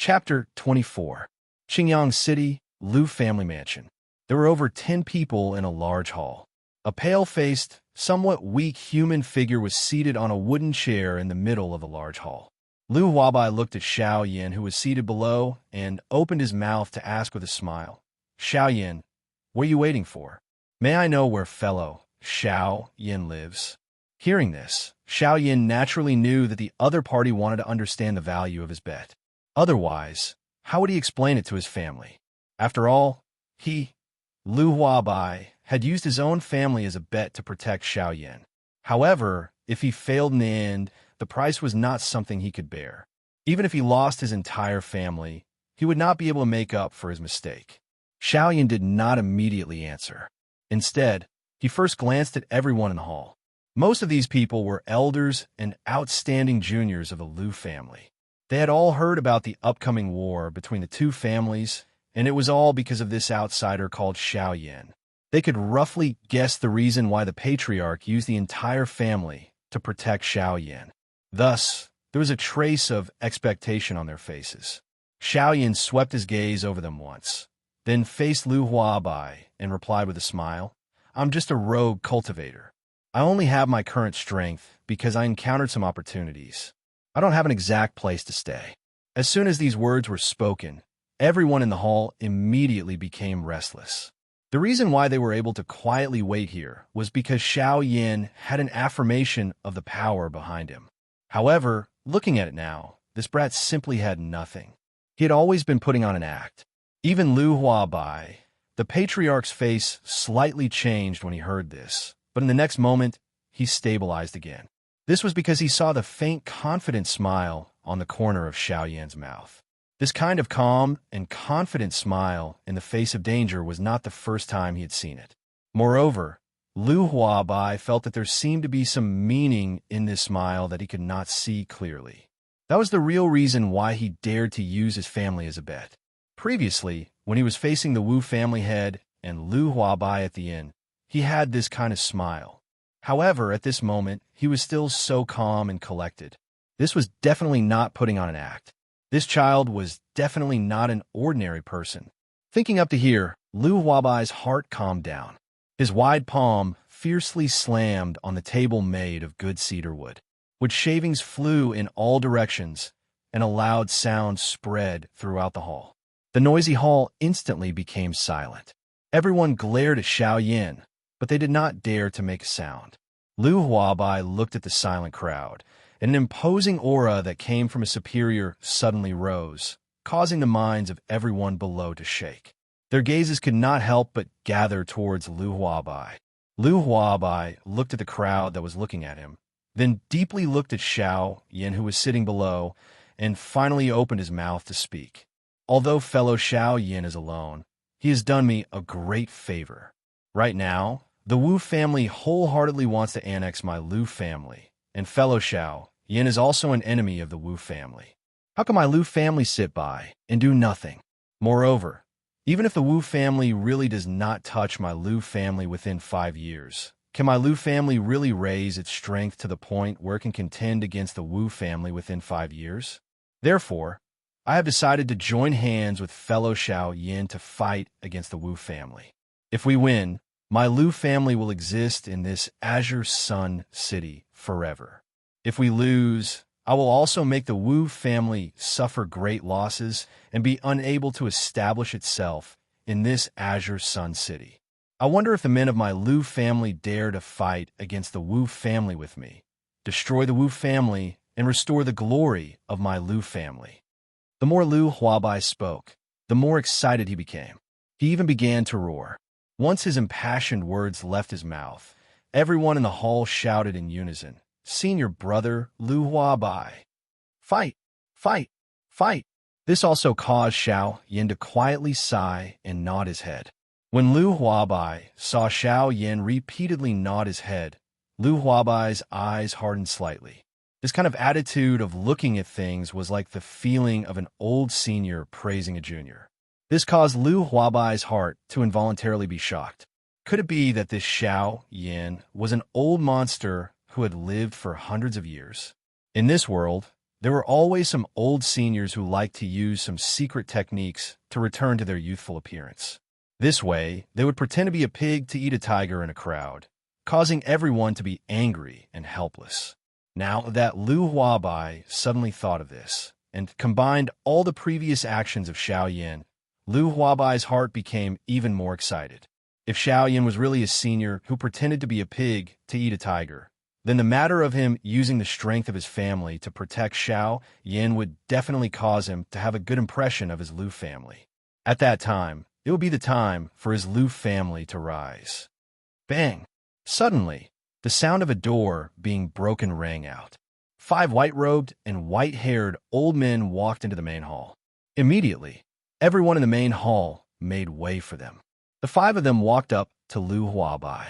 Chapter 24. Qingyang City, Lu Family Mansion. There were over 10 people in a large hall. A pale-faced, somewhat weak human figure was seated on a wooden chair in the middle of the large hall. Lu Huabai looked at Xiao Yin, who was seated below, and opened his mouth to ask with a smile, "Xiao Yin, what are you waiting for? May I know where fellow Xiao Yin lives?" Hearing this, Xiao Yin naturally knew that the other party wanted to understand the value of his bet. Otherwise, how would he explain it to his family? After all, Lu Huabai, had used his own family as a bet to protect Xiao Yin. However, if he failed in the end, the price was not something he could bear. Even if he lost his entire family, he would not be able to make up for his mistake. Xiao Yin did not immediately answer. Instead, he first glanced at everyone in the hall. Most of these people were elders and outstanding juniors of the Lu family. They had all heard about the upcoming war between the two families, and it was all because of this outsider called Xiao Yin. They could roughly guess the reason why the patriarch used the entire family to protect Xiao Yin. Thus, there was a trace of expectation on their faces. Xiao Yin swept his gaze over them once, then faced Lu Huabai and replied with a smile, "I'm just a rogue cultivator. I only have my current strength because I encountered some opportunities. I don't have an exact place to stay." As soon as these words were spoken, everyone in the hall immediately became restless. The reason why they were able to quietly wait here was because Xiao Yin had an affirmation of the power behind him. However, looking at it now, this brat simply had nothing. He had always been putting on an act. Even Lu Huabai, the patriarch's face slightly changed when he heard this, but in the next moment, he stabilized again. This was because he saw the faint, confident smile on the corner of Xiao Yin's mouth. This kind of calm and confident smile in the face of danger was not the first time he had seen it. Moreover, Lu Huabai felt that there seemed to be some meaning in this smile that he could not see clearly. That was the real reason why he dared to use his family as a bet. Previously, when he was facing the Wu family head and Lu Huabai at the inn, he had this kind of smile. However, at this moment, he was still so calm and collected. This was definitely not putting on an act. This child was definitely not an ordinary person. Thinking up to here, Lu Huabai's heart calmed down. His wide palm fiercely slammed on the table made of good cedar wood, which shavings flew in all directions, and a loud sound spread throughout the hall. The noisy hall instantly became silent. Everyone glared at Xiao Yin, but they did not dare to make a sound. Lu Huabai looked at the silent crowd, and an imposing aura that came from a superior suddenly rose, causing the minds of everyone below to shake. Their gazes could not help but gather towards Lu Huabai. Lu Huabai looked at the crowd that was looking at him, then deeply looked at Xiao Yin, who was sitting below, and finally opened his mouth to speak. "Although fellow Xiao Yin is alone, he has done me a great favor. Right now, the Wu family wholeheartedly wants to annex my Lu family, and fellow Xiao Yin is also an enemy of the Wu family. How can my Lu family sit by and do nothing? Moreover, even if the Wu family really does not touch my Lu family within 5 years, can my Lu family really raise its strength to the point where it can contend against the Wu family within 5 years? Therefore, I have decided to join hands with fellow Xiao Yin to fight against the Wu family. If we win, my Lu family will exist in this Azure Sun City forever. If we lose, I will also make the Wu family suffer great losses and be unable to establish itself in this Azure Sun City. I wonder if the men of my Lu family dare to fight against the Wu family with me, destroy the Wu family, and restore the glory of my Lu family." The more Lu Huabai spoke, the more excited he became. He even began to roar. Once his impassioned words left his mouth, everyone in the hall shouted in unison, "Senior brother Lu Huabai! Fight! Fight! Fight!" This also caused Xiao Yin to quietly sigh and nod his head. When Lu Huabai saw Xiao Yin repeatedly nod his head, Lu Huabai's eyes hardened slightly. This kind of attitude of looking at things was like the feeling of an old senior praising a junior. This caused Lu Huabai's heart to involuntarily be shocked. Could it be that this Xiao Yin was an old monster who had lived for hundreds of years? In this world, There were always some old seniors who liked to use some secret techniques to return to their youthful appearance. This way, they would pretend to be a pig to eat a tiger in a crowd, causing everyone to be angry and helpless. Now that Lu Huabai suddenly thought of this, and combined all the previous actions of Xiao Yan, Lu Huabai's heart became even more excited. If Xiao Yan was really a senior who pretended to be a pig to eat a tiger, then the matter of him using the strength of his family to protect Xiao Yan would definitely cause him to have a good impression of his Lu family. At that time, it would be the time for his Lu family to rise. Bang! Suddenly, the sound of a door being broken rang out. 5 white-robed and white-haired old men walked into the main hall. Immediately, everyone in the main hall made way for them. The 5 of them walked up to Lu Huabai.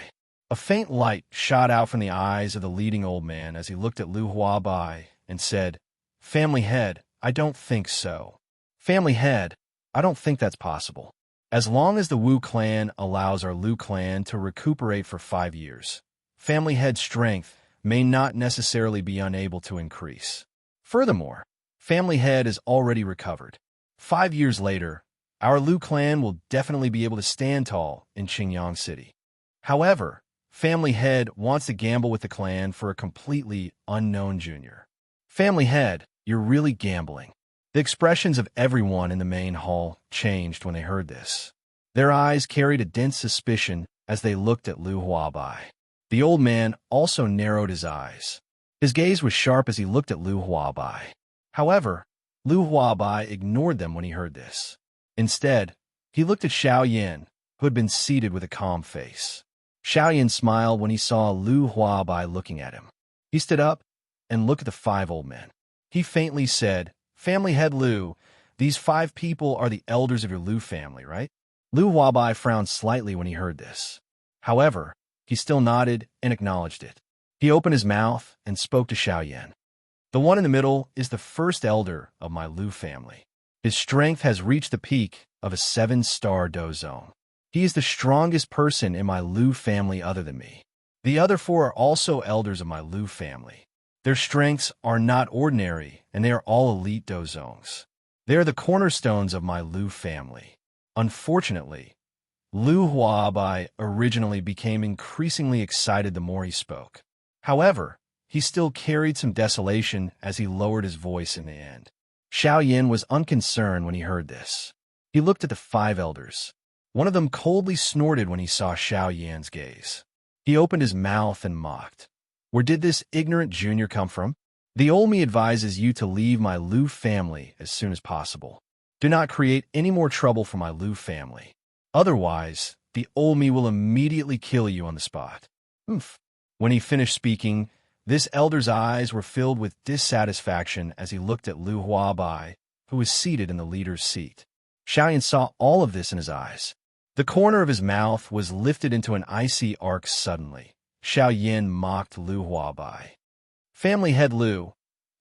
A faint light shot out from the eyes of the leading old man as he looked at Lu Huabai and said, "Family head, I don't think so. Family head, I don't think that's possible. As long as the Wu clan allows our Lu clan to recuperate for 5 years, family head strength may not necessarily be unable to increase. Furthermore, family head is already recovered. 5 years later, our Lu clan will definitely be able to stand tall in Qingyang City. However, family head wants to gamble with the clan for a completely unknown junior. Family head, you're really gambling." The expressions of everyone in the main hall changed when they heard this. Their eyes carried a dense suspicion as they looked at Lu Huabai. The old man also narrowed his eyes. His gaze was sharp as he looked at Lu Huabai. However, Lu Huabai ignored them when he heard this. Instead, he looked at Xiao Yan, who had been seated with a calm face. Xiao Yan smiled when he saw Lu Huabai looking at him. He stood up and looked at the 5 old men. He faintly said, "Family head Lu, these 5 people are the elders of your Lu family, right?" Lu Huabai frowned slightly when he heard this. However, he still nodded and acknowledged it. He opened his mouth and spoke to Xiao Yan. "The one in the middle is the first elder of my Lu family. His strength has reached the peak of a 7-star dozone. He is the strongest person in my Lu family other than me. The other 4 are also elders of my Lu family. Their strengths are not ordinary, and they are all elite dozones. They are the cornerstones of my Lu family. Unfortunately, Lu Huabai originally became increasingly excited the more he spoke. However, he still carried some desolation as he lowered his voice in the end. Xiao Yan was unconcerned when he heard this. He looked at the 5 elders. One of them coldly snorted when he saw Xiao Yan's gaze. He opened his mouth and mocked. "Where did this ignorant junior come from? The old me advises you to leave my Lu family as soon as possible. Do not create any more trouble for my Lu family. Otherwise, the old me will immediately kill you on the spot." Oof. When he finished speaking, this elder's eyes were filled with dissatisfaction as he looked at Lu Huabai, who was seated in the leader's seat. Xiao Yan saw all of this in his eyes. The corner of his mouth was lifted into an icy arc suddenly. Xiao Yan mocked Lu Huabai. "Family head Lu,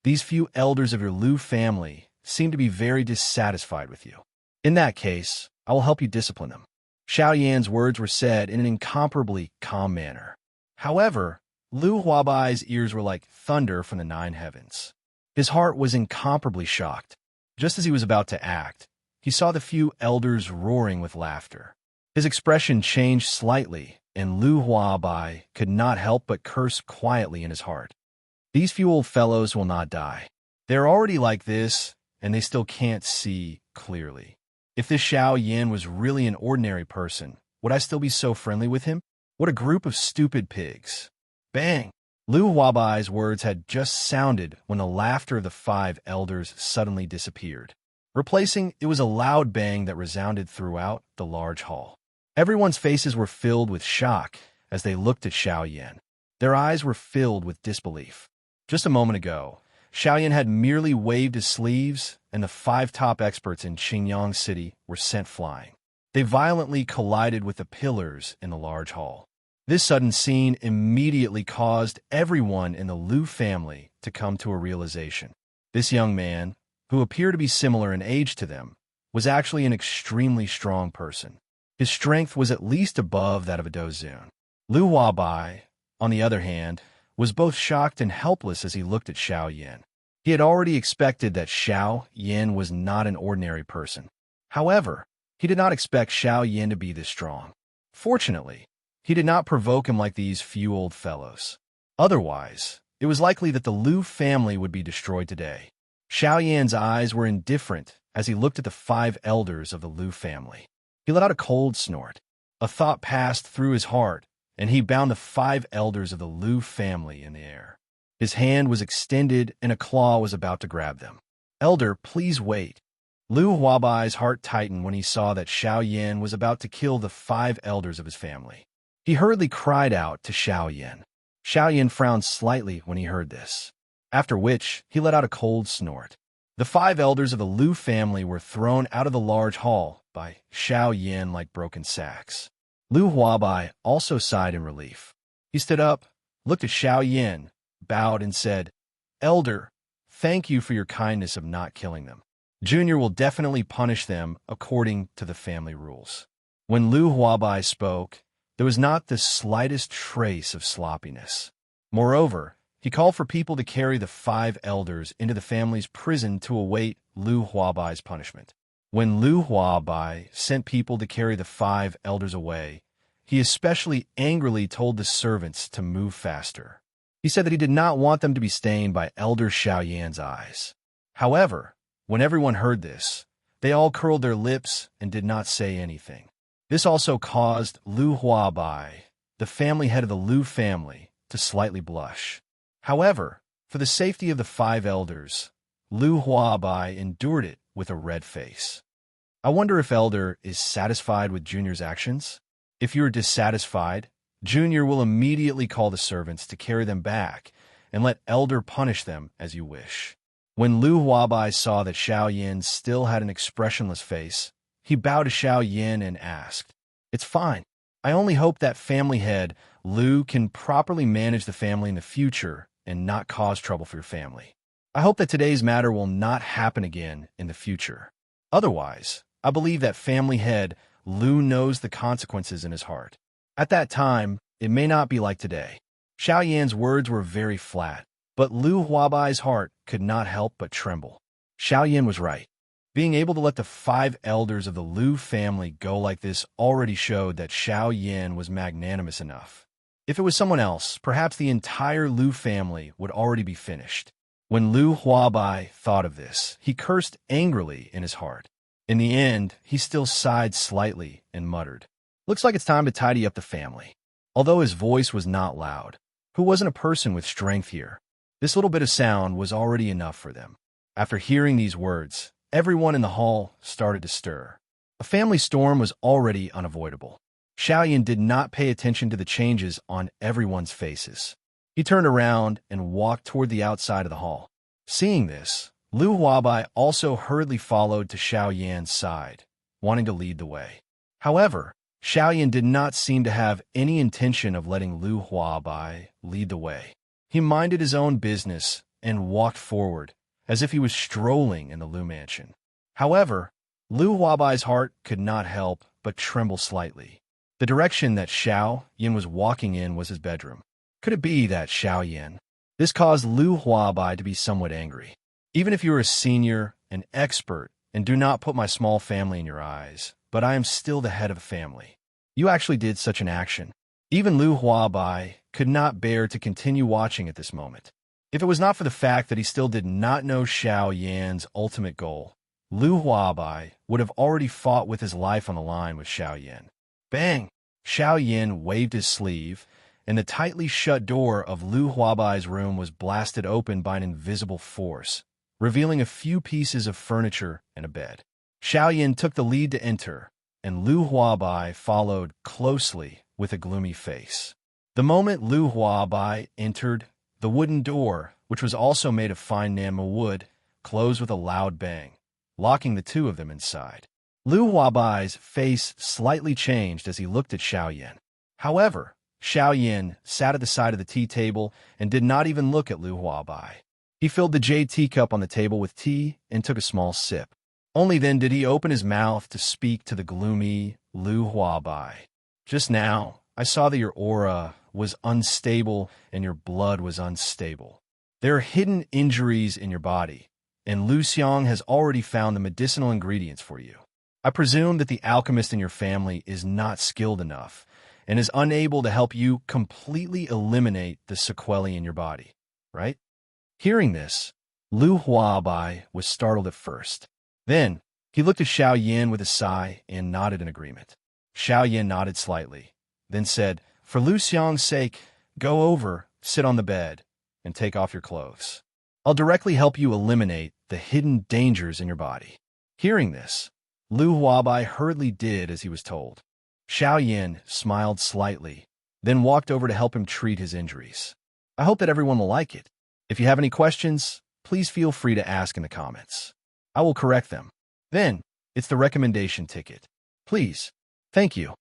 these few elders of your Lu family seem to be very dissatisfied with you. In that case, I will help you discipline them." Xiao Yan's words were said in an incomparably calm manner. However, Lu Huabai's ears were like thunder from the 9 heavens. His heart was incomparably shocked. Just as he was about to act, he saw the few elders roaring with laughter. His expression changed slightly, and Lu Huabai could not help but curse quietly in his heart. "These few old fellows will not die. They're already like this, and they still can't see clearly. If this Xiao Yan was really an ordinary person, would I still be so friendly with him? What a group of stupid pigs." Bang! Lu Huabai's words had just sounded when the laughter of the 5 elders suddenly disappeared. Replacing it was a loud bang that resounded throughout the large hall. Everyone's faces were filled with shock as they looked at Xiao Yan. Their eyes were filled with disbelief. Just a moment ago, Xiao Yan had merely waved his sleeves, and the 5 top experts in Qingyang City were sent flying. They violently collided with the pillars in the large hall. This sudden scene immediately caused everyone in the Lu family to come to a realization. This young man, who appeared to be similar in age to them, was actually an extremely strong person. His strength was at least above that of a dozun. Lu Huabai, on the other hand, was both shocked and helpless as he looked at Xiao Yan. He had already expected that Xiao Yin was not an ordinary person. However, he did not expect Xiao Yin to be this strong. Fortunately, he did not provoke him like these few old fellows. Otherwise, it was likely that the Lu family would be destroyed today. Xiao Yan's eyes were indifferent as he looked at the 5 elders of the Lu family. He let out a cold snort. A thought passed through his heart, and he bound the 5 elders of the Lu family in the air. His hand was extended, and a claw was about to grab them. "Elder, please wait." Lu Huabai's heart tightened when he saw that Xiao Yan was about to kill the 5 elders of his family. He hurriedly cried out to Xiao Yan. Xiao Yan frowned slightly when he heard this, after which he let out a cold snort. The 5 elders of the Lu family were thrown out of the large hall by Xiao Yan like broken sacks. Lu Huabai also sighed in relief. He stood up, looked at Xiao Yan, bowed, and said, "Elder, thank you for your kindness of not killing them. Junior will definitely punish them according to the family rules." When Lu Huabai spoke, there was not the slightest trace of sloppiness. Moreover, he called for people to carry the 5 elders into the family's prison to await Lu Huabai's punishment. When Lu Huabai sent people to carry the 5 elders away, he especially angrily told the servants to move faster. He said that he did not want them to be stained by Elder Xiao Yan's eyes. However, when everyone heard this, they all curled their lips and did not say anything. This also caused Lu Huabai, the family head of the Lu family, to slightly blush. However, for the safety of the 5 elders, Lu Huabai endured it with a red face. I wonder if Elder is satisfied with Junior's actions? If you are dissatisfied, Junior will immediately call the servants to carry them back and let Elder punish them as you wish. When Lu Huabai saw that Xiao Yan still had an expressionless face, he bowed to Xiao Yan and asked, "It's fine. I only hope that family head, Lu, can properly manage the family in the future and not cause trouble for your family. I hope that today's matter will not happen again in the future. Otherwise, I believe that family head, Lu, knows the consequences in his heart. At that time, it may not be like today." Xiao Yan's words were very flat, but Lu Huabai's heart could not help but tremble. Xiao Yan was right. Being able to let the 5 elders of the Lu family go like this already showed that Xiao Yan was magnanimous enough. If it was someone else, perhaps the entire Lu family would already be finished. When Lu Huabai thought of this, he cursed angrily in his heart. In the end, he still sighed slightly and muttered, "Looks like it's time to tidy up the family." Although his voice was not loud, who wasn't a person with strength here? This little bit of sound was already enough for them. After hearing these words, everyone in the hall started to stir. A family storm was already unavoidable. Xiao Yan did not pay attention to the changes on everyone's faces. He turned around and walked toward the outside of the hall. Seeing this, Lu Huabai also hurriedly followed to Xiao Yan's side, wanting to lead the way. However, Xiao Yan did not seem to have any intention of letting Lu Huabai lead the way. He minded his own business and walked forward, as if he was strolling in the Lu mansion. However, Lu Huabai's heart could not help but tremble slightly. The direction that Xiao Yan was walking in was his bedroom. Could it be that Xiao Yan? This caused Lu Huabai to be somewhat angry. "Even if you are a senior, an expert, and do not put my small family in your eyes, but I am still the head of a family. You actually did such an action." Even Lu Huabai could not bear to continue watching at this moment. If it was not for the fact that he still did not know Xiao Yan's ultimate goal, Lu Huabai would have already fought with his life on the line with Xiao Yan. Bang! Xiao Yan waved his sleeve, and the tightly shut door of Lu Huabai's room was blasted open by an invisible force, revealing a few pieces of furniture and a bed. Xiao Yan took the lead to enter, and Lu Huabai followed closely with a gloomy face. The moment Lu Huabai entered, the wooden door, which was also made of fine enamel wood, closed with a loud bang, locking the two of them inside. Lu Huabai's face slightly changed as he looked at Xiao Yan. However, Xiao Yan sat at the side of the tea table and did not even look at Lu Huabai. He filled the jade teacup on the table with tea and took a small sip. Only then did he open his mouth to speak to the gloomy Lu Huabai. "Just now, I saw that your aura was unstable and your blood was unstable. There are hidden injuries in your body, and Lu Xiang has already found the medicinal ingredients for you. I presume that the alchemist in your family is not skilled enough and is unable to help you completely eliminate the sequelae in your body, right? Hearing this, Lu Huabai was startled at first. Then, he looked at Xiao Yin with a sigh and nodded in agreement. Xiao Yin nodded slightly, then said, "For Lu Xiang's sake, go over, sit on the bed, and take off your clothes. I'll directly help you eliminate the hidden dangers in your body." Hearing this, Lu Huabai hurriedly did as he was told. Xiao Yin smiled slightly, then walked over to help him treat his injuries. I hope that everyone will like it. If you have any questions, please feel free to ask in the comments. I will correct them. Then, it's the recommendation ticket. Please. Thank you.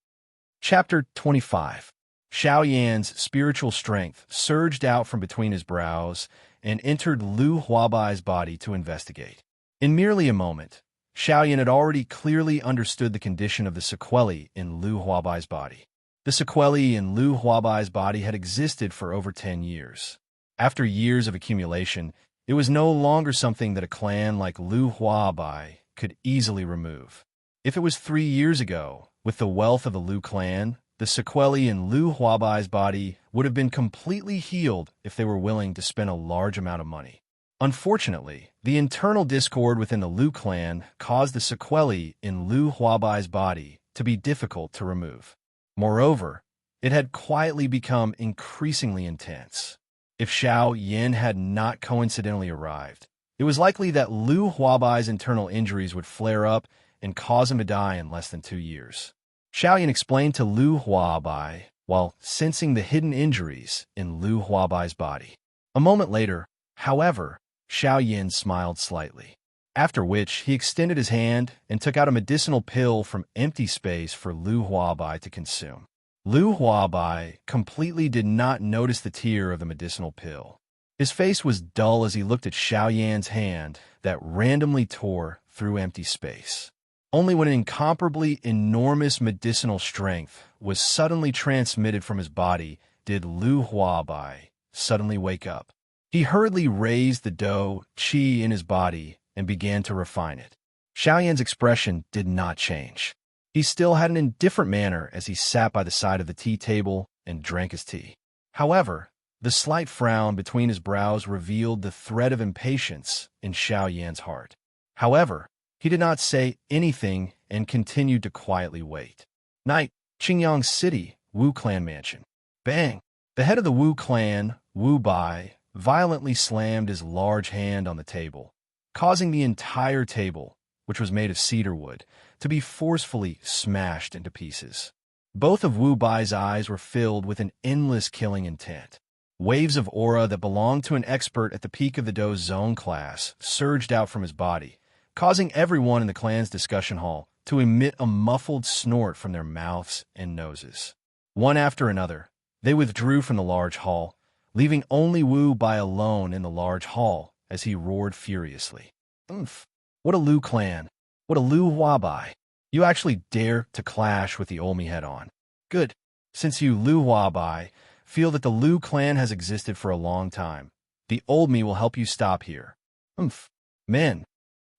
Chapter 25. Xiao Yan's spiritual strength surged out from between his brows and entered Lu Huabai's body to investigate. In merely a moment, Xiao Yan had already clearly understood the condition of the sequelae in Lu Huabai's body. The sequelae in Lu Huabai's body had existed for over 10 years. After years of accumulation, it was no longer something that a clan like Lu Huabai could easily remove. If it was 3 years ago, with the wealth of the Lu clan, the sequelae in Lu Huabai's body would have been completely healed if they were willing to spend a large amount of money. Unfortunately, the internal discord within the Lu clan caused the sequelae in Lu Huabai's body to be difficult to remove. Moreover, it had quietly become increasingly intense. If Xiao Yin had not coincidentally arrived, it was likely that Lu Huabai's internal injuries would flare up and cause him to die in less than 2 years. Xiao Yin explained to Lu Huabai while sensing the hidden injuries in Lu Huabai's body. A moment later, however, Xiao Yin smiled slightly, after which he extended his hand and took out a medicinal pill from empty space for Lu Huabai to consume. Lu Huabai completely did not notice the tear of the medicinal pill. His face was dull as he looked at Xiao Yan's hand that randomly tore through empty space. Only when an incomparably enormous medicinal strength was suddenly transmitted from his body did Lu Huabai suddenly wake up. He hurriedly raised the dough qi in his body and began to refine it. Xiao Yan's expression did not change. He still had an indifferent manner as he sat by the side of the tea table and drank his tea. However, the slight frown between his brows revealed the thread of impatience in Xiao Yan's heart. However, he did not say anything and continued to quietly wait. Night, Qingyang City, Wu Clan Mansion. Bang! The head of the Wu Clan, Wu Bai, violently slammed his large hand on the table, causing the entire table, which was made of cedar wood, to be forcefully smashed into pieces. Both of Wu Bai's eyes were filled with an endless killing intent. Waves of aura that belonged to an expert at the peak of the Do's zone class surged out from his body, causing everyone in the clan's discussion hall to emit a muffled snort from their mouths and noses. One after another, they withdrew from the large hall, leaving only Wu Bai alone in the large hall as he roared furiously. "Oomph! What a Lu clan! What a Lu Huabai! You actually dare to clash with the Olmi head-on. Good. Since you Lu Huabai feel that the Lu clan has existed for a long time, the Olmi will help you stop here. Oomph! Men!"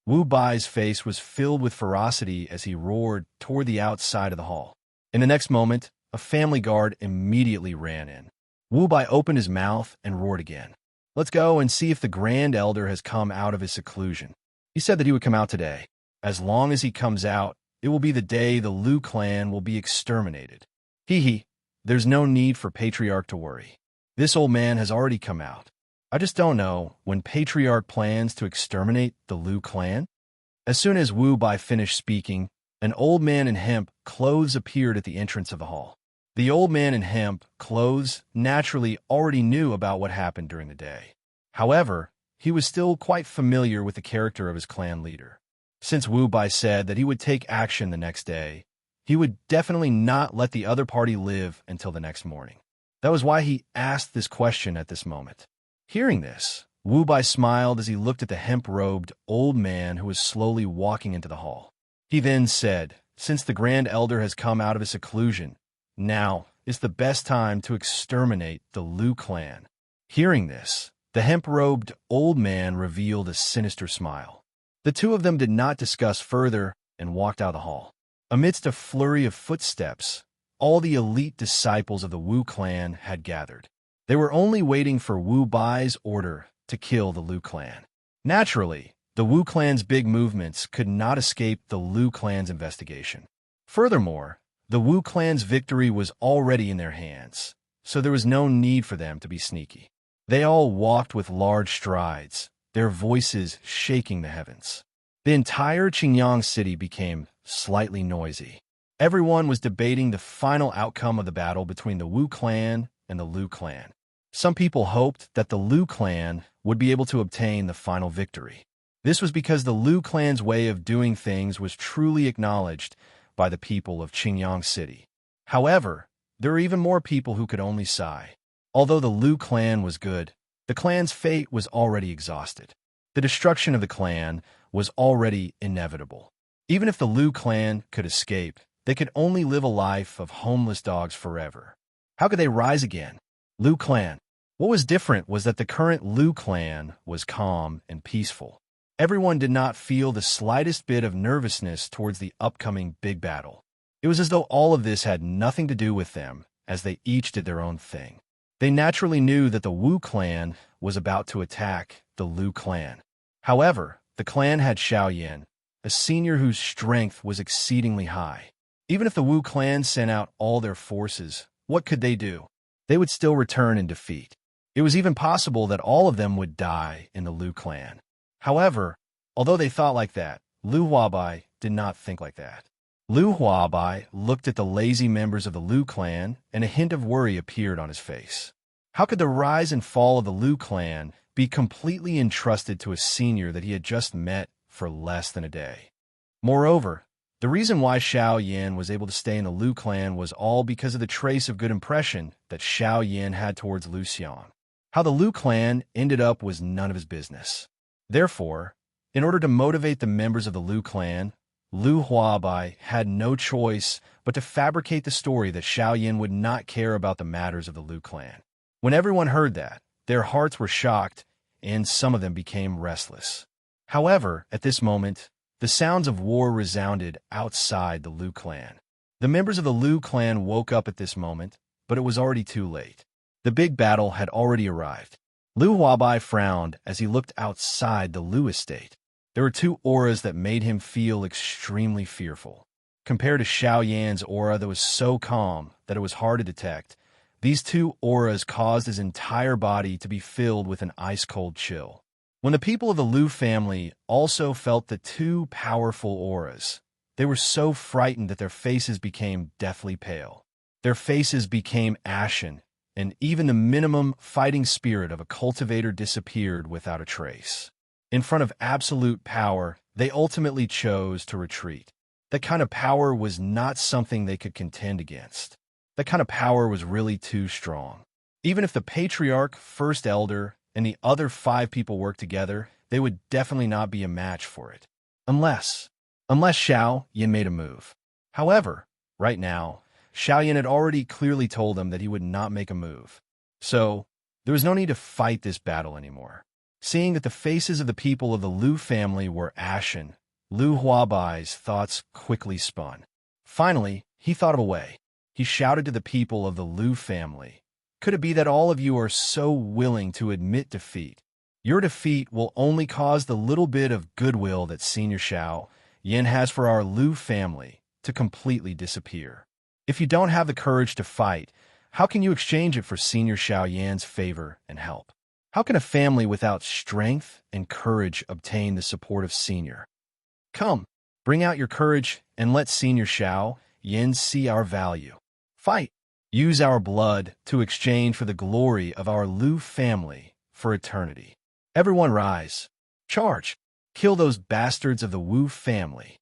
Wu Bai's face was filled with ferocity as he roared toward the outside of the hall. In the next moment, a family guard immediately ran in. Wu Bai opened his mouth and roared again. "Let's go and see if the Grand Elder has come out of his seclusion. He said that he would come out today. As long as he comes out, it will be the day the Lu clan will be exterminated. Hee, there's no need for Patriarch to worry. This old man has already come out. I just don't know when Patriarch plans to exterminate the Lu clan." As soon as Wu Bai finished speaking, an old man in hemp clothes appeared at the entrance of the hall. The old man in hemp clothes naturally already knew about what happened during the day. However, he was still quite familiar with the character of his clan leader. Since Wu Bai said that he would take action the next day, he would definitely not let the other party live until the next morning. That was why he asked this question at this moment. Hearing this, Wu Bai smiled as he looked at the hemp-robed old man who was slowly walking into the hall. He then said, "Since the Grand Elder has come out of his seclusion, now is the best time to exterminate the Lu clan." Hearing this, The hemp-robed old man revealed a sinister smile. The two of them did not discuss further and walked out of the hall. Amidst a flurry of footsteps, all the elite disciples of the Wu clan had gathered. They were only waiting for Wu Bai's order to kill the Lu clan. Naturally, the Wu clan's big movements could not escape the Lu clan's investigation. Furthermore, the Wu clan's victory was already in their hands, so there was no need for them to be sneaky. They all walked with large strides, their voices shaking the heavens. The entire Qingyang city became slightly noisy. Everyone was debating the final outcome of the battle between the Wu clan and the Lu clan. Some people hoped that the Lu clan would be able to obtain the final victory. This was because the Lu clan's way of doing things was truly acknowledged by the people of Qingyang City. However, there were even more people who could only sigh. Although the Lu clan was good, the clan's fate was already exhausted. The destruction of the clan was already inevitable. Even if the Lu clan could escape, they could only live a life of homeless dogs forever. How could they rise again? Lu clan. What was different was that the current Lu clan was calm and peaceful. Everyone did not feel the slightest bit of nervousness towards the upcoming big battle. It was as though all of this had nothing to do with them, as they each did their own thing. They naturally knew that the Wu clan was about to attack the Lu clan. However, the clan had Xiaoyan, a senior whose strength was exceedingly high. Even if the Wu clan sent out all their forces, what could they do? They would still return in defeat. It was even possible that all of them would die in the Lu clan. However, although they thought like that, Lu Huabai did not think like that. Lu Huabai looked at the lazy members of the Lu clan, and a hint of worry appeared on his face. How could the rise and fall of the Lu clan be completely entrusted to a senior that he had just met for less than a day? Moreover, the reason why Xiaoyan was able to stay in the Lu clan was all because of the trace of good impression that Xiaoyan had towards Lu Xiang. How the Lu clan ended up was none of his business. Therefore, in order to motivate the members of the Lu clan, Lu Huabai had no choice but to fabricate the story that Xiaoyan would not care about the matters of the Lu clan. When everyone heard that, their hearts were shocked, and some of them became restless. However, at this moment, the sounds of war resounded outside the Lu clan. The members of the Lu clan woke up at this moment, but it was already too late. The big battle had already arrived. Lu Huabai frowned as he looked outside the Lu estate. There were two auras that made him feel extremely fearful. Compared to Xiaoyan's aura that was so calm that it was hard to detect, these two auras caused his entire body to be filled with an ice-cold chill. When the people of the Lu family also felt the two powerful auras, they were so frightened that their faces became deathly pale. Their faces became ashen, and even the minimum fighting spirit of a cultivator disappeared without a trace. In front of absolute power, they ultimately chose to retreat. That kind of power was not something they could contend against. That kind of power was really too strong. Even if the patriarch, first elder, and the other 5 people worked together, they would definitely not be a match for it. Unless Xiaoyan made a move. However, right now, Xiaoyan had already clearly told them that he would not make a move. So, there was no need to fight this battle anymore. Seeing that the faces of the people of the Lu family were ashen, Lu Huabai's thoughts quickly spun. Finally, he thought of a way. He shouted to the people of the Lu family, "Could it be that all of you are so willing to admit defeat? Your defeat will only cause the little bit of goodwill that Senior Xiaoyan has for our Lu family to completely disappear. If you don't have the courage to fight, how can you exchange it for Senior Xiaoyan's favor and help? How can a family without strength and courage obtain the support of Senior? Come, bring out your courage and let Senior Xiaoyan see our value. Fight! Use our blood to exchange for the glory of our Lu family for eternity. Everyone rise. Charge! Kill those bastards of the Wu family."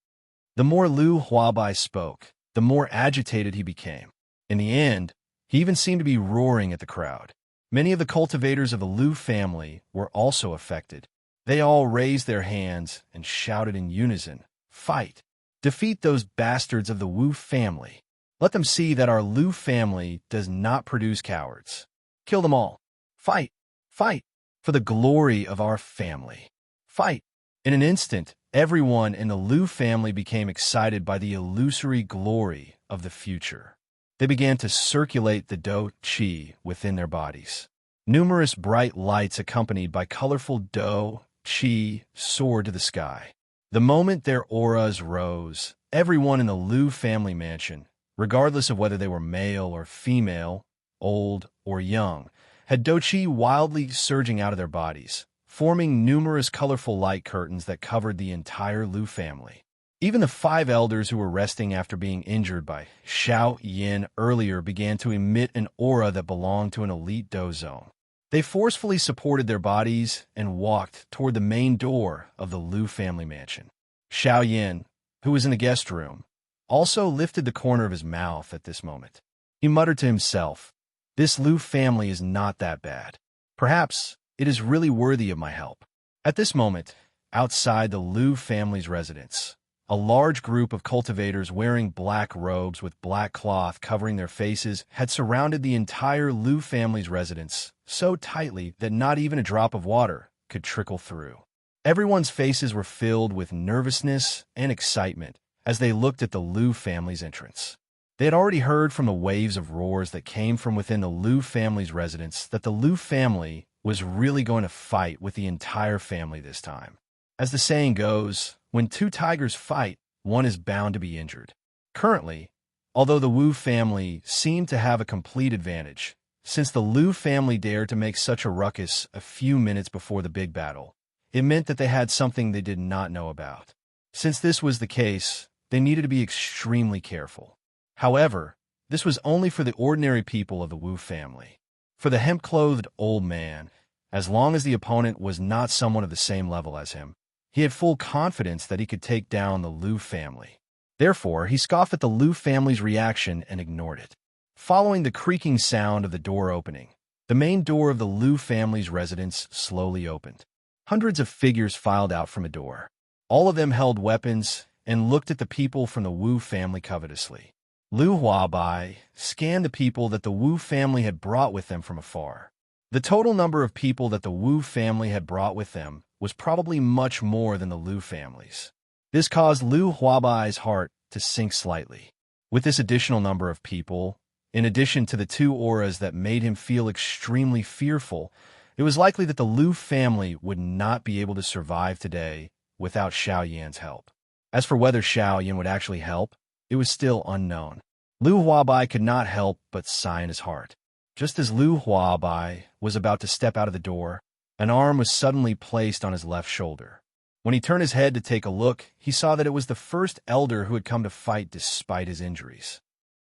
The more Lu Huabai spoke, the more agitated he became. In the end, he even seemed to be roaring at the crowd. Many of the cultivators of the Lu family were also affected. They all raised their hands and shouted in unison, "Fight! Defeat those bastards of the Wu family. Let them see that our Lu family does not produce cowards. Kill them all. Fight! Fight! For for the glory of our family. Fight! In an instant, everyone in the Liu family became excited by the illusory glory of the future. They began to circulate the Do Qi within their bodies. Numerous bright lights accompanied by colorful Do Qi soared to the sky. The moment their auras rose, everyone in the Liu family mansion, regardless of whether they were male or female, old or young, had Do Qi wildly surging out of their bodies, forming numerous colorful light curtains that covered the entire Liu family. Even the 5 elders who were resting after being injured by Xiao Yin earlier began to emit an aura that belonged to an elite Do zone. They forcefully supported their bodies and walked toward the main door of the Liu family mansion. Xiao Yin, who was in the guest room, also lifted the corner of his mouth at this moment. He muttered to himself, "This Liu family is not that bad. Perhaps it is really worthy of my help." At this moment, outside the Liu family's residence, a large group of cultivators wearing black robes with black cloth covering their faces had surrounded the entire Liu family's residence so tightly that not even a drop of water could trickle through. Everyone's faces were filled with nervousness and excitement as they looked at the Liu family's entrance. They had already heard from the waves of roars that came from within the Liu family's residence that the Liu family was really going to fight with the entire family this time. As the saying goes, when 2 tigers fight, one is bound to be injured. Currently, although the Wu family seemed to have a complete advantage, since the Liu family dared to make such a ruckus a few minutes before the big battle, it meant that they had something they did not know about. Since this was the case, they needed to be extremely careful. However, this was only for the ordinary people of the Wu family. For the hemp-clothed old man, as long as the opponent was not someone of the same level as him, he had full confidence that he could take down the Liu family. Therefore, he scoffed at the Liu family's reaction and ignored it. Following the creaking sound of the door opening, the main door of the Liu family's residence slowly opened. Hundreds of figures filed out from a door. All of them held weapons and looked at the people from the Wu family covetously. Liu Huabai scanned the people that the Wu family had brought with them from afar. The total number of people that the Wu family had brought with them was probably much more than the Liu family's. This caused Liu Huabai's heart to sink slightly. With this additional number of people, in addition to the 2 auras that made him feel extremely fearful, it was likely that the Liu family would not be able to survive today without Xiao Yan's help. As for whether Xiao Yan would actually help, it was still unknown. Liu Huabai could not help but sigh in his heart. Just as Liu Huabai was about to step out of the door, an arm was suddenly placed on his left shoulder. When he turned his head to take a look, he saw that it was the first elder who had come to fight despite his injuries.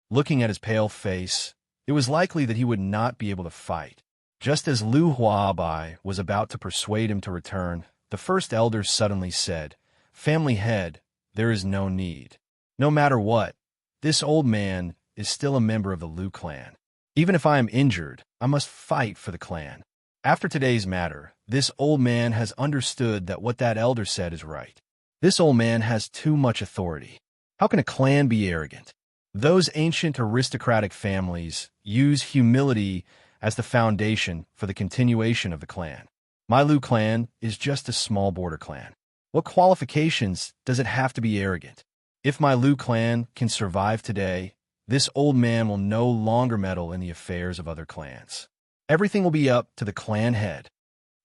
Looking at his pale face, it was likely that he would not be able to fight. Just as Liu Huabai was about to persuade him to return, the first elder suddenly said, "Family head, there is no need. No matter what, this old man is still a member of the Liu clan. Even if I am injured, I must fight for the clan." After today's matter, this old man has understood that what that elder said is right. This old man has too much authority. How can a clan be arrogant? Those ancient aristocratic families use humility as the foundation for the continuation of the clan. My Liu clan is just a small border clan. What qualifications does it have to be arrogant? If my Liu clan can survive today, this old man will no longer meddle in the affairs of other clans. Everything will be up to the clan head.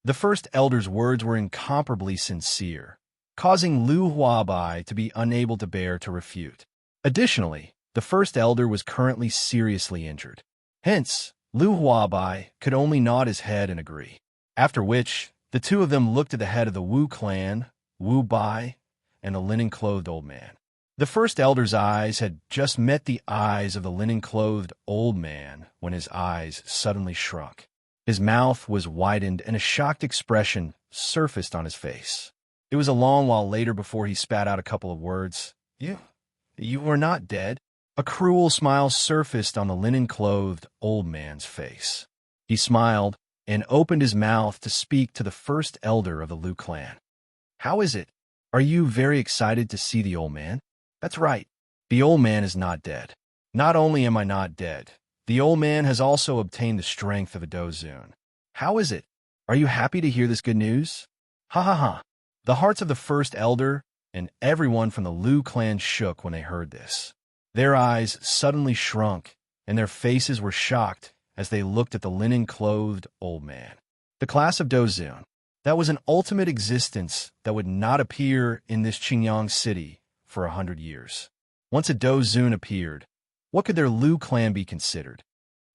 The first elder's words were incomparably sincere, causing Liu Huabai to be unable to bear to refute. Additionally, the first elder was currently seriously injured. Hence, Liu Huabai could only nod his head and agree. After which, the 2 of them looked at the head of the Wu clan, Wu Bai, and the linen-clothed old man. The first elder's eyes had just met the eyes of the linen-clothed old man when his eyes suddenly shrunk. His mouth was widened and a shocked expression surfaced on his face. It was a long while later before he spat out a couple of words. You were not dead." A cruel smile surfaced on the linen-clothed old man's face. He smiled and opened his mouth to speak to the first elder of the Liu clan. "How is it? Are you very excited to see the old man?" "That's right. The old man is not dead. Not only am I not dead, the old man has also obtained the strength of a Dozun." "How is it?" Are you happy to hear this good news? Ha ha ha. The hearts of the first elder and everyone from the Lu clan shook when they heard this. Their eyes suddenly shrunk, and their faces were shocked as they looked at the linen-clothed old man. The class of Dozun. That was an ultimate existence that would not appear in this Qingyang city for 100 years. Once a Dozun appeared, what could their Lu clan be considered?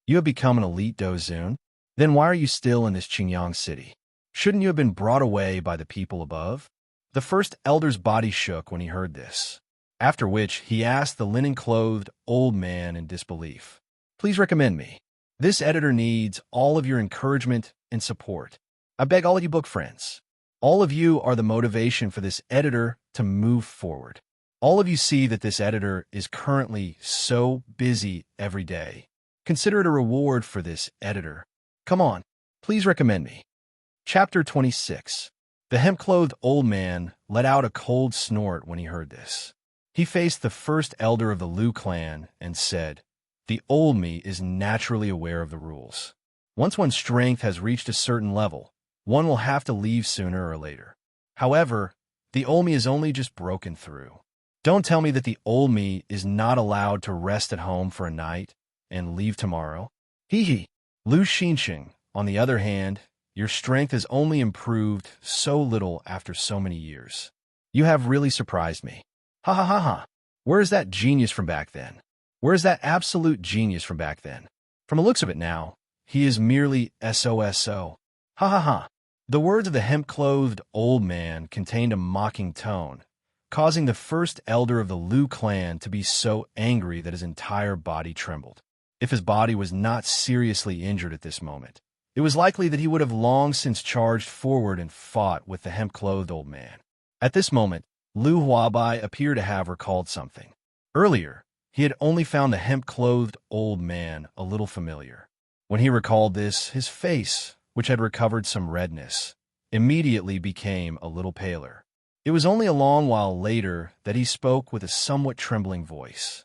You have become an elite Dozun? Then why are you still in this Qingyang city? Shouldn't you have been brought away by the people above? The first elder's body shook when he heard this, after which he asked the linen-clothed old man in disbelief. Please recommend me. This editor needs all of your encouragement and support. I beg all of you book friends. All of you are the motivation for this editor to move forward. All of you see that this editor is currently so busy every day. Consider it a reward for this editor. Come on, please recommend me. Chapter 26. The hemp-clothed old man let out a cold snort when he heard this. He faced the first elder of the Lu clan and said, "The old me is naturally aware of the rules. Once one's strength has reached a certain level, one will have to leave sooner or later. However, the old me is only just broken through. Don't tell me that the old me is not allowed to rest at home for a night and leave tomorrow. Hee hee. Lu Xinxing, on the other hand, your strength has only improved so little after so many years. You have really surprised me. Ha ha ha ha. Where is that genius from back then? Where is that absolute genius from back then? From the looks of it now, he is merely SOSO. Ha ha ha. The words of the hemp-clothed old man contained a mocking tone, causing the first elder of the Lu clan to be so angry that his entire body trembled. If his body was not seriously injured at this moment, it was likely that he would have long since charged forward and fought with the hemp-clothed old man. At this moment, Lu Huabai appeared to have recalled something. Earlier, he had only found the hemp-clothed old man a little familiar. When he recalled this, his face, which had recovered some redness, immediately became a little paler. It was only a long while later that he spoke with a somewhat trembling voice.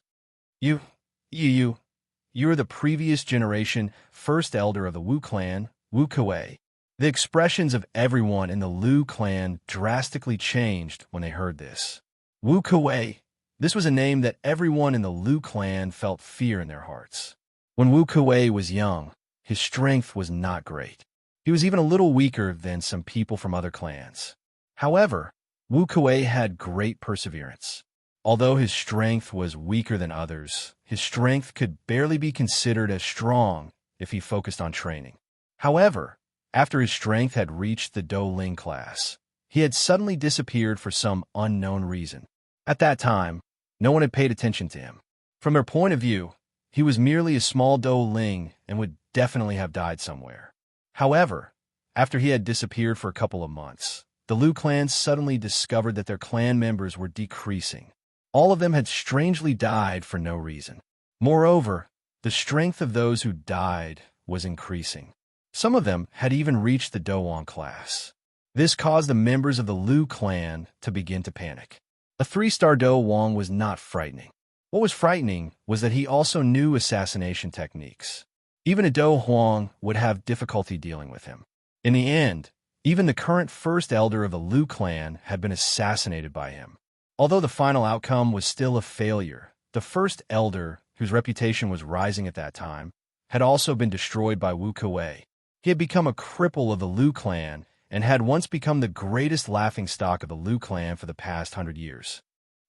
You are the previous generation first elder of the Wu clan, Wu Kuei. The expressions of everyone in the Lu clan drastically changed when they heard this. Wu Kuei. This was a name that everyone in the Lu clan felt fear in their hearts. When Wu Kuei was young, his strength was not great. He was even a little weaker than some people from other clans. However, Wu Kuei had great perseverance. Although his strength was weaker than others, his strength could barely be considered as strong if he focused on training. However, after his strength had reached the Douling class, he had suddenly disappeared for some unknown reason. At that time, no one had paid attention to him. From their point of view, he was merely a small Douling and would definitely have died somewhere. However, after he had disappeared for a couple of months, the Lu clan suddenly discovered that their clan members were decreasing. All of them had strangely died for no reason. Moreover, the strength of those who died was increasing. Some of them had even reached the Douang class. This caused the members of the Lu clan to begin to panic. A 3-star Douang was not frightening. What was frightening was that he also knew assassination techniques. Even a Do Huang would have difficulty dealing with him. In the end, even the current first elder of the Lu clan had been assassinated by him. Although the final outcome was still a failure, the first elder, whose reputation was rising at that time, had also been destroyed by Wu Kuei. He had become a cripple of the Lu clan and had once become the greatest laughingstock of the Lu clan for the past 100 years.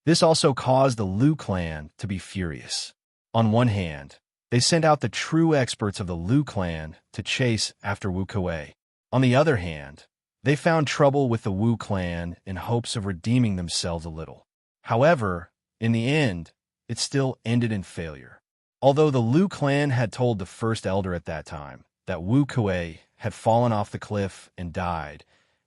This also caused the Lu clan to be furious. On one hand, they sent out the true experts of the Lu clan to chase after Wu Kuei. On the other hand, they found trouble with the Wu clan in hopes of redeeming themselves a little. However, in the end, it still ended in failure. Although the Lu clan had told the first elder at that time that Wu Kuei had fallen off the cliff and died,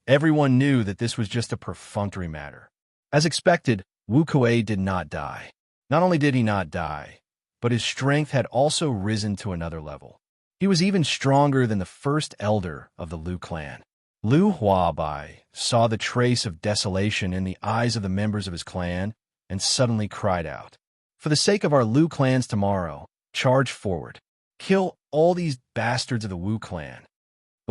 everyone knew that this was just a perfunctory matter. As expected, Wu Kuei did not die. Not only did he not die, but his strength had also risen to another level. He was even stronger than the first elder of the Lu clan. Lu Huabai saw the trace of desolation in the eyes of the members of his clan and suddenly cried out, "For the sake of our Lu clans tomorrow, charge forward. Kill all these bastards of the Wu clan."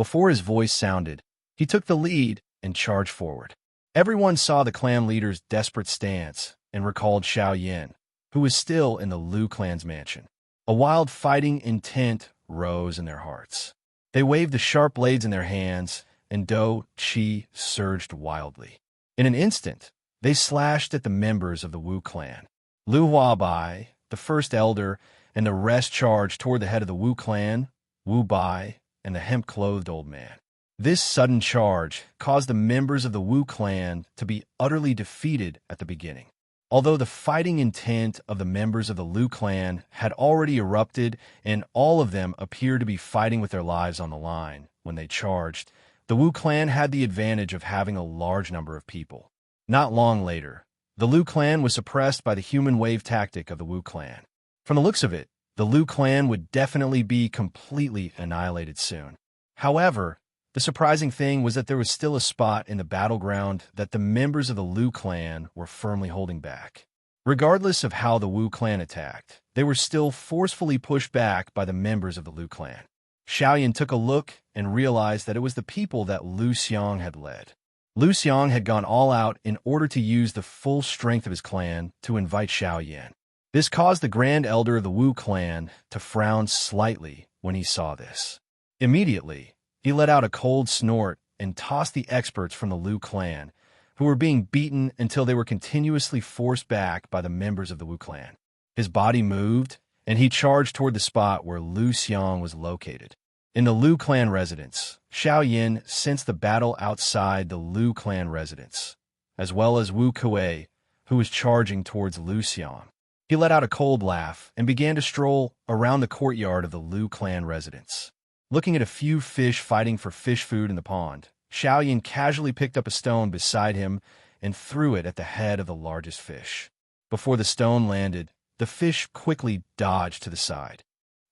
Before his voice sounded, he took the lead and charged forward. Everyone saw the clan leader's desperate stance and recalled Xiao Yin, who was still in the Lu clan's mansion. A wild fighting intent rose in their hearts. They waved the sharp blades in their hands, and Do Qi surged wildly. In an instant, they slashed at the members of the Wu clan. Lu Huabai, the first elder, and the rest charged toward the head of the Wu clan, Wu Bai, and the hemp-clothed old man. This sudden charge caused the members of the Wu clan to be utterly defeated at the beginning. Although the fighting intent of the members of the Lu clan had already erupted and all of them appeared to be fighting with their lives on the line when they charged, the Wu clan had the advantage of having a large number of people. Not long later, the Lu clan was suppressed by the human wave tactic of the Wu clan. From the looks of it, the Lu clan would definitely be completely annihilated soon. However, the surprising thing was that there was still a spot in the battleground that the members of the Lu clan were firmly holding back. Regardless of how the Wu clan attacked, they were still forcefully pushed back by the members of the Lu clan. Xiaoyan took a look and realized that it was the people that Lu Xiang had led. Lu Xiang had gone all out in order to use the full strength of his clan to invite Xiaoyan. This caused the Grand Elder of the Wu clan to frown slightly when he saw this. Immediately, he let out a cold snort and tossed the experts from the Lu clan, who were being beaten until they were continuously forced back by the members of the Wu clan. His body moved, and he charged toward the spot where Lu Xiang was located. In the Lu clan residence, Xiao Yin sensed the battle outside the Lu clan residence, as well as Wu Kuei, who was charging towards Lu Xiang. He let out a cold laugh and began to stroll around the courtyard of the Lu clan residence. Looking at a few fish fighting for fish food in the pond, Xiao Yin casually picked up a stone beside him and threw it at the head of the largest fish. Before the stone landed, the fish quickly dodged to the side.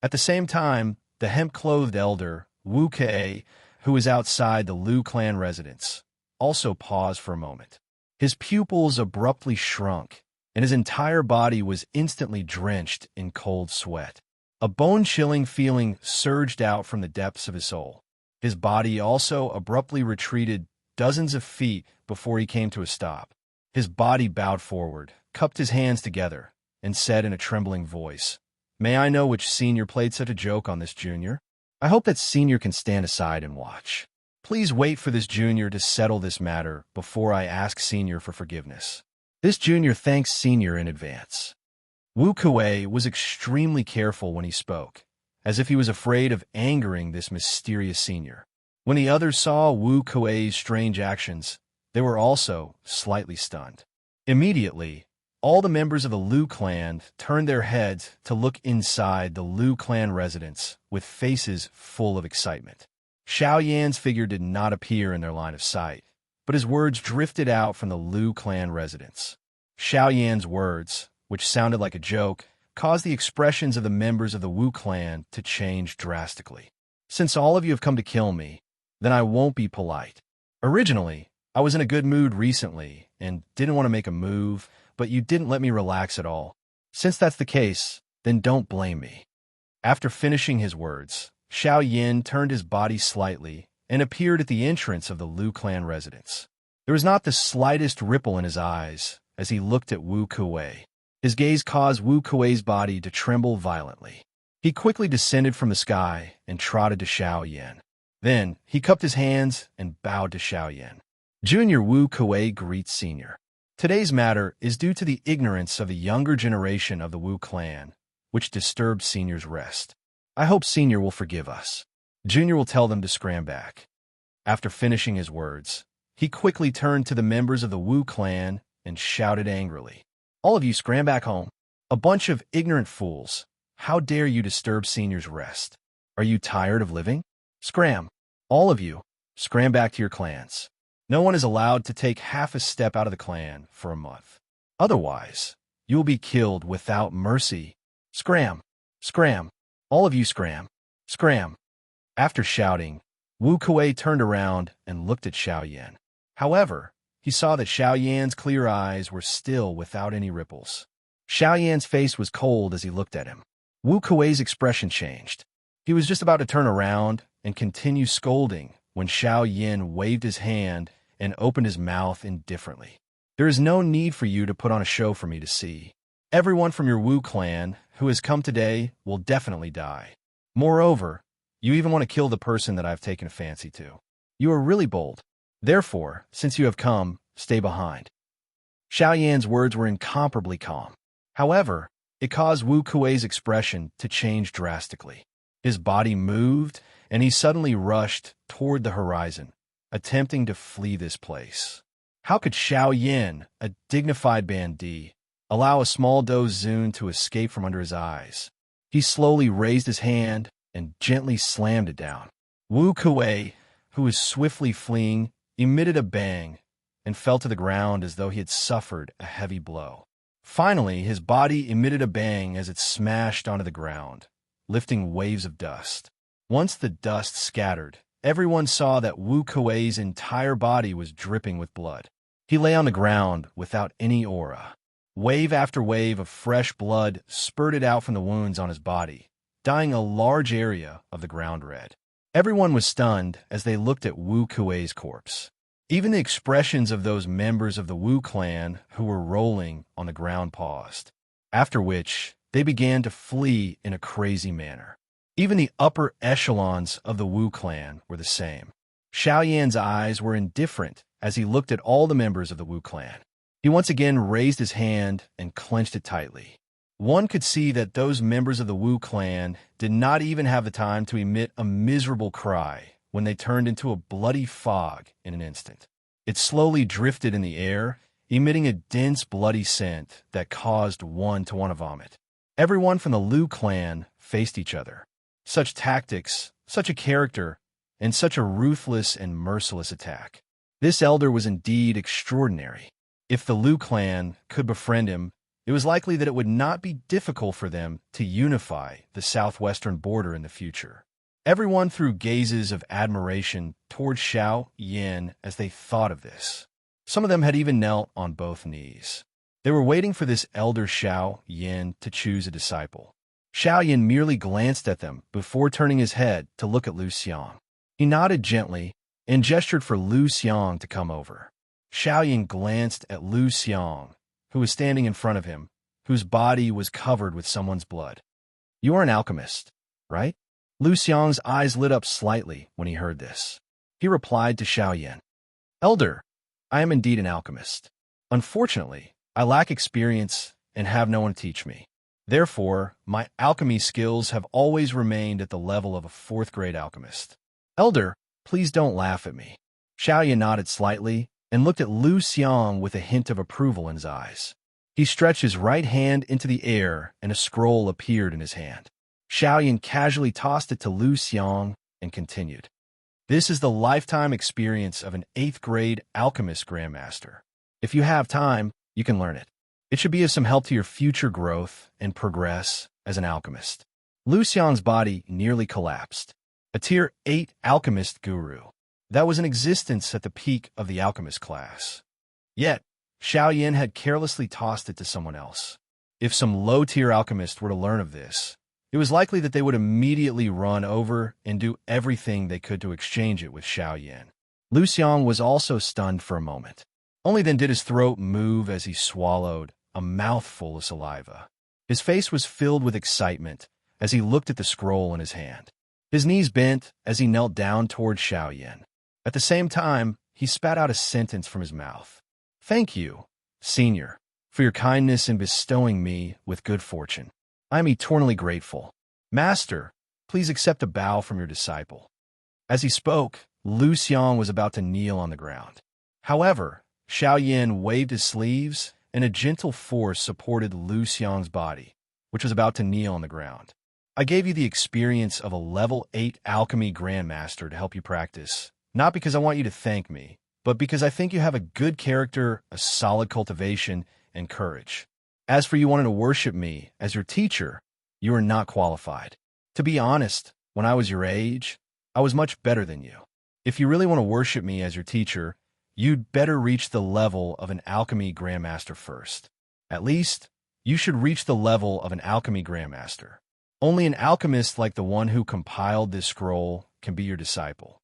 At the same time, the hemp-clothed elder, Wu Kei, who was outside the Lu clan residence, also paused for a moment. His pupils abruptly shrunk, and his entire body was instantly drenched in cold sweat. A bone-chilling feeling surged out from the depths of his soul. His body also abruptly retreated dozens of feet before he came to a stop. His body bowed forward, cupped his hands together, and said in a trembling voice, "May I know which senior played such a joke on this junior? I hope that senior can stand aside and watch. Please wait for this junior to settle this matter before I ask senior for forgiveness. This junior thanks senior in advance." Wu Kuei was extremely careful when he spoke, as if he was afraid of angering this mysterious senior. When the others saw Wu Kuei's strange actions, they were also slightly stunned. Immediately, all the members of the Lu clan turned their heads to look inside the Lu clan residence with faces full of excitement. Xiao Yan's figure did not appear in their line of sight, but his words drifted out from the Lu clan residence. Xiao Yan's words, which sounded like a joke, caused the expressions of the members of the Wu clan to change drastically. "Since all of you have come to kill me, then I won't be polite. Originally, I was in a good mood recently and didn't want to make a move, but you didn't let me relax at all. Since that's the case, then don't blame me." After finishing his words, Xiao Yin turned his body slightly and appeared at the entrance of the Lu clan residence. There was not the slightest ripple in his eyes as he looked at Wu Kuei. His gaze caused Wu Kuei's body to tremble violently. He quickly descended from the sky and trotted to Xiao Yin. Then, he cupped his hands and bowed to Xiao Yin. "Junior Wu Kuei greets Senior. Today's matter is due to the ignorance of the younger generation of the Wu clan, which disturbed Senior's rest. I hope Senior will forgive us. Junior will tell them to scram back." After finishing his words, he quickly turned to the members of the Wu clan and shouted angrily, "All of you scram back home. A bunch of ignorant fools. How dare you disturb Senior's rest? Are you tired of living? Scram. All of you, scram back to your clans. No one is allowed to take half a step out of the clan for a month. Otherwise, you will be killed without mercy. Scram. Scram. All of you scram. Scram." After shouting, Wu Kuei turned around and looked at Xiao Yan. However, he saw that Xiao Yan's clear eyes were still without any ripples. Xiao Yan's face was cold as he looked at him. Wu Kuei's expression changed. He was just about to turn around and continue scolding when Xiao Yin waved his hand and opened his mouth indifferently. There is no need for you to put on a show for me to see. Everyone from your Wu clan who has come today will definitely die. Moreover, you even want to kill the person that I've taken a fancy to. You are really bold. Therefore, since you have come, stay behind. Xiao Yan's words were incomparably calm. However, it caused Wu Kuei's expression to change drastically. His body moved, and he suddenly rushed toward the horizon, attempting to flee this place. How could Xiao Yin, a dignified bandit, allow a small Do Zun to escape from under his eyes? He slowly raised his hand and gently slammed it down. Wu Kuei, who was swiftly fleeing, emitted a bang and fell to the ground as though he had suffered a heavy blow. Finally, his body emitted a bang as it smashed onto the ground, lifting waves of dust. Once the dust scattered, everyone saw that Wu Kuei's entire body was dripping with blood. He lay on the ground without any aura. Wave after wave of fresh blood spurted out from the wounds on his body, dyeing a large area of the ground red. Everyone was stunned as they looked at Wu Kuei's corpse. Even the expressions of those members of the Wu clan who were rolling on the ground paused, after which they began to flee in a crazy manner. Even the upper echelons of the Wu clan were the same. Xiao Yan's eyes were indifferent as he looked at all the members of the Wu clan. He once again raised his hand and clenched it tightly. One could see that those members of the Wu clan did not even have the time to emit a miserable cry when they turned into a bloody fog in an instant. It slowly drifted in the air, emitting a dense bloody scent that caused one to want to vomit. Everyone from the Liu clan faced each other. Such tactics, such a character, and such a ruthless and merciless attack. This elder was indeed extraordinary. If the Liu clan could befriend him, it was likely that it would not be difficult for them to unify the southwestern border in the future. Everyone threw gazes of admiration toward Xiao Yin as they thought of this. Some of them had even knelt on both knees. They were waiting for this elder Xiao Yin to choose a disciple. Xiao Yin merely glanced at them before turning his head to look at Lu Xiang. He nodded gently and gestured for Lu Xiang to come over. Xiao Yin glanced at Lu Xiang, who was standing in front of him, whose body was covered with someone's blood. You are an alchemist, right? Lu Xiang's eyes lit up slightly when he heard this. He replied to Xiao Yin, Elder, I am indeed an alchemist. Unfortunately, I lack experience and have no one to teach me. Therefore, my alchemy skills have always remained at the level of a fourth-grade alchemist. Elder, please don't laugh at me. Xiao Yin nodded slightly and looked at Lu Xiang with a hint of approval in his eyes. He stretched his right hand into the air and a scroll appeared in his hand. Xiao Yin casually tossed it to Lu Xiang and continued. This is the lifetime experience of an 8th-grade alchemist grandmaster. If you have time, you can learn it. It should be of some help to your future growth and progress as an alchemist. Lu Xiang's body nearly collapsed. A Tier 8 alchemist guru. That was in existence at the peak of the alchemist class. Yet, Xiao Yin had carelessly tossed it to someone else. If some low-tier alchemist were to learn of this, it was likely that they would immediately run over and do everything they could to exchange it with Xiao Yin. Lu Xiang was also stunned for a moment. Only then did his throat move as he swallowed a mouthful of saliva. His face was filled with excitement as he looked at the scroll in his hand. His knees bent as he knelt down toward Xiao Yin. At the same time, he spat out a sentence from his mouth. Thank you, Senior, for your kindness in bestowing me with good fortune. I am eternally grateful. Master, please accept a bow from your disciple. As he spoke, Lu Xiang was about to kneel on the ground. However, Xiao Yin waved his sleeves, and a gentle force supported Lu Xiang's body, which was about to kneel on the ground. I gave you the experience of a level 8 alchemy grandmaster to help you practice, not because I want you to thank me, but because I think you have a good character, a solid cultivation, and courage. As for you wanting to worship me as your teacher, you are not qualified. To be honest, when I was your age, I was much better than you. If you really want to worship me as your teacher, you'd better reach the level of an alchemy grandmaster first. At least, you should reach the level of an alchemy grandmaster. Only an alchemist like the one who compiled this scroll can be your disciple.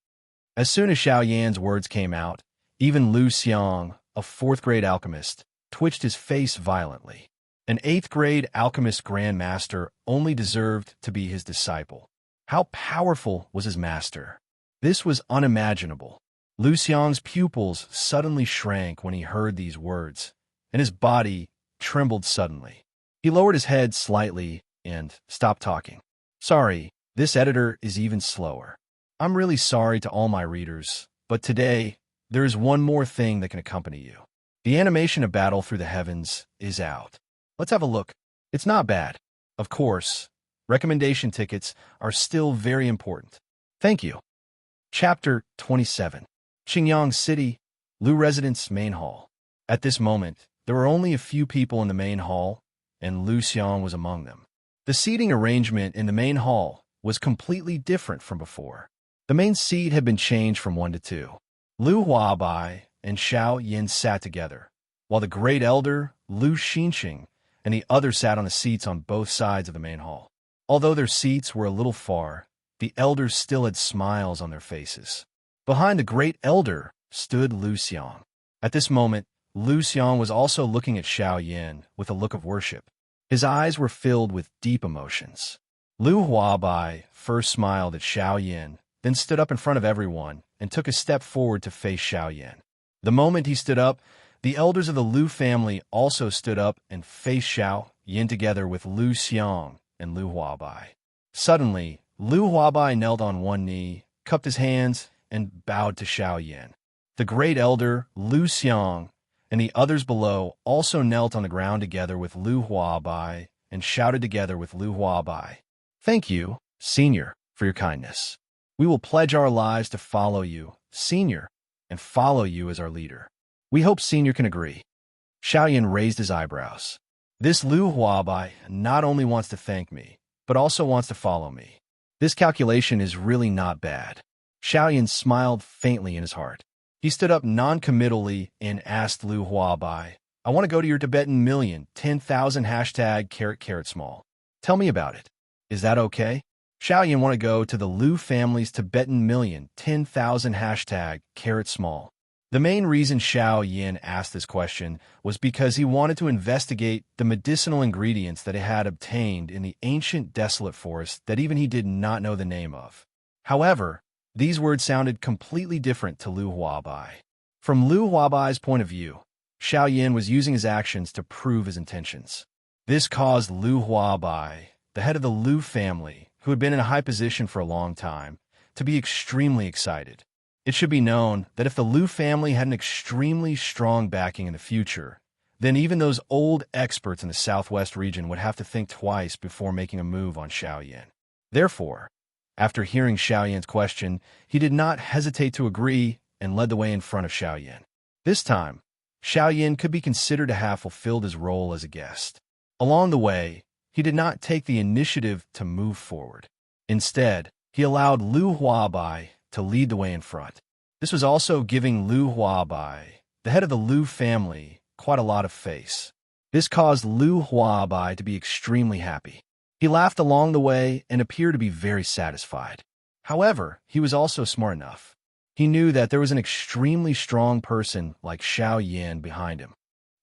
As soon as Xiao Yan's words came out, even Lu Xiang, a fourth-grade alchemist, twitched his face violently. An eighth-grade alchemist grandmaster only deserved to be his disciple. How powerful was his master? This was unimaginable. Lu Xiang's pupils suddenly shrank when he heard these words, and his body trembled suddenly. He lowered his head slightly and stopped talking. Sorry, this editor is even slower. I'm really sorry to all my readers, but today, there is one more thing that can accompany you. The animation of Battle Through the Heavens is out. Let's have a look. It's not bad. Of course, recommendation tickets are still very important. Thank you. Chapter 27. Qingyang City, Lu Residence Main Hall. At this moment, there were only a few people in the main hall, and Lu Xiang was among them. The seating arrangement in the main hall was completely different from before. The main seat had been changed from 1 to 2. Lu Huabai and Xiao Yin sat together, while the great elder, Lu Xinqing, and the others sat on the seats on both sides of the main hall. Although their seats were a little far, the elders still had smiles on their faces. Behind the great elder stood Lu Xiang. At this moment, Lu Xiang was also looking at Xiao Yin with a look of worship. His eyes were filled with deep emotions. Lu Huabai first smiled at Xiao Yin, then stood up in front of everyone and took a step forward to face Xiao Yin. The moment he stood up, the elders of the Lu family also stood up and faced Xiao Yin together with Lu Xiang and Lu Huabai. Suddenly, Lu Huabai knelt on one knee, cupped his hands, and bowed to Xiao Yin. The great elder, Lu Xiang, and the others below also knelt on the ground together with Lu Huabai and shouted together with Lu Huabai, "Thank you, Senior, for your kindness. We will pledge our lives to follow you, Senior, and follow you as our leader. We hope Senior can agree." Xiao Yin raised his eyebrows. This Lu Huabai not only wants to thank me, but also wants to follow me. This calculation is really not bad. Xiao Yin smiled faintly in his heart. He stood up non-committally and asked Lu Huabai, "I want to go to your Tibetan million, 10,000 #, small. Tell me about it. Is that okay?" Xiao Yin want to go to the Lu family's Tibetan million, 10,000 #, small. The main reason Xiao Yin asked this question was because he wanted to investigate the medicinal ingredients that he had obtained in the ancient desolate forest that even he did not know the name of. However, these words sounded completely different to Lu Huabai. From Lu Huabai's point of view, Xiao Yin was using his actions to prove his intentions. This caused Lu Huabai, the head of the Lu family, who had been in a high position for a long time, to be extremely excited. It should be known that if the Lu family had an extremely strong backing in the future, then even those old experts in the southwest region would have to think twice before making a move on Xiao Yin. Therefore, after hearing Xiao Yin's question, he did not hesitate to agree and led the way in front of Xiao Yin. This time, Xiao Yin could be considered to have fulfilled his role as a guest. Along the way, he did not take the initiative to move forward. Instead, he allowed Lu Huabai to lead the way in front. This was also giving Lu Huabai, the head of the Lu family, quite a lot of face. This caused Lu Huabai to be extremely happy. He laughed along the way and appeared to be very satisfied. However, he was also smart enough. He knew that there was an extremely strong person like Xiao Yin behind him.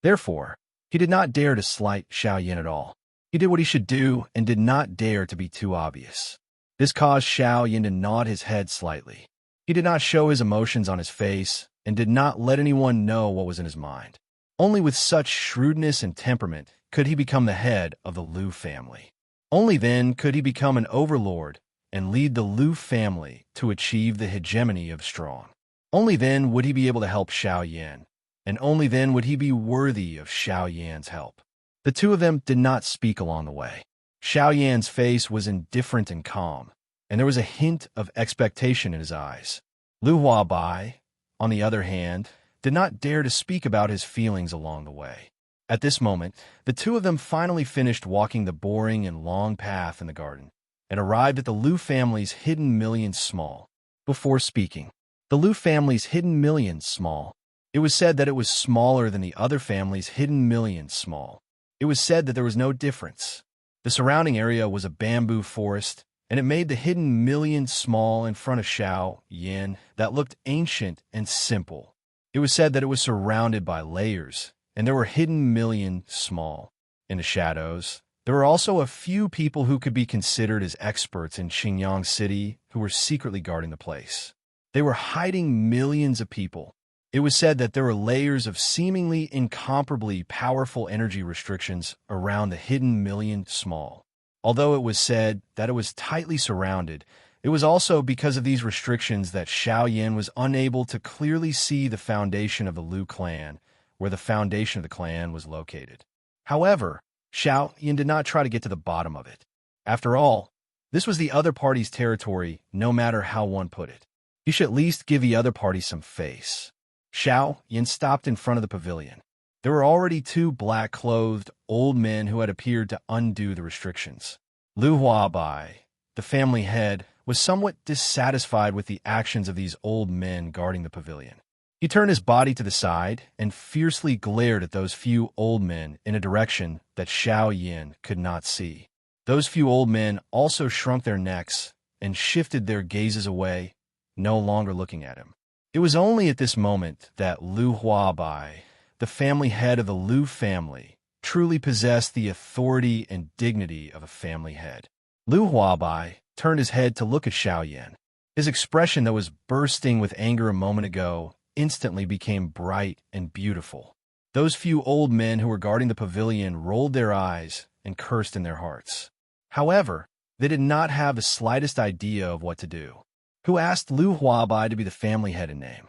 Therefore, he did not dare to slight Xiao Yin at all. He did what he should do and did not dare to be too obvious. This caused Xiao Yin to nod his head slightly. He did not show his emotions on his face and did not let anyone know what was in his mind. Only with such shrewdness and temperament could he become the head of the Lu family. Only then could he become an overlord and lead the Lu family to achieve the hegemony of strong. Only then would he be able to help Xiao Yin, and only then would he be worthy of Xiao Yan's help. The two of them did not speak along the way. Xiao Yan's face was indifferent and calm, and there was a hint of expectation in his eyes. Lu Huabai, on the other hand, did not dare to speak about his feelings along the way. At this moment, the two of them finally finished walking the boring and long path in the garden and arrived at the Lu family's hidden million small. Before speaking, the Lu family's hidden million small. It was said that it was smaller than the other family's hidden million small. It was said that there was no difference. The surrounding area was a bamboo forest, and it made the hidden million small in front of Xiao Yin that looked ancient and simple. It was said that it was surrounded by layers, and there were hidden million small. In the shadows, there were also a few people who could be considered as experts in Qingyang City who were secretly guarding the place. They were hiding millions of people. It was said that there were layers of seemingly incomparably powerful energy restrictions around the hidden million small. Although it was said that it was tightly surrounded, it was also because of these restrictions that Xiao Yin was unable to clearly see the foundation of the Lu clan, where the foundation of the clan was located. However, Xiao Yin did not try to get to the bottom of it. After all, this was the other party's territory, no matter how one put it. He should at least give the other party some face. Xiao Yin stopped in front of the pavilion. There were already two black-clothed old men who had appeared to undo the restrictions. Lu Huabai, the family head, was somewhat dissatisfied with the actions of these old men guarding the pavilion. He turned his body to the side and fiercely glared at those few old men in a direction that Xiao Yin could not see. Those few old men also shrunk their necks and shifted their gazes away, no longer looking at him. It was only at this moment that Lu Huabai, the family head of the Lu family, truly possessed the authority and dignity of a family head. Lu Huabai turned his head to look at Xiao Yin. His expression that was bursting with anger a moment ago instantly became bright and beautiful. Those few old men who were guarding the pavilion rolled their eyes and cursed in their hearts. However, they did not have the slightest idea of what to do. Who asked Lu Huabai to be the family head in name?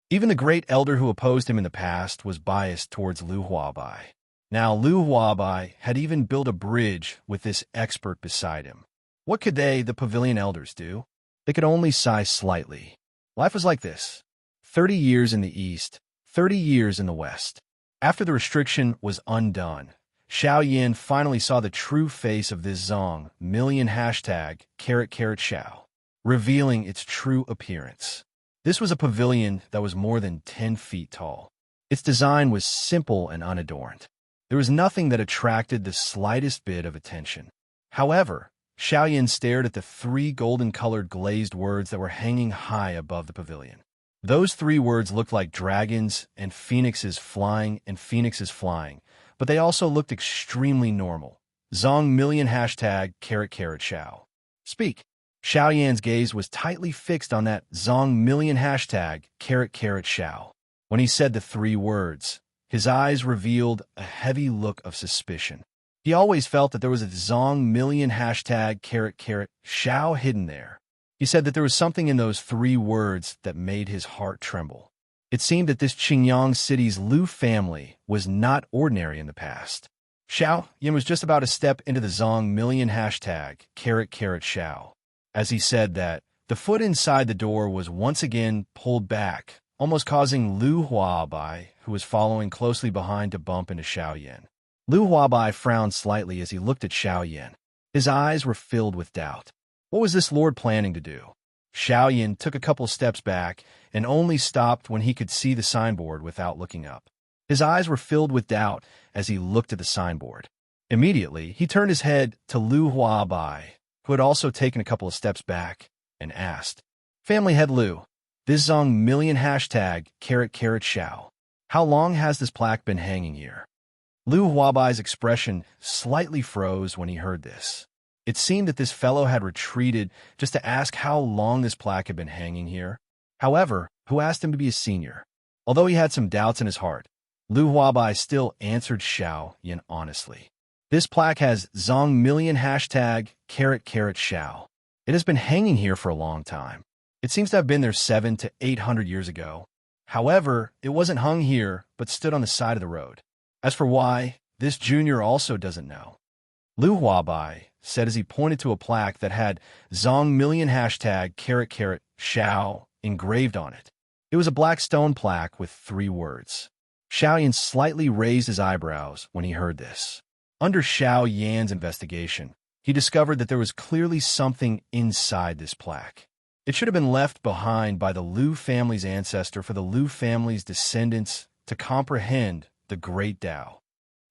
Even the great elder who opposed him in the past was biased towards Lu Huabai. Now Lu Huabai had even built a bridge with this expert beside him. What could they, the pavilion elders, do? They could only sigh slightly. Life was like this. 30 years in the east, 30 years in the west. After the restriction was undone, Xiao Yin finally saw the true face of this Zong million hashtag #Xiao, revealing its true appearance. This was a pavilion that was more than 10 feet tall. Its design was simple and unadorned. There was nothing that attracted the slightest bit of attention. However, Xiao Yin stared at the three golden-colored glazed words that were hanging high above the pavilion. Those three words looked like dragons and phoenixes flying, but they also looked extremely normal. Zong million hashtag #Xiao. Speak. Xiao Yan's gaze was tightly fixed on that Zong million hashtag #Xiao. When he said the three words, his eyes revealed a heavy look of suspicion. He always felt that there was a Zong million hashtag #Xiao hidden there. He said that there was something in those three words that made his heart tremble. It seemed that this Qingyang City's Lu family was not ordinary in the past. Xiao Yin was just about to step into the Zong million hashtag #Xiao. As he said that, the foot inside the door was once again pulled back, almost causing Lu Huabai, who was following closely behind, to bump into Xiao Yin. Lu Huabai frowned slightly as he looked at Xiao Yin. His eyes were filled with doubt. What was this lord planning to do? Xiao Yin took a couple steps back and only stopped when he could see the signboard without looking up. His eyes were filled with doubt as he looked at the signboard. Immediately, he turned his head to Lu Huabai, who had also taken a couple of steps back, and asked, "Family head Lu, this Zong million hashtag #Xiao. How long has this plaque been hanging here?" Lu Huabai's expression slightly froze when he heard this. It seemed that this fellow had retreated just to ask how long this plaque had been hanging here. However, who asked him to be a senior? Although he had some doubts in his heart, Lu Huabai still answered Xiao Yin honestly. This plaque has Zong million hashtag #Xiao. It has been hanging here for a long time. It seems to have been there 700 to 800 years ago. However, it wasn't hung here, but stood on the side of the road. As for why, this junior also doesn't know. Lu Huabai said as he pointed to a plaque that had Zong million hashtag #Xiao engraved on it. It was a black stone plaque with three words. Xiao Yan slightly raised his eyebrows when he heard this. Under Xiao Yan's investigation, he discovered that there was clearly something inside this plaque. It should have been left behind by the Lu family's ancestor for the Lu family's descendants to comprehend the Great Tao.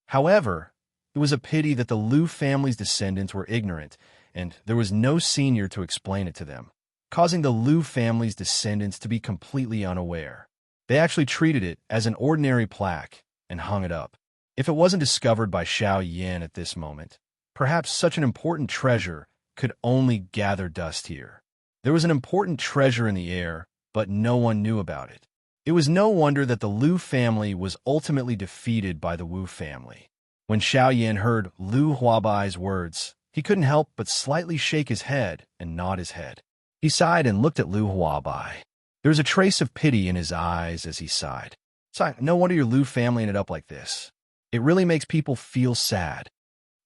However, It was a pity that the Liu family's descendants were ignorant, and there was no senior to explain it to them, causing the Liu family's descendants to be completely unaware. They actually treated it as an ordinary plaque and hung it up. If it wasn't discovered by Xiao Yan at this moment, perhaps such an important treasure could only gather dust here. There was an important treasure in the air, but no one knew about it. It was no wonder that the Liu family was ultimately defeated by the Wu family. When Xiao Yan heard Liu Huabai's words, he couldn't help but slightly shake his head and nod his head. He sighed and looked at Liu Huabai. There was a trace of pity in his eyes as he sighed. No wonder your Liu family ended up like this. It really makes people feel sad.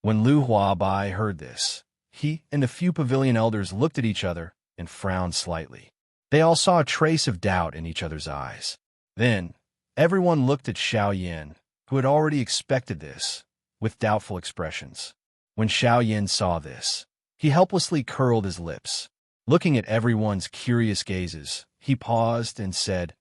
When Liu Huabai heard this, he and the few pavilion elders looked at each other and frowned slightly. They all saw a trace of doubt in each other's eyes. Then, everyone looked at Xiao Yan, who had already expected this, with doubtful expressions. When Xiao Yan saw this, he helplessly curled his lips. Looking at everyone's curious gazes, he paused and said,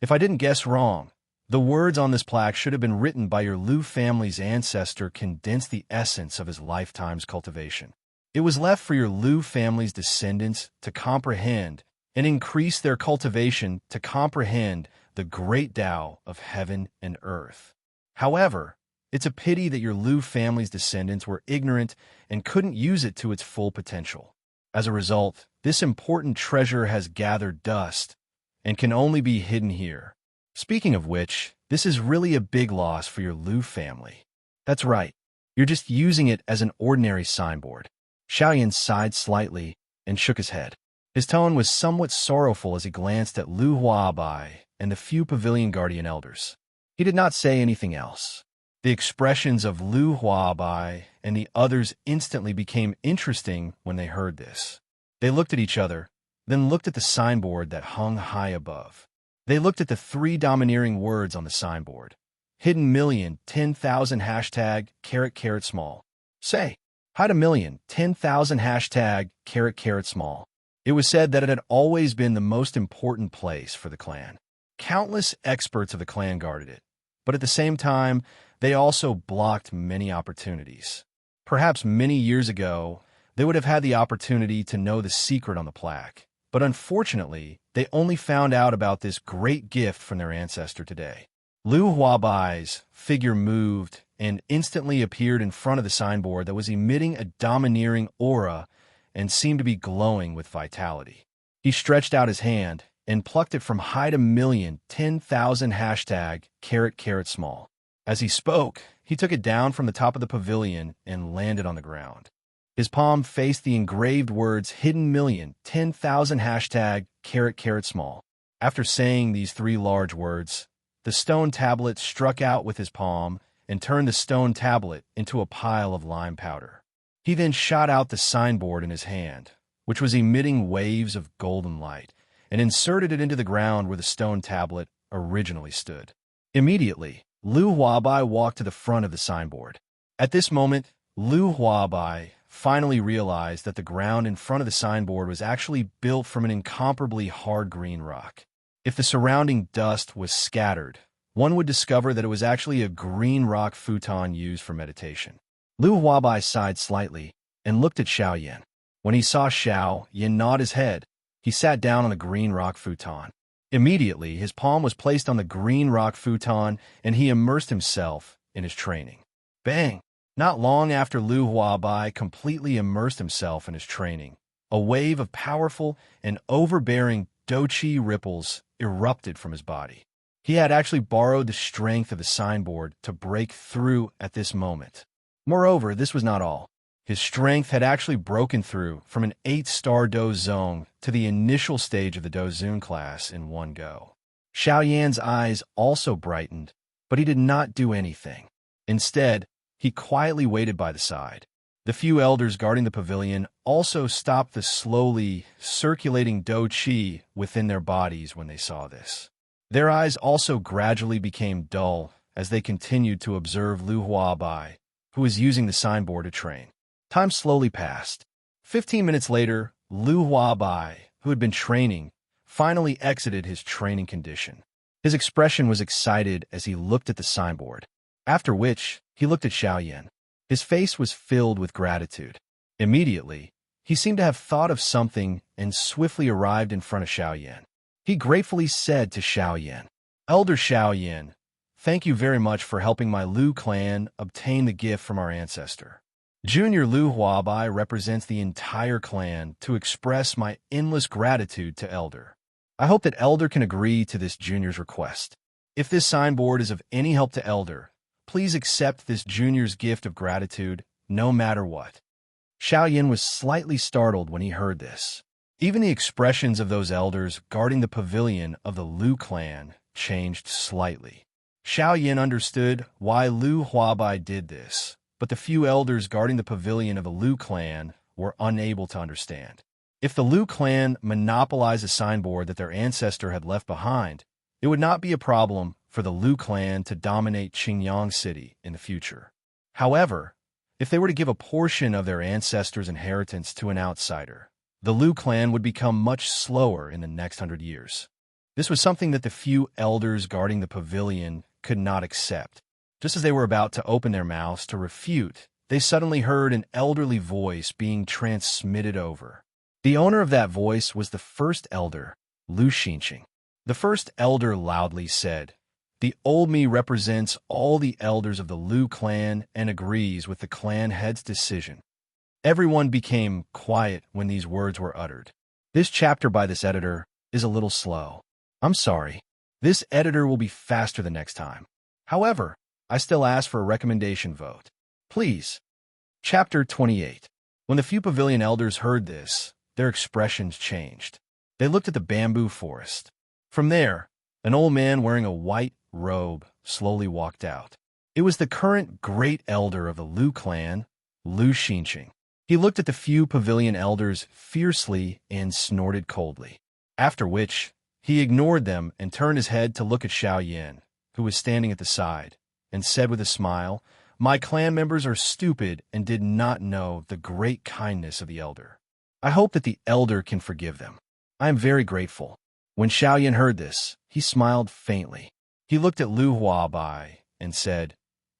"If I didn't guess wrong, the words on this plaque should have been written by your Liu family's ancestor condensed the essence of his lifetime's cultivation. It was left for your Liu family's descendants to comprehend and increase their cultivation to comprehend the great Tao of heaven and earth. However, it's a pity that your Liu family's descendants were ignorant and couldn't use it to its full potential. As a result, this important treasure has gathered dust and can only be hidden here. Speaking of which, this is really a big loss for your Liu family. That's right, you're just using it as an ordinary signboard." Xiao Yan sighed slightly and shook his head. His tone was somewhat sorrowful as he glanced at Liu Huabai and the few pavilion guardian elders. He did not say anything else. The expressions of Liu Huabai and the others instantly became interesting when they heard this. They looked at each other, then looked at the signboard that hung high above. They looked at the three domineering words on the signboard. Hidden million, 10,000 #, small. Say, hide a million, 10,000 #, small. It was said that it had always been the most important place for the clan. Countless experts of the clan guarded it, but at the same time, they also blocked many opportunities. Perhaps many years ago, they would have had the opportunity to know the secret on the plaque, but unfortunately, they only found out about this great gift from their ancestor today. Liu Huabai's figure moved and instantly appeared in front of the signboard that was emitting a domineering aura and seemed to be glowing with vitality. He stretched out his hand and plucked it from hide a million, 10,000 #, small. As he spoke, he took it down from the top of the pavilion and landed on the ground. His palm faced the engraved words hidden million, 10,000 #, small. After saying these three large words, the stone tablet struck out with his palm and turned the stone tablet into a pile of lime powder. He then shot out the signboard in his hand, which was emitting waves of golden light, and inserted it into the ground where the stone tablet originally stood. Immediately, Liu Huabai walked to the front of the signboard. At this moment, Liu Huabai finally realized that the ground in front of the signboard was actually built from an incomparably hard green rock. If the surrounding dust was scattered, one would discover that it was actually a green rock futon used for meditation. Liu Huabai sighed slightly and looked at Xiao Yan. When he saw Xiao Yan nod his head, he sat down on the green rock futon. Immediately, his palm was placed on the green rock futon, and he immersed himself in his training. Bang! Not long after Liu Huabai completely immersed himself in his training, a wave of powerful and overbearing Douqi ripples erupted from his body. He had actually borrowed the strength of the signboard to break through at this moment. Moreover, this was not all. His strength had actually broken through from an 8-star Dozong to the initial stage of the Dozun class in one go. Xiao Yan's eyes also brightened, but he did not do anything. Instead, he quietly waited by the side. The few elders guarding the pavilion also stopped the slowly circulating Douqi within their bodies when they saw this. Their eyes also gradually became dull as they continued to observe Liu Huabai, who was using the signboard to train. Time slowly passed. 15 minutes later, Liu Huabai, who had been training, finally exited his training condition. His expression was excited as he looked at the signboard, after which he looked at Xiao Yan. His face was filled with gratitude. Immediately, he seemed to have thought of something and swiftly arrived in front of Xiaoyan. He gratefully said to Xiaoyan, "Elder Xiaoyan, thank you very much for helping my Lu clan obtain the gift from our ancestor. Junior Lu Huabai represents the entire clan to express my endless gratitude to Elder. I hope that Elder can agree to this Junior's request. If this signboard is of any help to Elder, please accept this Junior's gift of gratitude, no matter what." Xiaoyan was slightly startled when he heard this. Even the expressions of those elders guarding the pavilion of the Lu clan changed slightly. Xiaoyan understood why Lu Huabai did this, but the few elders guarding the pavilion of the Lu clan were unable to understand. If the Lu clan monopolized a signboard that their ancestor had left behind, it would not be a problem for the Lu clan to dominate Qingyang City in the future. However, if they were to give a portion of their ancestors' inheritance to an outsider, the Lu clan would become much slower in the next 100 years. This was something that the few elders guarding the pavilion could not accept. Just as they were about to open their mouths to refute, they suddenly heard an elderly voice being transmitted over. The owner of that voice was the first elder, Lu Xinqing. The first elder loudly said, "The old me represents all the elders of the Lu clan and agrees with the clan head's decision." Everyone became quiet when these words were uttered. This chapter by this editor is a little slow. I'm sorry. This editor will be faster the next time. However, I still ask for a recommendation vote. Please. Chapter 28. When the few pavilion elders heard this, their expressions changed. They looked at the bamboo forest. From there, an old man wearing a white robe slowly walked out. It was the current great elder of the Lu clan, Lu Xinqing. He looked at the few pavilion elders fiercely and snorted coldly, after which he ignored them and turned his head to look at Xiaoyan, who was standing at the side, and said with a smile, "My clan members are stupid and did not know the great kindness of the elder. I hope that the elder can forgive them. I am very grateful." When Xiaoyan heard this, he smiled faintly. He looked at Lu Huabai and said,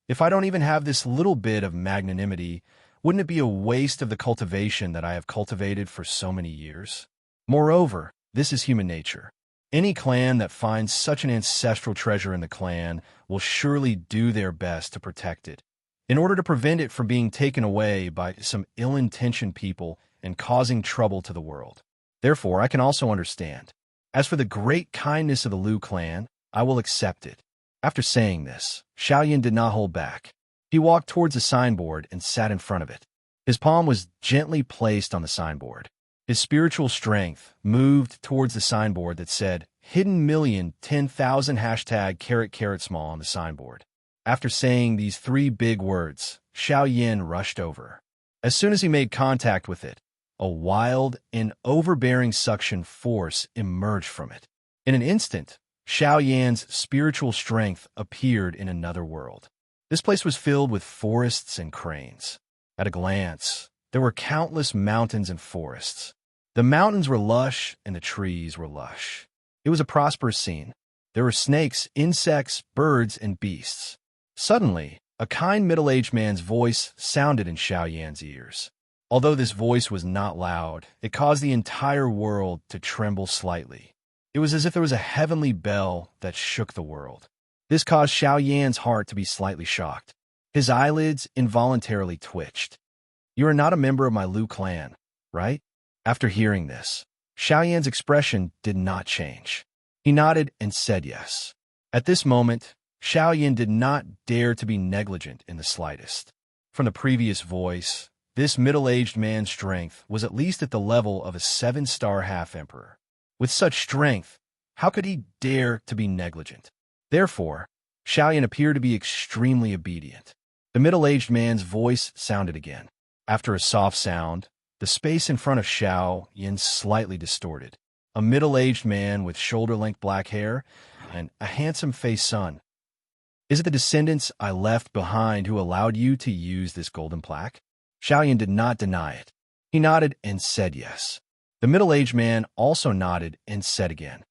"If I don't even have this little bit of magnanimity, wouldn't it be a waste of the cultivation that I have cultivated for so many years? Moreover, this is human nature. Any clan that finds such an ancestral treasure in the clan will surely do their best to protect it, in order to prevent it from being taken away by some ill-intentioned people and causing trouble to the world. Therefore, I can also understand. As for the great kindness of the Lu clan, I will accept it." After saying this, Xiaoyan did not hold back. He walked towards the signboard and sat in front of it. His palm was gently placed on the signboard. His spiritual strength moved towards the signboard that said, "Hidden million 10,000 #carat small" on the signboard. After saying these 3 big words, Xiaoyan rushed over. As soon as he made contact with it, a wild and overbearing suction force emerged from it. In an instant, Xiaoyan's spiritual strength appeared in another world. This place was filled with forests and cranes. At a glance, there were countless mountains and forests. The mountains were lush and the trees were lush. It was a prosperous scene. There were snakes, insects, birds, and beasts. Suddenly, a kind middle-aged man's voice sounded in Xiaoyan's ears. Although this voice was not loud, it caused the entire world to tremble slightly. It was as if there was a heavenly bell that shook the world. This caused Xiaoyan's heart to be slightly shocked. His eyelids involuntarily twitched. "You are not a member of my Lu clan, right?" After hearing this, Xiaoyan's expression did not change. He nodded and said yes. At this moment, Xiaoyan did not dare to be negligent in the slightest. From the previous voice, this middle-aged man's strength was at least at the level of a 7-star half-emperor. With such strength, how could he dare to be negligent? Therefore, Xiaoyan appeared to be extremely obedient. The middle-aged man's voice sounded again. After a soft sound, the space in front of Xiaoyan slightly distorted. A middle-aged man with shoulder-length black hair and a handsome-faced son. "Is it the descendants I left behind who allowed you to use this golden plaque?" Xiaoyan did not deny it. He nodded and said yes. The middle-aged man also nodded and said again,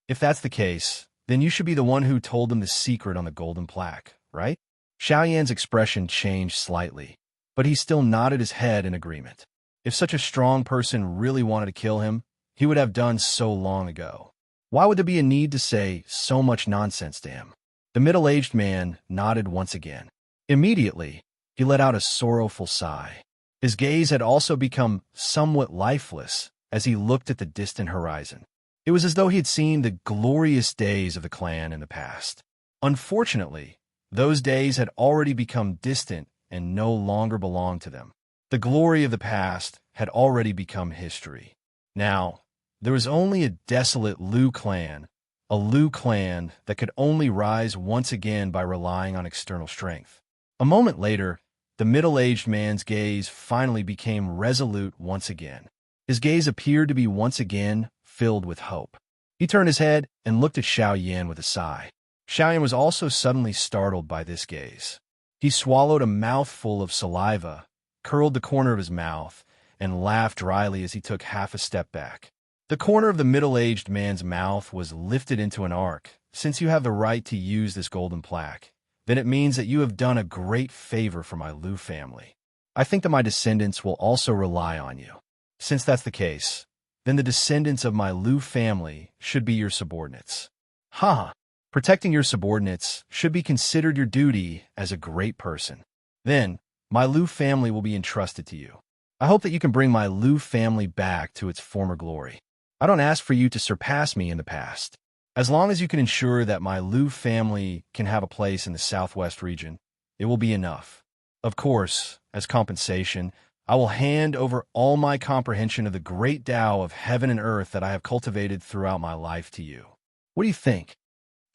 "If that's the case, then you should be the one who told them the secret on the golden plaque, right?" Xiaoyan's expression changed slightly. but he still nodded his head in agreement. If such a strong person really wanted to kill him, he would have done so long ago. Why would there be a need to say so much nonsense to him? The middle-aged man nodded once again. Immediately, he let out a sorrowful sigh. His gaze had also become somewhat lifeless as he looked at the distant horizon. It was as though he had seen the glorious days of the clan in the past. Unfortunately, those days had already become distant and no longer belonged to them. The glory of the past had already become history. Now, there was only a desolate Lu clan, a Lu clan that could only rise once again by relying on external strength. A moment later, the middle-aged man's gaze finally became resolute once again. His gaze appeared to be once again filled with hope. He turned his head and looked at Xiao Yan with a sigh. Xiao Yan was also suddenly startled by this gaze. He swallowed a mouthful of saliva, curled the corner of his mouth, and laughed dryly as he took half a step back. The corner of the middle-aged man's mouth was lifted into an arc. Since you have the right to use this golden plaque, then it means that you have done a great favor for my Lu family. I think that my descendants will also rely on you. Since that's the case, then the descendants of my Lu family should be your subordinates. Haha, protecting your subordinates should be considered your duty as a great person. Then, my Lu family will be entrusted to you. I hope that you can bring my Lu family back to its former glory. I don't ask for you to surpass me in the past. As long as you can ensure that my Lu family can have a place in the southwest region, it will be enough. Of course, as compensation, I will hand over all my comprehension of the great Tao of heaven and earth that I have cultivated throughout my life to you. What do you think?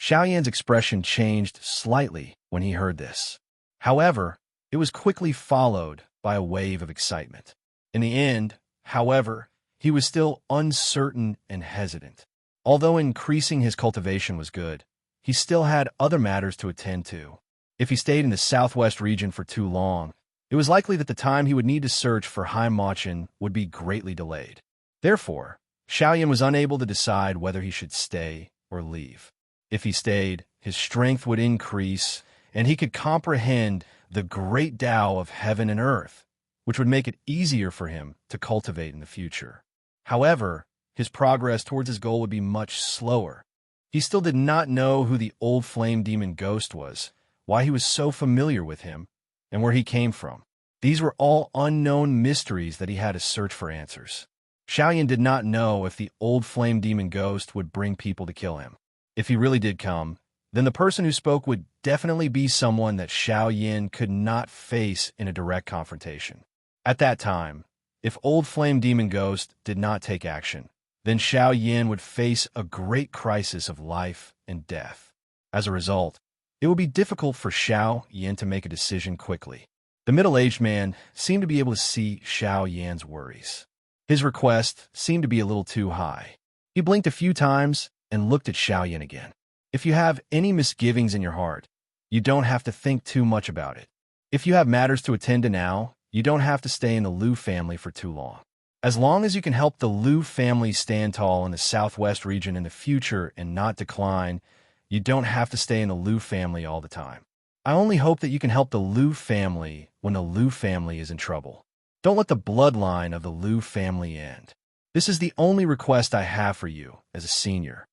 Xiao Yan's expression changed slightly when he heard this. However, it was quickly followed by a wave of excitement. In the end, however, he was still uncertain and hesitant. Although increasing his cultivation was good, he still had other matters to attend to. If he stayed in the southwest region for too long, it was likely that the time he would need to search for Haimachin would be greatly delayed. Therefore, Xiao Yan was unable to decide whether he should stay or leave. If he stayed, his strength would increase, and he could comprehend the great Tao of heaven and earth, which would make it easier for him to cultivate in the future. However, his progress towards his goal would be much slower. He still did not know who the old flame demon ghost was, why he was so familiar with him, and where he came from. These were all unknown mysteries that he had to search for answers. Xiao Yan did not know if the old flame demon ghost would bring people to kill him. If he really did come, then the person who spoke would definitely be someone that Xiao Yan could not face in a direct confrontation. At that time, if old flame demon ghost did not take action, then Xiao Yan would face a great crisis of life and death. As a result, it would be difficult for Xiao Yan to make a decision quickly. The middle-aged man seemed to be able to see Xiao Yan's worries. His request seemed to be a little too high. He blinked a few times and looked at Xiao Yan again. If you have any misgivings in your heart, you don't have to think too much about it. If you have matters to attend to now, you don't have to stay in the Lu family for too long. As long as you can help the Lu family stand tall in the southwest region in the future and not decline, you don't have to stay in the Lu family all the time. I only hope that you can help the Lu family when the Lu family is in trouble. Don't let the bloodline of the Lu family end. This is the only request I have for you as a senior.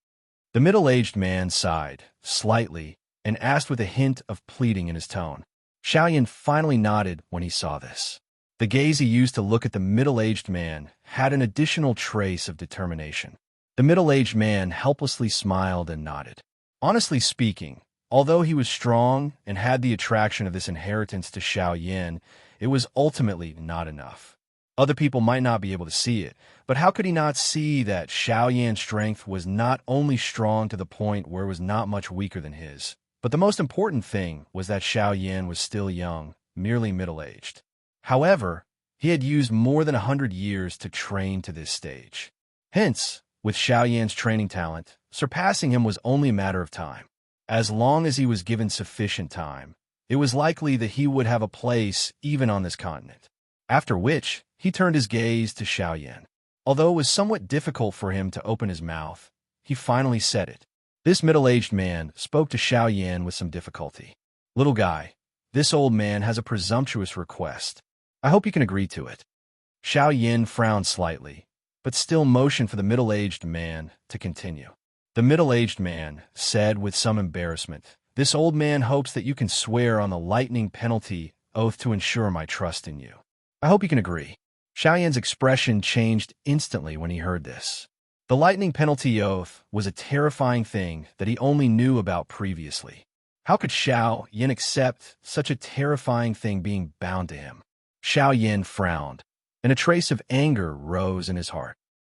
The middle-aged man sighed slightly and asked with a hint of pleading in his tone. Xiao Yan finally nodded when he saw this. The gaze he used to look at the middle-aged man had an additional trace of determination. The middle-aged man helplessly smiled and nodded. Honestly speaking, although he was strong and had the attraction of this inheritance to Xiao Yan, it was ultimately not enough. Other people might not be able to see it, but how could he not see that Xiao Yan's strength was not only strong to the point where it was not much weaker than his, but the most important thing was that Xiao Yan was still young, merely middle-aged. However, he had used more than 100 years to train to this stage. Hence, with Xiao Yan's training talent, surpassing him was only a matter of time. As long as he was given sufficient time, it was likely that he would have a place even on this continent. After which, he turned his gaze to Xiao Yan. Although it was somewhat difficult for him to open his mouth, he finally said it. This middle-aged man spoke to Xiao Yan with some difficulty. Little guy, this old man has a presumptuous request. I hope you can agree to it. Xiao Yin frowned slightly, but still motioned for the middle-aged man to continue. The middle-aged man said with some embarrassment, "This old man hopes that you can swear on the lightning penalty oath to ensure my trust in you. I hope you can agree." Xiao Yin's expression changed instantly when he heard this. The lightning penalty oath was a terrifying thing that he only knew about previously. How could Xiao Yin accept such a terrifying thing being bound to him? Xiao Yin frowned, and a trace of anger rose in his heart.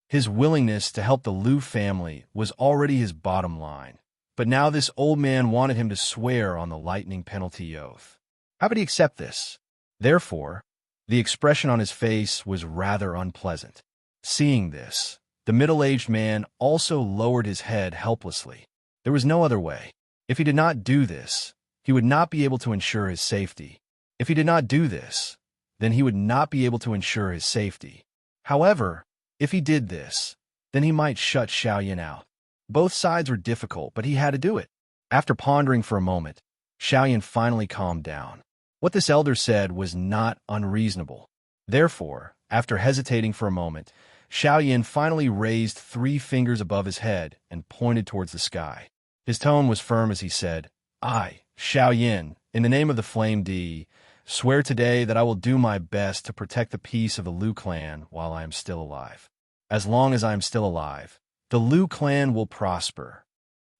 His willingness to help the Lu family was already his bottom line, but now this old man wanted him to swear on the lightning penalty oath. How could he accept this? Therefore, the expression on his face was rather unpleasant. Seeing this, the middle-aged man also lowered his head helplessly. There was no other way. If he did not do this, he would not be able to ensure his safety. If he did not do this, then he would not be able to ensure his safety. However, if he did this, then he might shut Xiao Yin out. Both sides were difficult, but he had to do it. After pondering for a moment, Xiao Yin finally calmed down. What this elder said was not unreasonable. Therefore, after hesitating for a moment, Xiao Yin finally raised 3 fingers above his head and pointed towards the sky. His tone was firm as he said, "I, Xiao Yin, in the name of the Flame D, swear today that I will do my best to protect the peace of the Lu clan while I am still alive. As long as I am still alive, the Lu clan will prosper."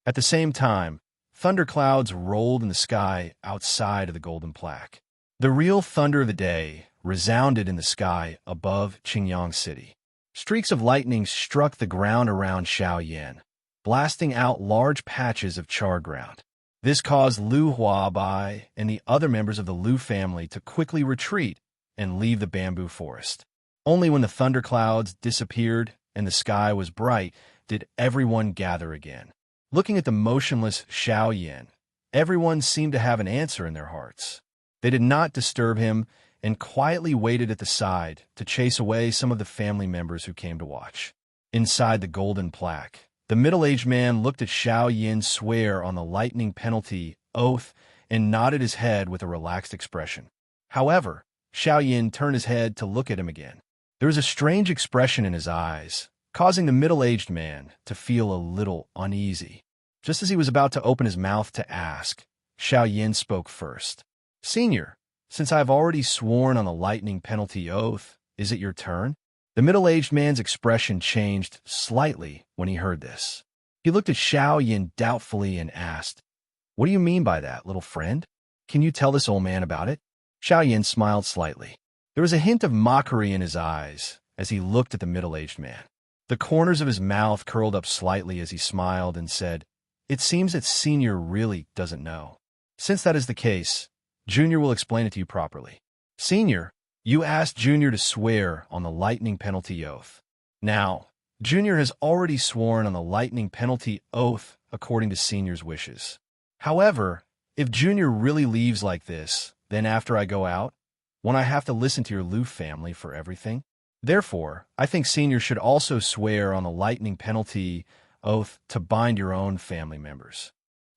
At the same time, thunderclouds rolled in the sky outside of the golden plaque. The real thunder of the day resounded in the sky above Qingyang City. Streaks of lightning struck the ground around Xiao Yin, blasting out large patches of charred ground. This caused Lu Huabai and the other members of the Lu family to quickly retreat and leave the bamboo forest. Only when the thunderclouds disappeared and the sky was bright did everyone gather again. Looking at the motionless Xiao Yin, everyone seemed to have an answer in their hearts. They did not disturb him and quietly waited at the side to chase away some of the family members who came to watch. Inside the golden plaque, the middle-aged man looked at Xiao Yin swear on the lightning penalty oath and nodded his head with a relaxed expression. However, Xiao Yin turned his head to look at him again. There was a strange expression in his eyes, causing the middle-aged man to feel a little uneasy. Just as he was about to open his mouth to ask, Xiao Yin spoke first. "Senior, since I have already sworn on the lightning penalty oath, is it your turn?" The middle-aged man's expression changed slightly when he heard this. He looked at Xiao Yin doubtfully and asked, "What do you mean by that, little friend? Can you tell this old man about it?" Xiao Yin smiled slightly. There was a hint of mockery in his eyes as he looked at the middle-aged man. The corners of his mouth curled up slightly as he smiled and said, "It seems that Senior really doesn't know. Since that is the case, Junior will explain it to you properly. Senior, you asked Junior to swear on the lightning penalty oath. Now, Junior has already sworn on the lightning penalty oath according to Senior's wishes. However, if Junior really leaves like this, then after I go out, won't I have to listen to your Lu family for everything? Therefore, I think Senior should also swear on the lightning penalty oath to bind your own family members.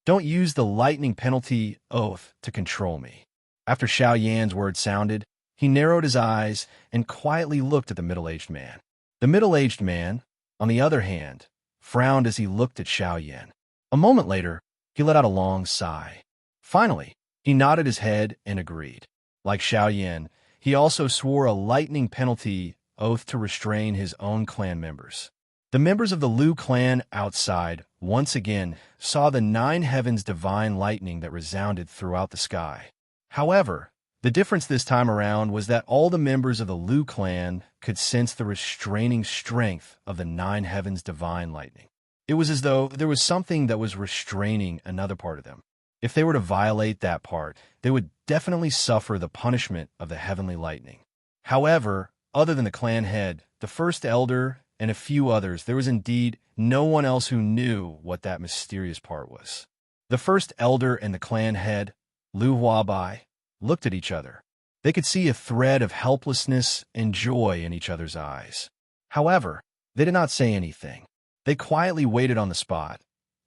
Don't use the lightning penalty oath to control me." After Xiao Yan's words sounded, he narrowed his eyes and quietly looked at the middle-aged man. The middle-aged man, on the other hand, frowned as he looked at Xiao Yan. A moment later, he let out a long sigh. Finally, he nodded his head and agreed. Like Xiao Yan, he also swore a lightning penalty oath to restrain his own clan members. The members of the Lu clan outside once again saw the 9 heavens divine lightning that resounded throughout the sky. However, the difference this time around was that all the members of the Lu clan could sense the restraining strength of the 9 heavens divine lightning. It was as though there was something that was restraining another part of them. If they were to violate that part, they would definitely suffer the punishment of the heavenly lightning. However, other than the clan head, the first elder, and a few others, there was indeed no one else who knew what that mysterious part was. The first elder and the clan head, Lu Huabai, looked at each other. They could see a thread of helplessness and joy in each other's eyes. However, they did not say anything. They quietly waited on the spot,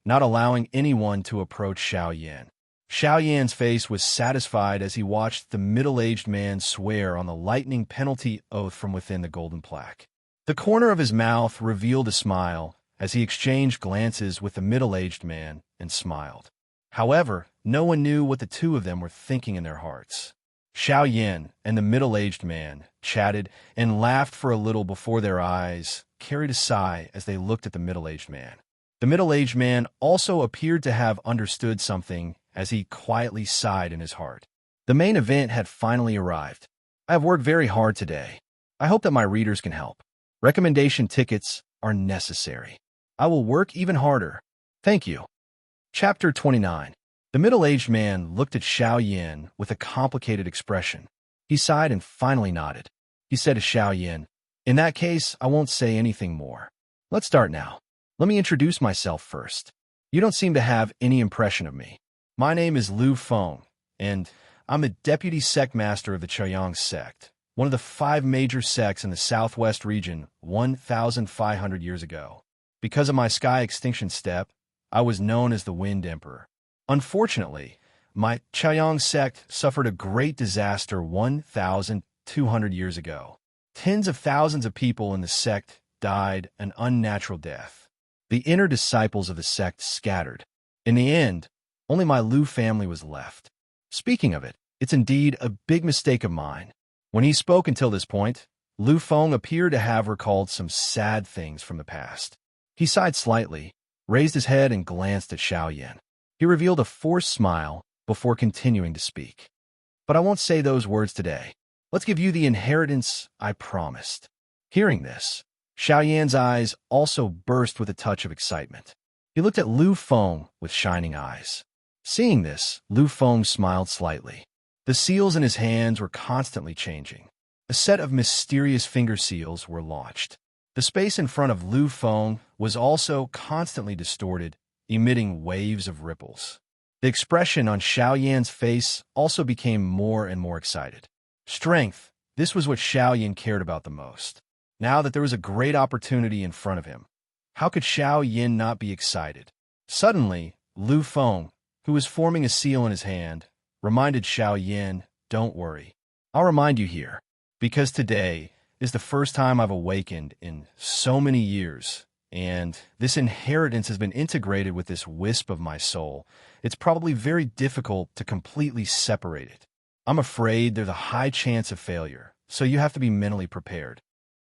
not allowing anyone to approach Xiao Yan. Xiao Yan's face was satisfied as he watched the middle-aged man swear on the lightning penalty oath from within the golden plaque. The corner of his mouth revealed a smile as he exchanged glances with the middle-aged man and smiled. However, no one knew what the two of them were thinking in their hearts. Xiao Yan and the middle-aged man chatted and laughed for a little before their eyes carried a sigh as they looked at the middle-aged man. The middle-aged man also appeared to have understood something as he quietly sighed in his heart. The main event had finally arrived. I have worked very hard today. I hope that my readers can help. Recommendation tickets are necessary. I will work even harder. Thank you. Chapter 29. The middle-aged man looked at Xiao Yan with a complicated expression. He sighed and finally nodded. He said to Xiao Yan, "In that case, I won't say anything more. Let's start now. Let me introduce myself first. You don't seem to have any impression of me. My name is Lu Feng, and I'm a deputy sect master of the Chaoyang sect, one of the 5 major sects in the southwest region 1,500 years ago. Because of my sky extinction step, I was known as the Wind Emperor. Unfortunately, my Chaoyang sect suffered a great disaster 1,200 years ago. Tens of thousands of people in the sect died an unnatural death. The inner disciples of the sect scattered. In the end, only my Lu family was left. Speaking of it, it's indeed a big mistake of mine." When he spoke until this point, Lu Feng appeared to have recalled some sad things from the past. He sighed slightly, raised his head, and glanced at Xiao Yan. He revealed a forced smile before continuing to speak. "But I won't say those words today. Let's give you the inheritance I promised." Hearing this, Xiao Yan's eyes also burst with a touch of excitement. He looked at Lu Feng with shining eyes. Seeing this, Lu Feng smiled slightly. The seals in his hands were constantly changing. A set of mysterious finger seals were launched. The space in front of Lu Feng was also constantly distorted, emitting waves of ripples. The expression on Xiao Yan's face also became more and more excited. Strength, this was what Xiao Yan cared about the most. Now that there was a great opportunity in front of him, how could Xiao Yan not be excited? Suddenly, Lu Feng, who was forming a seal in his hand, reminded Xiao Yan, "Don't worry. I'll remind you here, because today is the first time I've awakened in so many years, and this inheritance has been integrated with this wisp of my soul. It's probably very difficult to completely separate it. I'm afraid there's a high chance of failure, so you have to be mentally prepared."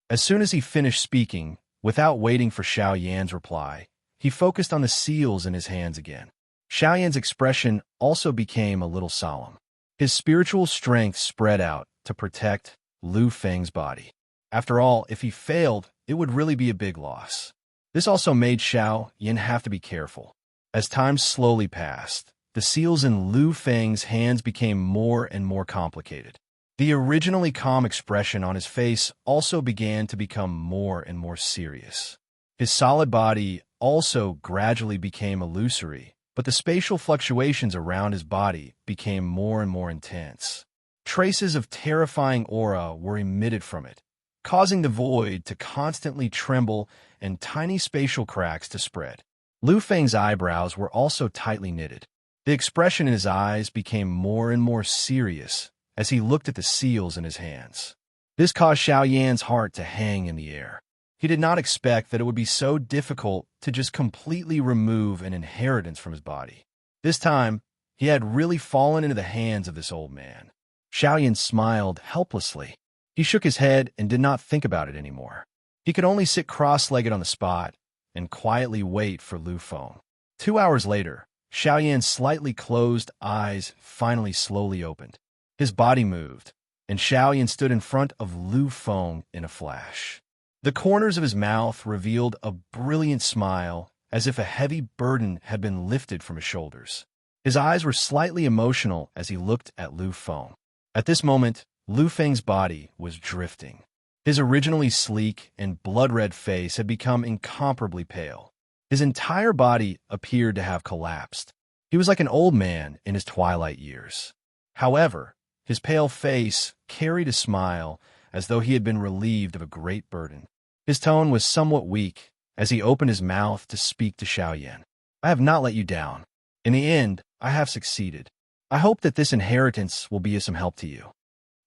As soon as he finished speaking, without waiting for Xiao Yan's reply, he focused on the seals in his hands again. Xiao Yan's expression also became a little solemn. His spiritual strength spread out to protect Lu Feng's body. After all, if he failed, it would really be a big loss. This also made Xiao Yan have to be careful. As time slowly passed, the seals in Lu Feng's hands became more and more complicated. The originally calm expression on his face also began to become more and more serious. His solid body also gradually became illusory, but the spatial fluctuations around his body became more and more intense. Traces of terrifying aura were emitted from it, causing the void to constantly tremble and tiny spatial cracks to spread. Lu Feng's eyebrows were also tightly knitted. The expression in his eyes became more and more serious as he looked at the seals in his hands. This caused Xiao Yan's heart to hang in the air. He did not expect that it would be so difficult to just completely remove an inheritance from his body. This time, he had really fallen into the hands of this old man. Xiao Yan smiled helplessly. He shook his head and did not think about it anymore. He could only sit cross-legged on the spot and quietly wait for Lu Feng. 2 hours later, Xiao Yan's slightly closed eyes finally slowly opened. His body moved, and Xiao Yan stood in front of Lu Feng in a flash. The corners of his mouth revealed a brilliant smile, as if a heavy burden had been lifted from his shoulders. His eyes were slightly emotional as he looked at Lu Feng. At this moment, Lu Feng's body was drifting. His originally sleek and blood-red face had become incomparably pale. His entire body appeared to have collapsed. He was like an old man in his twilight years. However, his pale face carried a smile as though he had been relieved of a great burden. His tone was somewhat weak as he opened his mouth to speak to Xiao Yan. "I have not let you down. In the end, I have succeeded. I hope that this inheritance will be of some help to you.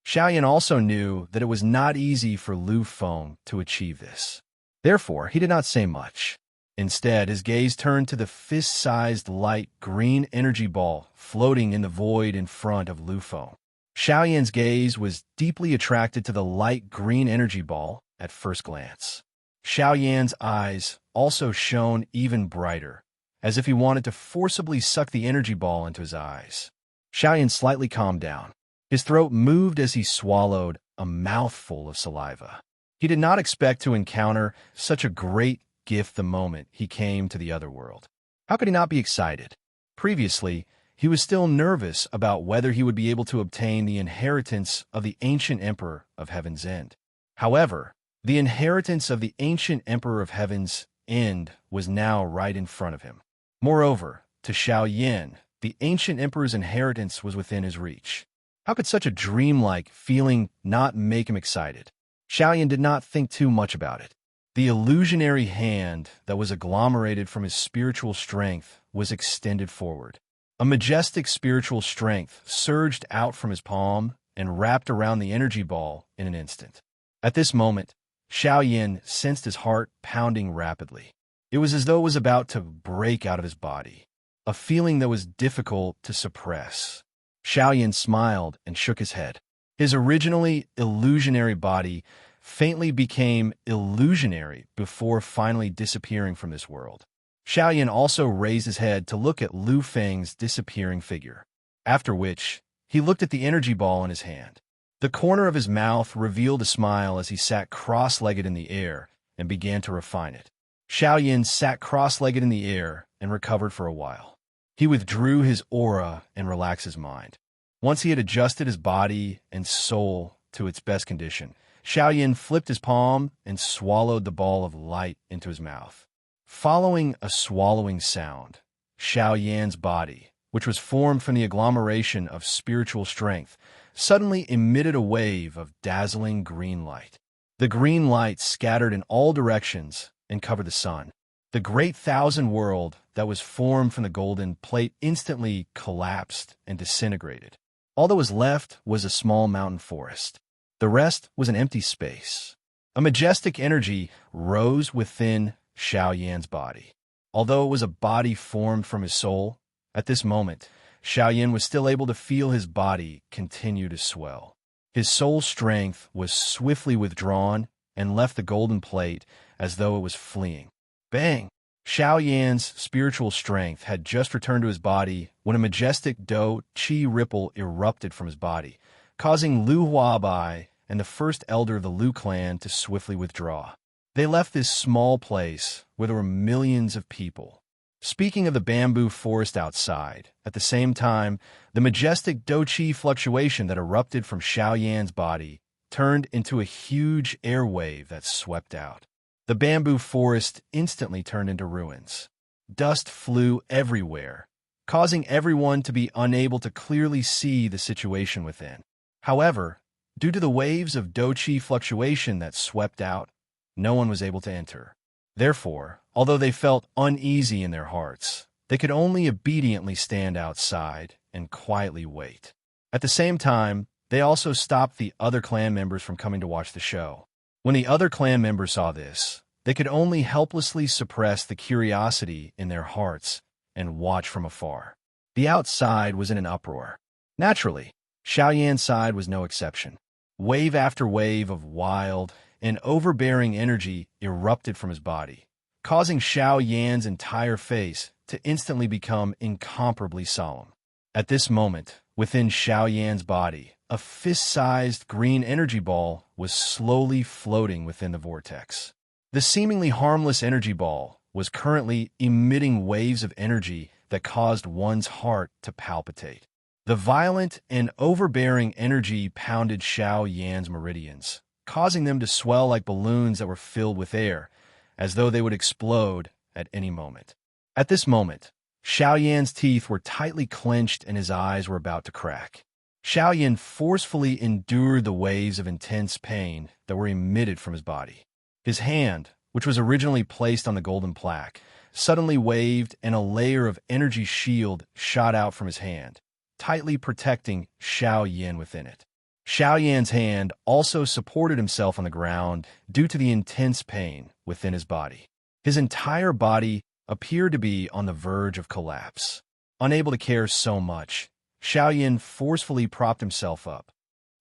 Xiaoyan also knew that it was not easy for Lu Feng to achieve this. Therefore, he did not say much. Instead, his gaze turned to the fist-sized light green energy ball floating in the void in front of Lu Feng. Xiaoyan's gaze was deeply attracted to the light green energy ball at first glance. Xiaoyan's eyes also shone even brighter, as if he wanted to forcibly suck the energy ball into his eyes. Xiaoyan slightly calmed down. His throat moved as he swallowed a mouthful of saliva. He did not expect to encounter such a great gift the moment he came to the other world. How could he not be excited? Previously, he was still nervous about whether he would be able to obtain the inheritance of the ancient Emperor of Heaven's End. However, the inheritance of the ancient Emperor of Heaven's End was now right in front of him. Moreover, to Xiaoyan, the ancient Emperor's inheritance was within his reach. How could such a dreamlike feeling not make him excited? Xiaoyan did not think too much about it. The illusionary hand that was agglomerated from his spiritual strength was extended forward. A majestic spiritual strength surged out from his palm and wrapped around the energy ball in an instant. At this moment, Xiaoyan sensed his heart pounding rapidly. It was as though it was about to break out of his body, a feeling that was difficult to suppress. Xiaoyan smiled and shook his head. His originally illusionary body faintly became illusionary before finally disappearing from this world. Xiaoyan also raised his head to look at Lu Feng's disappearing figure, after which he looked at the energy ball in his hand. The corner of his mouth revealed a smile as he sat cross-legged in the air and began to refine it. Xiaoyan sat cross-legged in the air and recovered for a while. He withdrew his aura and relaxed his mind. Once he had adjusted his body and soul to its best condition, Xiaoyan flipped his palm and swallowed the ball of light into his mouth. Following a swallowing sound, Xiaoyan's body, which was formed from the agglomeration of spiritual strength, suddenly emitted a wave of dazzling green light. The green light scattered in all directions and covered the sun. The great thousand world that was formed from the golden plate instantly collapsed and disintegrated. All that was left was a small mountain forest. The rest was an empty space. A majestic energy rose within Xiaoyan's body. Although it was a body formed from his soul, at this moment, Xiaoyan was still able to feel his body continue to swell. His soul strength was swiftly withdrawn and left the golden plate as though it was fleeing. Bang! Xiaoyan's spiritual strength had just returned to his body when a majestic Do Qi ripple erupted from his body, causing Lu Huabai and the first elder of the Lu clan to swiftly withdraw. They left this small place where there were millions of people. Speaking of the bamboo forest outside, at the same time, the majestic Do Qi fluctuation that erupted from Xiaoyan's body turned into a huge air wave that swept out. The bamboo forest instantly turned into ruins. Dust flew everywhere, causing everyone to be unable to clearly see the situation within. However, due to the waves of Do Qi fluctuation that swept out, no one was able to enter. Therefore, although they felt uneasy in their hearts, they could only obediently stand outside and quietly wait. At the same time, they also stopped the other clan members from coming to watch the show. When the other clan members saw this, they could only helplessly suppress the curiosity in their hearts and watch from afar. The outside was in an uproar. Naturally, Xiaoyan's side was no exception. Wave after wave of wild and overbearing energy erupted from his body, causing Xiaoyan's entire face to instantly become incomparably solemn. At this moment, within Xiaoyan's body, a fist-sized green energy ball was slowly floating within the vortex. The seemingly harmless energy ball was currently emitting waves of energy that caused one's heart to palpitate. The violent and overbearing energy pounded Xiaoyan's meridians, causing them to swell like balloons that were filled with air, as though they would explode at any moment. At this moment, Xiaoyan's teeth were tightly clenched and his eyes were about to crack. Xiaoyan forcefully endured the waves of intense pain that were emitted from his body. His hand, which was originally placed on the golden plaque, suddenly waved and a layer of energy shield shot out from his hand, tightly protecting Xiao Yan within it. Xiao Yan's hand also supported himself on the ground due to the intense pain within his body. His entire body appeared to be on the verge of collapse. Unable to care so much, Xiao Yan forcefully propped himself up.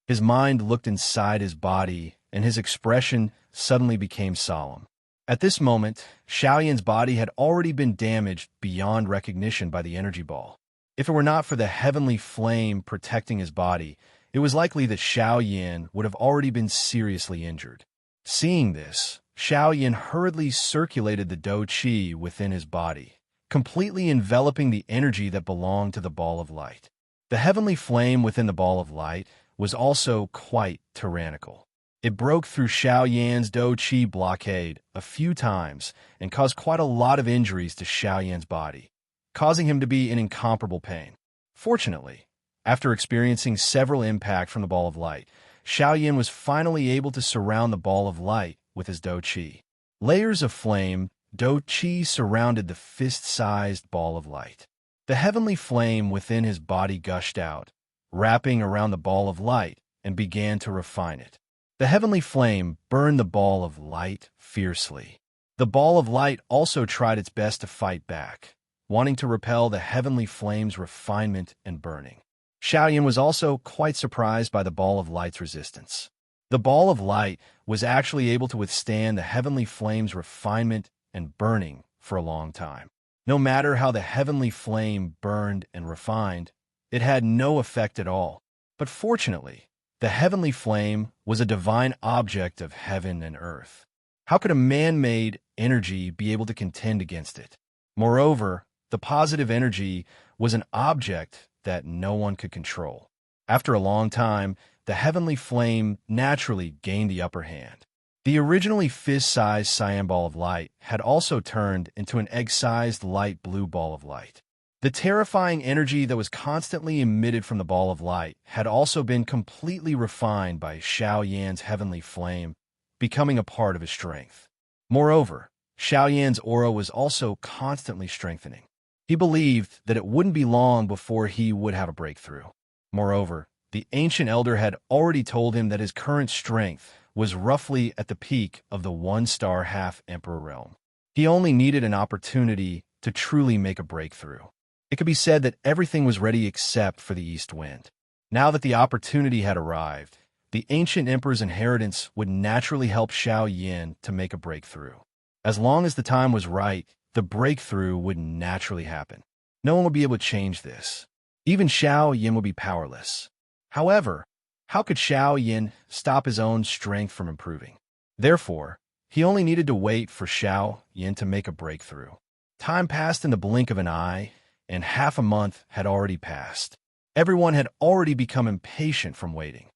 His mind looked inside his body, and his expression suddenly became solemn. At this moment, Xiao Yan's body had already been damaged beyond recognition by the energy ball. If it were not for the heavenly flame protecting his body, it was likely that Xiao Yan would have already been seriously injured. Seeing this, Xiao Yan hurriedly circulated the Dou Qi within his body, completely enveloping the energy that belonged to the ball of light. The heavenly flame within the ball of light was also quite tyrannical. It broke through Xiao Yan's Dou Qi blockade a few times and caused quite a lot of injuries to Xiao Yan's body, causing him to be in incomparable pain. Fortunately, after experiencing several impacts from the ball of light, Xiao Yan was finally able to surround the ball of light with his Dou Qi. Layers of flame, Dou Qi surrounded the fist-sized ball of light. The heavenly flame within his body gushed out, wrapping around the ball of light, and began to refine it. The heavenly flame burned the ball of light fiercely. The ball of light also tried its best to fight back, wanting to repel the heavenly flame's refinement and burning. Xiao Yan was also quite surprised by the ball of light's resistance. The ball of light was actually able to withstand the heavenly flame's refinement and burning for a long time. No matter how the heavenly flame burned and refined, it had no effect at all. But fortunately, the heavenly flame was a divine object of heaven and earth. How could a man-made energy be able to contend against it? Moreover, the positive energy was an object that no one could control. After a long time, the heavenly flame naturally gained the upper hand. The originally fist-sized cyan ball of light had also turned into an egg-sized light blue ball of light. The terrifying energy that was constantly emitted from the ball of light had also been completely refined by Xiao Yan's heavenly flame, becoming a part of his strength. Moreover, Xiao Yan's aura was also constantly strengthening. He believed that it wouldn't be long before he would have a breakthrough. Moreover, the ancient elder had already told him that his current strength was roughly at the peak of the one-star half-emperor realm. He only needed an opportunity to truly make a breakthrough. It could be said that everything was ready except for the east wind. Now that the opportunity had arrived, the ancient emperor's inheritance would naturally help Xiao Yan to make a breakthrough. As long as the time was right, the breakthrough would naturally happen. No one would be able to change this. Even Xiao Yan would be powerless. However, how could Xiao Yan stop his own strength from improving? Therefore, he only needed to wait for Xiao Yan to make a breakthrough. Time passed in the blink of an eye, and half a month had already passed. Everyone had already become impatient from waiting.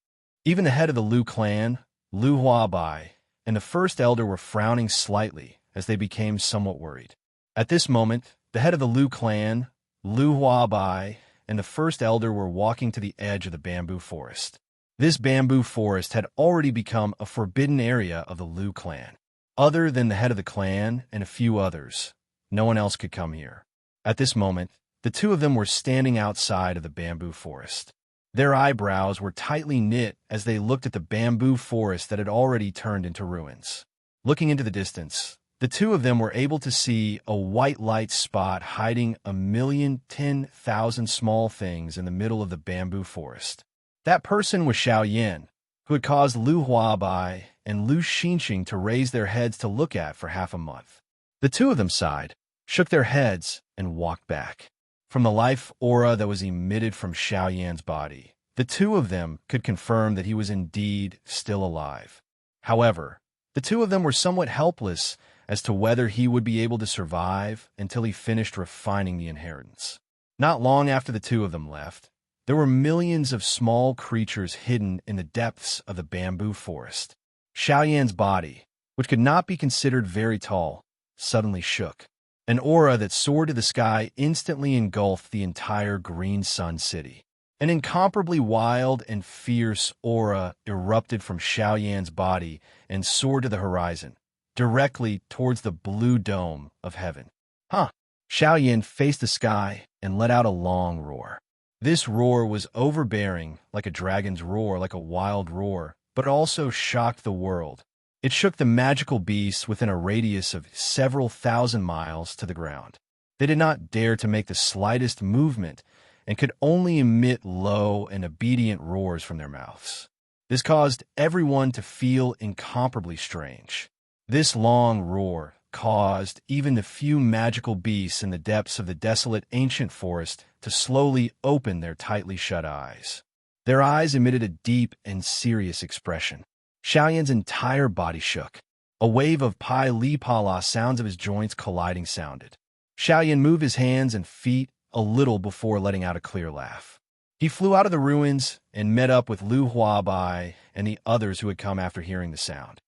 Even the head of the Lu clan, Lu Huabai, and the first elder were frowning slightly as they became somewhat worried. At this moment, the head of the Lu clan, Lu Huabai, and the first elder were walking to the edge of the bamboo forest. This bamboo forest had already become a forbidden area of the Lu clan. Other than the head of the clan and a few others, no one else could come here. At this moment, the two of them were standing outside of the bamboo forest. Their eyebrows were tightly knit as they looked at the bamboo forest that had already turned into ruins. Looking into the distance, the two of them were able to see a white light spot hiding 1,010,000 small things in the middle of the bamboo forest. That person was Xiao Yan, who had caused Lu Huabai and Lu Xinxing to raise their heads to look at for half a month. The two of them sighed, shook their heads, and walked back. From the life aura that was emitted from Xiao Yan's body, the two of them could confirm that he was indeed still alive. However, the two of them were somewhat helpless as to whether he would be able to survive until he finished refining the inheritance. Not long after the two of them left, there were millions of small creatures hidden in the depths of the bamboo forest. Xiao Yan's body, which could not be considered very tall, suddenly shook. An aura that soared to the sky instantly engulfed the entire Green Sun City. An incomparably wild and fierce aura erupted from Xiao Yan's body and soared to the horizon, directly towards the blue dome of heaven. Huh. Xiao Yin faced the sky and let out a long roar. This roar was overbearing, like a dragon's roar, like a wild roar, but it also shocked the world. It shook the magical beasts within a radius of several thousand miles to the ground. They did not dare to make the slightest movement and could only emit low and obedient roars from their mouths. This caused everyone to feel incomparably strange. This long roar caused even the few magical beasts in the depths of the desolate ancient forest to slowly open their tightly shut eyes. Their eyes emitted a deep and serious expression. Xiao Yin's entire body shook. A wave of pi li pa la sounds of his joints colliding sounded. Xiao Yin moved his hands and feet a little before letting out a clear laugh. He flew out of the ruins and met up with Lu Huabai and the others who had come after hearing the sound.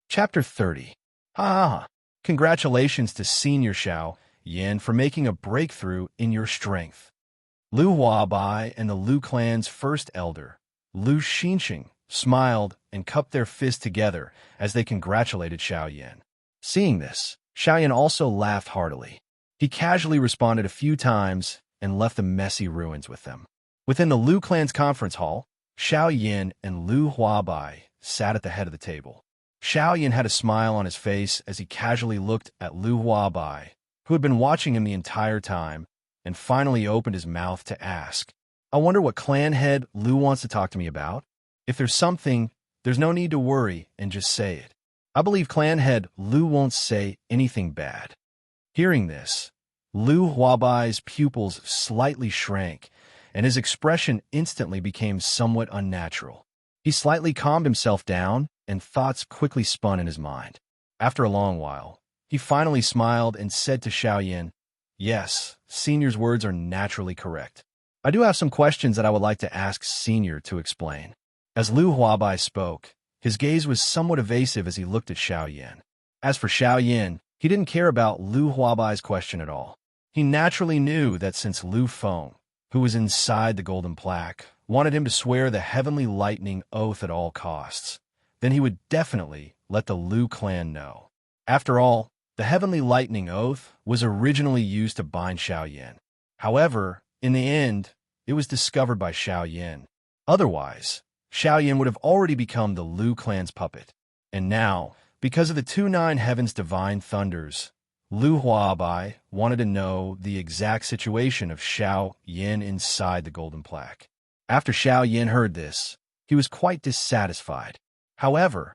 Chapter 30. Ha ha ha. Congratulations to Senior Xiao Yin for making a breakthrough in your strength. Lu Huabai and the Lu clan's first elder, Lu Xinxing, smiled and cupped their fists together as they congratulated Xiao Yin. Seeing this, Xiao Yin also laughed heartily. He casually responded a few times and left the messy ruins with them. Within the Lu clan's conference hall, Xiao Yin and Lu Huabai sat at the head of the table. Xiao Yin had a smile on his face as he casually looked at Lu Huabai, who had been watching him the entire time, and finally opened his mouth to ask, "I wonder what clan head Lu wants to talk to me about? If there's something, there's no need to worry and just say it. I believe clan head Lu won't say anything bad." Hearing this, Lu Huabai's pupils slightly shrank, and his expression instantly became somewhat unnatural. He slightly calmed himself down, and thoughts quickly spun in his mind. After a long while, he finally smiled and said to Xiao Yin, "Yes, Senior's words are naturally correct. I do have some questions that I would like to ask Senior to explain." As Lu Huabai spoke, his gaze was somewhat evasive as he looked at Xiao Yin. As for Xiao Yin, he didn't care about Lu Huabai's question at all. He naturally knew that since Lu Feng, who was inside the golden plaque, wanted him to swear the heavenly lightning oath at all costs, then he would definitely let the Lu clan know. After all, the heavenly lightning oath was originally used to bind Xiao Yin. However, in the end, it was discovered by Xiao Yin. Otherwise, Xiao Yin would have already become the Lu clan's puppet. And now, because of the 2-9 Heaven's divine thunders, Lu Huabai wanted to know the exact situation of Xiao Yin inside the golden plaque. After Xiao Yin heard this, he was quite dissatisfied. However,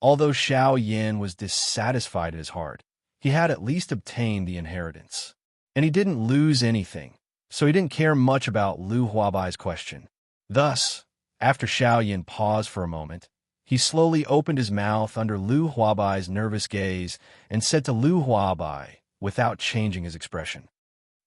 although Xiao Yin was dissatisfied in his heart, he had at least obtained the inheritance. And he didn't lose anything, so he didn't care much about Lu Huabai's question. Thus, after Xiao Yin paused for a moment, he slowly opened his mouth under Lu Huabai's nervous gaze and said to Lu Huabai, without changing his expression,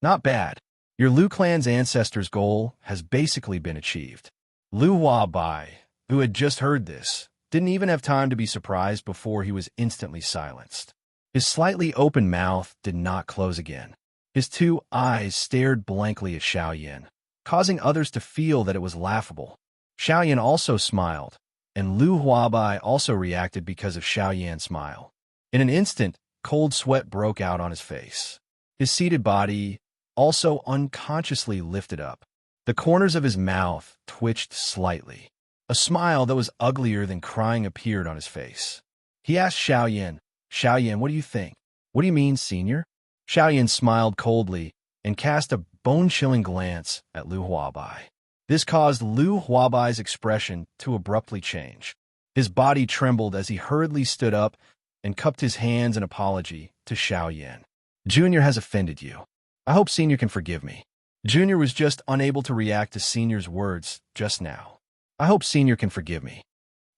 "Not bad. Your Lu clan's ancestor's goal has basically been achieved." Lu Huabai, who had just heard this, didn't even have time to be surprised before he was instantly silenced. His slightly open mouth did not close again. His two eyes stared blankly at Xiao Yin, causing others to feel that it was laughable. Xiao Yin also smiled, and Lu Huabai also reacted because of Xiao Yan's smile. In an instant, cold sweat broke out on his face. His seated body also unconsciously lifted up. The corners of his mouth twitched slightly. A smile that was uglier than crying appeared on his face. He asked Xiao Yin, "Xiao Yin, what do you think?" "What do you mean, Senior?" Xiao Yin smiled coldly and cast a bone-chilling glance at Lu Huabai. This caused Lu Huabai's expression to abruptly change. His body trembled as he hurriedly stood up and cupped his hands in apology to Xiao Yin. "Junior has offended you. I hope Senior can forgive me. Junior was just unable to react to Senior's words just now. I hope Senior can forgive me."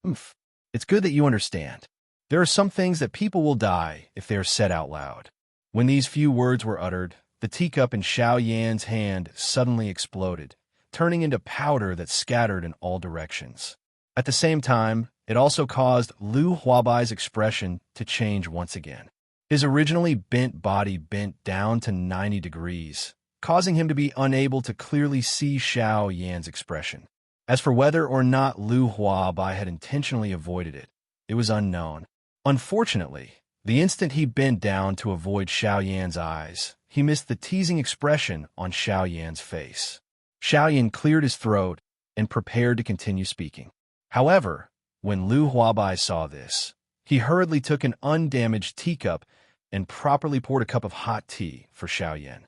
"Oomph. It's good that you understand. There are some things that people will die if they are said out loud." When these few words were uttered, the teacup in Xiao Yan's hand suddenly exploded, turning into powder that scattered in all directions. At the same time, it also caused Lu Huabai's expression to change once again. His originally bent body bent down to 90 degrees, causing him to be unable to clearly see Xiao Yan's expression. As for whether or not Lu Huabai had intentionally avoided it, it was unknown. Unfortunately, The instant he bent down to avoid Xiao Yan's eyes, he missed the teasing expression on Xiao Yan's face. Xiao Yan cleared his throat and prepared to continue speaking. However, when Lu Huabai saw this, he hurriedly took an undamaged teacup and properly poured a cup of hot tea for Xiao Yan.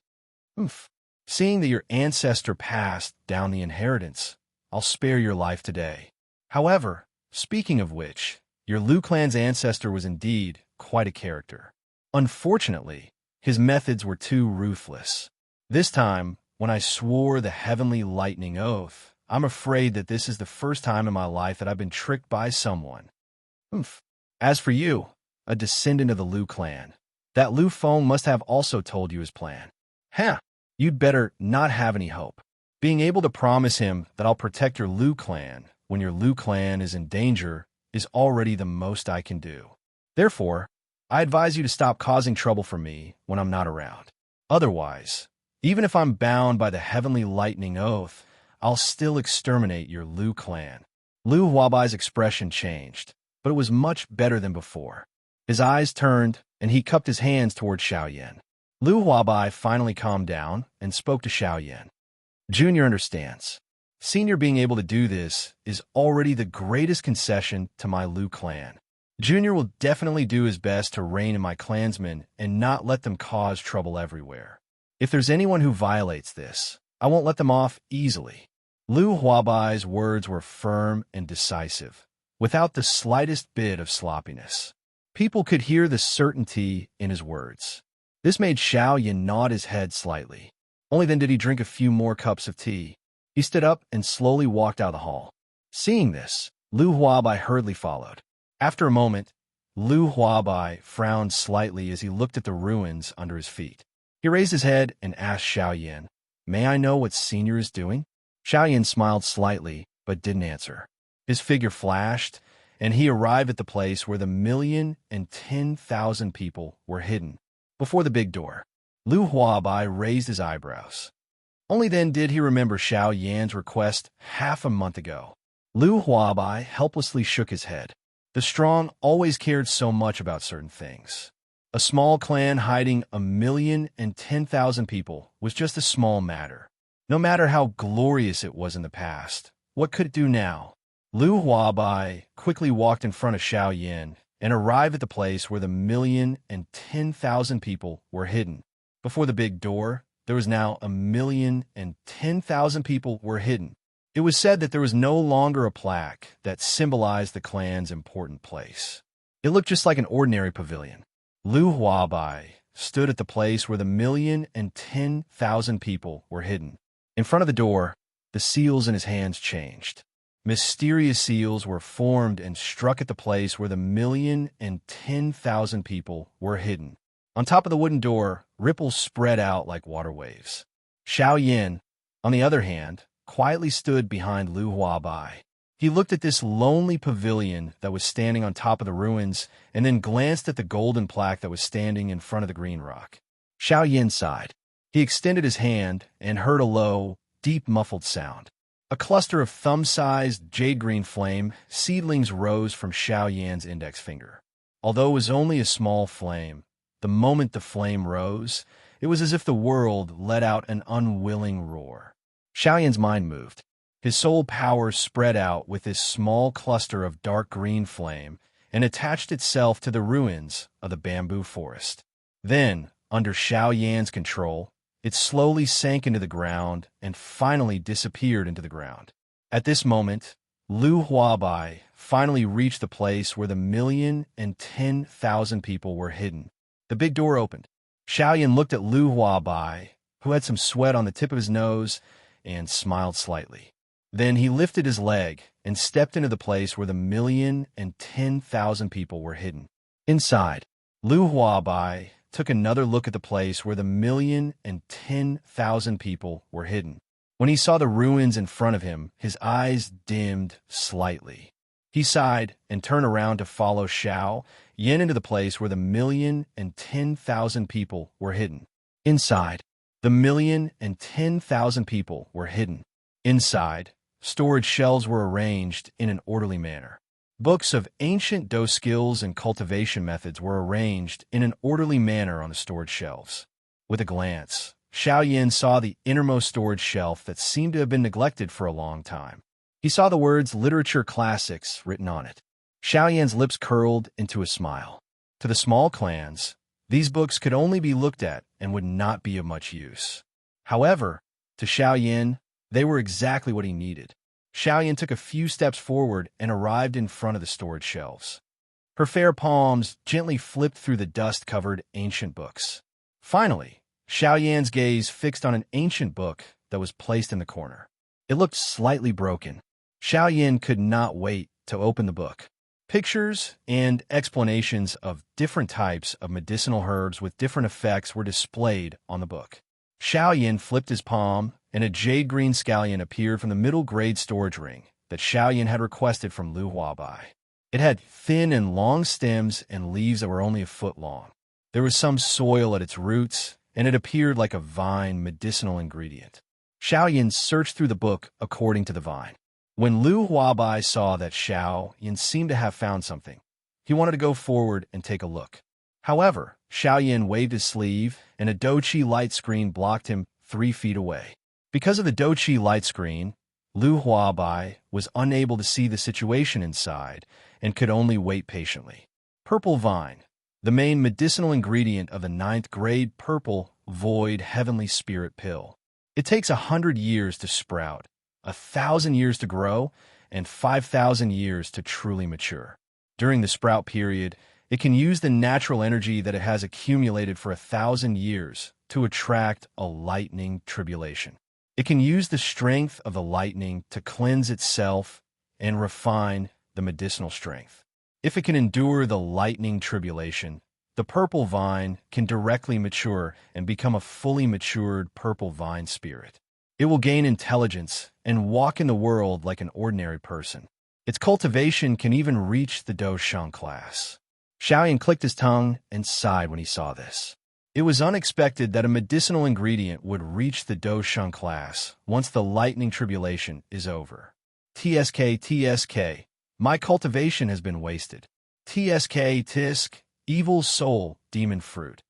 Seeing that your ancestor passed down the inheritance, I'll spare your life today. However, speaking of which, your Lu clan's ancestor was indeed quite a character. Unfortunately, his methods were too ruthless. This time, when I swore the heavenly lightning oath, I'm afraid that this is the first time in my life that I've been tricked by someone. As for you, a descendant of the Lu clan, that Lu Feng must have also told you his plan. You'd better not have any hope. Being able to promise him that I'll protect your Lu clan when your Lu clan is in danger is already the most I can do. Therefore, I advise you to stop causing trouble for me when I'm not around. Otherwise, even if I'm bound by the heavenly lightning oath, I'll still exterminate your Lu clan. Lu Huabai's expression changed, but it was much better than before. His eyes turned, and he cupped his hands toward Xiao Yan. Lu Huabai finally calmed down and spoke to Xiao Yan. Junior understands. Senior being able to do this is already the greatest concession to my Lu clan. Junior will definitely do his best to rein in my clansmen and not let them cause trouble everywhere. If there's anyone who violates this, I won't let them off easily. Lu Huabai's words were firm and decisive, without the slightest bit of sloppiness. People could hear the certainty in his words. This made Xiao Yan nod his head slightly. Only then did he drink a few more cups of tea. He stood up and slowly walked out of the hall. Seeing this, Lu Huabai hurriedly followed. After a moment, Lu Huabai frowned slightly as he looked at the ruins under his feet. He raised his head and asked Xiao Yan, "May I know what Senior is doing?" Xiao Yan smiled slightly, but didn't answer. His figure flashed, and he arrived at the place where the 1,010,000 people were hidden. Before the big door, Lu Huabai raised his eyebrows. Only then did he remember Xiao Yan's request half a month ago. Lu Huabai helplessly shook his head. The strong always cared so much about certain things. A small clan hiding 1,010,000 people was just a small matter. No matter how glorious it was in the past, what could it do now? Lu Huabai quickly walked in front of Xiao Yan and arrived at the place where the 1,010,000 people were hidden. Before the big door, there was now 1,010,000 people were hidden. It was said that there was no longer a plaque that symbolized the clan's important place. It looked just like an ordinary pavilion. Lu Huabai stood at the place where the 1,010,000 people were hidden. In front of the door, the seals in his hands changed. Mysterious seals were formed and struck at the place where the 1,010,000 people were hidden. On top of the wooden door, ripples spread out like water waves. Xiao Yan, on the other hand, quietly stood behind Lu Huabai. He looked at this lonely pavilion that was standing on top of the ruins and then glanced at the golden plaque that was standing in front of the green rock. Xiao Yan sighed. He extended his hand and heard a low, deep muffled sound. A cluster of thumb-sized jade-green flame seedlings rose from Xiao Yan's index finger. Although it was only a small flame, the moment the flame rose, it was as if the world let out an unwilling roar. Xiao Yan's mind moved. His soul power spread out with this small cluster of dark green flame and attached itself to the ruins of the bamboo forest. Then, under Xiao Yan's control, it slowly sank into the ground and finally disappeared into the ground. At this moment, Lu Huabai finally reached the place where the 1,010,000 people were hidden. The big door opened. Xiao Yan looked at Lu Huabai, who had some sweat on the tip of his nose, and smiled slightly. Then he lifted his leg and stepped into the place where the 1,010,000 people were hidden. Inside, Lu Huabai took another look at the place where the 1,010,000 people were hidden. When he saw the ruins in front of him, his eyes dimmed slightly. He sighed and turned around to follow Xiao Yan into the place where the 1,010,000 people were hidden. Inside, the 1,010,000 people were hidden. Inside, storage shelves were arranged in an orderly manner. Books of ancient dough skills and cultivation methods were arranged in an orderly manner on the storage shelves. With a glance, Xiao Yin saw the innermost storage shelf that seemed to have been neglected for a long time. He saw the words Literature Classics written on it. Xiao Yin's lips curled into a smile. To the small clans, these books could only be looked at and would not be of much use. However, to Xiao Yin, they were exactly what he needed. Xiao Yin took a few steps forward and arrived in front of the storage shelves. Her fair palms gently flipped through the dust-covered ancient books. Finally, Xiao Yan's gaze fixed on an ancient book that was placed in the corner. It looked slightly broken. Xiao Yin could not wait to open the book. Pictures and explanations of different types of medicinal herbs with different effects were displayed on the book. Xiao Yin flipped his palm, and a jade-green scallion appeared from the middle-grade storage ring that Xiao Yin had requested from Lu Huabai. It had thin and long stems and leaves that were only a foot long. There was some soil at its roots, and it appeared like a vine medicinal ingredient. Xiao Yin searched through the book according to the vine. When Lu Huabai saw that Xiao Yin seemed to have found something, he wanted to go forward and take a look. However, Xiao Yin waved his sleeve, and a Douqi light screen blocked him 3 feet away. Because of the Douqi light screen, Lu Huabai was unable to see the situation inside and could only wait patiently. Purple vine, the main medicinal ingredient of the 9th grade purple void heavenly spirit pill. It takes 100 years to sprout, 1,000 years to grow, and 5,000 years to truly mature. During the sprout period, it can use the natural energy that it has accumulated for 1,000 years to attract a lightning tribulation. It can use the strength of the lightning to cleanse itself and refine the medicinal strength. If it can endure the lightning tribulation, the purple vine can directly mature and become a fully matured purple vine spirit. It will gain intelligence and walk in the world like an ordinary person. Its cultivation can even reach the Dosheng class. Xiao Yin clicked his tongue and sighed when he saw this. It was unexpected that a medicinal ingredient would reach the Dosheng class once the lightning tribulation is over. TSK, my cultivation has been wasted. Tisk, evil soul, demon fruit.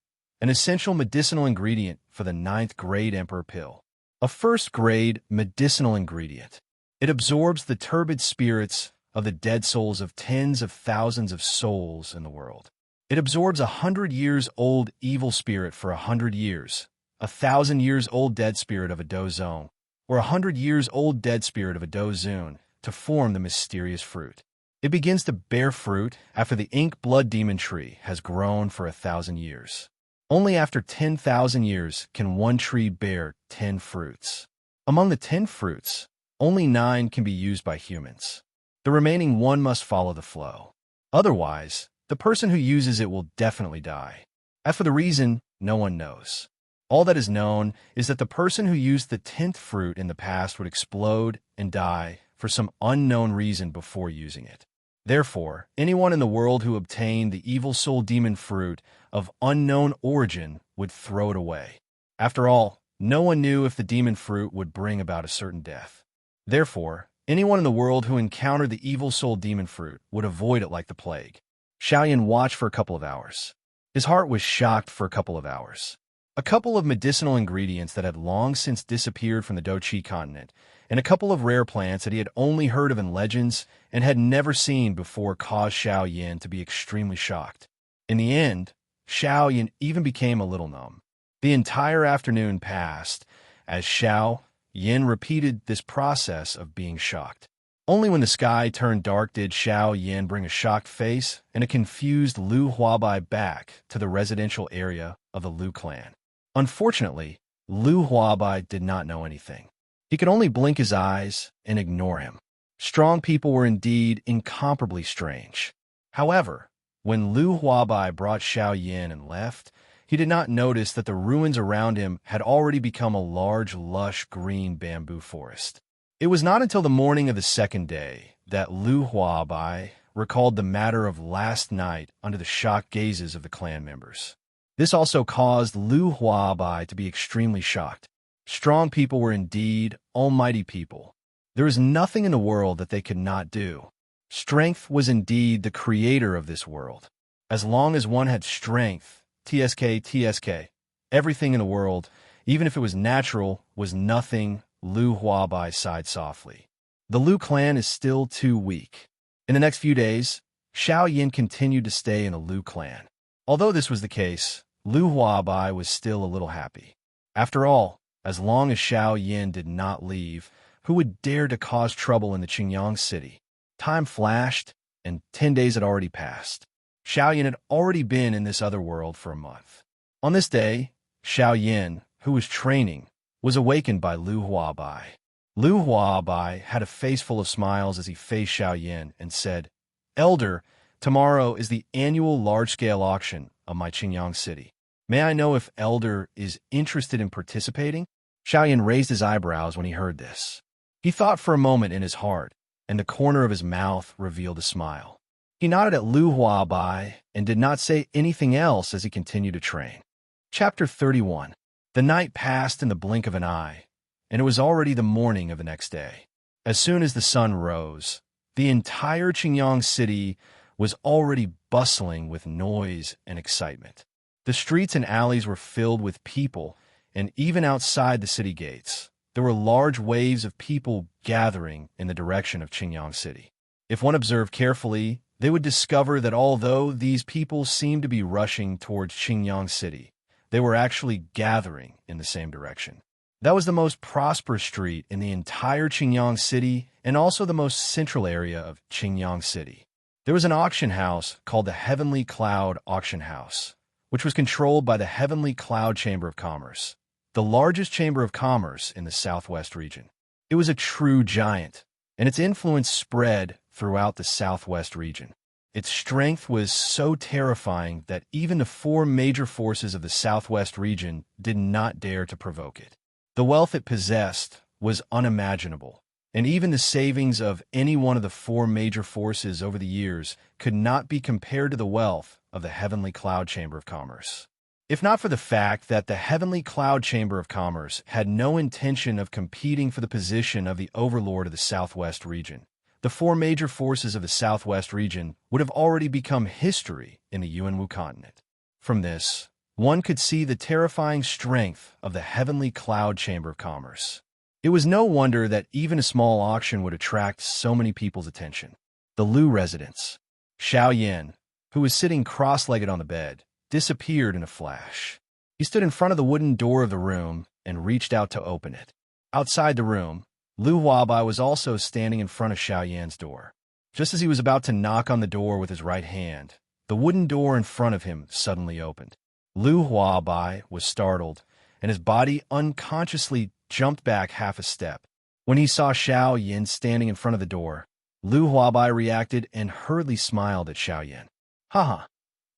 An essential medicinal ingredient for the 9th grade emperor pill. A 1st grade medicinal ingredient. It absorbs the turbid spirits of the dead souls of tens of thousands of souls in the world. It absorbs 100 years old evil spirit for 100 years, 1,000 years old dead spirit of a Dozong, or 100 years old dead spirit of a Dozun to form the mysterious fruit. It begins to bear fruit after the ink blood demon tree has grown for 1,000 years. Only after 10,000 years can one tree bear 10 fruits. Among the 10 fruits, only 9 can be used by humans. The remaining 1 must follow the flow. Otherwise, the person who uses it will definitely die. As for the reason, no one knows. All that is known is that the person who used the 10th fruit in the past would explode and die for some unknown reason before using it. Therefore, anyone in the world who obtained the evil soul demon fruit of unknown origin would throw it away. After all, no one knew if the demon fruit would bring about a certain death. Therefore, anyone in the world who encountered the evil soul demon fruit would avoid it like the plague. Xiao Yin watched for a couple of hours. His heart was shocked for a couple of hours. A couple of medicinal ingredients that had long since disappeared from the Douqi continent, and a couple of rare plants that he had only heard of in legends and had never seen before caused Xiao Yin to be extremely shocked. In the end, Xiao Yin even became a little numb. The entire afternoon passed as Xiao Yin repeated this process of being shocked. Only when the sky turned dark did Xiao Yin bring a shocked face and a confused Lu Huabai back to the residential area of the Lu clan. Unfortunately, Lu Huabai did not know anything. He could only blink his eyes and ignore him. Strong people were indeed incomparably strange. However, when Lu Huabai brought Xiao Yin and left, he did not notice that the ruins around him had already become a large, lush, green bamboo forest. It was not until the morning of the 2nd day that Lu Huabai recalled the matter of last night under the shocked gazes of the clan members. This also caused Lu Huabai to be extremely shocked. Strong people were indeed almighty people. There is nothing in the world that they could not do. Strength was indeed the creator of this world. As long as one had strength, TSK, everything in the world, even if it was natural, was nothing, Lu Huabai sighed softly. The Lu clan is still too weak. In the next few days, Xiao Yin continued to stay in the Lu clan. Although this was the case, Lu Huabai was still a little happy. After all, as long as Xiao Yin did not leave, who would dare to cause trouble in the Qingyang city? Time flashed, and 10 days had already passed. Xiao Yin had already been in this other world for a month. On this day, Xiao Yin, who was training, was awakened by Lu Huabai. Lu Huabai had a face full of smiles as he faced Xiao Yin and said, "Elder, tomorrow is the annual large-scale auction of my Qingyang city. May I know if Elder is interested in participating?" Xiao Yin raised his eyebrows when he heard this. He thought for a moment in his heart, and the corner of his mouth revealed a smile. He nodded at Lu Huabai and did not say anything else as he continued to train. Chapter 31. The night passed in the blink of an eye, and it was already the morning of the next day. As soon as the sun rose, the entire Qingyang city was already bustling with noise and excitement. The streets and alleys were filled with people, and even outside the city gates, there were large waves of people gathering in the direction of Qingyang city. If one observed carefully, they would discover that although these people seemed to be rushing towards Qingyang city, they were actually gathering in the same direction. That was the most prosperous street in the entire Qingyang city and also the most central area of Qingyang city. There was an auction house called the Heavenly Cloud Auction House, which was controlled by the Heavenly Cloud Chamber of Commerce, the largest chamber of commerce in the southwest region. It was a true giant, and its influence spread throughout the southwest region. Its strength was so terrifying that even the 4 major forces of the southwest region did not dare to provoke it. The wealth it possessed was unimaginable, and even the savings of any one of the 4 major forces over the years could not be compared to the wealth of the Heavenly Cloud Chamber of Commerce. If not for the fact that the Heavenly Cloud Chamber of Commerce had no intention of competing for the position of the overlord of the southwest region, the 4 major forces of the southwest region would have already become history in the Yuanwu continent. From this, one could see the terrifying strength of the Heavenly Cloud Chamber of Commerce. It was no wonder that even a small auction would attract so many people's attention. The Lu residence. Xiao Yin, who was sitting cross-legged on the bed, disappeared in a flash. He stood in front of the wooden door of the room and reached out to open it. Outside the room, Lu Huabai was also standing in front of Xiao Yan's door. Just as he was about to knock on the door with his right hand, the wooden door in front of him suddenly opened. Lu Huabai was startled, and his body unconsciously jumped back half a step. When he saw Xiao Yin standing in front of the door, Lu Huabai reacted and hurriedly smiled at Xiao Yin. "Haha,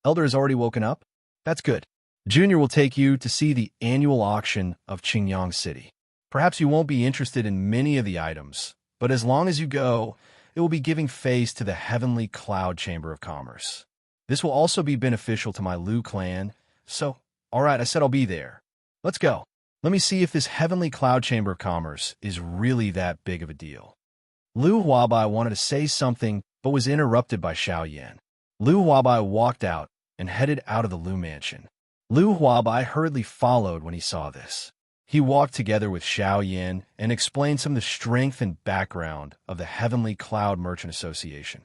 Elder has already woken up? That's good. Junior will take you to see the annual auction of Qingyang City. Perhaps you won't be interested in many of the items, but as long as you go, it will be giving face to the Heavenly Cloud Chamber of Commerce. This will also be beneficial to my Lu clan, so, all right, I said I'll be there. Let's go. Let me see if this Heavenly Cloud Chamber of Commerce is really that big of a deal." Lu Huabai wanted to say something, but was interrupted by Xiao Yan. Lu Huabai walked out and headed out of the Lu mansion. Lu Huabai hurriedly followed when he saw this. He walked together with Xiao Yin and explained some of the strength and background of the Heavenly Cloud Merchant Association.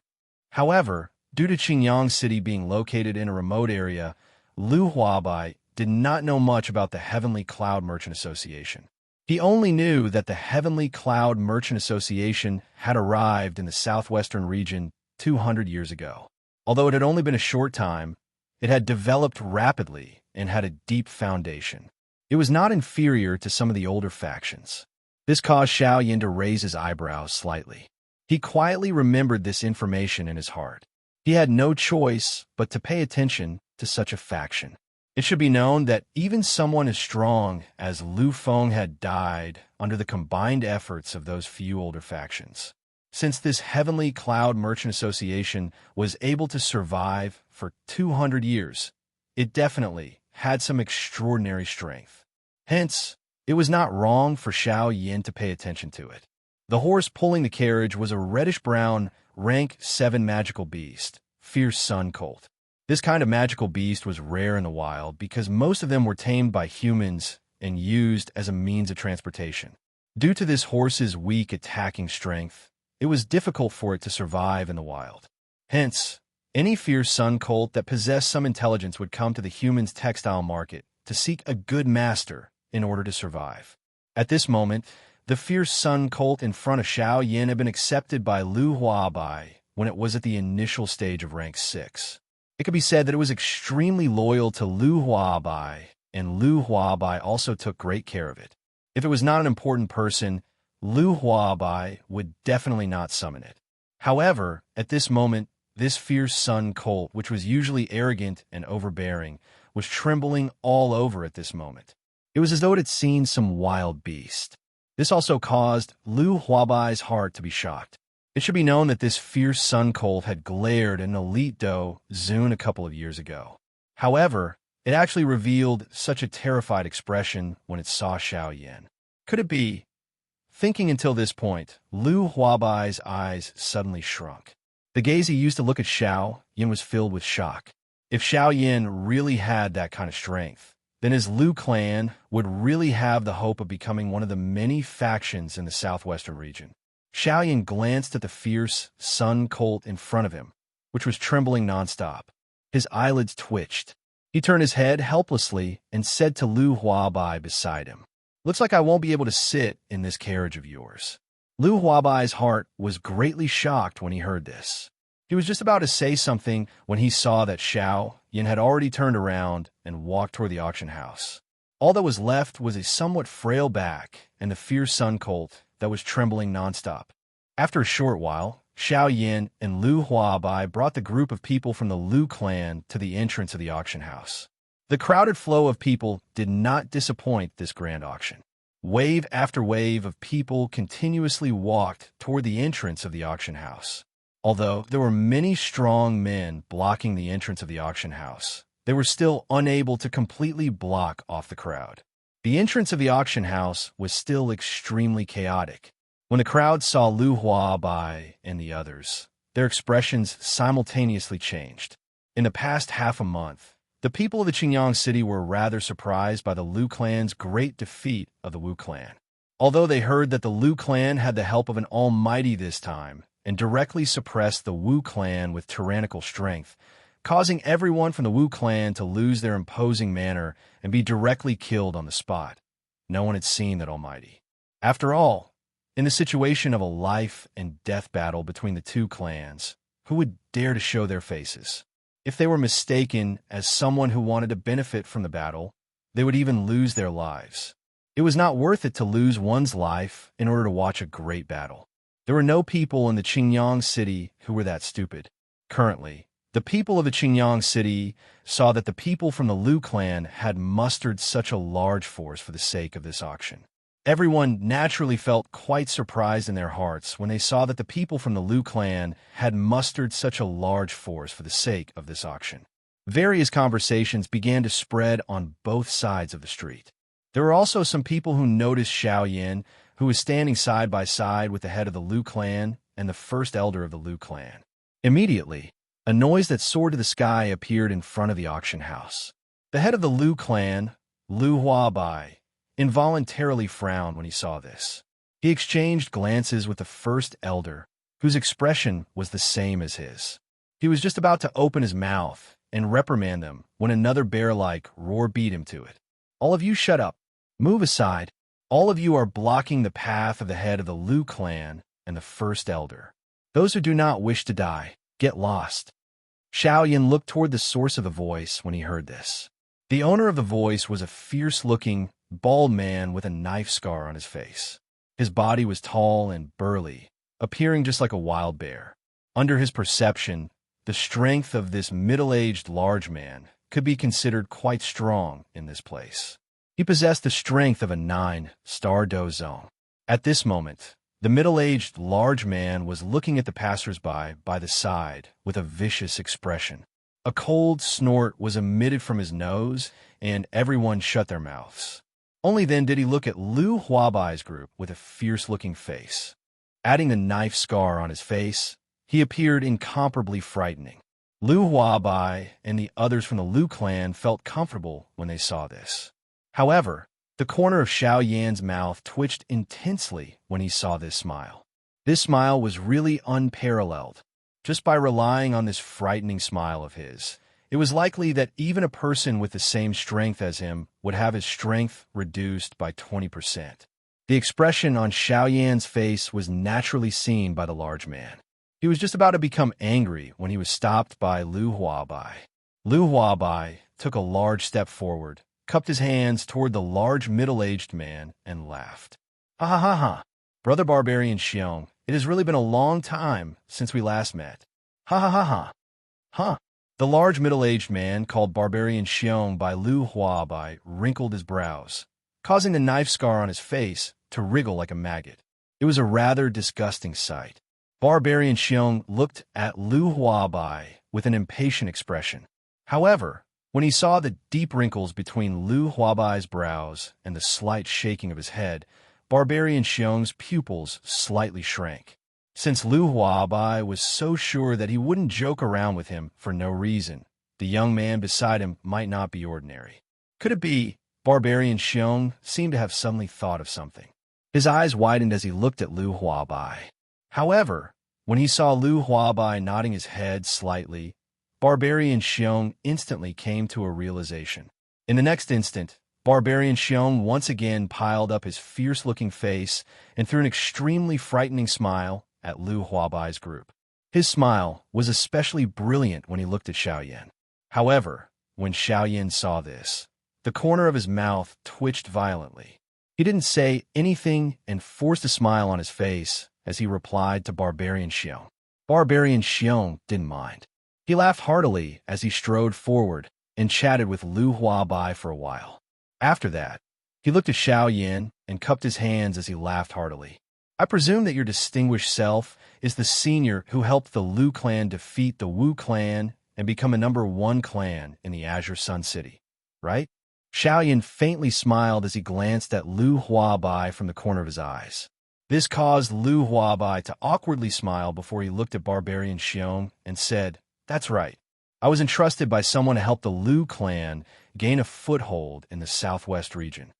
However, due to Qingyang City being located in a remote area, Lu Huabai did not know much about the Heavenly Cloud Merchant Association. He only knew that the Heavenly Cloud Merchant Association had arrived in the southwestern region 200 years ago. Although it had only been a short time, it had developed rapidly and had a deep foundation. It was not inferior to some of the older factions. This caused Xiao Yin to raise his eyebrows slightly. He quietly remembered this information in his heart. He had no choice but to pay attention to such a faction. It should be known that even someone as strong as Lu Feng had died under the combined efforts of those few older factions. Since this Heavenly Cloud Merchant Association was able to survive for 200 years, it definitely had some extraordinary strength. Hence, it was not wrong for Xiao Yin to pay attention to it. The horse pulling the carriage was a reddish-brown, rank 7 magical beast, fierce sun colt. This kind of magical beast was rare in the wild because most of them were tamed by humans and used as a means of transportation. Due to this horse's weak attacking strength, it was difficult for it to survive in the wild. Hence, any fierce sun colt that possessed some intelligence would come to the human's textile market to seek a good master in order to survive. At this moment, the fierce sun colt in front of Xiao Yin had been accepted by Lu Huabai when it was at the initial stage of rank 6. It could be said that it was extremely loyal to Lu Huabai, and Lu Huabai also took great care of it. If it was not an important person, Lu Huabai would definitely not summon it. However, at this moment, this fierce sun colt, which was usually arrogant and overbearing, was trembling all over at this moment. It was as though it had seen some wild beast. This also caused Lu Huabai's heart to be shocked. It should be known that this fierce sun colt had glared at an elite doe Zun a couple of years ago. However, it actually revealed such a terrified expression when it saw Xiao Yin. Could it be? Thinking until this point, Lu Huabai's eyes suddenly shrunk. The gaze he used to look at Xiao Yin was filled with shock. If Xiao Yin really had that kind of strength, then his Lu clan would really have the hope of becoming one of the many factions in the southwestern region. Xiao Yin glanced at the fierce sun colt in front of him, which was trembling nonstop. His eyelids twitched. He turned his head helplessly and said to Lu Huabai beside him, "Looks like I won't be able to sit in this carriage of yours." Lu Huabai's heart was greatly shocked when he heard this. He was just about to say something when he saw that Xiao Yin had already turned around and walked toward the auction house. All that was left was a somewhat frail back and the fierce sun colt that was trembling nonstop. After a short while, Xiao Yin and Lu Huabai brought the group of people from the Lu clan to the entrance of the auction house. The crowded flow of people did not disappoint this grand auction. Wave after wave of people continuously walked toward the entrance of the auction house. Although there were many strong men blocking the entrance of the auction house, they were still unable to completely block off the crowd. The entrance of the auction house was still extremely chaotic. When the crowd saw Lu Huabai and the others, their expressions simultaneously changed. In the past half a month, the people of the Qingyang city were rather surprised by the Lu clan's great defeat of the Wu clan. Although they heard that the Lu clan had the help of an almighty this time and directly suppressed the Wu clan with tyrannical strength, causing everyone from the Wu clan to lose their imposing manner and be directly killed on the spot. No one had seen that almighty. After all, in the situation of a life and death battle between the two clans, who would dare to show their faces? If they were mistaken as someone who wanted to benefit from the battle, they would even lose their lives. It was not worth it to lose one's life in order to watch a great battle. There were no people in the Qingyang city who were that stupid. Currently, the people of the Qingyang city saw that the people from the Lu clan had mustered such a large force for the sake of this auction. Everyone naturally felt quite surprised in their hearts when they saw that the people from the Lu clan had mustered such a large force for the sake of this auction. Various conversations began to spread on both sides of the street. There were also some people who noticed Xiao Yin, who was standing side by side with the head of the Lu clan and the first elder of the Lu clan. Immediately, a noise that soared to the sky appeared in front of the auction house. The head of the Lu clan, Lu Huabai, involuntarily frowned when he saw this. He exchanged glances with the first elder, whose expression was the same as his. He was just about to open his mouth and reprimand them when another bear-like roar beat him to it. "All of you shut up. Move aside. All of you are blocking the path of the head of the Lu clan and the first elder. Those who do not wish to die, get lost." Xiao Yin looked toward the source of the voice when he heard this. The owner of the voice was a fierce-looking, bald man with a knife scar on his face. His body was tall and burly, appearing just like a wild bear. Under his perception, the strength of this middle-aged large man could be considered quite strong in this place. He possessed the strength of a 9-star dozong. At this moment, the middle-aged large man was looking at the passers-by by the side with a vicious expression. A cold snort was emitted from his nose, and everyone shut their mouths. Only then did he look at Lu Huabai's group with a fierce-looking face. Adding the knife scar on his face, he appeared incomparably frightening. Lu Huabai and the others from the Lu clan felt comfortable when they saw this. However, the corner of Xiao Yan's mouth twitched intensely when he saw this smile. This smile was really unparalleled. Just by relying on this frightening smile of his, it was likely that even a person with the same strength as him would have his strength reduced by 20%. The expression on Xiao Yan's face was naturally seen by the large man. He was just about to become angry when he was stopped by Lu Huabai. Lu Huabai took a large step forward, cupped his hands toward the large middle-aged man, and laughed. Ha ha ha ha! Brother Barbarian Xiong, it has really been a long time since we last met. Ha ha ha ha! Huh! The large middle-aged man, called Barbarian Xiong by Lu Huabai, wrinkled his brows, causing the knife scar on his face to wriggle like a maggot. It was a rather disgusting sight. Barbarian Xiong looked at Lu Huabai with an impatient expression. However, when he saw the deep wrinkles between Lu Huabai's brows and the slight shaking of his head, Barbarian Xiong's pupils slightly shrank. Since Lu Huabai was so sure that he wouldn't joke around with him for no reason, the young man beside him might not be ordinary. Could it be? Barbarian Xiong seemed to have suddenly thought of something. His eyes widened as he looked at Lu Huabai. However, when he saw Lu Huabai nodding his head slightly, Barbarian Xiong instantly came to a realization. In the next instant, Barbarian Xiong once again piled up his fierce-looking face and threw an extremely frightening smile at Lu Huabai's group. His smile was especially brilliant when he looked at Xiao Yan. However, when Xiao Yan saw this, the corner of his mouth twitched violently. He didn't say anything and forced a smile on his face as he replied to Barbarian Xiong. Barbarian Xiong didn't mind. He laughed heartily as he strode forward and chatted with Lu Huabai for a while. After that, he looked at Xiao Yan and cupped his hands as he laughed heartily. I presume that your distinguished self is the senior who helped the Lu clan defeat the Wu clan and become a #1 clan in the Azure Sun City, right? Xiao Yan faintly smiled as he glanced at Lu Huabai from the corner of his eyes. This caused Lu Huabai to awkwardly smile before he looked at Barbarian Xiong and said, "That's right. I was entrusted by someone to help the Lu clan gain a foothold in the southwest region."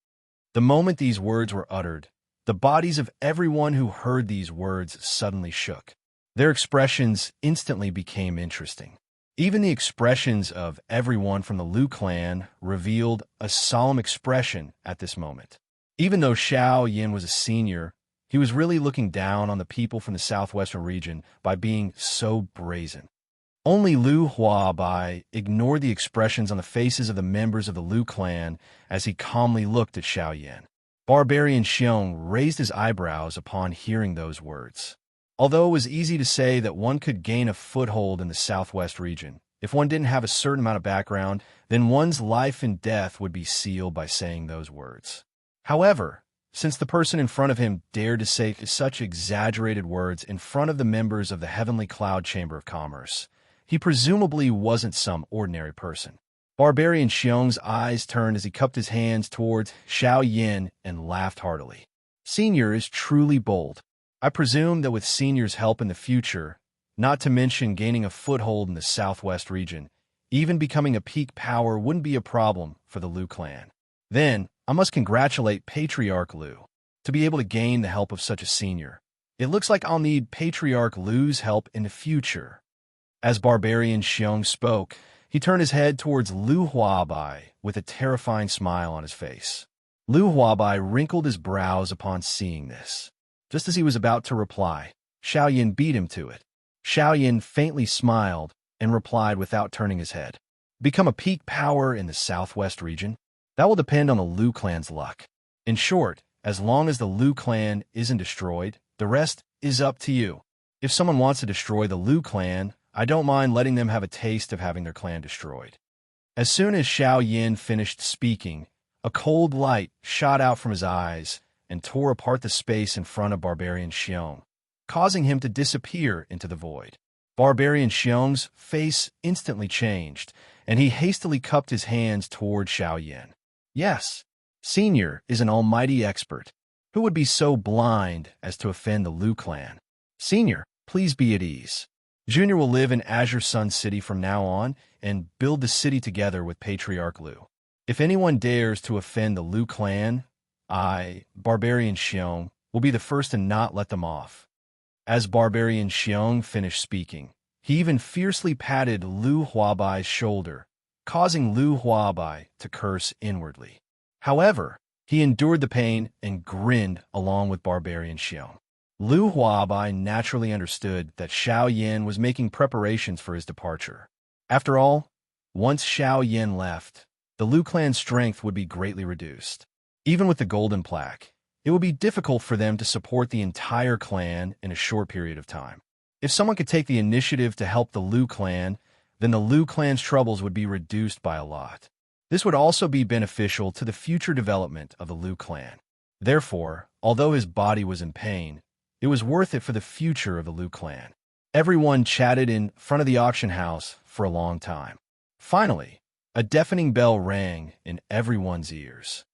The moment these words were uttered, the bodies of everyone who heard these words suddenly shook. Their expressions instantly became interesting. Even the expressions of everyone from the Lu clan revealed a solemn expression at this moment. Even though Xiao Yan was a senior, he was really looking down on the people from the southwestern region by being so brazen. Only Lu Huabai ignored the expressions on the faces of the members of the Lu clan as he calmly looked at Xiao Yan. Barbarian Xiong raised his eyebrows upon hearing those words. Although it was easy to say that one could gain a foothold in the southwest region, if one didn't have a certain amount of background, then one's life and death would be sealed by saying those words. However, since the person in front of him dared to say such exaggerated words in front of the members of the Heavenly Cloud Chamber of Commerce, he presumably wasn't some ordinary person. Barbarian Xiong's eyes turned as he cupped his hands towards Xiao Yan and laughed heartily. Senior is truly bold. I presume that with Senior's help in the future, not to mention gaining a foothold in the southwest region, even becoming a peak power wouldn't be a problem for the Lu clan. Then, I must congratulate Patriarch Lu. To be able to gain the help of such a senior, it looks like I'll need Patriarch Lu's help in the future. As Barbarian Xiong spoke, he turned his head towards Lu Huabai with a terrifying smile on his face. Lu Huabai wrinkled his brows upon seeing this. Just as he was about to reply, Xiao Yan beat him to it. Xiao Yan faintly smiled and replied without turning his head. Become a peak power in the southwest region? That will depend on the Lu clan's luck. In short, as long as the Lu clan isn't destroyed, the rest is up to you. If someone wants to destroy the Lu clan, I don't mind letting them have a taste of having their clan destroyed. As soon as Xiao Yan finished speaking, a cold light shot out from his eyes and tore apart the space in front of Barbarian Xiong, causing him to disappear into the void. Barbarian Xiong's face instantly changed, and he hastily cupped his hands toward Xiao Yan. Yes, Senior is an almighty expert. Who would be so blind as to offend the Lu clan? Senior, please be at ease. Junior will live in Azure Sun City from now on and build the city together with Patriarch Lu. If anyone dares to offend the Lu clan, I, Barbarian Xiong, will be the first to not let them off." As Barbarian Xiong finished speaking, he even fiercely patted Lu Huabai's shoulder, causing Lu Huabai to curse inwardly. However, he endured the pain and grinned along with Barbarian Xiong. Lu Huabai naturally understood that Xiao Yin was making preparations for his departure. After all, once Xiao Yin left, the Lu clan's strength would be greatly reduced. Even with the golden plaque, it would be difficult for them to support the entire clan in a short period of time. If someone could take the initiative to help the Lu clan, then the Lu clan's troubles would be reduced by a lot. This would also be beneficial to the future development of the Lu clan. Therefore, although his body was in pain, it was worth it for the future of the Lu clan. Everyone chatted in front of the auction house for a long time. Finally, a deafening bell rang in everyone's ears.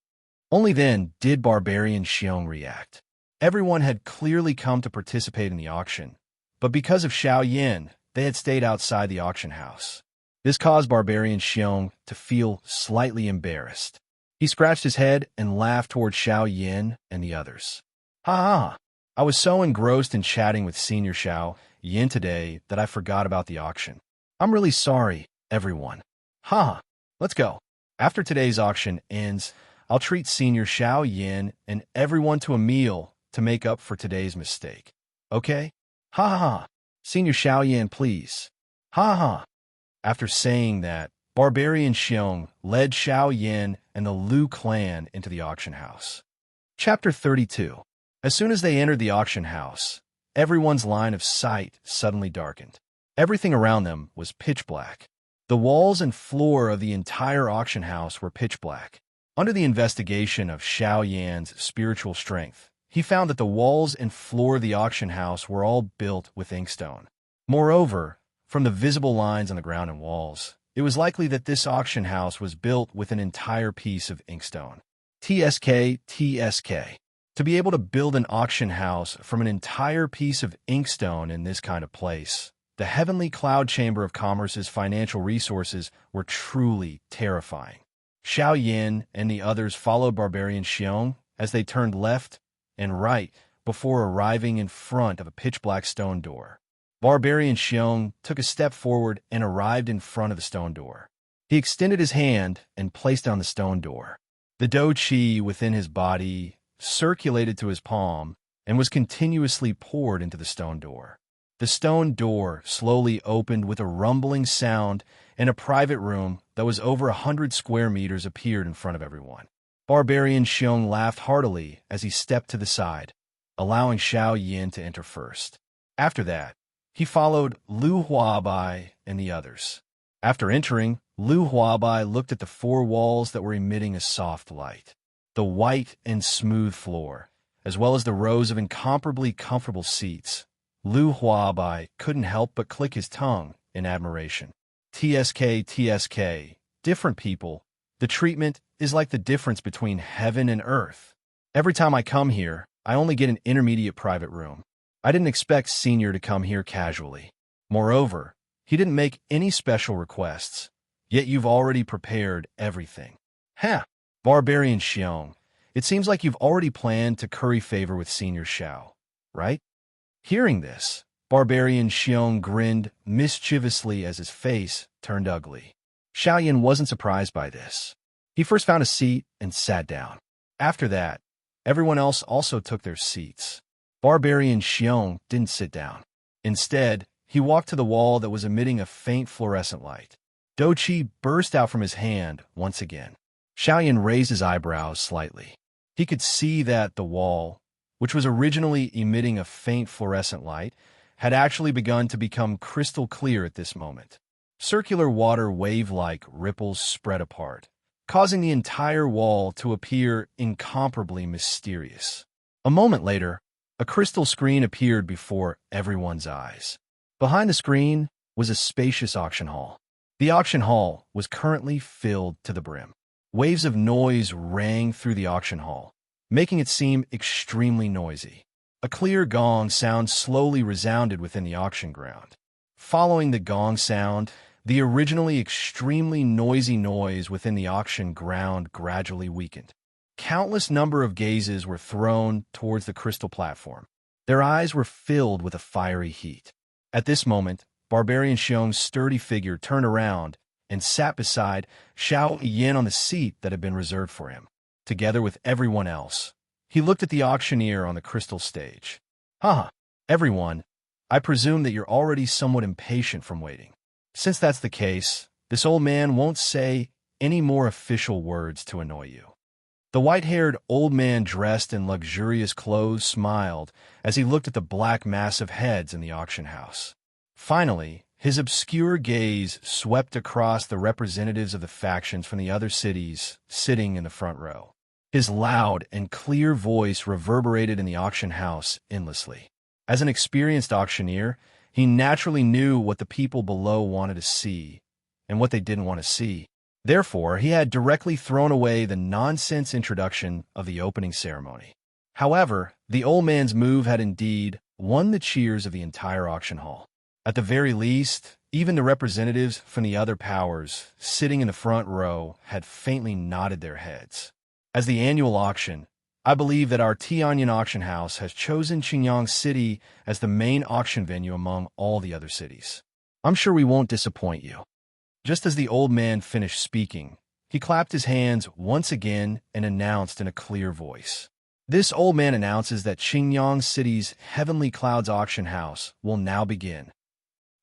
Only then did Barbarian Xiong react. Everyone had clearly come to participate in the auction, but because of Xiao Yin, they had stayed outside the auction house. This caused Barbarian Xiong to feel slightly embarrassed. He scratched his head and laughed toward Xiao Yin and the others. "Ha ha! I was so engrossed in chatting with Senior Xiao Yin today that I forgot about the auction. I'm really sorry, everyone. Ha! Let's go. After today's auction ends, I'll treat Senior Xiao Yin and everyone to a meal to make up for today's mistake. Okay? Ha ha ha! Senior Xiao Yin, please. Ha ha!" After saying that, Barbarian Xiong led Xiao Yin and the Lu clan into the auction house. Chapter 32. As soon as they entered the auction house, everyone's line of sight suddenly darkened. Everything around them was pitch black. The walls and floor of the entire auction house were pitch black. Under the investigation of Xiao Yan's spiritual strength, he found that the walls and floor of the auction house were all built with inkstone. Moreover, from the visible lines on the ground and walls, it was likely that this auction house was built with an entire piece of inkstone. TSK. To be able to build an auction house from an entire piece of inkstone in this kind of place, the heavenly cloud chamber of commerce's financial resources were truly terrifying. Xiao Yin and the others followed Barbarian Xiong as they turned left and right before arriving in front of a pitch-black stone door. Barbarian Xiong took a step forward and arrived in front of the stone door. He extended his hand and placed on the stone door. The Do Qi within his body circulated to his palm and was continuously poured into the stone door. The stone door slowly opened with a rumbling sound, and a private room that was over 100 square meters appeared in front of everyone. Barbarian Xiong laughed heartily as he stepped to the side, allowing Xiao Yin to enter first. After that, he followed Lu Huabai and the others. After entering, Lu Huabai looked at the four walls that were emitting a soft light. The white and smooth floor, as well as the rows of incomparably comfortable seats. Lu Huabai couldn't help but click his tongue in admiration. TSK. Different people. The treatment is like the difference between heaven and earth. Every time I come here, I only get an intermediate private room. I didn't expect Senior to come here casually. Moreover, he didn't make any special requests, yet you've already prepared everything. Ha! Barbarian Xiong, it seems like you've already planned to curry favor with Senior Xiao, right? Hearing this, Barbarian Xiong grinned mischievously as his face turned ugly. Xiao Yin wasn't surprised by this. He first found a seat and sat down. After that, everyone else also took their seats. Barbarian Xiong didn't sit down. Instead, he walked to the wall that was emitting a faint fluorescent light. Do Qi burst out from his hand once again. Xiao Yin raised his eyebrows slightly. He could see that the wall, which was originally emitting a faint fluorescent light, had actually begun to become crystal clear at this moment. Circular water wave-like ripples spread apart, causing the entire wall to appear incomparably mysterious. A moment later, a crystal screen appeared before everyone's eyes. Behind the screen was a spacious auction hall. The auction hall was currently filled to the brim. Waves of noise rang through the auction hall, making it seem extremely noisy. A clear gong sound slowly resounded within the auction ground. Following the gong sound, the originally extremely noisy noise within the auction ground gradually weakened. Countless number of gazes were thrown towards the crystal platform. Their eyes were filled with a fiery heat. At this moment, Barbarian Xiong's sturdy figure turned around and sat beside Xiao Yin on the seat that had been reserved for him, together with everyone else. He looked at the auctioneer on the crystal stage. Haha, everyone, I presume that you're already somewhat impatient from waiting. Since that's the case, this old man won't say any more official words to annoy you. The white-haired old man dressed in luxurious clothes smiled as he looked at the black mass of heads in the auction house. Finally, his obscure gaze swept across the representatives of the factions from the other cities sitting in the front row. His loud and clear voice reverberated in the auction house endlessly. As an experienced auctioneer, he naturally knew what the people below wanted to see and what they didn't want to see. Therefore, he had directly thrown away the nonsense introduction of the opening ceremony. However, the old man's move had indeed won the cheers of the entire auction hall. At the very least, even the representatives from the other powers sitting in the front row had faintly nodded their heads. As the annual auction, I believe that our Tianyan auction house has chosen Qingyang City as the main auction venue among all the other cities. I'm sure we won't disappoint you. Just as the old man finished speaking, he clapped his hands once again and announced in a clear voice. This old man announces that Qingyang City's Heavenly Clouds auction house will now begin.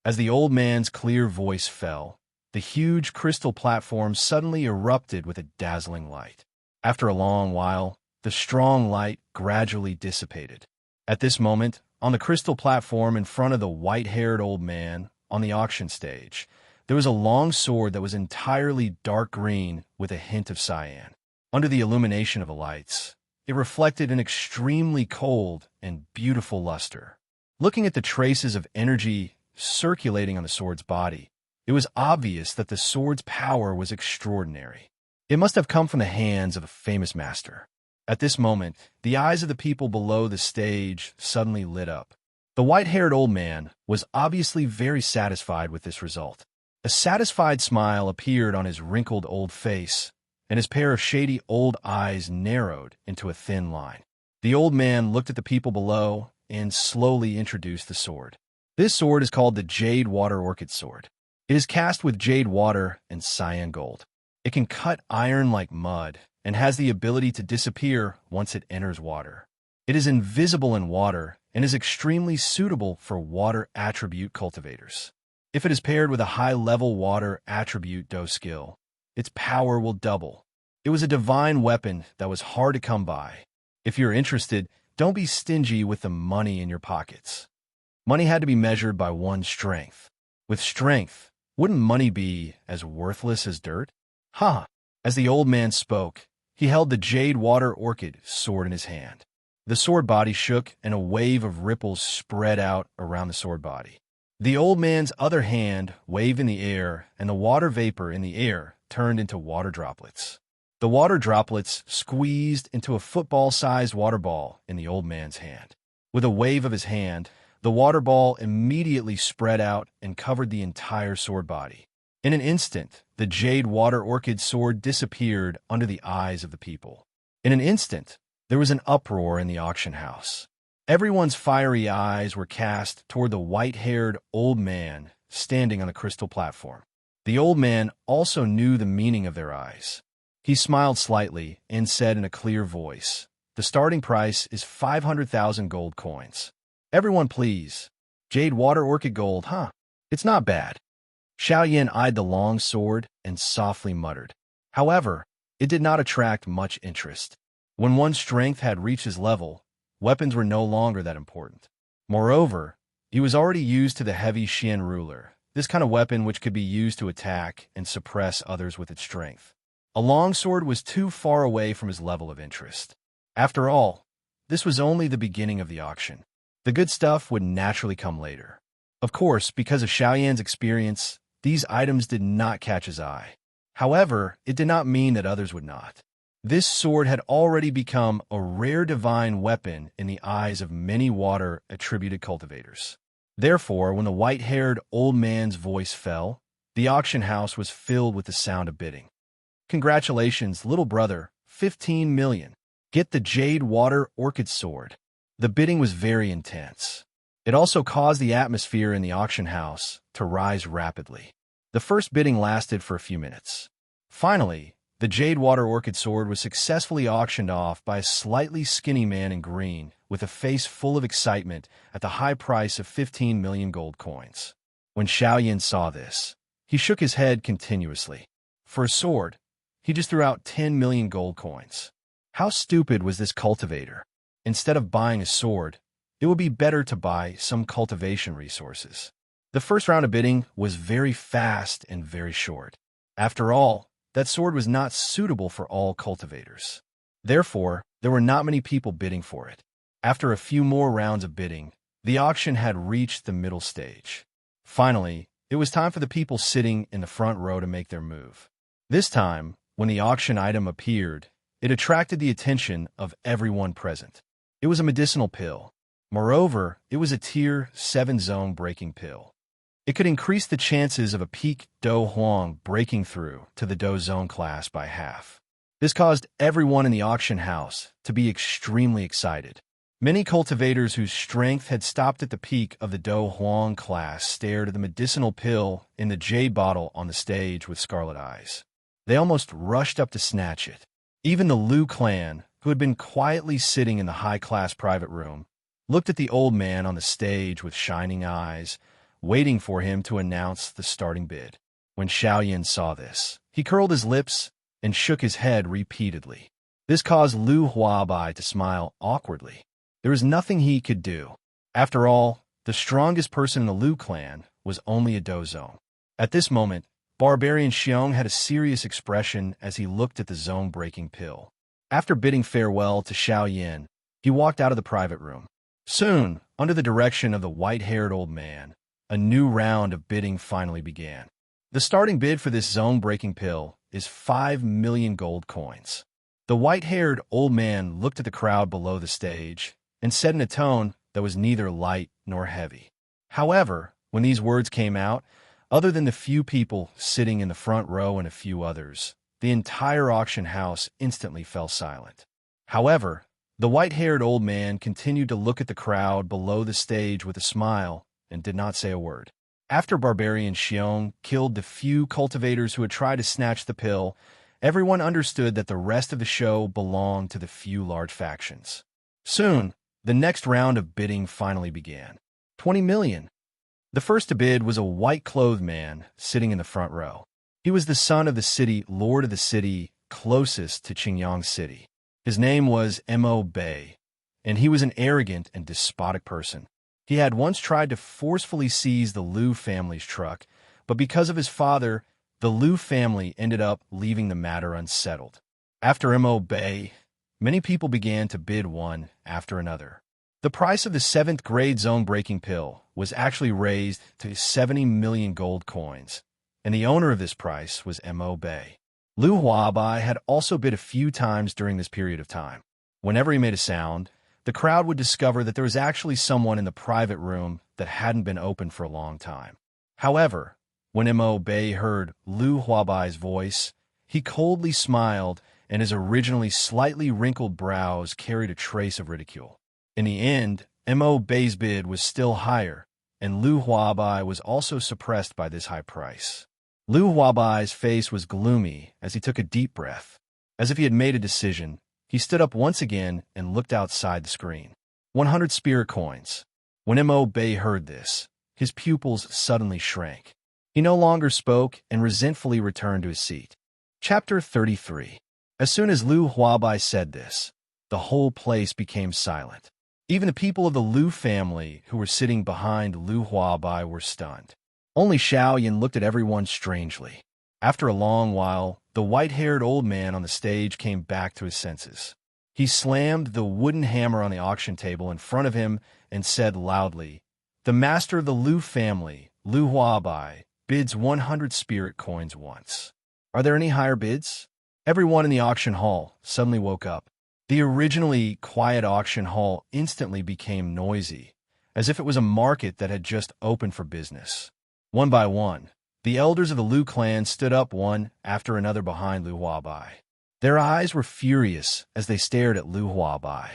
As the old man's clear voice fell, the huge crystal platform suddenly erupted with a dazzling light. After a long while, the strong light gradually dissipated. At this moment, on the crystal platform in front of the white-haired old man on the auction stage, there was a long sword that was entirely dark green with a hint of cyan. Under the illumination of the lights, it reflected an extremely cold and beautiful luster. Looking at the traces of energy circulating on the sword's body, it was obvious that the sword's power was extraordinary. It must have come from the hands of a famous master. At this moment, the eyes of the people below the stage suddenly lit up. The white-haired old man was obviously very satisfied with this result. A satisfied smile appeared on his wrinkled old face, and his pair of shady old eyes narrowed into a thin line. The old man looked at the people below and slowly introduced the sword. This sword is called the Jade Water Orchid Sword. It is cast with jade water and cyan gold. It can cut iron like mud and has the ability to disappear once it enters water. It is invisible in water and is extremely suitable for water attribute cultivators. If it is paired with a high-level water attribute dose skill, its power will double. It was a divine weapon that was hard to come by. If you're interested, don't be stingy with the money in your pockets. Money had to be measured by one's strength. With strength, wouldn't money be as worthless as dirt? Ha! As the old man spoke, he held the Jade Water Orchid sword in his hand. The sword body shook and a wave of ripples spread out around the sword body. The old man's other hand waved in the air, and the water vapor in the air turned into water droplets. The water droplets squeezed into a football-sized water ball in the old man's hand. With a wave of his hand, the water ball immediately spread out and covered the entire sword body. In an instant, the Jade Water Orchid sword disappeared under the eyes of the people. In an instant, there was an uproar in the auction house. Everyone's fiery eyes were cast toward the white-haired old man standing on the crystal platform. The old man also knew the meaning of their eyes. He smiled slightly and said in a clear voice, "The starting price is 500,000 gold coins. Everyone please. Jade Water Orchid gold, huh? It's not bad." Xiao Yin eyed the long sword and softly muttered. However, it did not attract much interest. When one's strength had reached his level, weapons were no longer that important. Moreover, he was already used to the heavy Xian ruler, this kind of weapon which could be used to attack and suppress others with its strength. A long sword was too far away from his level of interest. After all, this was only the beginning of the auction. The good stuff would naturally come later. Of course, because of Xiaoyan's experience, these items did not catch his eye. However, it did not mean that others would not. This sword had already become a rare divine weapon in the eyes of many water-attributed cultivators. Therefore, when the white-haired old man's voice fell, the auction house was filled with the sound of bidding. Congratulations, little brother, 15 million. Get the Jade Water Orchid Sword. The bidding was very intense. It also caused the atmosphere in the auction house to rise rapidly. The first bidding lasted for a few minutes. Finally, the Jade Water Orchid Sword was successfully auctioned off by a slightly skinny man in green with a face full of excitement at the high price of 15 million gold coins. When Xiaoyan saw this, he shook his head continuously. For a sword, he just threw out 10 million gold coins. How stupid was this cultivator? Instead of buying a sword, it would be better to buy some cultivation resources. The first round of bidding was very fast and very short. After all, that sword was not suitable for all cultivators. Therefore, there were not many people bidding for it. After a few more rounds of bidding, the auction had reached the middle stage. Finally, it was time for the people sitting in the front row to make their move. This time, when the auction item appeared, it attracted the attention of everyone present. It was a medicinal pill. Moreover, it was a Tier 7 zone breaking pill. It could increase the chances of a peak Do Huang breaking through to the Do Zone class by half. This caused everyone in the auction house to be extremely excited. Many cultivators whose strength had stopped at the peak of the Do Huang class stared at the medicinal pill in the jade bottle on the stage with scarlet eyes. They almost rushed up to snatch it. Even the Liu clan, who had been quietly sitting in the high-class private room, looked at the old man on the stage with shining eyes, waiting for him to announce the starting bid. When Xiaoyan saw this, he curled his lips and shook his head repeatedly. This caused Liu Huabai to smile awkwardly. There was nothing he could do. After all, the strongest person in the Liu clan was only a dozone. At this moment, Barbarian Xiong had a serious expression as he looked at the zone-breaking pill. After bidding farewell to Xiaoyan, he walked out of the private room. Soon, under the direction of the white-haired old man, a new round of bidding finally began. The starting bid for this zone-breaking pill is 5 million gold coins. The white-haired old man looked at the crowd below the stage and said in a tone that was neither light nor heavy. However, when these words came out, other than the few people sitting in the front row and a few others, the entire auction house instantly fell silent. However, the white-haired old man continued to look at the crowd below the stage with a smile and did not say a word. After Barbarian Xiong killed the few cultivators who had tried to snatch the pill, everyone understood that the rest of the show belonged to the few large factions. Soon, the next round of bidding finally began. 20 million. The first to bid was a white-clothed man sitting in the front row. He was the son of the city lord of the city closest to Qingyang City. His name was Mo Bei, and he was an arrogant and despotic person. He had once tried to forcefully seize the Liu family's truck, but because of his father, the Liu family ended up leaving the matter unsettled. After Mo Bei, many people began to bid one after another. The price of the 7th grade zone-breaking pill was actually raised to 70 million gold coins, and the owner of this price was Mo Bei. Liu Huabai had also bid a few times during this period of time. Whenever he made a sound, the crowd would discover that there was actually someone in the private room that hadn't been opened for a long time. However, when Mo Bei heard Liu Huabai's voice, he coldly smiled, and his originally slightly wrinkled brows carried a trace of ridicule. In the end, Mo Bei's bid was still higher, and Liu Huabai was also suppressed by this high price. Liu Huabai's face was gloomy as he took a deep breath. As if he had made a decision, he stood up once again and looked outside the screen. 100 spirit coins. When Mo Bei heard this, his pupils suddenly shrank. He no longer spoke and resentfully returned to his seat. Chapter 33. As soon as Liu Huabai said this, the whole place became silent. Even the people of the Liu family who were sitting behind Liu Huabai were stunned. Only Xiaoyan looked at everyone strangely. After a long while, the white-haired old man on the stage came back to his senses. He slammed the wooden hammer on the auction table in front of him and said loudly, "The master of the Liu family, Liu Huabai, bids 100 spirit coins once. Are there any higher bids?" Everyone in the auction hall suddenly woke up. The originally quiet auction hall instantly became noisy as if it was a market that had just opened for business. One by one, the elders of the Lu clan stood up one after another behind Lu Huabai. Their eyes were furious as they stared at Lu Huabai.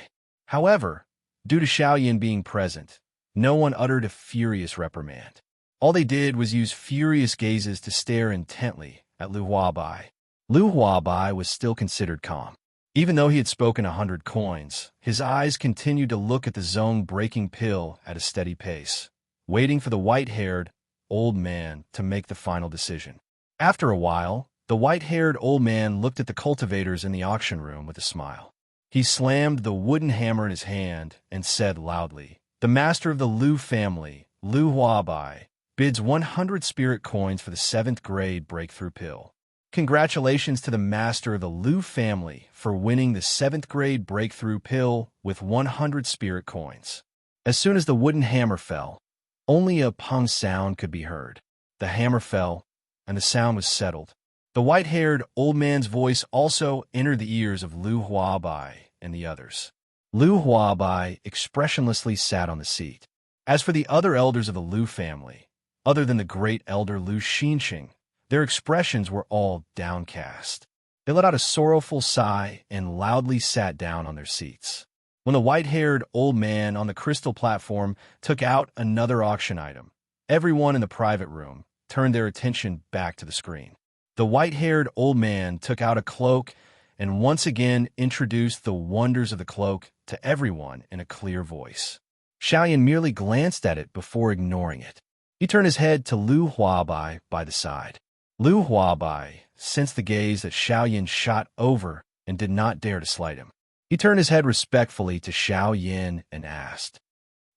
However, due to Xiaoyan being present, no one uttered a furious reprimand. All they did was use furious gazes to stare intently at Lu Huabai. Lu Huabai was still considered calm. Even though he had spoken 100 coins, his eyes continued to look at the zone-breaking pill at a steady pace, waiting for the white-haired old man to make the final decision. After a while, the white-haired old man looked at the cultivators in the auction room with a smile. He slammed the wooden hammer in his hand and said loudly, "The master of the Lu family, Lu Huabai, bids 100 spirit coins for the 7th grade breakthrough pill. Congratulations to the master of the Lu family for winning the 7th grade breakthrough pill with 100 spirit coins." As soon as the wooden hammer fell, only a pung sound could be heard. The hammer fell, and the sound was settled. The white-haired old man's voice also entered the ears of Lu Huabai and the others. Lu Huabai expressionlessly sat on the seat. As for the other elders of the Lu family, other than the great elder Lu Xinqing, their expressions were all downcast. They let out a sorrowful sigh and loudly sat down on their seats. When the white-haired old man on the crystal platform took out another auction item, everyone in the private room turned their attention back to the screen. The white-haired old man took out a cloak and once again introduced the wonders of the cloak to everyone in a clear voice. Xiaoyan merely glanced at it before ignoring it. He turned his head to Lu Huabai by the side. Lu Huabai sensed the gaze that Xiaoyan shot over and did not dare to slight him. He turned his head respectfully to Xiaoyan and asked,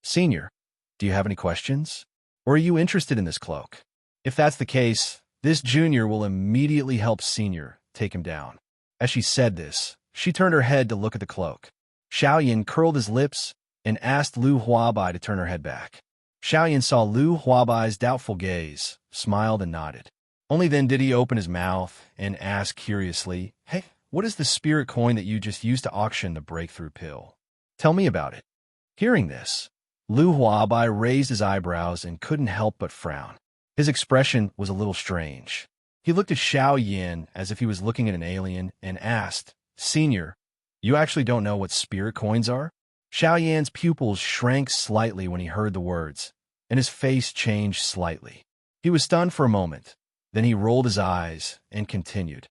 "Senior, do you have any questions? Or are you interested in this cloak? If that's the case, this junior will immediately help Senior take him down." As she said this, she turned her head to look at the cloak. Xiaoyan curled his lips and asked Lu Huabai to turn her head back. Xiaoyan saw Lu Huabai's doubtful gaze, smiled and nodded. Only then did he open his mouth and ask curiously, "Hey, what is the spirit coin that you just used to auction the breakthrough pill? Tell me about it." Hearing this, Lu Huabai raised his eyebrows and couldn't help but frown. His expression was a little strange. He looked at Xiaoyan as if he was looking at an alien and asked, "Senior, you actually don't know what spirit coins are?" Xiaoyan's pupils shrank slightly when he heard the words, and his face changed slightly. He was stunned for a moment. Then he rolled his eyes and continued,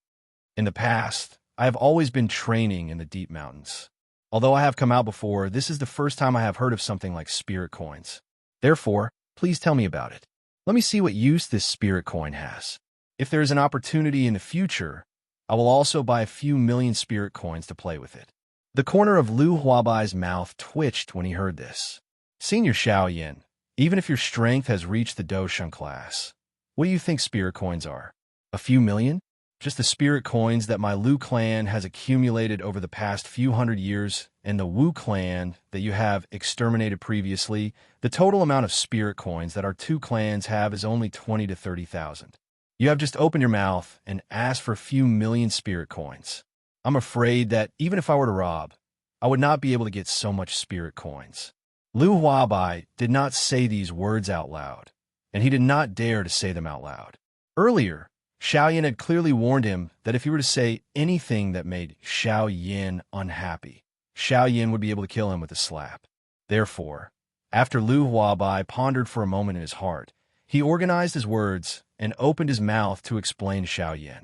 "In the past, I have always been training in the deep mountains. Although I have come out before, this is the first time I have heard of something like spirit coins. Therefore, please tell me about it. Let me see what use this spirit coin has. If there is an opportunity in the future, I will also buy a few million spirit coins to play with it." The corner of Lu Huabai's mouth twitched when he heard this. "Senior Xiaoyan, even if your strength has reached the Doshun class, what do you think spirit coins are? A few million? Just the spirit coins that my Lu clan has accumulated over the past few hundred years, and the Wu clan that you have exterminated previously, the total amount of spirit coins that our two clans have is only 20 to 30,000. You have just opened your mouth and asked for a few million spirit coins. I'm afraid that even if I were to rob, I would not be able to get so much spirit coins." Lu Huabai did not say these words out loud, and he did not dare to say them out loud. Earlier, Xiaoyan had clearly warned him that if he were to say anything that made Xiaoyan unhappy, Xiaoyan would be able to kill him with a slap. Therefore, after Lu Huabai pondered for a moment in his heart, he organized his words and opened his mouth to explain to Xiaoyan.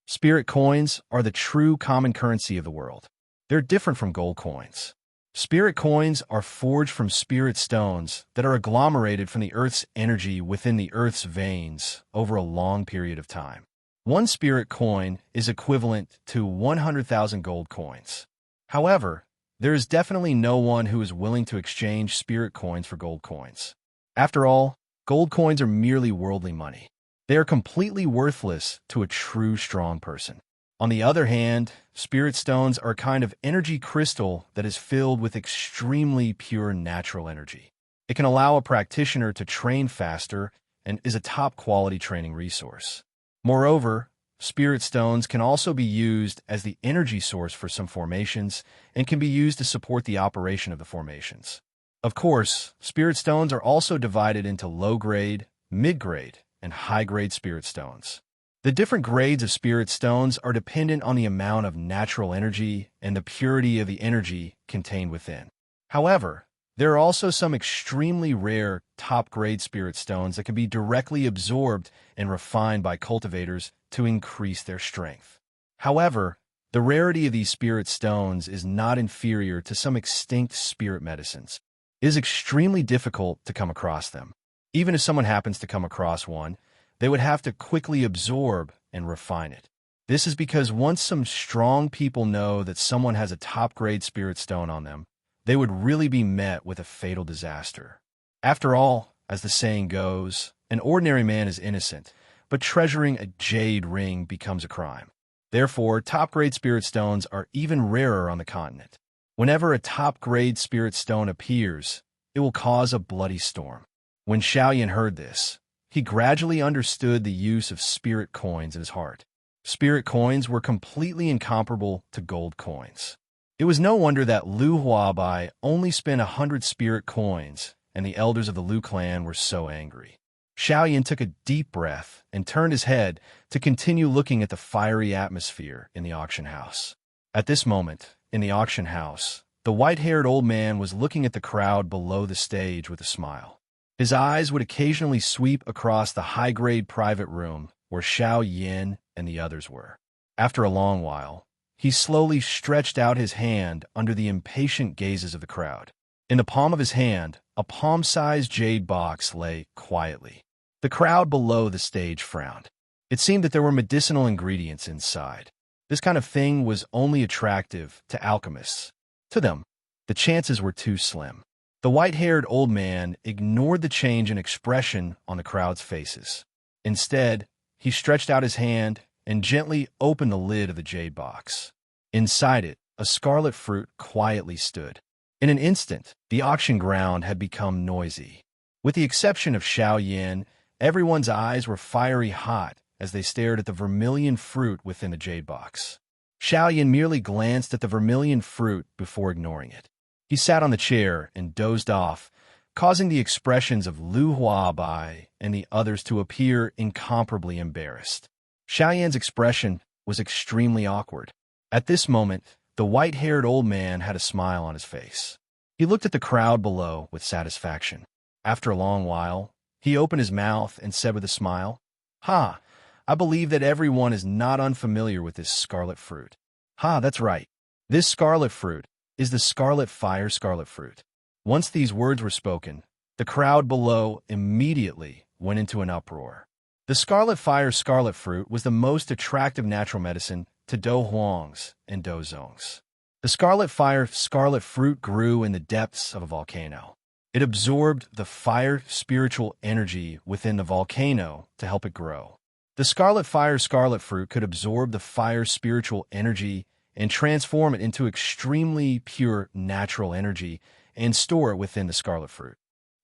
Spirit coins are the true common currency of the world. They're different from gold coins. Spirit coins are forged from spirit stones that are agglomerated from the Earth's energy within the Earth's veins over a long period of time. One spirit coin is equivalent to 100,000 gold coins. However, there is definitely no one who is willing to exchange spirit coins for gold coins. After all, gold coins are merely worldly money. They are completely worthless to a true strong person. On the other hand, spirit stones are a kind of energy crystal that is filled with extremely pure natural energy. It can allow a practitioner to train faster and is a top-quality training resource. Moreover, spirit stones can also be used as the energy source for some formations and can be used to support the operation of the formations. Of course, spirit stones are also divided into low-grade, mid-grade, and high-grade spirit stones. The different grades of spirit stones are dependent on the amount of natural energy and the purity of the energy contained within. However, there are also some extremely rare top-grade spirit stones that can be directly absorbed and refined by cultivators to increase their strength. However, the rarity of these spirit stones is not inferior to some extinct spirit medicines. It is extremely difficult to come across them. Even if someone happens to come across one, they would have to quickly absorb and refine it. This is because once some strong people know that someone has a top-grade spirit stone on them, they would really be met with a fatal disaster. After all, as the saying goes, an ordinary man is innocent, but treasuring a jade ring becomes a crime. Therefore, top-grade spirit stones are even rarer on the continent. Whenever a top-grade spirit stone appears, it will cause a bloody storm. When Xiaoyan heard this, he gradually understood the use of spirit coins in his heart. Spirit coins were completely incomparable to gold coins. It was no wonder that Lu Huabai only spent 100 spirit coins, and the elders of the Lu clan were so angry. Xiaoyan took a deep breath and turned his head to continue looking at the fiery atmosphere in the auction house. At this moment, in the auction house, the white-haired old man was looking at the crowd below the stage with a smile. His eyes would occasionally sweep across the high-grade private room where Xiao Yin and the others were. After a long while, he slowly stretched out his hand under the impatient gazes of the crowd. In the palm of his hand, a palm-sized jade box lay quietly. The crowd below the stage frowned. It seemed that there were medicinal ingredients inside. This kind of thing was only attractive to alchemists. To them, the chances were too slim. The white-haired old man ignored the change in expression on the crowd's faces. Instead, he stretched out his hand and gently opened the lid of the jade box. Inside it, a scarlet fruit quietly stood. In an instant, the auction ground had become noisy. With the exception of Xiao Yin, everyone's eyes were fiery hot as they stared at the vermilion fruit within the jade box. Xiao Yin merely glanced at the vermilion fruit before ignoring it. He sat on the chair and dozed off, causing the expressions of Lu Huabai and the others to appear incomparably embarrassed. Xiao Yan's expression was extremely awkward. At this moment, the white-haired old man had a smile on his face. He looked at the crowd below with satisfaction. After a long while, he opened his mouth and said with a smile, "Ha! I believe that everyone is not unfamiliar with this scarlet fruit. Ha, that's right. This scarlet fruit is the scarlet fire scarlet fruit." Once these words were spoken, the crowd below immediately went into an uproar. The scarlet fire scarlet fruit was the most attractive natural medicine to Do Huangs and Do Zongs. The scarlet fire scarlet fruit grew in the depths of a volcano. It absorbed the fire spiritual energy within the volcano to help it grow. The scarlet fire scarlet fruit could absorb the fire spiritual energy and transform it into extremely pure natural energy and store it within the scarlet fruit.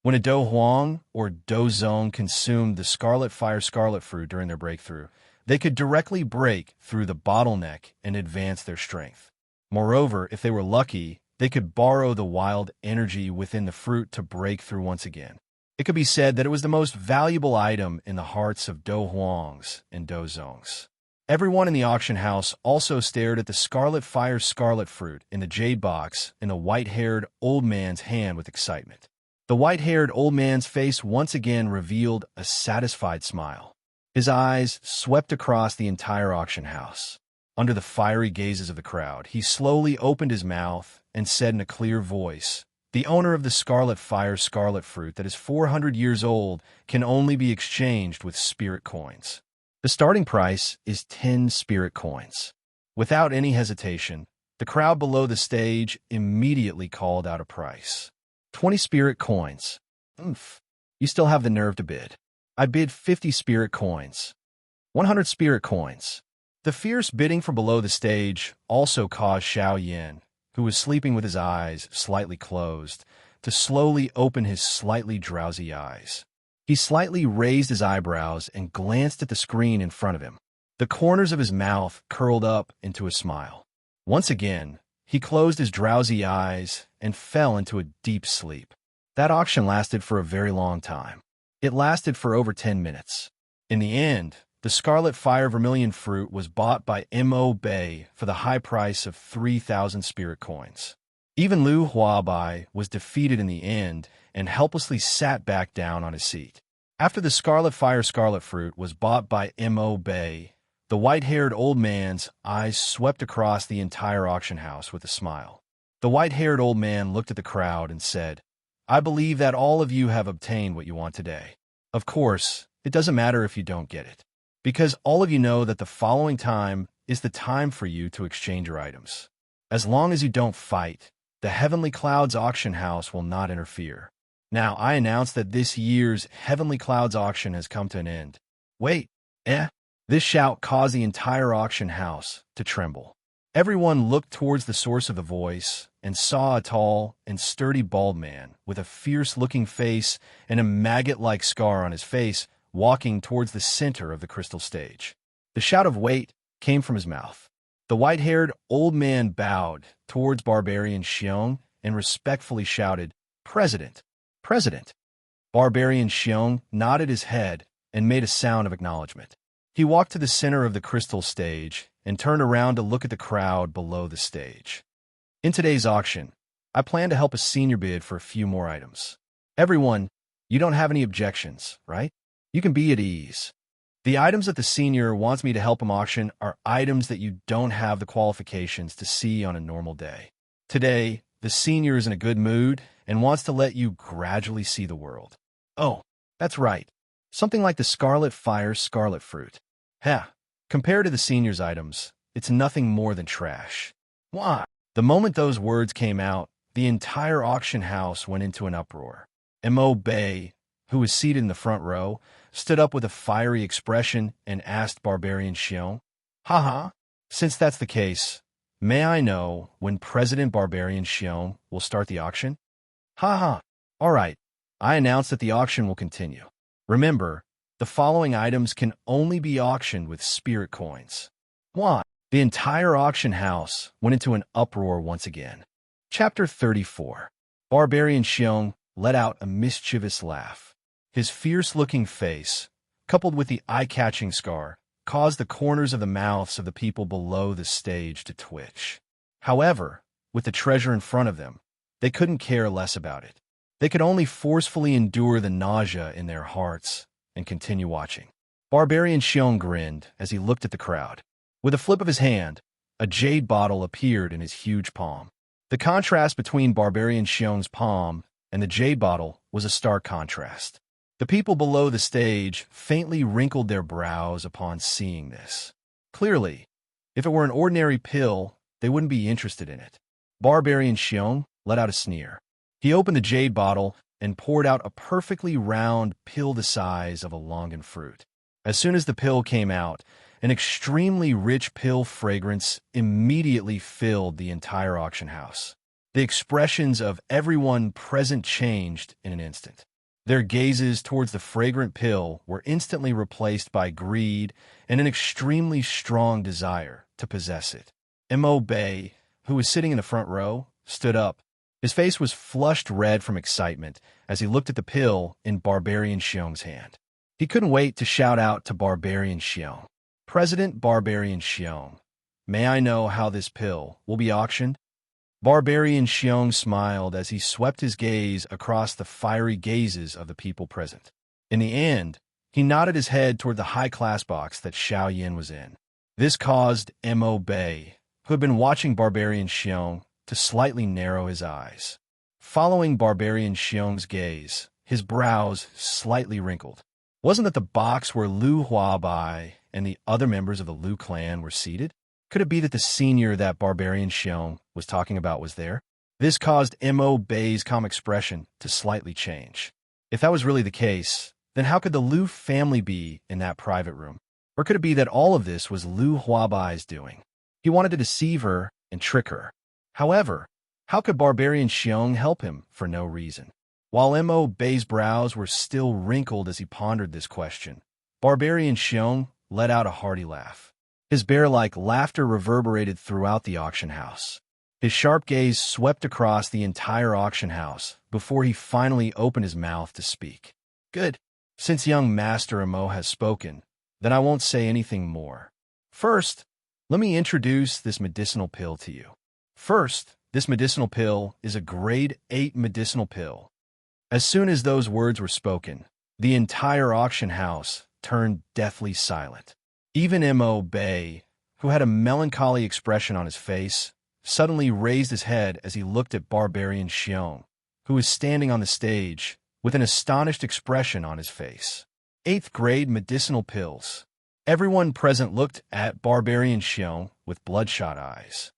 When a Do Huang or Do Zong consumed the scarlet fire scarlet fruit during their breakthrough, they could directly break through the bottleneck and advance their strength. Moreover, if they were lucky, they could borrow the wild energy within the fruit to break through once again. It could be said that it was the most valuable item in the hearts of Do Huangs and Do Zongs. Everyone in the auction house also stared at the scarlet fire scarlet fruit in the jade box in the white-haired old man's hand with excitement. The white-haired old man's face once again revealed a satisfied smile. His eyes swept across the entire auction house. Under the fiery gazes of the crowd, he slowly opened his mouth and said in a clear voice, "The owner of the scarlet fire scarlet fruit that is 400 years old can only be exchanged with spirit coins. The starting price is 10 spirit coins." Without any hesitation, the crowd below the stage immediately called out a price. 20 spirit coins. Oomph. You still have the nerve to bid. I bid 50 spirit coins. 100 spirit coins. The fierce bidding from below the stage also caused Xiao Yin, who was sleeping with his eyes slightly closed, to slowly open his slightly drowsy eyes. He slightly raised his eyebrows and glanced at the screen in front of him. The corners of his mouth curled up into a smile. Once again, he closed his drowsy eyes and fell into a deep sleep. That auction lasted for a very long time. It lasted for over 10 minutes. In the end, the Scarlet Fire Vermilion fruit was bought by Mo Bei for the high price of 3,000 spirit coins. Even Lu Huabai was defeated in the end and helplessly sat back down on his seat. After the Scarlet Fire Scarlet Fruit was bought by Mo Bei, the white-haired old man's eyes swept across the entire auction house with a smile. The white-haired old man looked at the crowd and said, "I believe that all of you have obtained what you want today. Of course, it doesn't matter if you don't get it, because all of you know that the following time is the time for you to exchange your items. As long as you don't fight, the Heavenly Clouds auction house will not interfere. Now, I announce that this year's Heavenly Clouds auction has come to an end." Wait, This shout caused the entire auction house to tremble. Everyone looked towards the source of the voice and saw a tall and sturdy bald man with a fierce-looking face and a maggot-like scar on his face walking towards the center of the crystal stage. The shout of "wait" came from his mouth. The white-haired old man bowed towards Barbarian Xiong and respectfully shouted, "President! President!" Barbarian Xiong nodded his head and made a sound of acknowledgement. He walked to the center of the crystal stage and turned around to look at the crowd below the stage. "In today's auction, I plan to help a senior bid for a few more items. Everyone, you don't have any objections, right? You can be at ease. The items that the senior wants me to help him auction are items that you don't have the qualifications to see on a normal day. Today, the senior is in a good mood and wants to let you gradually see the world. Oh, that's right. Something like the Scarlet Fire Scarlet Fruit. Compared to the senior's items, it's nothing more than trash." Why? The moment those words came out, the entire auction house went into an uproar. Mo Bei, who was seated in the front row, stood up with a fiery expression and asked Barbarian Xiong, Since that's the case, may I know when President Barbarian Xiong will start the auction?" All right. I announce that the auction will continue. Remember, the following items can only be auctioned with spirit coins. Why? The entire auction house went into an uproar once again. Chapter 34. Barbarian Xiong let out a mischievous laugh. His fierce-looking face, coupled with the eye-catching scar, caused the corners of the mouths of the people below the stage to twitch. However, with the treasure in front of them, they couldn't care less about it. They could only forcefully endure the nausea in their hearts and continue watching. Barbarian Xiong grinned as he looked at the crowd. With a flip of his hand, a jade bottle appeared in his huge palm. The contrast between Barbarian Xiong's palm and the jade bottle was a stark contrast. The people below the stage faintly wrinkled their brows upon seeing this. Clearly, if it were an ordinary pill, they wouldn't be interested in it. Barbarian Xiong let out a sneer. He opened the jade bottle and poured out a perfectly round pill the size of a longan fruit. As soon as the pill came out, an extremely rich pill fragrance immediately filled the entire auction house. The expressions of everyone present changed in an instant. Their gazes towards the fragrant pill were instantly replaced by greed and an extremely strong desire to possess it. Mo Bei, who was sitting in the front row, stood up. His face was flushed red from excitement as he looked at the pill in Barbarian Xiong's hand. He couldn't wait to shout out to Barbarian Xiong, "President Barbarian Xiong, may I know how this pill will be auctioned?" Barbarian Xiong smiled as he swept his gaze across the fiery gazes of the people present. In the end, he nodded his head toward the high-class box that Xiao Yin was in. This caused Mo Bei, who had been watching Barbarian Xiong, to slightly narrow his eyes. Following Barbarian Xiong's gaze, his brows slightly wrinkled. Wasn't that the box where Lu Huabai and the other members of the Lu clan were seated? Could it be that the senior that Barbarian Xiong was talking about was there? This caused Mo Bei's calm expression to slightly change. If that was really the case, then how could the Lu family be in that private room? Or could it be that all of this was Lu Huabai's doing? He wanted to deceive her and trick her. However, how could Barbarian Xiong help him for no reason? While Mo Bei's brows were still wrinkled as he pondered this question, Barbarian Xiong let out a hearty laugh. His bear-like laughter reverberated throughout the auction house. His sharp gaze swept across the entire auction house before he finally opened his mouth to speak. Good. Since young Master Imo has spoken, then I won't say anything more. First, let me introduce this medicinal pill to you. First, this medicinal pill is a grade 8 medicinal pill. As soon as those words were spoken, the entire auction house turned deathly silent. Even Imo Bay, who had a melancholy expression on his face, suddenly raised his head as he looked at Barbarian Xiong, who was standing on the stage with an astonished expression on his face. 8th grade medicinal pills. Everyone present looked at Barbarian Xiong with bloodshot eyes.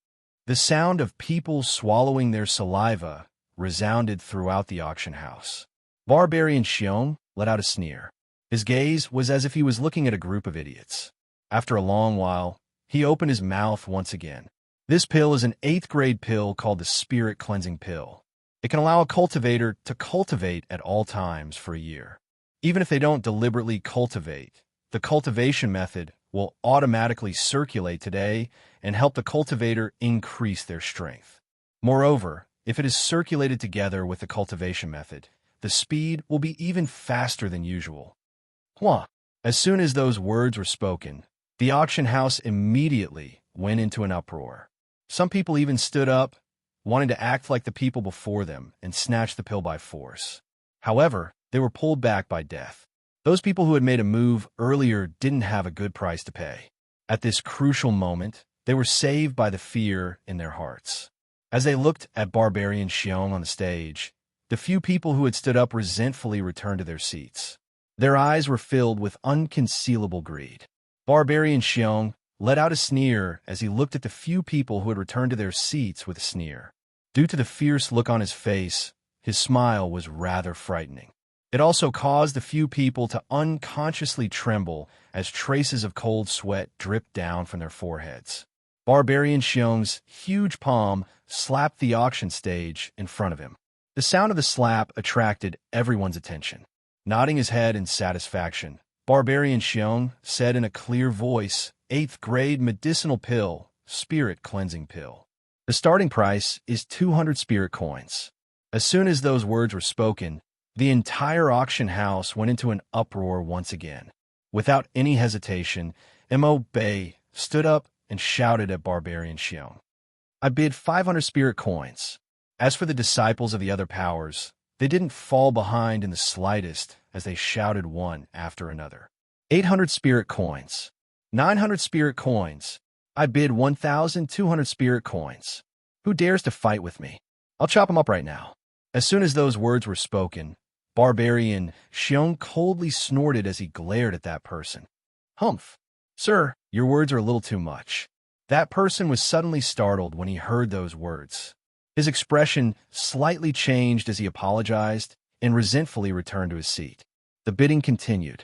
The sound of people swallowing their saliva resounded throughout the auction house. Barbarian Xiong let out a sneer. His gaze was as if he was looking at a group of idiots. After a long while, he opened his mouth once again. This pill is an 8th grade pill called the Spirit Cleansing Pill. It can allow a cultivator to cultivate at all times for a year. Even if they don't deliberately cultivate, the cultivation method will automatically circulate today and help the cultivator increase their strength. Moreover, if it is circulated together with the cultivation method, the speed will be even faster than usual. Hua! As soon as those words were spoken, the auction house immediately went into an uproar. Some people even stood up, wanting to act like the people before them and snatch the pill by force. However, they were pulled back by death. Those people who had made a move earlier didn't have a good price to pay. At this crucial moment, they were saved by the fear in their hearts. As they looked at Barbarian Xiong on the stage, the few people who had stood up resentfully returned to their seats. Their eyes were filled with unconcealable greed. Barbarian Xiong let out a sneer as he looked at the few people who had returned to their seats with a sneer. Due to the fierce look on his face, his smile was rather frightening. It also caused the few people to unconsciously tremble as traces of cold sweat dripped down from their foreheads. Barbarian Xiong's huge palm slapped the auction stage in front of him. The sound of the slap attracted everyone's attention. Nodding his head in satisfaction, Barbarian Xiong said in a clear voice, 8th grade medicinal pill, Spirit Cleansing Pill. The starting price is 200 spirit coins. As soon as those words were spoken, the entire auction house went into an uproar once again. Without any hesitation, Imo Bay stood up and shouted at Barbarian Xiong. I bid 500 spirit coins. As for the disciples of the other powers, they didn't fall behind in the slightest as they shouted one after another. 800 spirit coins. 900 spirit coins. I bid 1,200 spirit coins. Who dares to fight with me? I'll chop him up right now. As soon as those words were spoken, Barbarian Xiong coldly snorted as he glared at that person. Humph! Sir, your words are a little too much. That person was suddenly startled when he heard those words. His expression slightly changed as he apologized and resentfully returned to his seat. The bidding continued.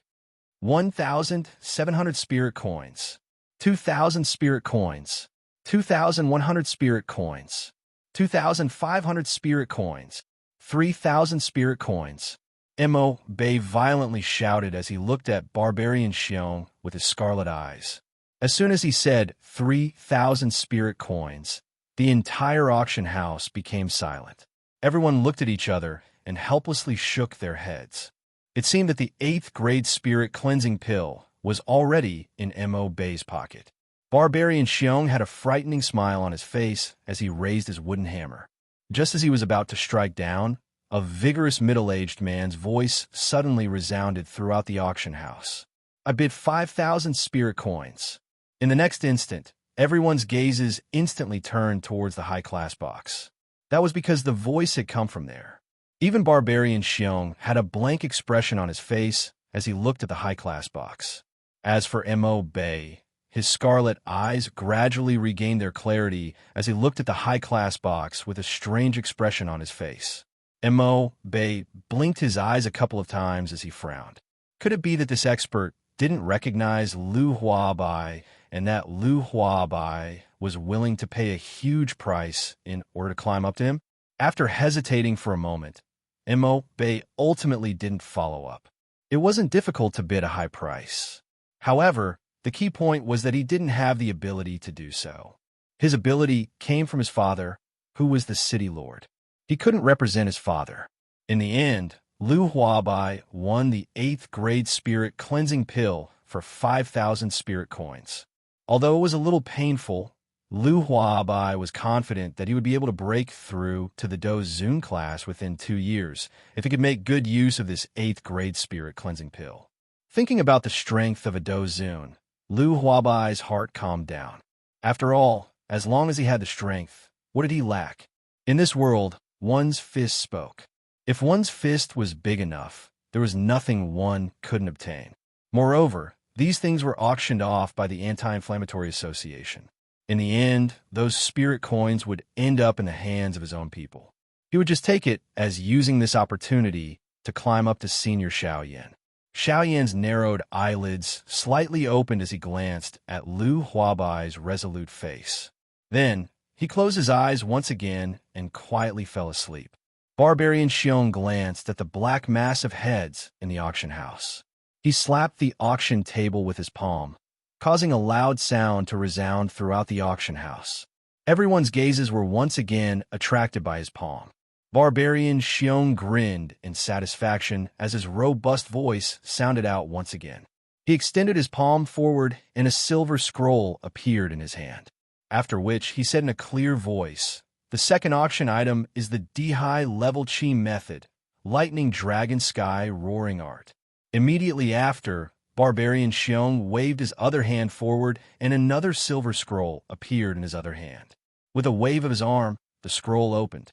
1,700 spirit coins. 2,000 spirit coins. 2,100 spirit coins. 2,500 spirit coins. 3,000 spirit coins. Imo Bay violently shouted as he looked at Barbarian Xiong with his scarlet eyes. As soon as he said 3,000 spirit coins, the entire auction house became silent. Everyone looked at each other and helplessly shook their heads. It seemed that the 8th grade spirit cleansing pill was already in Imo Bay's pocket. Barbarian Xiong had a frightening smile on his face as he raised his wooden hammer. Just as he was about to strike down, a vigorous middle-aged man's voice suddenly resounded throughout the auction house. I bid 5,000 spirit coins. In the next instant, everyone's gazes instantly turned towards the high-class box. That was because the voice had come from there. Even Barbarian Xiong had a blank expression on his face as he looked at the high-class box. As for Imo Bay, his scarlet eyes gradually regained their clarity as he looked at the high-class box with a strange expression on his face. Imo Bay blinked his eyes a couple of times as he frowned. Could it be that this expert didn't recognize Lu Huabai and that Lu Huabai was willing to pay a huge price in order to climb up to him? After hesitating for a moment, Imo Bay ultimately didn't follow up. It wasn't difficult to bid a high price. However, the key point was that he didn't have the ability to do so. His ability came from his father, who was the city lord. He couldn't represent his father. In the end, Lu Huabai won the 8th grade spirit cleansing pill for 5,000 spirit coins. Although it was a little painful, Lu Huabai was confident that he would be able to break through to the Do Zun class within 2 years if he could make good use of this 8th grade spirit cleansing pill. Thinking about the strength of a Do Zun, Lu Huabai's heart calmed down. After all, as long as he had the strength, what did he lack? In this world, one's fist spoke. If one's fist was big enough, there was nothing one couldn't obtain. Moreover, these things were auctioned off by the Anti-Inflammatory Association. In the end, those spirit coins would end up in the hands of his own people. He would just take it as using this opportunity to climb up to Senior Xiaoyan. Xiaoyan's narrowed eyelids slightly opened as he glanced at Lu Huabai's resolute face. Then, he closed his eyes once again and quietly fell asleep. Barbarian Xiong glanced at the black mass of heads in the auction house. He slapped the auction table with his palm, causing a loud sound to resound throughout the auction house. Everyone's gazes were once again attracted by his palm. Barbarian Xiong grinned in satisfaction as his robust voice sounded out once again. He extended his palm forward and a silver scroll appeared in his hand. After which, he said in a clear voice, "The second auction item is the D-High Level Chi Method, Lightning Dragon Sky Roaring Art." Immediately after, Barbarian Xiong waved his other hand forward and another silver scroll appeared in his other hand. With a wave of his arm, the scroll opened.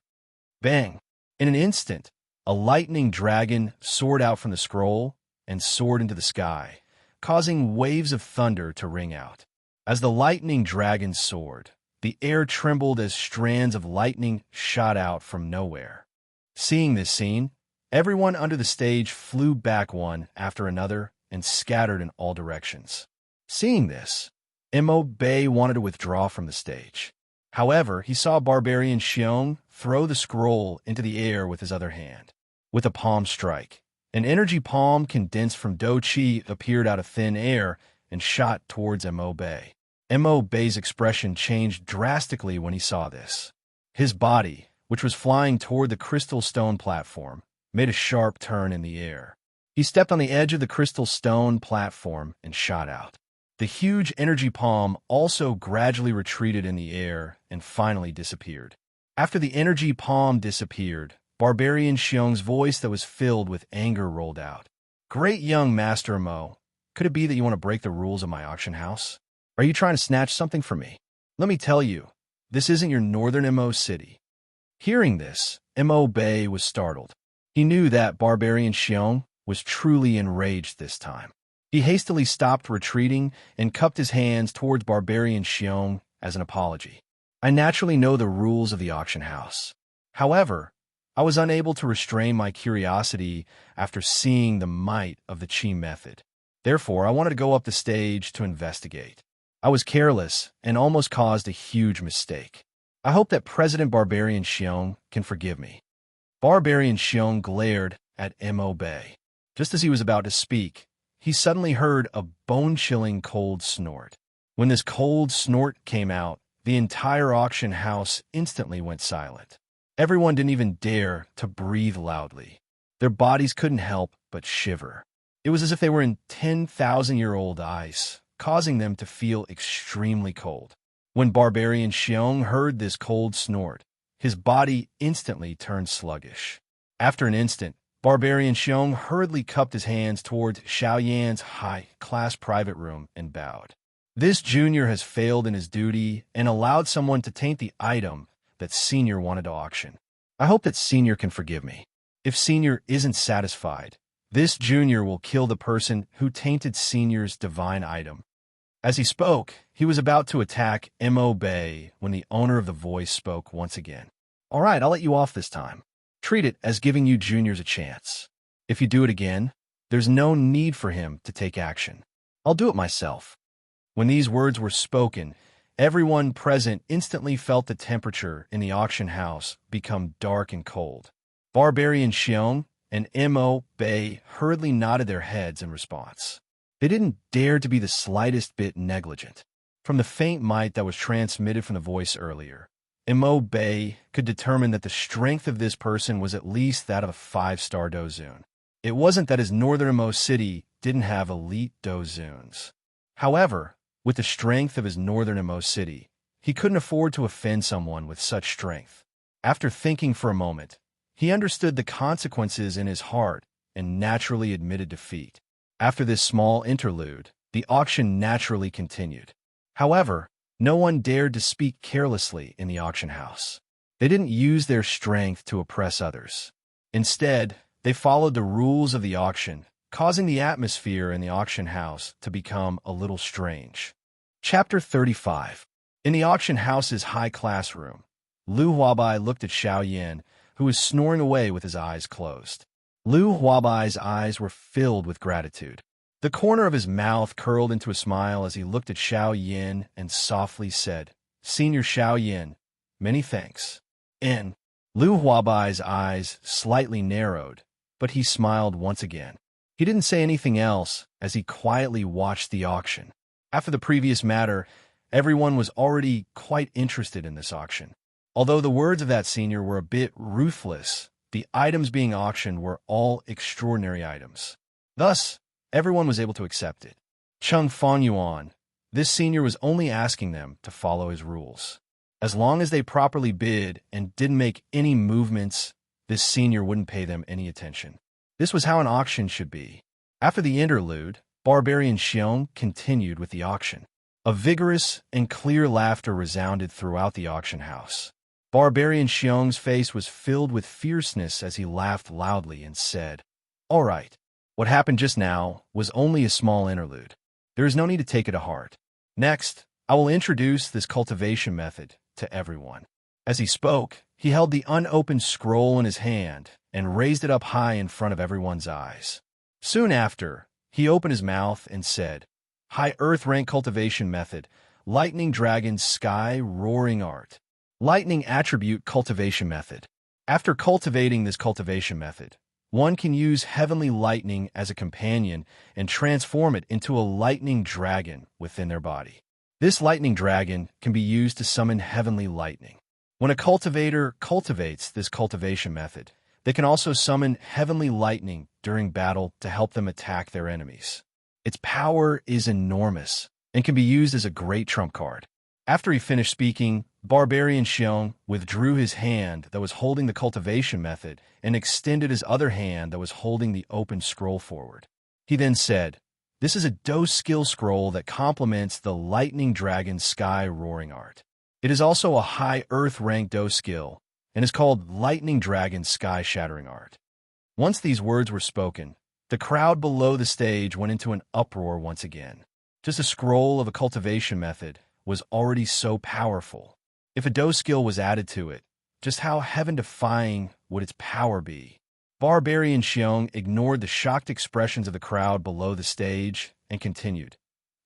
Bang! In an instant, a lightning dragon soared out from the scroll and soared into the sky, causing waves of thunder to ring out. As the lightning dragon soared, the air trembled as strands of lightning shot out from nowhere. Seeing this scene, everyone under the stage flew back one after another and scattered in all directions. Seeing this, Mo Bei wanted to withdraw from the stage. However, he saw Barbarian Xiong throw the scroll into the air with his other hand. With a palm strike, an energy palm condensed from Do Chi appeared out of thin air and shot towards Mo Bei. Mo Bei's expression changed drastically when he saw this. His body, which was flying toward the crystal stone platform, made a sharp turn in the air. He stepped on the edge of the crystal stone platform and shot out. The huge energy palm also gradually retreated in the air and finally disappeared. After the energy palm disappeared, Barbarian Xiong's voice that was filled with anger rolled out. "Great young Master Mo, could it be that you want to break the rules of my auction house? Are you trying to snatch something from me? Let me tell you, this isn't your northern Mo city." Hearing this, Mo Bei was startled. He knew that Barbarian Xiong was truly enraged this time. He hastily stopped retreating and cupped his hands towards Barbarian Xiong as an apology. "I naturally know the rules of the auction house. However, I was unable to restrain my curiosity after seeing the might of the Chi method. Therefore, I wanted to go up the stage to investigate. I was careless and almost caused a huge mistake. I hope that President Barbarian Xiong can forgive me." Barbarian Xiong glared at Mo Bei. Just as he was about to speak, he suddenly heard a bone-chilling cold snort. When this cold snort came out, the entire auction house instantly went silent. Everyone didn't even dare to breathe loudly. Their bodies couldn't help but shiver. It was as if they were in 10,000-year-old ice, causing them to feel extremely cold. When Barbarian Xiong heard this cold snort, his body instantly turned sluggish. After an instant, Barbarian Xiong hurriedly cupped his hands towards Xiaoyan's high-class private room and bowed. "This junior has failed in his duty and allowed someone to taint the item that Senior wanted to auction. I hope that Senior can forgive me. If Senior isn't satisfied, this junior will kill the person who tainted Senior's divine item." As he spoke, he was about to attack Mo Bei when the owner of the voice spoke once again. "All right, I'll let you off this time. Treat it as giving you juniors a chance. If you do it again, there's no need for him to take action. I'll do it myself." When these words were spoken, everyone present instantly felt the temperature in the auction house become dark and cold. Barbarian Xiong and Mo Bei hurriedly nodded their heads in response. They didn't dare to be the slightest bit negligent. From the faint might that was transmitted from the voice earlier, Immerse could determine that the strength of this person was at least that of a 5-star dozun. It wasn't that his northernmost city didn't have elite dozuns. However, with the strength of his northernmost city, he couldn't afford to offend someone with such strength. After thinking for a moment, he understood the consequences in his heart and naturally admitted defeat. After this small interlude, the auction naturally continued. However, no one dared to speak carelessly in the auction house. They didn't use their strength to oppress others. Instead, they followed the rules of the auction, causing the atmosphere in the auction house to become a little strange. Chapter 35. In the auction house's high-class room, Lu Huabai looked at Xiao Yin, who was snoring away with his eyes closed. Lu Huabai's eyes were filled with gratitude. The corner of his mouth curled into a smile as he looked at Xiao Yin and softly said, "Senior Xiao Yin, many thanks." Lu Huabai's eyes slightly narrowed, but he smiled once again. He didn't say anything else as he quietly watched the auction. After the previous matter, everyone was already quite interested in this auction. Although the words of that senior were a bit ruthless, the items being auctioned were all extraordinary items. Thus, everyone was able to accept it. Cheng Fanyuan, this senior was only asking them to follow his rules. As long as they properly bid and didn't make any movements, this senior wouldn't pay them any attention. This was how an auction should be. After the interlude, Barbarian Xiong continued with the auction. A vigorous and clear laughter resounded throughout the auction house. Barbarian Xiong's face was filled with fierceness as he laughed loudly and said, "All right. What happened just now was only a small interlude. There is no need to take it to heart. Next, I will introduce this cultivation method to everyone." As he spoke, he held the unopened scroll in his hand and raised it up high in front of everyone's eyes. Soon after, he opened his mouth and said, "High Earth Rank Cultivation Method, Lightning Dragon Sky Roaring Art. Lightning Attribute Cultivation Method." After cultivating this cultivation method, one can use heavenly lightning as a companion and transform it into a lightning dragon within their body. This lightning dragon can be used to summon heavenly lightning. When a cultivator cultivates this cultivation method, they can also summon heavenly lightning during battle to help them attack their enemies. Its power is enormous and can be used as a great trump card. After he finished speaking, Barbarian Xiong withdrew his hand that was holding the cultivation method and extended his other hand that was holding the open scroll forward. He then said, "This is a dose skill scroll that complements the Lightning Dragon Sky Roaring Art. It is also a high Earth rank dose skill and is called Lightning Dragon Sky Shattering Art." Once these words were spoken, the crowd below the stage went into an uproar once again. Just a scroll of a cultivation method was already so powerful. If a dose skill was added to it, just how heaven-defying would its power be? Barbarian Xiong ignored the shocked expressions of the crowd below the stage and continued.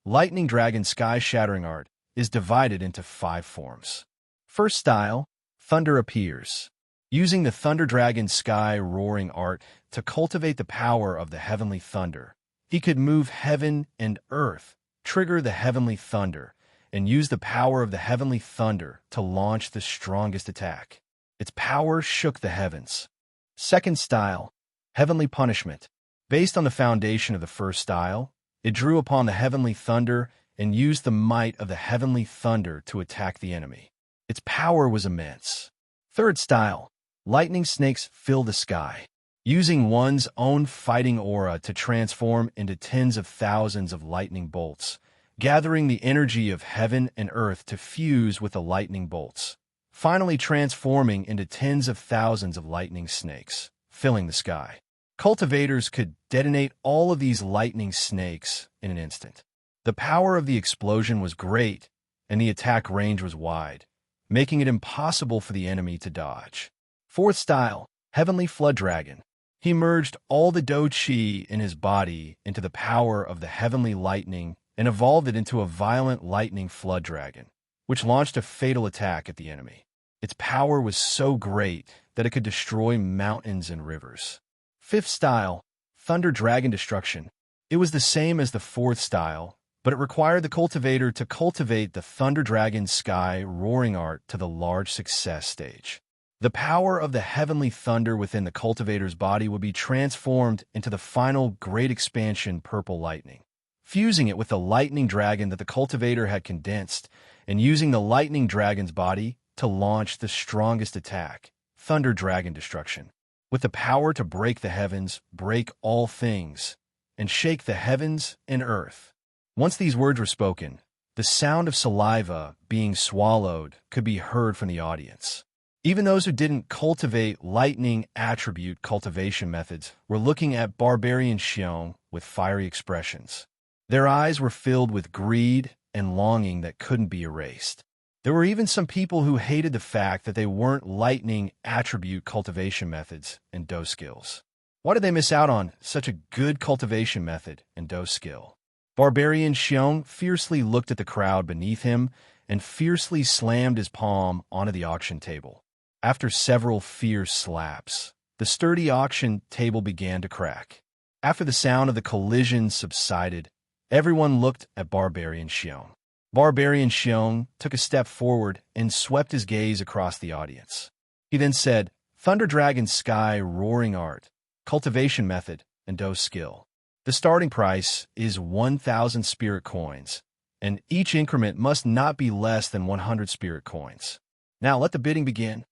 Lightning Dragon Sky Shattering Art is divided into 5 forms. First style, Thunder Appears. Using the Thunder Dragon Sky Roaring Art to cultivate the power of the heavenly thunder, he could move heaven and earth, trigger the heavenly thunder, and use the power of the heavenly thunder to launch the strongest attack. Its power shook the heavens. Second style, Heavenly Punishment. Based on the foundation of the first style, it drew upon the heavenly thunder and used the might of the heavenly thunder to attack the enemy. Its power was immense. Third style, Lightning Snakes Fill the Sky. Using one's own fighting aura to transform into tens of thousands of lightning bolts, gathering the energy of heaven and earth to fuse with the lightning bolts, finally transforming into tens of thousands of lightning snakes, filling the sky. Cultivators could detonate all of these lightning snakes in an instant. The power of the explosion was great, and the attack range was wide, making it impossible for the enemy to dodge. Fourth style, Heavenly Flood Dragon. He merged all the Do Chi in his body into the power of the heavenly lightning and evolved it into a violent lightning flood dragon, which launched a fatal attack at the enemy. Its power was so great that it could destroy mountains and rivers. Fifth style, Thunder Dragon Destruction. It was the same as the fourth style, but it required the cultivator to cultivate the Thunder Dragon Sky Roaring art to the large success stage. The power of the heavenly thunder within the cultivator's body would be transformed into the final great expansion Purple Lightning, fusing it with the lightning dragon that the cultivator had condensed, and using the lightning dragon's body to launch the strongest attack, Thunder Dragon Destruction, with the power to break the heavens, break all things, and shake the heavens and earth. Once these words were spoken, the sound of saliva being swallowed could be heard from the audience. Even those who didn't cultivate lightning attribute cultivation methods were looking at Barbarian Xiong with fiery expressions. Their eyes were filled with greed and longing that couldn't be erased. There were even some people who hated the fact that they weren't lightning attribute cultivation methods and dose skills. Why did they miss out on such a good cultivation method and dose skill? Barbarian Xiong fiercely looked at the crowd beneath him and fiercely slammed his palm onto the auction table. After several fierce slaps, the sturdy auction table began to crack. After the sound of the collision subsided, everyone looked at Barbarian Xiong. Barbarian Xiong took a step forward and swept his gaze across the audience. He then said, "Thunder Dragon Sky Roaring Art, Cultivation Method, and Dose Skill. The starting price is 1,000 spirit coins, and each increment must not be less than 100 spirit coins. Now let the bidding begin."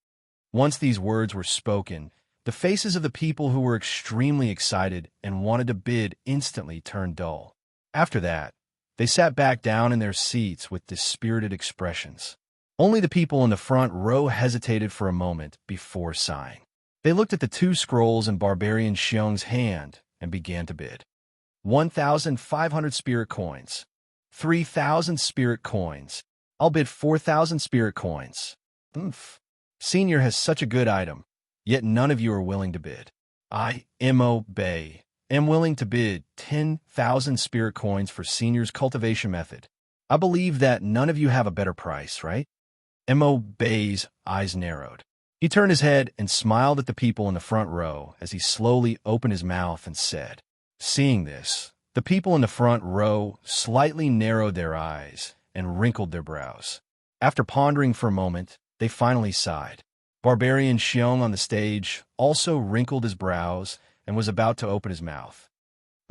Once these words were spoken, the faces of the people who were extremely excited and wanted to bid instantly turned dull. After that, they sat back down in their seats with dispirited expressions. Only the people in the front row hesitated for a moment before sighing. They looked at the two scrolls in Barbarian Xiong's hand and began to bid. 1,500 spirit coins. 3,000 spirit coins. I'll bid 4,000 spirit coins. Oomph. Senior has such a good item, yet none of you are willing to bid. I, Mo Bay, am willing to bid 10,000 spirit coins for Senior's cultivation method. I believe that none of you have a better price, right? Mo Bay's eyes narrowed. He turned his head and smiled at the people in the front row as he slowly opened his mouth and said, Seeing this, the people in the front row slightly narrowed their eyes and wrinkled their brows. After pondering for a moment, they finally sighed. Barbarian Xiong on the stage also wrinkled his brows and was about to open his mouth.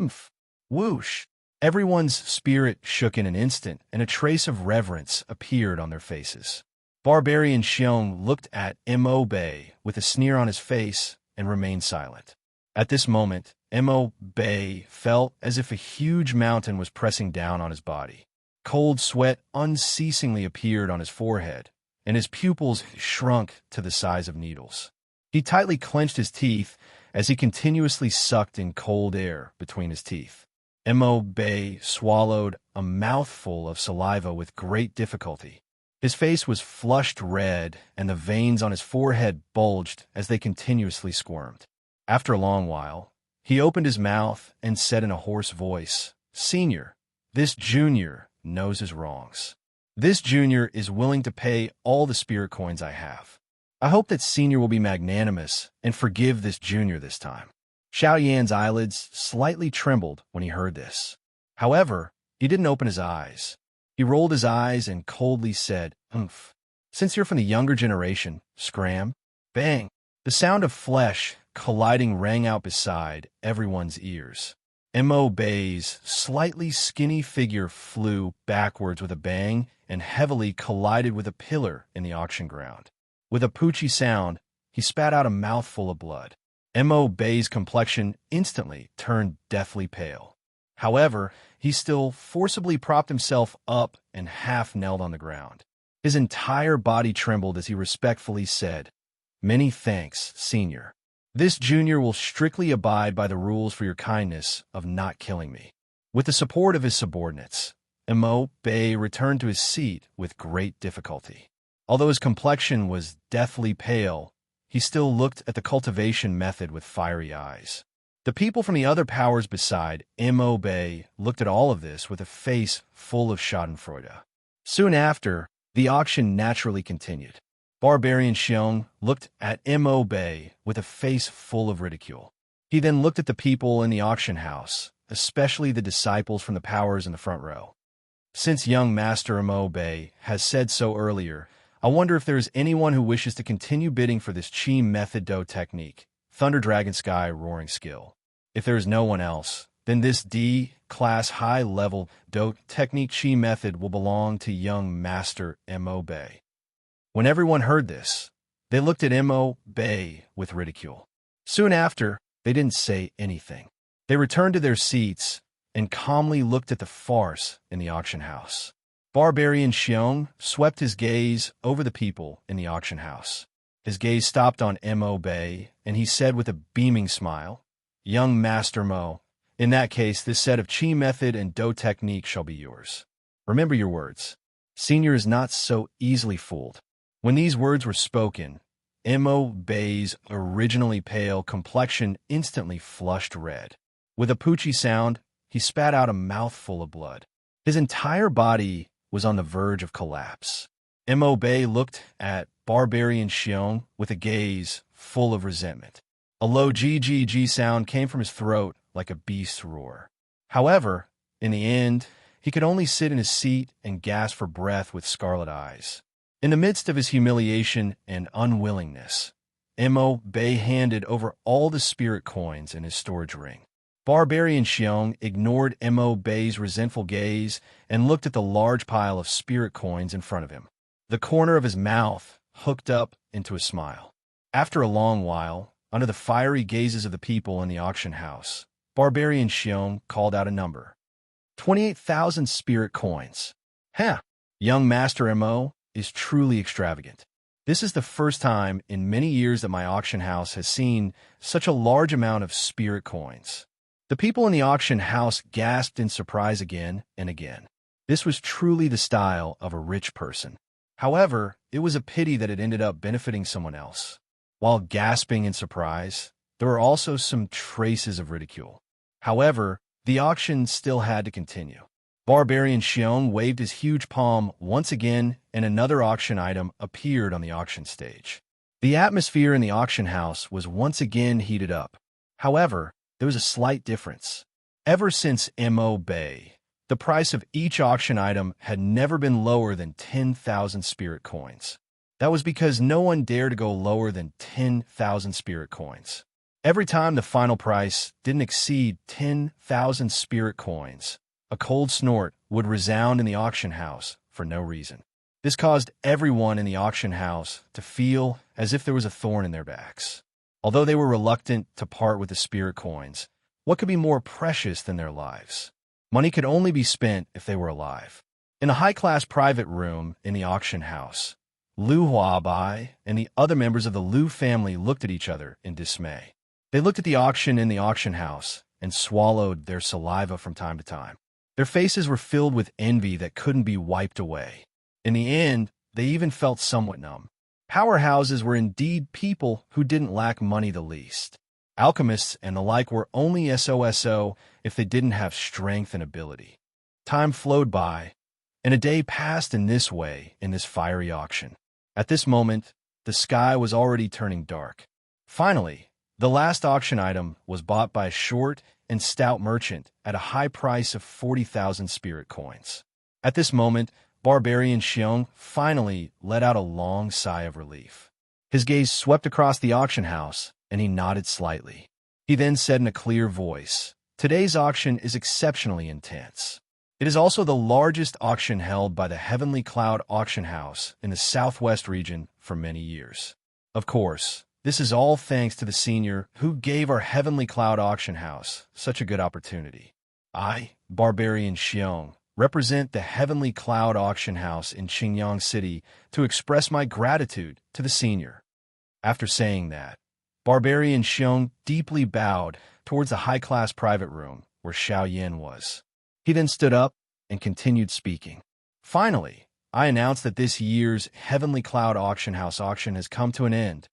Oomph! Whoosh! Everyone's spirit shook in an instant, and a trace of reverence appeared on their faces. Barbarian Xiong looked at Mo Bay with a sneer on his face and remained silent. At this moment, Mo Bay felt as if a huge mountain was pressing down on his body. Cold sweat unceasingly appeared on his forehead, and his pupils shrunk to the size of needles. He tightly clenched his teeth as he continuously sucked in cold air between his teeth. Mo Bay swallowed a mouthful of saliva with great difficulty. His face was flushed red, and the veins on his forehead bulged as they continuously squirmed. After a long while, he opened his mouth and said in a hoarse voice, "Senior, this junior knows his wrongs. This junior is willing to pay all the spirit coins I have. I hope that Senior will be magnanimous and forgive this junior this time." Xiao Yan's eyelids slightly trembled when he heard this. However, he didn't open his eyes. He rolled his eyes and coldly said, "Oomph. Since you're from the younger generation, scram." Bang! The sound of flesh colliding rang out beside everyone's ears. Mo Bay's slightly skinny figure flew backwards with a bang and heavily collided with a pillar in the auction ground. With a poochy sound, he spat out a mouthful of blood. Mo Bay's complexion instantly turned deathly pale. However, he still forcibly propped himself up and half-knelt on the ground. His entire body trembled as he respectfully said, "Many thanks, Senior. This junior will strictly abide by the rules for your kindness of not killing me." With the support of his subordinates, Mo Bay returned to his seat with great difficulty. Although his complexion was deathly pale, he still looked at the cultivation method with fiery eyes. The people from the other powers beside Mo Bay looked at all of this with a face full of schadenfreude. Soon after, the auction naturally continued. Barbarian Xiong looked at Mo Bay with a face full of ridicule. He then looked at the people in the auction house, especially the disciples from the powers in the front row. Since young Master Imobe has said so earlier, I wonder if there is anyone who wishes to continue bidding for this Chi Method Do technique, Thunder Dragon Sky Roaring Skill. If there is no one else, then this D-class high-level Do technique Chi Method will belong to young Master Imobe. When everyone heard this, they looked at Imobe with ridicule. Soon after, they didn't say anything. They returned to their seats and calmly looked at the farce in the auction house. Barbarian Xiong swept his gaze over the people in the auction house. His gaze stopped on Imobe, and he said with a beaming smile, "Young Master Mo, in that case, this set of Chi Method and Do technique shall be yours. Remember your words. Senior is not so easily fooled." When these words were spoken, Imobe's originally pale complexion instantly flushed red. With a poochy sound, he spat out a mouthful of blood. His entire body was on the verge of collapse. Imobe looked at Barbarian Xiong with a gaze full of resentment. A low GGG sound came from his throat like a beast's roar. However, in the end, he could only sit in his seat and gasp for breath with scarlet eyes. In the midst of his humiliation and unwillingness, Imobe handed over all the spirit coins in his storage ring. Barbarian Xiong ignored Imobe's resentful gaze and looked at the large pile of spirit coins in front of him. The corner of his mouth hooked up into a smile. After a long while, under the fiery gazes of the people in the auction house, Barbarian Xiong called out a number. 28,000 spirit coins. Huh! Young Master Mo is truly extravagant. This is the first time in many years that my auction house has seen such a large amount of spirit coins. The people in the auction house gasped in surprise again and again. This was truly the style of a rich person. However, it was a pity that it ended up benefiting someone else. While gasping in surprise, there were also some traces of ridicule. However, the auction still had to continue. Barbarian Xiong waved his huge palm once again, and another auction item appeared on the auction stage. The atmosphere in the auction house was once again heated up. However, there was a slight difference. Ever since Imobe, the price of each auction item had never been lower than 10,000 spirit coins. That was because no one dared to go lower than 10,000 spirit coins. Every time the final price didn't exceed 10,000 spirit coins, a cold snort would resound in the auction house for no reason. This caused everyone in the auction house to feel as if there was a thorn in their backs. Although they were reluctant to part with the spirit coins, what could be more precious than their lives? Money could only be spent if they were alive. In a high-class private room in the auction house, Lu Huabai and the other members of the Lu family looked at each other in dismay. They looked at the auction in the auction house and swallowed their saliva from time to time. Their faces were filled with envy that couldn't be wiped away. In the end, they even felt somewhat numb. Powerhouses were indeed people who didn't lack money the least. Alchemists and the like were only SOSO if they didn't have strength and ability. Time flowed by, and a day passed in this way in this fiery auction. At this moment, the sky was already turning dark. Finally, the last auction item was bought by a short and stout merchant at a high price of 40,000 spirit coins. At this moment, Barbarian Xiong finally let out a long sigh of relief. His gaze swept across the auction house, and he nodded slightly. He then said in a clear voice, "Today's auction is exceptionally intense. It is also the largest auction held by the Heavenly Cloud Auction House in the Southwest region for many years. Of course, this is all thanks to the senior who gave our Heavenly Cloud Auction House such a good opportunity. I, Barbarian Xiong, represent the Heavenly Cloud Auction House in Qingyang City to express my gratitude to the senior." After saying that, Barbarian Xiong deeply bowed towards the high-class private room where Xiao Yin was. He then stood up and continued speaking. "Finally, I announce that this year's Heavenly Cloud Auction House auction has come to an end."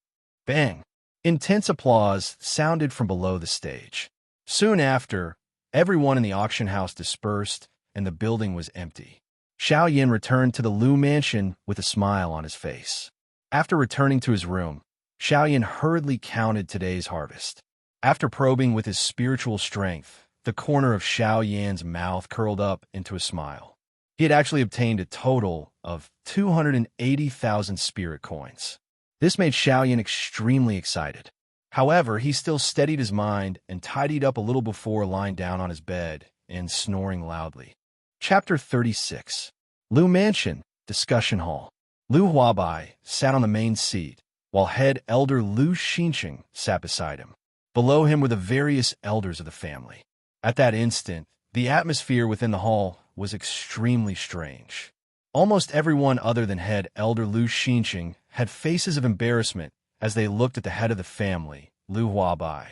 Bang! Intense applause sounded from below the stage. Soon after, everyone in the auction house dispersed, and the building was empty. Xiao Yin returned to the Lu mansion with a smile on his face. After returning to his room, Xiao Yin hurriedly counted today's harvest. After probing with his spiritual strength, the corner of Xiao Yan's mouth curled up into a smile. He had actually obtained a total of 280,000 spirit coins. This made Xiaoyan extremely excited. However, he still steadied his mind and tidied up a little before lying down on his bed and snoring loudly. Chapter 36. Lu Mansion, Discussion Hall. Lu Huabai sat on the main seat, while head elder Lu Xinqing sat beside him. Below him were the various elders of the family. At that instant, the atmosphere within the hall was extremely strange. Almost everyone other than head elder Lu Xinqing had faces of embarrassment as they looked at the head of the family, Lu Huabai.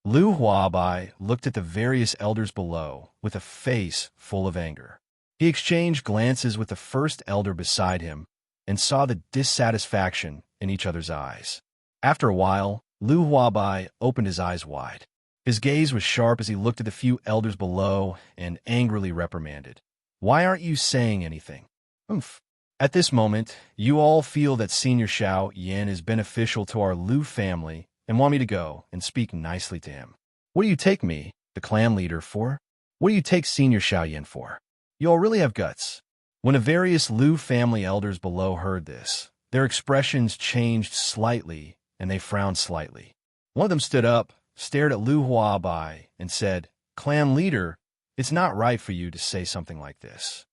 Lu Huabai looked at the various elders below with a face full of anger. He exchanged glances with the first elder beside him and saw the dissatisfaction in each other's eyes. After a while, Lu Huabai opened his eyes wide. His gaze was sharp as he looked at the few elders below and angrily reprimanded. "Why aren't you saying anything?" "Oomph. At this moment, you all feel that Senior Xiaoyan is beneficial to our Lu family and want me to go and speak nicely to him. What do you take me, the clan leader, for? What do you take Senior Xiaoyan for? You all really have guts." When the various Lu family elders below heard this, their expressions changed slightly and they frowned slightly. One of them stood up, stared at Lu Huabai, and said, "Clan leader, it's not right for you to say something like this.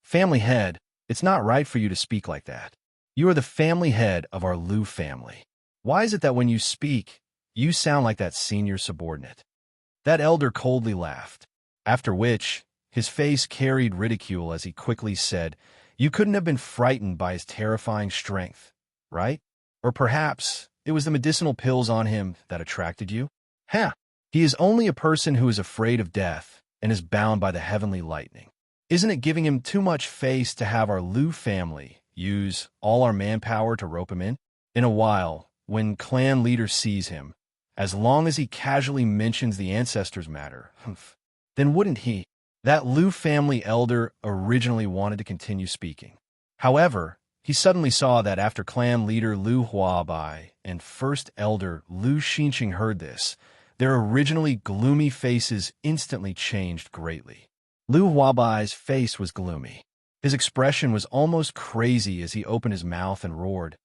Family head, it's not right for you to speak like that. You are the family head of our Lu family. Why is it that when you speak, you sound like that senior subordinate?" That elder coldly laughed, after which his face carried ridicule as he quickly said, "You couldn't have been frightened by his terrifying strength, right? Or perhaps it was the medicinal pills on him that attracted you? Ha! He is only a person who is afraid of death and is bound by the heavenly lightning. Isn't it giving him too much face to have our Lu family use all our manpower to rope him in? In a while, when clan leader sees him, as long as he casually mentions the ancestors matter, then wouldn't he?" That Lu family elder originally wanted to continue speaking. However, he suddenly saw that after clan leader Lu Huabai and first elder Lu Xinqing heard this, their originally gloomy faces instantly changed greatly. Lu Huabai's face was gloomy. His expression was almost crazy as he opened his mouth and roared,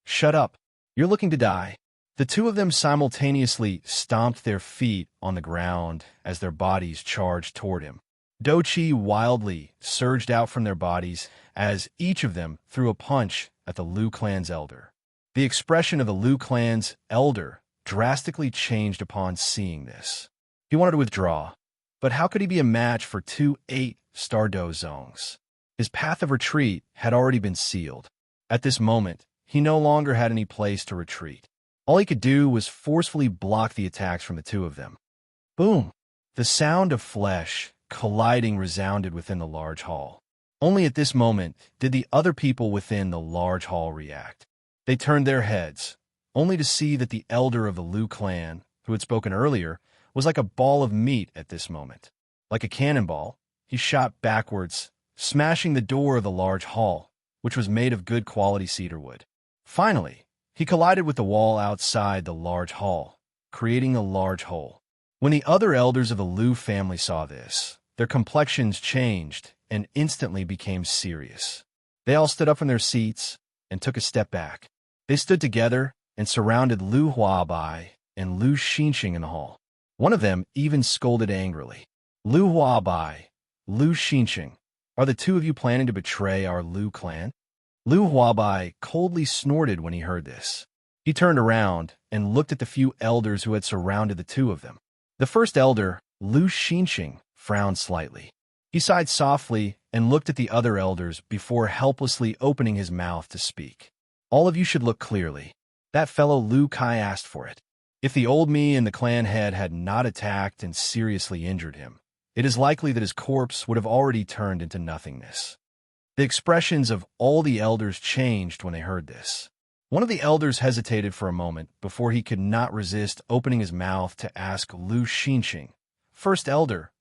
"Shut up! You're looking to die." The two of them simultaneously stomped their feet on the ground as their bodies charged toward him. Doqi wildly surged out from their bodies as each of them threw a punch at the Lu clan's elder. The expression of the Lu clan's elder drastically changed upon seeing this. He wanted to withdraw, but how could he be a match for two 8-star Dozongs? His path of retreat had already been sealed. At this moment, he no longer had any place to retreat. All he could do was forcefully block the attacks from the two of them. Boom! The sound of flesh colliding resounded within the large hall. Only at this moment did the other people within the large hall react. They turned their heads, only to see that the elder of the Lu clan, who had spoken earlier, was like a ball of meat at this moment. Like a cannonball, he shot backwards, smashing the door of the large hall, which was made of good quality cedar wood. Finally, he collided with the wall outside the large hall, creating a large hole. When the other elders of the Lu family saw this, their complexions changed and instantly became serious. They all stood up from their seats and took a step back. They stood together and surrounded Lu Huabai and Lu Xinqing in the hall. One of them even scolded angrily. "Lu Huabai, Lu Xinqing, are the two of you planning to betray our Lu clan?" Lu Huabai coldly snorted when he heard this. He turned around and looked at the few elders who had surrounded the two of them. The first elder, Lu Xinqing, frowned slightly. He sighed softly and looked at the other elders before helplessly opening his mouth to speak. "All of you should look clearly. That fellow Lu Kai asked for it. If the old me and the clan head had not attacked and seriously injured him, it is likely that his corpse would have already turned into nothingness." The expressions of all the elders changed when they heard this. One of the elders hesitated for a moment before he could not resist opening his mouth to ask Lu Xinqing, "First elder,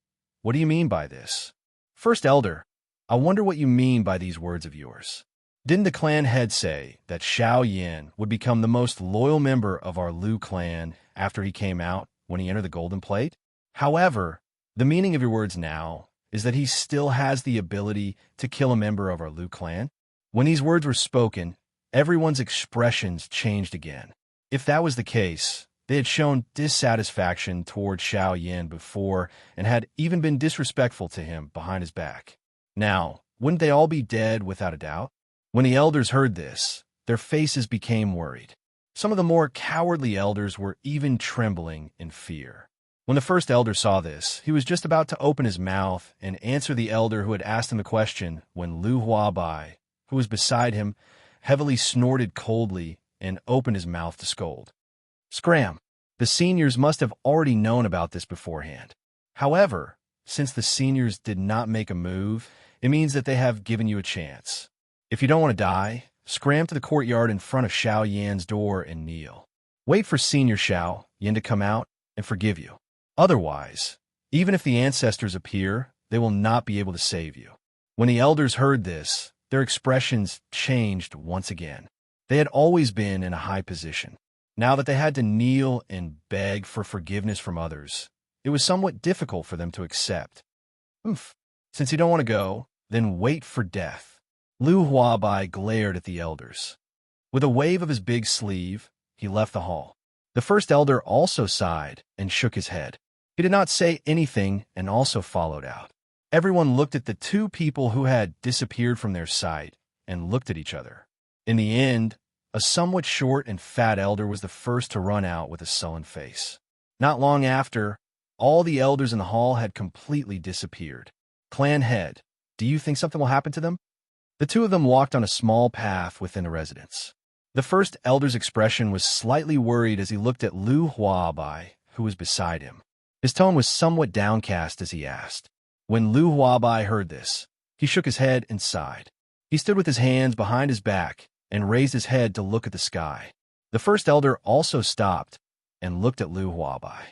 what do you mean by this? First elder, I wonder what you mean by these words of yours. Didn't the clan head say that Xiaoyan would become the most loyal member of our Lu clan after he came out when he entered the golden plate? However, the meaning of your words now is that he still has the ability to kill a member of our Lu clan? When these words were spoken, everyone's expressions changed again. If that was the case, they had shown dissatisfaction toward Xiao Yan before and had even been disrespectful to him behind his back. Now, wouldn't they all be dead without a doubt? When the elders heard this, their faces became worried. Some of the more cowardly elders were even trembling in fear. When the first elder saw this, he was just about to open his mouth and answer the elder who had asked him the question when Lu Huabai, who was beside him, heavily snorted coldly and opened his mouth to scold. Scram! The seniors must have already known about this beforehand. However, since the seniors did not make a move, it means that they have given you a chance. If you don't want to die, scram to the courtyard in front of Xiao Yan's door and kneel. Wait for Senior Xiao Yan to come out and forgive you. Otherwise, even if the ancestors appear, they will not be able to save you. When the elders heard this, their expressions changed once again. They had always been in a high position. Now that they had to kneel and beg for forgiveness from others, it was somewhat difficult for them to accept. Since you don't want to go, then wait for death. Lu Huabai glared at the elders. With a wave of his big sleeve, he left the hall. The first elder also sighed and shook his head. He did not say anything and also followed out. Everyone looked at the two people who had disappeared from their sight and looked at each other. In the end, a somewhat short and fat elder was the first to run out with a sullen face. Not long after, all the elders in the hall had completely disappeared. Clan head, do you think something will happen to them? The two of them walked on a small path within the residence. The first elder's expression was slightly worried as he looked at Lu Huabai, who was beside him. His tone was somewhat downcast as he asked. When Lu Huabai heard this, he shook his head and sighed. He stood with his hands behind his back and raised his head to look at the sky. The first elder also stopped and looked at Lu Huabai.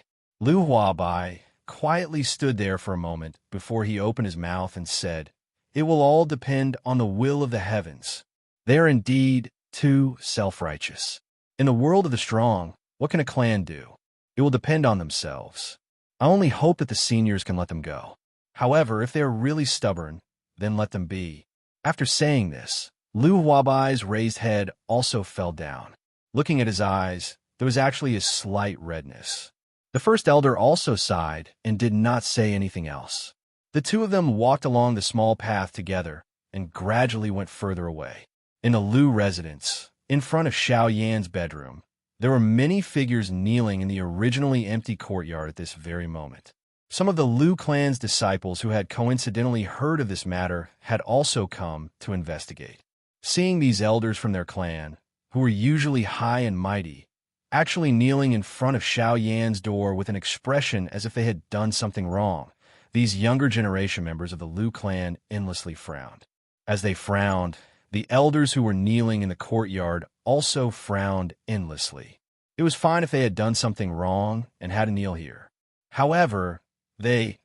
Lu Huabai quietly stood there for a moment before he opened his mouth and said, "It will all depend on the will of the heavens. They are indeed too self-righteous. In the world of the strong, what can a clan do? It will depend on themselves. I only hope that the seniors can let them go. However, if they are really stubborn, then let them be." After saying this, Lu Huabai's raised head also fell down. Looking at his eyes, there was actually a slight redness. The first elder also sighed and did not say anything else. The two of them walked along the small path together and gradually went further away. In the Lu residence, in front of Xiao Yan's bedroom, there were many figures kneeling in the originally empty courtyard at this very moment. Some of the Lu clan's disciples who had coincidentally heard of this matter had also come to investigate. Seeing these elders from their clan, who were usually high and mighty, actually kneeling in front of Xiao Yan's door with an expression as if they had done something wrong, these younger generation members of the Lu clan endlessly frowned. As they frowned, the elders who were kneeling in the courtyard also frowned endlessly. It was fine if they had done something wrong and had to kneel here. However, they,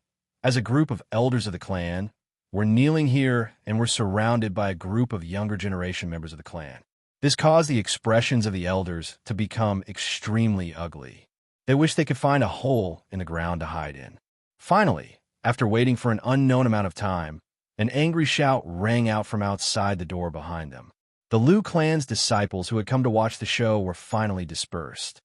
as a group of elders of the clan, were kneeling here and were surrounded by a group of younger generation members of the clan. This caused the expressions of the elders to become extremely ugly. They wished they could find a hole in the ground to hide in. Finally, after waiting for an unknown amount of time, an angry shout rang out from outside the door behind them. The Lu clan's disciples who had come to watch the show were finally dispersed.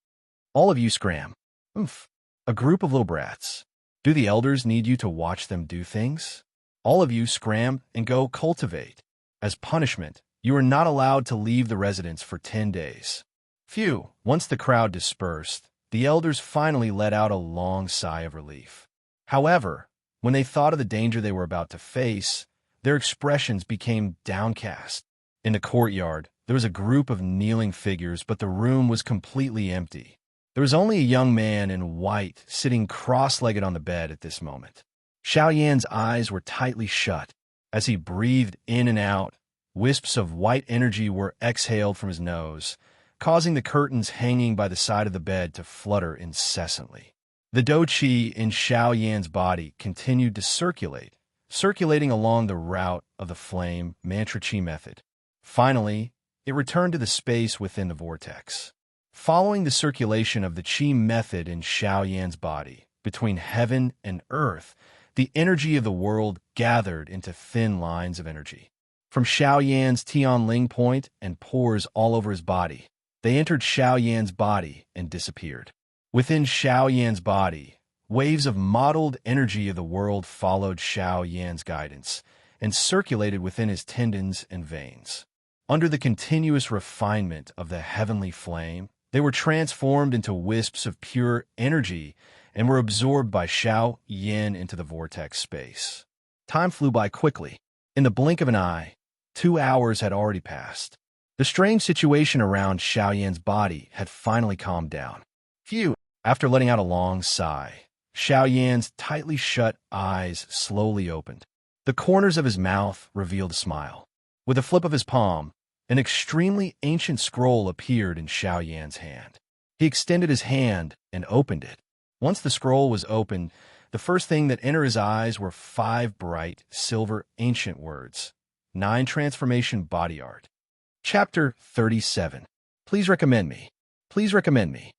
All of you scram. A group of little brats. Do the elders need you to watch them do things? All of you scram and go cultivate. As punishment, you are not allowed to leave the residence for 10 days. Phew! Once the crowd dispersed, the elders finally let out a long sigh of relief. However, when they thought of the danger they were about to face, their expressions became downcast. In the courtyard, there was a group of kneeling figures, but the room was completely empty. There was only a young man in white sitting cross-legged on the bed at this moment. Xiao Yan's eyes were tightly shut. As he breathed in and out, wisps of white energy were exhaled from his nose, causing the curtains hanging by the side of the bed to flutter incessantly. The dou qi in Xiao Yan's body continued to circulating along the route of the flame mantra qi method. Finally, it returned to the space within the vortex. Following the circulation of the qi method in Xiao Yan's body, between heaven and earth, The energy of the world gathered into thin lines of energy. From Xiao Yan's Tianling point and pores all over his body, they entered Xiao Yan's body and disappeared. Within Xiao Yan's body, waves of modeled energy of the world followed Xiao Yan's guidance and circulated within his tendons and veins. Under the continuous refinement of the heavenly flame, they were transformed into wisps of pure energy and were absorbed by Xiao Yan into the vortex space. Time flew by quickly. In the blink of an eye, 2 hours had already passed. The strange situation around Xiao Yan's body had finally calmed down. Phew! After letting out a long sigh, Xiao Yan's tightly shut eyes slowly opened. The corners of his mouth revealed a smile. With a flip of his palm, an extremely ancient scroll appeared in Xiao Yan's hand. He extended his hand and opened it. Once the scroll was opened, the first thing that entered his eyes were 5 bright, silver, ancient words. 9 transformation body art. Chapter 37. Please recommend me. Please recommend me.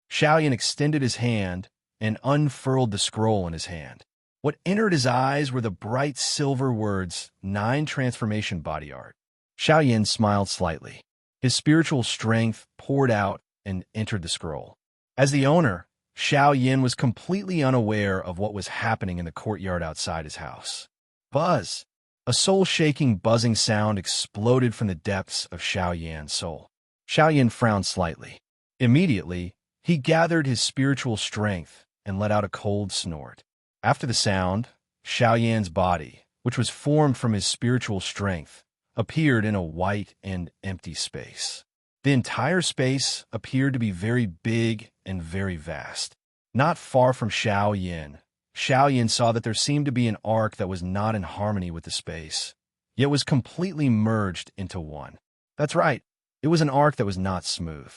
Xiao Yan extended his hand and unfurled the scroll in his hand. What entered his eyes were the bright silver words, 9 transformation body art. Xiao Yan smiled slightly. His spiritual strength poured out and entered the scroll. As the owner, Xiao Yan was completely unaware of what was happening in the courtyard outside his house. Buzz! A soul-shaking, buzzing sound exploded from the depths of Xiao Yan's soul. Xiao Yan frowned slightly. Immediately, he gathered his spiritual strength and let out a cold snort. After the sound, Xiao Yan's body, which was formed from his spiritual strength, appeared in a white and empty space. The entire space appeared to be very big and very vast. Not far from Xiao Yan saw that there seemed to be an arc that was not in harmony with the space, yet was completely merged into one. That's right, it was an arc that was not smooth.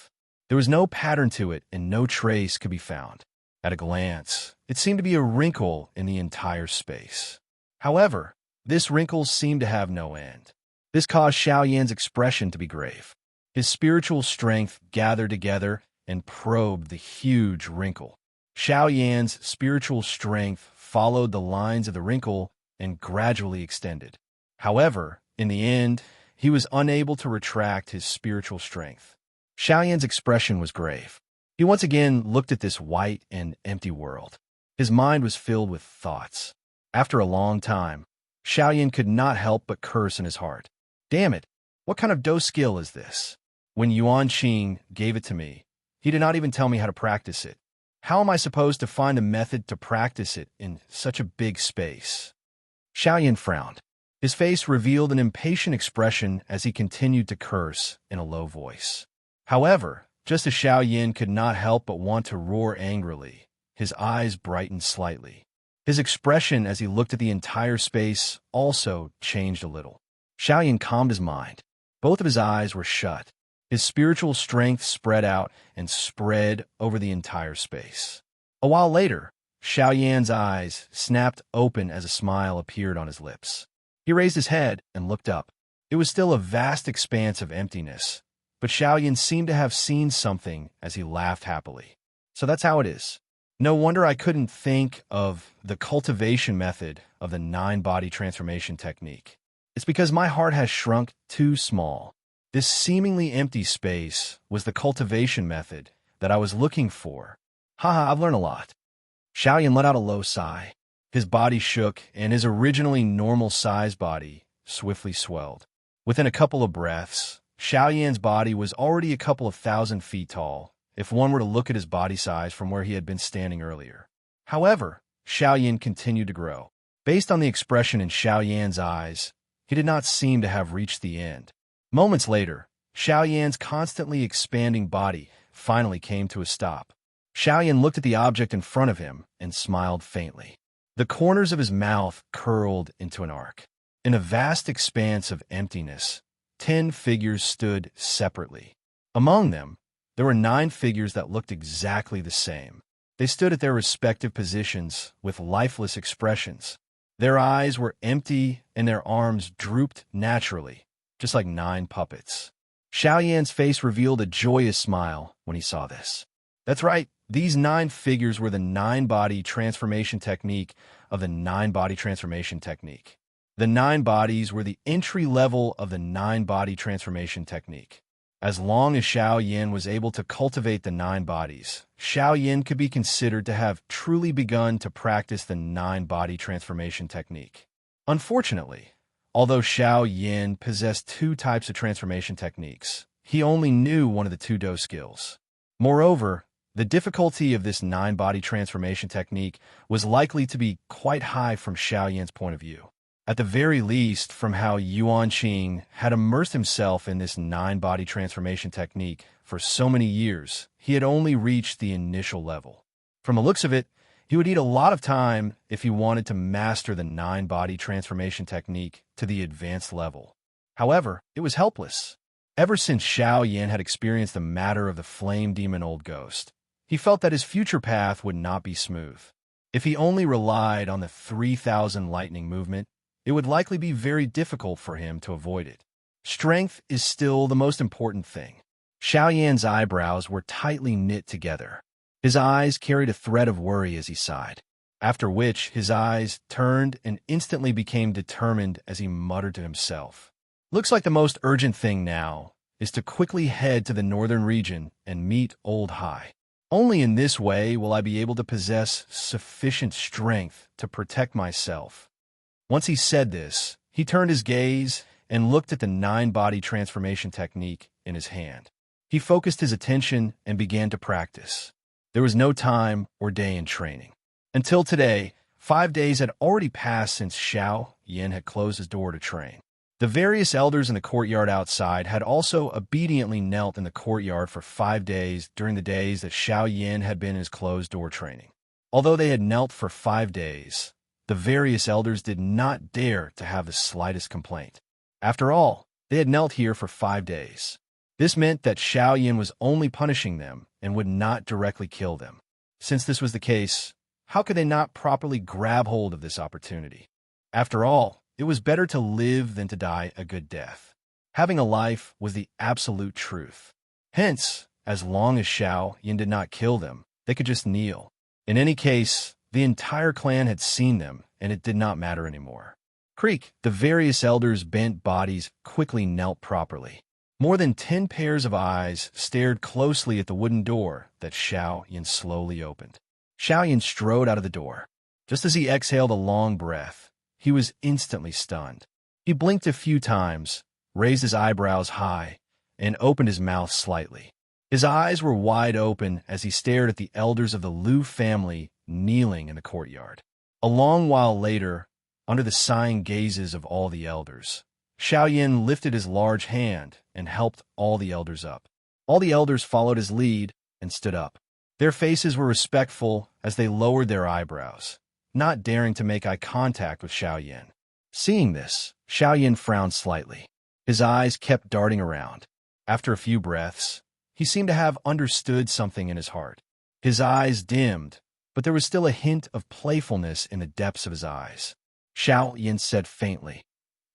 There was no pattern to it and no trace could be found. At a glance, it seemed to be a wrinkle in the entire space. However, this wrinkle seemed to have no end. This caused Xiao Yan's expression to be grave. His spiritual strength gathered together and probed the huge wrinkle. Xiao Yan's spiritual strength followed the lines of the wrinkle and gradually extended. However, in the end, he was unable to retract his spiritual strength. Xiao Yan's expression was grave. He once again looked at this white and empty world. His mind was filled with thoughts. After a long time, Xiao Yan could not help but curse in his heart. Damn it, what kind of Do skill is this? When Yuan Qing gave it to me, he did not even tell me how to practice it. How am I supposed to find a method to practice it in such a big space? Xiao Yan frowned. His face revealed an impatient expression as he continued to curse in a low voice. However, just as Xiao Yan could not help but want to roar angrily, his eyes brightened slightly. His expression as he looked at the entire space also changed a little. Xiao Yan calmed his mind. Both of his eyes were shut. His spiritual strength spread out and spread over the entire space. A while later, Xiao Yan's eyes snapped open as a smile appeared on his lips. He raised his head and looked up. It was still a vast expanse of emptiness, but Xiao Yan seemed to have seen something as he laughed happily. So that's how it is. No wonder I couldn't think of the cultivation method of the 9-body transformation technique. It's because my heart has shrunk too small. This seemingly empty space was the cultivation method that I was looking for. Haha, I've learned a lot. Xiao Yan let out a low sigh. His body shook, and his originally normal-sized body swiftly swelled. Within a couple of breaths, Xiao Yan's body was already a couple of thousand feet tall, if one were to look at his body size from where he had been standing earlier. However, Xiao Yan continued to grow. Based on the expression in Xiao Yan's eyes, he did not seem to have reached the end. Moments later, Xiao Yan's constantly expanding body finally came to a stop. Xiao Yan looked at the object in front of him and smiled faintly. The corners of his mouth curled into an arc. In a vast expanse of emptiness, 10 figures stood separately. Among them, there were 9 figures that looked exactly the same. They stood at their respective positions with lifeless expressions. Their eyes were empty and their arms drooped naturally, just like 9 puppets. Xiao Yan's face revealed a joyous smile when he saw this. That's right. These 9 figures were the 9-body transformation technique of the 9-body transformation technique. The 9 bodies were the entry level of the 9-body transformation technique. As long as Xiao Yin was able to cultivate the 9 bodies, Xiao Yin could be considered to have truly begun to practice the 9-body transformation technique. Unfortunately, although Xiao Yin possessed 2 types of transformation techniques, he only knew one of the 2 Do skills. Moreover, the difficulty of this 9-body transformation technique was likely to be quite high from Xiao Yin's point of view. At the very least, from how Yuan Qing had immersed himself in this 9-body transformation technique for so many years, he had only reached the initial level. From the looks of it, he would need a lot of time if he wanted to master the 9-body transformation technique to the advanced level. However, it was helpless. Ever since Xiao Yin had experienced the matter of the flame demon old ghost, he felt that his future path would not be smooth. If he only relied on the 3,000 lightning movement, it would likely be very difficult for him to avoid it. Strength is still the most important thing. Xiao Yan's eyebrows were tightly knit together. His eyes carried a thread of worry as he sighed, after which his eyes turned and instantly became determined as he muttered to himself. Looks like the most urgent thing now is to quickly head to the northern region and meet Old Hai. Only in this way will I be able to possess sufficient strength to protect myself. Once he said this, he turned his gaze and looked at the 9-body transformation technique in his hand. He focused his attention and began to practice. There was no time or day in training. Until today, 5 days had already passed since Xiao Yin had closed his door to train. The various elders in the courtyard outside had also obediently knelt in the courtyard for 5 days during the days that Xiao Yin had been in his closed-door training. Although they had knelt for 5 days, the various elders did not dare to have the slightest complaint. After all, they had knelt here for 5 days. This meant that Xiao Yin was only punishing them and would not directly kill them. Since this was the case, how could they not properly grab hold of this opportunity? After all, it was better to live than to die a good death. Having a life was the absolute truth. Hence, as long as Xiao Yin did not kill them, they could just kneel. In any case, the entire clan had seen them, and it did not matter anymore. Creak, the various elders' bent bodies quickly knelt properly. More than 10 pairs of eyes stared closely at the wooden door that Xiao Yin slowly opened. Xiao Yin strode out of the door. Just as he exhaled a long breath, he was instantly stunned. He blinked a few times, raised his eyebrows high, and opened his mouth slightly. His eyes were wide open as he stared at the elders of the Liu family kneeling in the courtyard. A long while later, under the sighing gazes of all the elders, Xiao Yin lifted his large hand and helped all the elders up. All the elders followed his lead and stood up. Their faces were respectful as they lowered their eyebrows, not daring to make eye contact with Xiao Yin. Seeing this, Xiao Yin frowned slightly. His eyes kept darting around. After a few breaths, he seemed to have understood something in his heart. His eyes dimmed, but there was still a hint of playfulness in the depths of his eyes. Xiao Yin said faintly,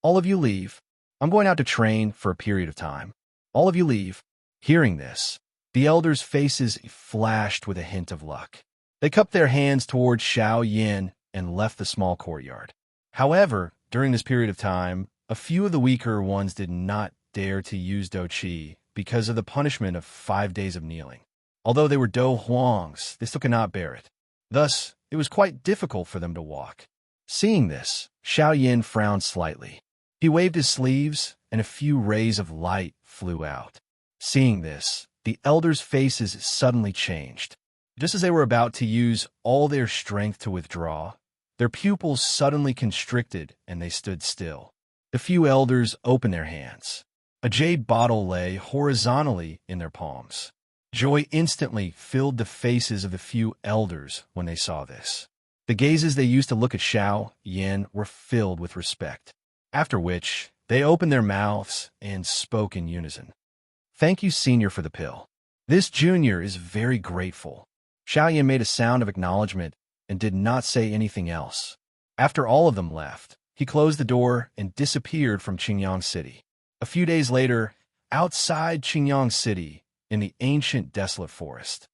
"All of you leave. I'm going out to train for a period of time. All of you leave." Hearing this, the elders' faces flashed with a hint of luck. They cupped their hands towards Xiao Yin and left the small courtyard. However, during this period of time, a few of the weaker ones did not dare to use Do Qi because of the punishment of 5 days of kneeling. Although they were Do Huangs, they still could not bear it. Thus, it was quite difficult for them to walk. Seeing this, Xiao Yin frowned slightly. He waved his sleeves, and a few rays of light flew out. Seeing this, the elders' faces suddenly changed. Just as they were about to use all their strength to withdraw, their pupils suddenly constricted and they stood still. The few elders opened their hands. A jade bottle lay horizontally in their palms. Joy instantly filled the faces of the few elders when they saw this. The gazes they used to look at Xiao Yin were filled with respect, after which they opened their mouths and spoke in unison. "Thank you, Senior, for the pill. This junior is very grateful." Xiao Yin made a sound of acknowledgement and did not say anything else. After all of them left, he closed the door and disappeared from Qingyang City. A few days later, outside Qingyang City, in the ancient desolate forest,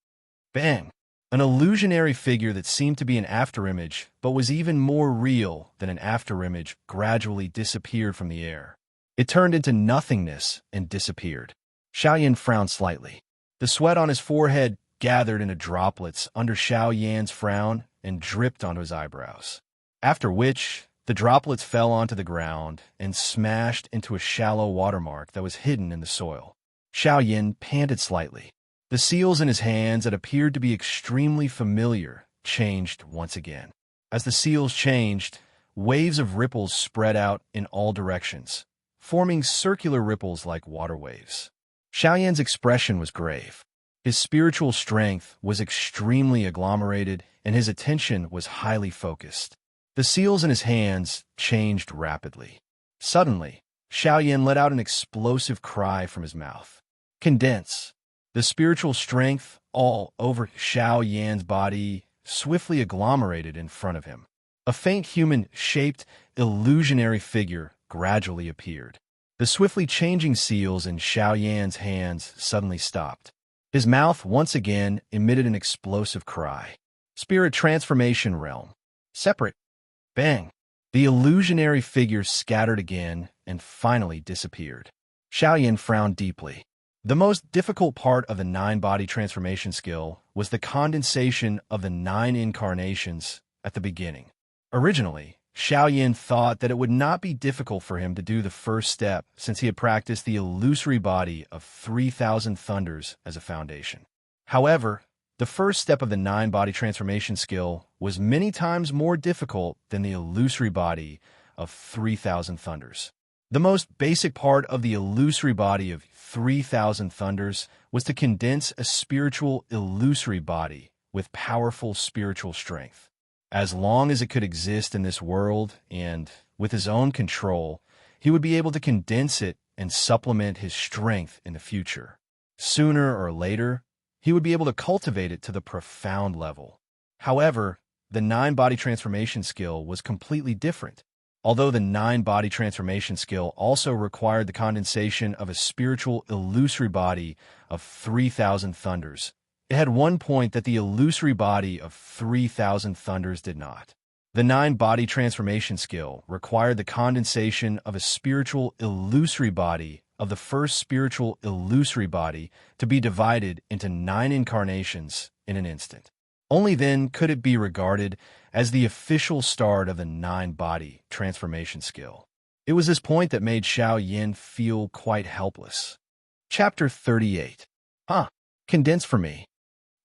Bang! An illusionary figure that seemed to be an afterimage, but was even more real than an afterimage, gradually disappeared from the air. It turned into nothingness and disappeared. Xiaoyan frowned slightly. The sweat on his forehead gathered into droplets under Xiaoyan's frown and dripped onto his eyebrows. After which, the droplets fell onto the ground and smashed into a shallow watermark that was hidden in the soil. Xiaoyan panted slightly. The seals in his hands that appeared to be extremely familiar changed once again. As the seals changed, waves of ripples spread out in all directions, forming circular ripples like water waves. Xiaoyan's expression was grave. His spiritual strength was extremely agglomerated, and his attention was highly focused. The seals in his hands changed rapidly. Suddenly, Xiaoyan let out an explosive cry from his mouth. Condense. The spiritual strength all over Xiaoyan's body swiftly agglomerated in front of him. A faint human-shaped, illusionary figure gradually appeared. The swiftly changing seals in Xiaoyan's hands suddenly stopped. His mouth once again emitted an explosive cry. Spirit transformation realm. Separate. Bang! The illusionary figure scattered again and finally disappeared. Xiaoyan frowned deeply. The most difficult part of the 9-body transformation skill was the condensation of the 9 incarnations at the beginning. Originally, Xiaoyan thought that it would not be difficult for him to do the first step since he had practiced the illusory body of 3,000 thunders as a foundation. However, the first step of the 9-body transformation skill was many times more difficult than the illusory body of 3,000 thunders. The most basic part of the illusory body of 3,000 thunders was to condense a spiritual illusory body with powerful spiritual strength. As long as it could exist in this world and, with his own control, he would be able to condense it and supplement his strength in the future. Sooner or later, he would be able to cultivate it to the profound level. However, the 9-body transformation skill was completely different. Although the 9-body transformation skill also required the condensation of a spiritual illusory body of 3,000 thunders, it had one point that the illusory body of 3,000 thunders did not. The 9-body transformation skill required the condensation of a spiritual illusory body of the first spiritual illusory body to be divided into 9 incarnations in an instant. Only then could it be regarded as the official start of the 9-body transformation skill. It was this point that made Xiaoyan feel quite helpless. Chapter 38. Condense for me.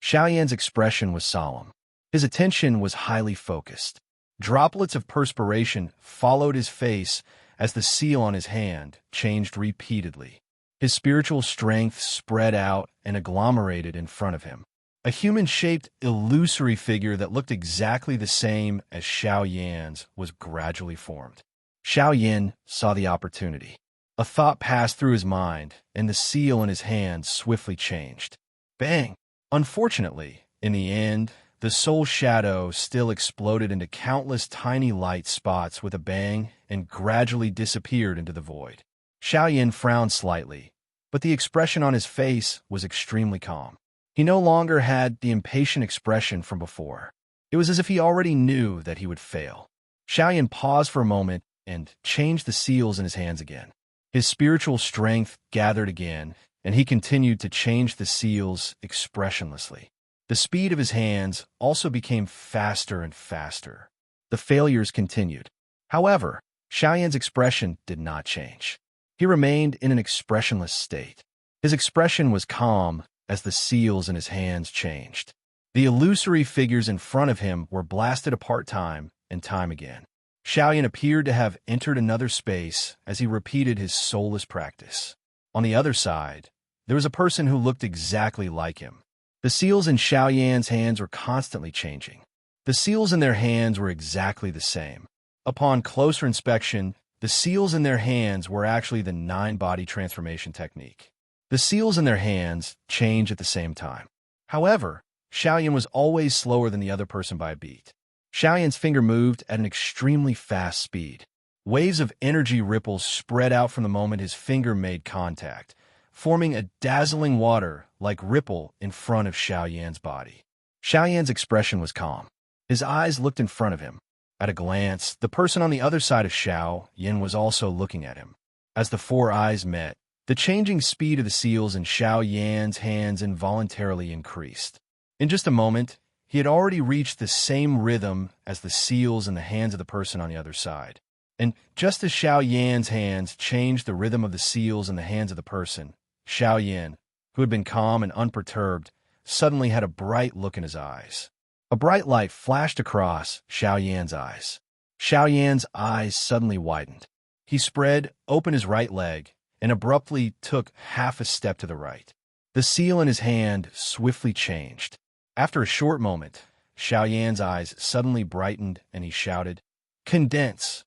Xiaoyan's expression was solemn. His attention was highly focused. Droplets of perspiration followed his face as the seal on his hand changed repeatedly. His spiritual strength spread out and agglomerated in front of him. A human-shaped, illusory figure that looked exactly the same as Xiaoyan's was gradually formed. Xiaoyan saw the opportunity. A thought passed through his mind, and the seal in his hand swiftly changed. Bang! Unfortunately, in the end, the soul shadow still exploded into countless tiny light spots with a bang and gradually disappeared into the void. Xiaoyan frowned slightly, but the expression on his face was extremely calm. He no longer had the impatient expression from before. It was as if he already knew that he would fail. Xiaoyan paused for a moment and changed the seals in his hands again. His spiritual strength gathered again, and he continued to change the seals expressionlessly. The speed of his hands also became faster and faster. The failures continued. However, Xiaoyan's expression did not change. He remained in an expressionless state. His expression was calm as the seals in his hands changed. The illusory figures in front of him were blasted apart time and time again. Xiaoyan appeared to have entered another space as he repeated his soulless practice. On the other side, there was a person who looked exactly like him. The seals in Xiaoyan's hands were constantly changing. The seals in their hands were exactly the same. Upon closer inspection, the seals in their hands were actually the 9-body transformation technique. The seals in their hands changed at the same time. However, Xiaoyan was always slower than the other person by a beat. Xiaoyan's finger moved at an extremely fast speed. Waves of energy ripples spread out from the moment his finger made contact, forming a dazzling water like ripple in front of Xiao Yan's body. Xiao Yan's expression was calm. His eyes looked in front of him. At a glance, the person on the other side of Xiao Yan was also looking at him. As the four eyes met, the changing speed of the seals in Xiao Yan's hands involuntarily increased. In just a moment, he had already reached the same rhythm as the seals in the hands of the person on the other side. And just as Xiao Yan's hands changed the rhythm of the seals in the hands of the person, Xiao Yan, who had been calm and unperturbed, suddenly had a bright look in his eyes. A bright light flashed across Xiao Yan's eyes. Xiao Yan's eyes suddenly widened. He spread open his right leg and abruptly took half a step to the right. The seal in his hand swiftly changed. After a short moment, Xiao Yan's eyes suddenly brightened and he shouted, "Condense!"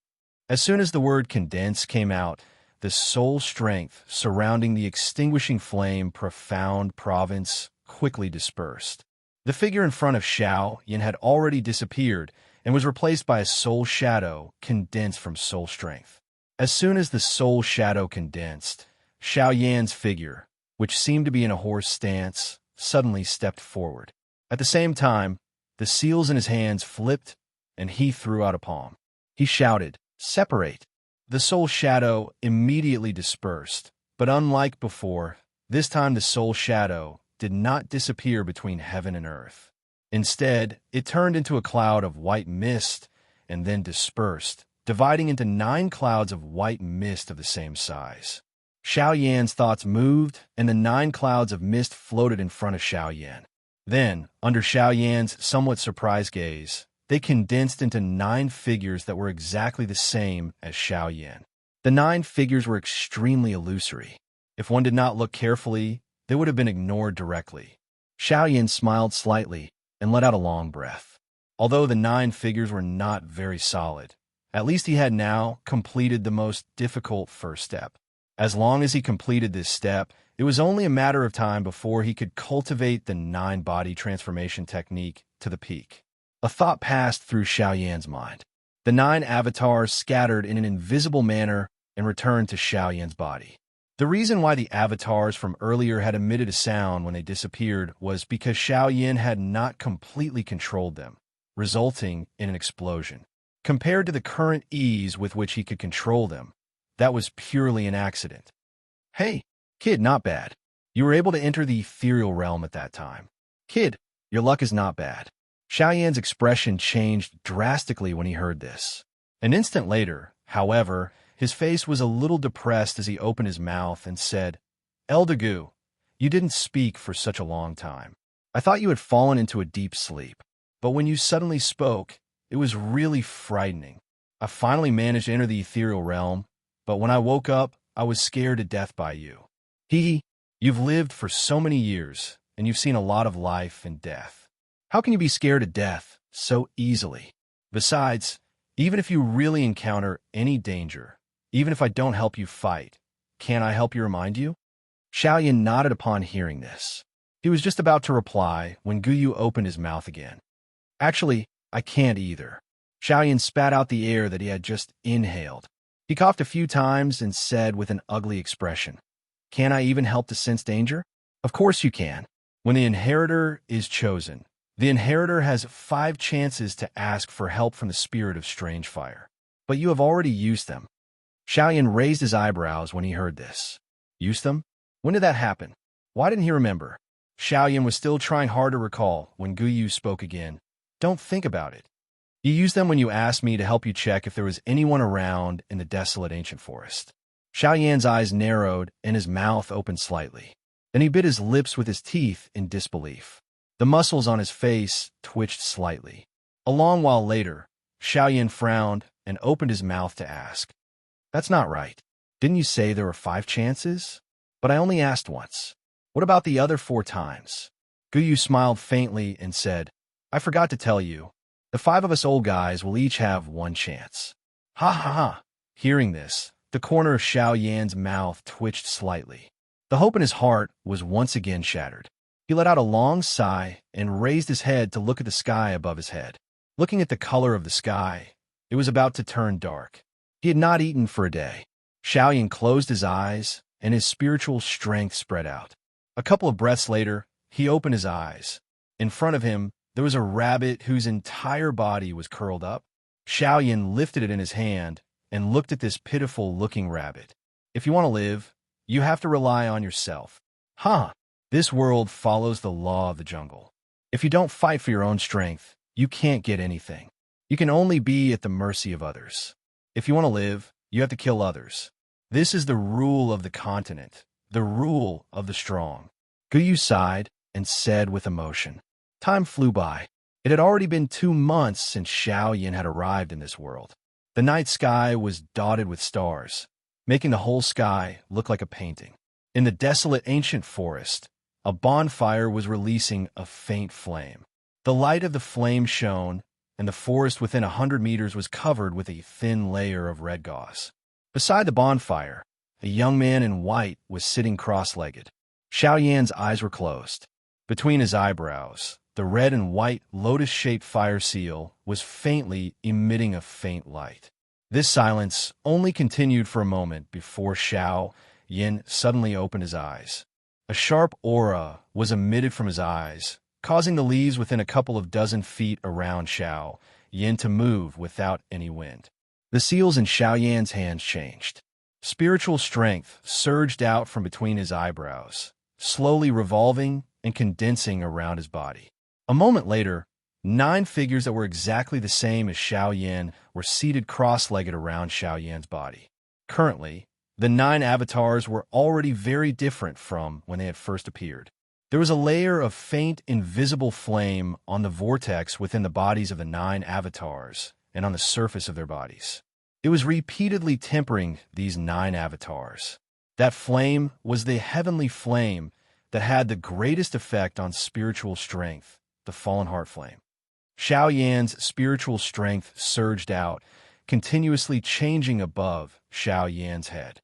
As soon as the word condense came out, the soul strength surrounding the extinguishing flame profound province quickly dispersed. The figure in front of Xiao Yan had already disappeared and was replaced by a soul shadow condensed from soul strength. As soon as the soul shadow condensed, Xiao Yan's figure, which seemed to be in a horse stance, suddenly stepped forward. At the same time, the seals in his hands flipped and he threw out a palm. He shouted, "Separate!" The soul shadow immediately dispersed, but unlike before, this time the soul shadow did not disappear between heaven and earth. Instead, it turned into a cloud of white mist and then dispersed, dividing into 9 clouds of white mist of the same size. Xiao Yan's thoughts moved, and the 9 clouds of mist floated in front of Xiao Yan. Then, under Xiao Yan's somewhat surprised gaze, they condensed into 9 figures that were exactly the same as Xiao Yan. The 9 figures were extremely illusory. If one did not look carefully, they would have been ignored directly. Xiao Yan smiled slightly and let out a long breath. Although the 9 figures were not very solid, at least he had now completed the most difficult first step. As long as he completed this step, it was only a matter of time before he could cultivate the 9-body transformation technique to the peak. A thought passed through Xiao Yan's mind. The 9 avatars scattered in an invisible manner and returned to Xiao Yan's body. The reason why the avatars from earlier had emitted a sound when they disappeared was because Xiao Yan had not completely controlled them, resulting in an explosion. Compared to the current ease with which he could control them, that was purely an accident. "Hey, kid, not bad. You were able to enter the ethereal realm at that time. Kid, your luck is not bad." Xiao Yan's expression changed drastically when he heard this. An instant later, however, his face was a little depressed as he opened his mouth and said, "Eldagu, you didn't speak for such a long time. I thought you had fallen into a deep sleep, but when you suddenly spoke, it was really frightening. I finally managed to enter the ethereal realm, but when I woke up, I was scared to death by you. You've lived for so many years, and you've seen a lot of life and death. How can you be scared to death so easily? Besides, even if you really encounter any danger, even if I don't help you fight, can't I help you remind you?" Xiao Yan nodded upon hearing this. He was just about to reply when Guyu opened his mouth again. "Actually, I can't either." Xiao Yan spat out the air that he had just inhaled. He coughed a few times and said with an ugly expression, "Can I even help to sense danger?" "Of course you can. When the inheritor is chosen, the inheritor has 5 chances to ask for help from the spirit of strange fire. But you have already used them." Xiao Yan raised his eyebrows when he heard this. "Used them? When did that happen? Why didn't he remember?" Xiao Yan was still trying hard to recall when Guyu spoke again. "Don't think about it. You used them when you asked me to help you check if there was anyone around in the desolate ancient forest." Xiao Yan's eyes narrowed and his mouth opened slightly. Then he bit his lips with his teeth in disbelief. The muscles on his face twitched slightly. A long while later, Xiao Yan frowned and opened his mouth to ask, "That's not right. Didn't you say there were 5 chances? But I only asked once. What about the other 4 times?" Guyu smiled faintly and said, "I forgot to tell you. The 5 of us old guys will each have 1 chance." "Ha ha ha." Hearing this, the corner of Xiao Yan's mouth twitched slightly. The hope in his heart was once again shattered. He let out a long sigh and raised his head to look at the sky above his head. Looking at the color of the sky, it was about to turn dark. He had not eaten for a day. Xiao Yan closed his eyes and his spiritual strength spread out. A couple of breaths later, he opened his eyes. In front of him, there was a rabbit whose entire body was curled up. Xiao Yin lifted it in his hand and looked at this pitiful-looking rabbit. If you want to live, you have to rely on yourself. Huh. This world follows the law of the jungle. If you don't fight for your own strength, you can't get anything. You can only be at the mercy of others. If you want to live, you have to kill others. This is the rule of the continent, the rule of the strong. Guyu sighed and said with emotion. Time flew by. It had already been 2 months since Xiao Yin had arrived in this world. The night sky was dotted with stars, making the whole sky look like a painting. In the desolate ancient forest, a bonfire was releasing a faint flame. The light of the flame shone, and the forest within 100 meters was covered with a thin layer of red gauze. Beside the bonfire, a young man in white was sitting cross-legged. Xiao Yan's eyes were closed. Between his eyebrows, the red and white lotus-shaped fire seal was faintly emitting a faint light. This silence only continued for a moment before Xiao Yin suddenly opened his eyes. A sharp aura was emitted from his eyes, causing the leaves within a couple of dozen feet around Xiao Yin to move without any wind. The seals in Xiao Yan's hands changed. Spiritual strength surged out from between his eyebrows, slowly revolving and condensing around his body. A moment later, 9 figures that were exactly the same as Xiao Yan were seated cross-legged around Xiao Yan's body. Currently, the 9 avatars were already very different from when they had first appeared. There was a layer of faint, invisible flame on the vortex within the bodies of the 9 avatars and on the surface of their bodies. It was repeatedly tempering these 9 avatars. That flame was the heavenly flame that had the greatest effect on spiritual strength, the fallen heart flame. Xiao Yan's spiritual strength surged out, continuously changing above Xiao Yan's head.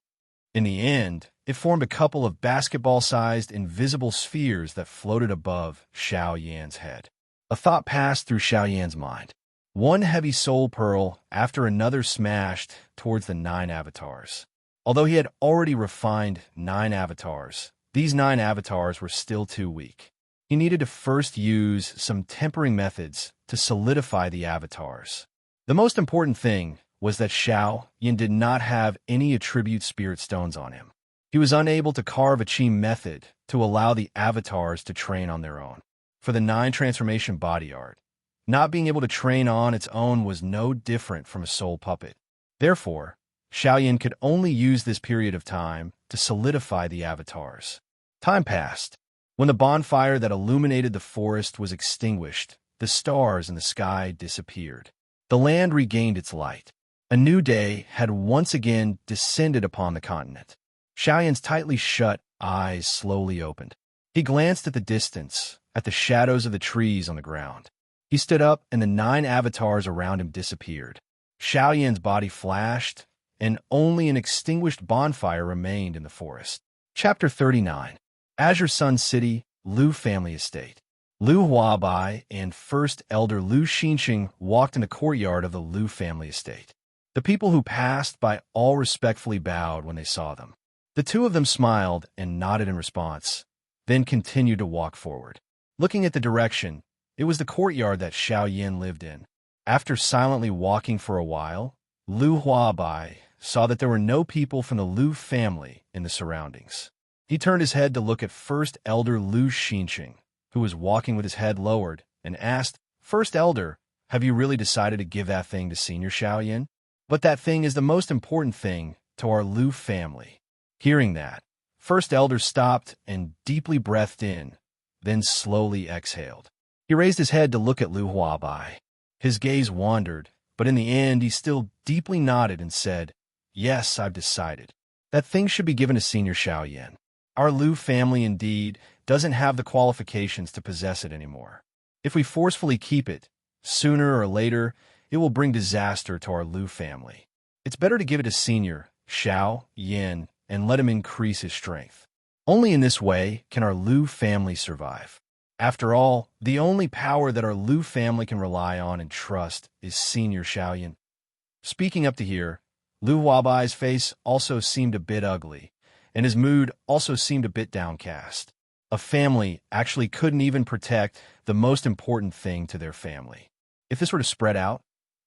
In the end, it formed a couple of basketball-sized invisible spheres that floated above Xiao Yan's head. A thought passed through Xiao Yan's mind. One heavy soul pearl after another smashed towards the 9 avatars. Although he had already refined 9 avatars, these 9 avatars were still too weak. He needed to first use some tempering methods to solidify the avatars. The most important thing was that Xiao Yin did not have any attribute spirit stones on him. He was unable to carve a chi method to allow the avatars to train on their own. For the 9 transformation body art, not being able to train on its own was no different from a soul puppet. Therefore, Xiao Yin could only use this period of time to solidify the avatars. Time passed. When the bonfire that illuminated the forest was extinguished, the stars in the sky disappeared. The land regained its light. A new day had once again descended upon the continent. Xiao Yan's tightly shut eyes slowly opened. He glanced at the distance, at the shadows of the trees on the ground. He stood up, and the 9 avatars around him disappeared. Xiao Yan's body flashed, and only an extinguished bonfire remained in the forest. Chapter 39. Azure Sun City, Lu Family Estate. Lu Huabai and First Elder Lu Xinxing walked in the courtyard of the Lu family estate. The people who passed by all respectfully bowed when they saw them. The 2 of them smiled and nodded in response, then continued to walk forward. Looking at the direction, it was the courtyard that Xiao Yin lived in. After silently walking for a while, Lu Huabai saw that there were no people from the Lu family in the surroundings. He turned his head to look at First Elder Lu Xinxing, who was walking with his head lowered, and asked, First Elder, have you really decided to give that thing to Senior Xiao Yin? But that thing is the most important thing to our Lu family. Hearing that, First Elder stopped and deeply breathed in, then slowly exhaled. He raised his head to look at Lu Huabai. His gaze wandered, but in the end he still deeply nodded and said, Yes, I've decided. That thing should be given to Senior Xiao Yin. Our Lu family indeed doesn't have the qualifications to possess it anymore. If we forcefully keep it, sooner or later, it will bring disaster to our Lu family. It's better to give it to Senior Xiao Yin and let him increase his strength. Only in this way can our Lu family survive. After all, the only power that our Lu family can rely on and trust is Senior Xiao Yin. Speaking up to here, Lu Huabai's face also seemed a bit ugly, and his mood also seemed a bit downcast. A family actually couldn't even protect the most important thing to their family. If this were to spread out,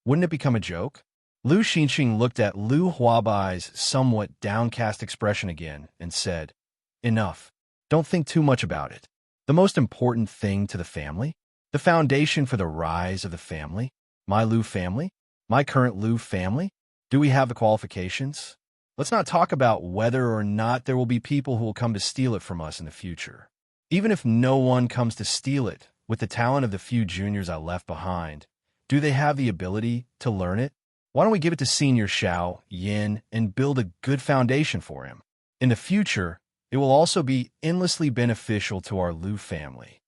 wouldn't it become a joke? Lu Xinxing looked at Lu Huabai's somewhat downcast expression again and said, "Enough. Don't think too much about it. The most important thing to the family? The foundation for the rise of the family? My Lu family? My current Lu family? Do we have the qualifications? Let's not talk about whether or not there will be people who will come to steal it from us in the future. Even if no one comes to steal it, with the talent of the few juniors I left behind, do they have the ability to learn it? Why don't we give it to Senior Xiao Yin and build a good foundation for him? In the future, it will also be endlessly beneficial to our Lu family."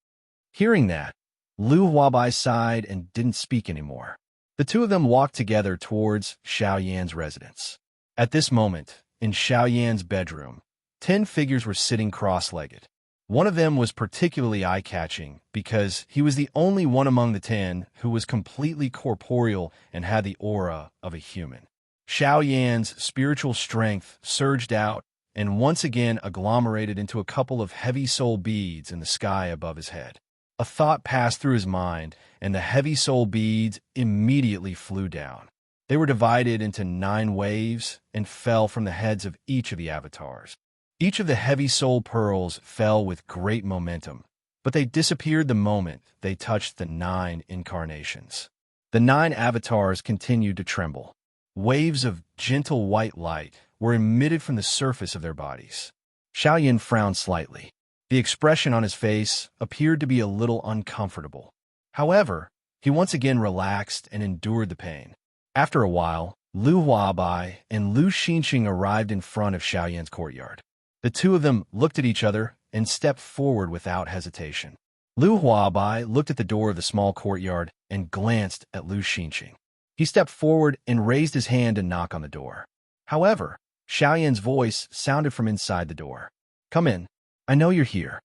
Hearing that, Lu Huabai sighed and didn't speak anymore. The two of them walked together towards Xiao Yan's residence. At this moment, in Xiao Yan's bedroom, 10 figures were sitting cross-legged. One of them was particularly eye-catching because he was the only one among the 10 who was completely corporeal and had the aura of a human. Xiao Yan's spiritual strength surged out and once again agglomerated into a couple of heavy soul beads in the sky above his head. A thought passed through his mind, and the heavy soul beads immediately flew down. They were divided into 9 waves and fell from the heads of each of the avatars. Each of the heavy soul pearls fell with great momentum, but they disappeared the moment they touched the 9 incarnations. The 9 avatars continued to tremble. Waves of gentle white light were emitted from the surface of their bodies. Xiao Yin frowned slightly. The expression on his face appeared to be a little uncomfortable. However, he once again relaxed and endured the pain. After a while, Lu Huabai and Lu Xinxing arrived in front of Xiao Yan's courtyard. The two of them looked at each other and stepped forward without hesitation. Lu Huabai looked at the door of the small courtyard and glanced at Lu Xinxing. He stepped forward and raised his hand to knock on the door. However, Xiao Yan's voice sounded from inside the door. "Come in. I know you're here."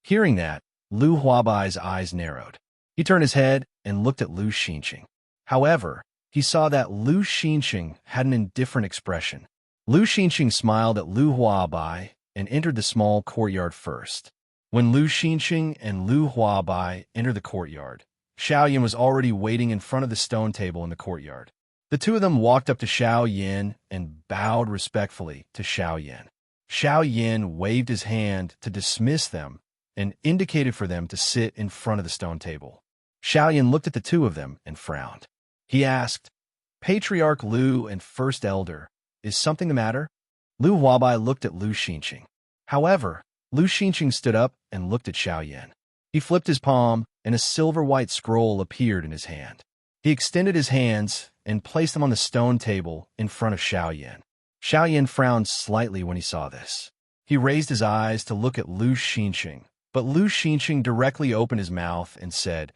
Hearing that, Lu Huabai's eyes narrowed. He turned his head and looked at Lu Xinxing. However, he saw that Lu Xinxing had an indifferent expression. Lu Xinxing smiled at Lu Huabai and entered the small courtyard first. When Lu Xinxing and Lu Huabai entered the courtyard, Xiao Yin was already waiting in front of the stone table in the courtyard. The two of them walked up to Xiao Yin and bowed respectfully to Xiao Yin. Xiao Yin waved his hand to dismiss them and indicated for them to sit in front of the stone table. Xiao Yin looked at the two of them and frowned. He asked, "Patriarch Lu and First Elder, is something the matter?" Lu Huabai looked at Lu Xinxing. However, Lu Xinxing stood up and looked at Xiao Yin. He flipped his palm, and a silver-white scroll appeared in his hand. He extended his hands and placed them on the stone table in front of Xiao Yin. Xiao Yin frowned slightly when he saw this. He raised his eyes to look at Lu Xinxing, but Lu Xinxing directly opened his mouth and said,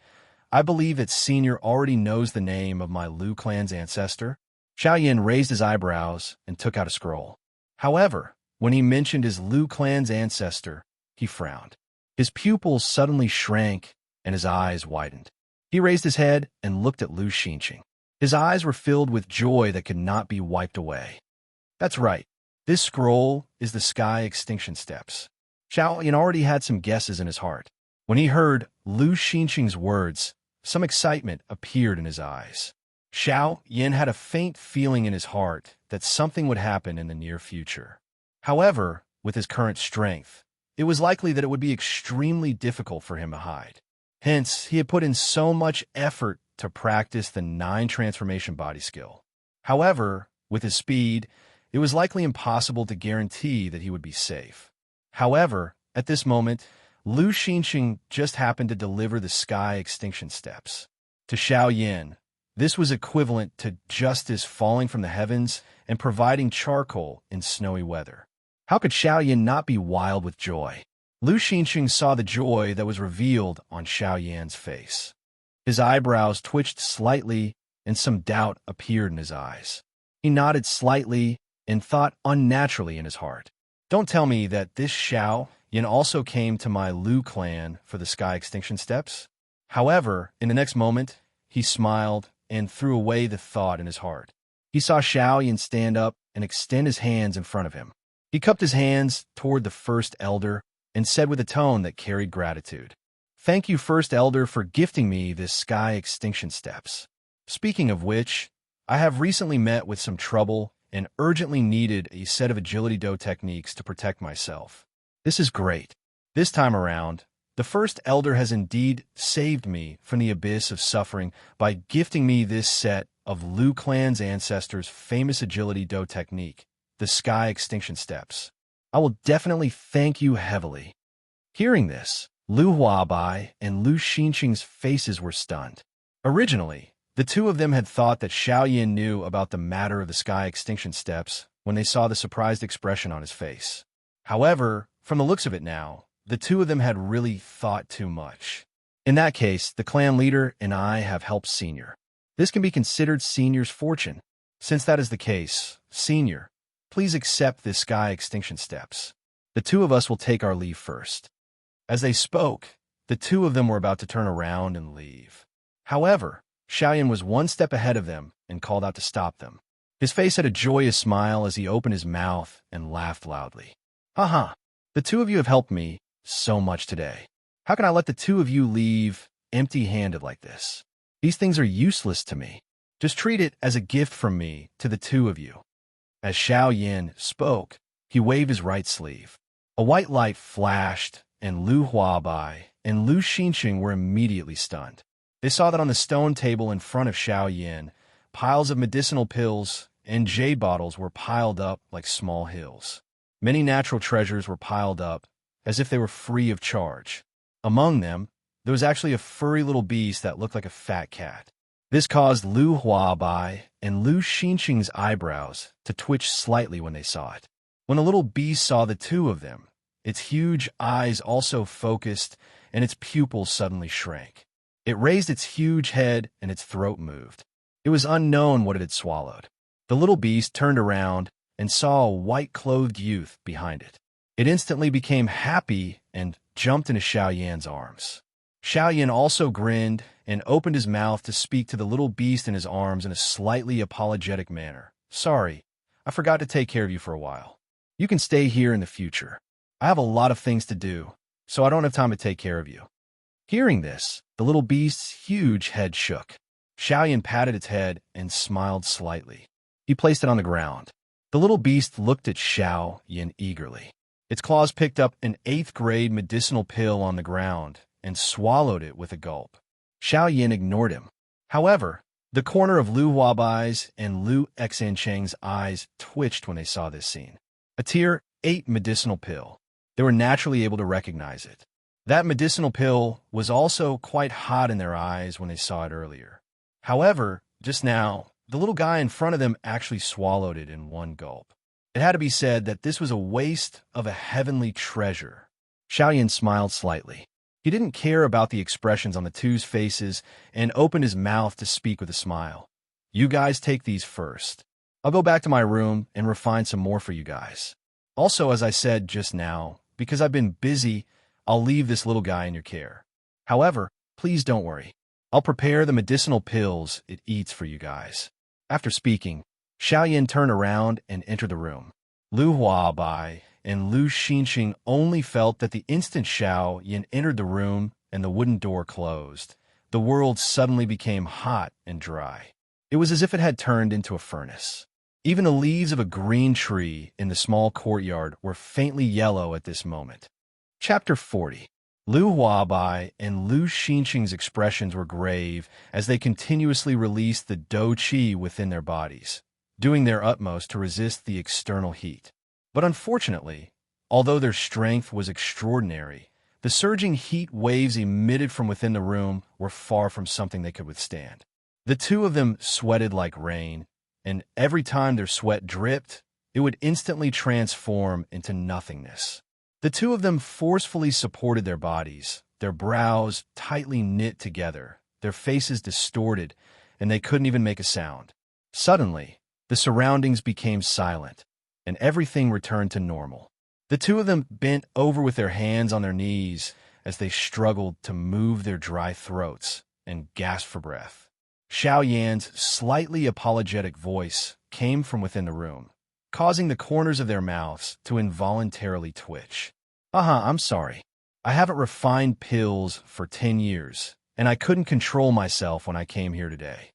"I believe that Senior already knows the name of my Lu clan's ancestor." Xiao Yin raised his eyebrows and took out a scroll. However, when he mentioned his Lu clan's ancestor, he frowned. His pupils suddenly shrank and his eyes widened. He raised his head and looked at Lu Xinxing. His eyes were filled with joy that could not be wiped away. "That's right. This scroll is the Sky Extinction Steps." Xiao Yin already had some guesses in his heart. When he heard Lu Xinxing's words, some excitement appeared in his eyes. Xiao Yin had a faint feeling in his heart that something would happen in the near future. However, with his current strength, it was likely that it would be extremely difficult for him to hide. Hence, he had put in so much effort to practice the 9 transformation body skill. However, with his speed, it was likely impossible to guarantee that he would be safe. However, at this moment, Lu Xinxing just happened to deliver the Sky Extinction Steps. To Xiao Yin, this was equivalent to justice falling from the heavens and providing charcoal in snowy weather. How could Xiao Yin not be wild with joy? Lu Xinxing saw the joy that was revealed on Xiao Yan's face. His eyebrows twitched slightly and some doubt appeared in his eyes. He nodded slightly and thought unnaturally in his heart. "Don't tell me that this Xiao Yin also came to my Lu clan for the Sky Extinction Steps?" However, in the next moment, he smiled and threw away the thought in his heart. He saw Xiao Yin stand up and extend his hands in front of him. He cupped his hands toward the first elder and said with a tone that carried gratitude, "Thank you, First Elder, for gifting me this sky extinction steps. Speaking of which, I have recently met with some trouble and urgently needed a set of agility do techniques to protect myself. This is great. This time around, the First Elder has indeed saved me from the abyss of suffering by gifting me this set of Lu clan's ancestors' famous agility do technique, the sky extinction steps. I will definitely thank you heavily." Hearing this, Lu Huabai and Lu Xinqing's faces were stunned. Originally, the two of them had thought that Xiaoyan knew about the matter of the sky extinction steps when they saw the surprised expression on his face. However, from the looks of it now, the two of them had really thought too much. In that case, the clan leader and I have helped Senior. This can be considered Senior's fortune. Since that is the case, Senior, please accept this sky extinction steps. The two of us will take our leave first. As they spoke, the two of them were about to turn around and leave. However, Xiaoyan was one step ahead of them and called out to stop them. His face had a joyous smile as he opened his mouth and laughed loudly. "Haha, the two of you have helped me so much today. How can I let the two of you leave empty-handed like this? These things are useless to me. Just treat it as a gift from me to the two of you." As Xiaoyan spoke, he waved his right sleeve. A white light flashed, and Lu Huabai and Lu Xinqing were immediately stunned. They saw that on the stone table in front of Xiaoyan, piles of medicinal pills and jade bottles were piled up like small hills. Many natural treasures were piled up, as if they were free of charge. Among them, there was actually a furry little beast that looked like a fat cat. This caused Lu Huabai and Lu Xinqing's eyebrows to twitch slightly when they saw it. When the little beast saw the two of them, its huge eyes also focused and its pupils suddenly shrank. It raised its huge head and its throat moved. It was unknown what it had swallowed. The little beast turned around and saw a white-clothed youth behind it. It instantly became happy and jumped into Xiaoyan's arms. Xiaoyan also grinned and opened his mouth to speak to the little beast in his arms in a slightly apologetic manner. "Sorry, I forgot to take care of you for a while. You can stay here in the future. I have a lot of things to do, so I don't have time to take care of you." Hearing this, the little beast's huge head shook. Xiaoyan patted its head and smiled slightly. He placed it on the ground. The little beast looked at Xiaoyan eagerly. Its claws picked up an 8th-grade medicinal pill on the ground and swallowed it with a gulp. Xiaoyan ignored him. However, the corner of Lu Huabai's and Lu Xincheng's eyes twitched when they saw this scene. A Tier 8 medicinal pill. They were naturally able to recognize it. That medicinal pill was also quite hot in their eyes when they saw it earlier. However, just now, the little guy in front of them actually swallowed it in one gulp. It had to be said that this was a waste of a heavenly treasure. Xiaoyan smiled slightly. He didn't care about the expressions on the two's faces and opened his mouth to speak with a smile. "You guys take these first. I'll go back to my room and refine some more for you guys. Also, as I said just now, because I've been busy, I'll leave this little guy in your care. However, please don't worry. I'll prepare the medicinal pills it eats for you guys." After speaking, Xiaoyan turned around and entered the room. Lu Huabai and Lu Xinqing only felt that the instant Xiaoyan entered the room and the wooden door closed, the world suddenly became hot and dry. It was as if it had turned into a furnace. Even the leaves of a green tree in the small courtyard were faintly yellow at this moment. Chapter 40. Lu Huabai and Lu Xinqing's expressions were grave as they continuously released the do qi within their bodies, doing their utmost to resist the external heat. But unfortunately, although their strength was extraordinary, the surging heat waves emitted from within the room were far from something they could withstand. The two of them sweated like rain, and every time their sweat dripped, it would instantly transform into nothingness. The two of them forcefully supported their bodies, their brows tightly knit together, their faces distorted, and they couldn't even make a sound. Suddenly, the surroundings became silent, and everything returned to normal. The two of them bent over with their hands on their knees as they struggled to move their dry throats and gasped for breath. Xiaoyan's slightly apologetic voice came from within the room. causing the corners of their mouths to involuntarily twitch. I'm sorry. I haven't refined pills for 10 years, and I couldn't control myself when I came here today.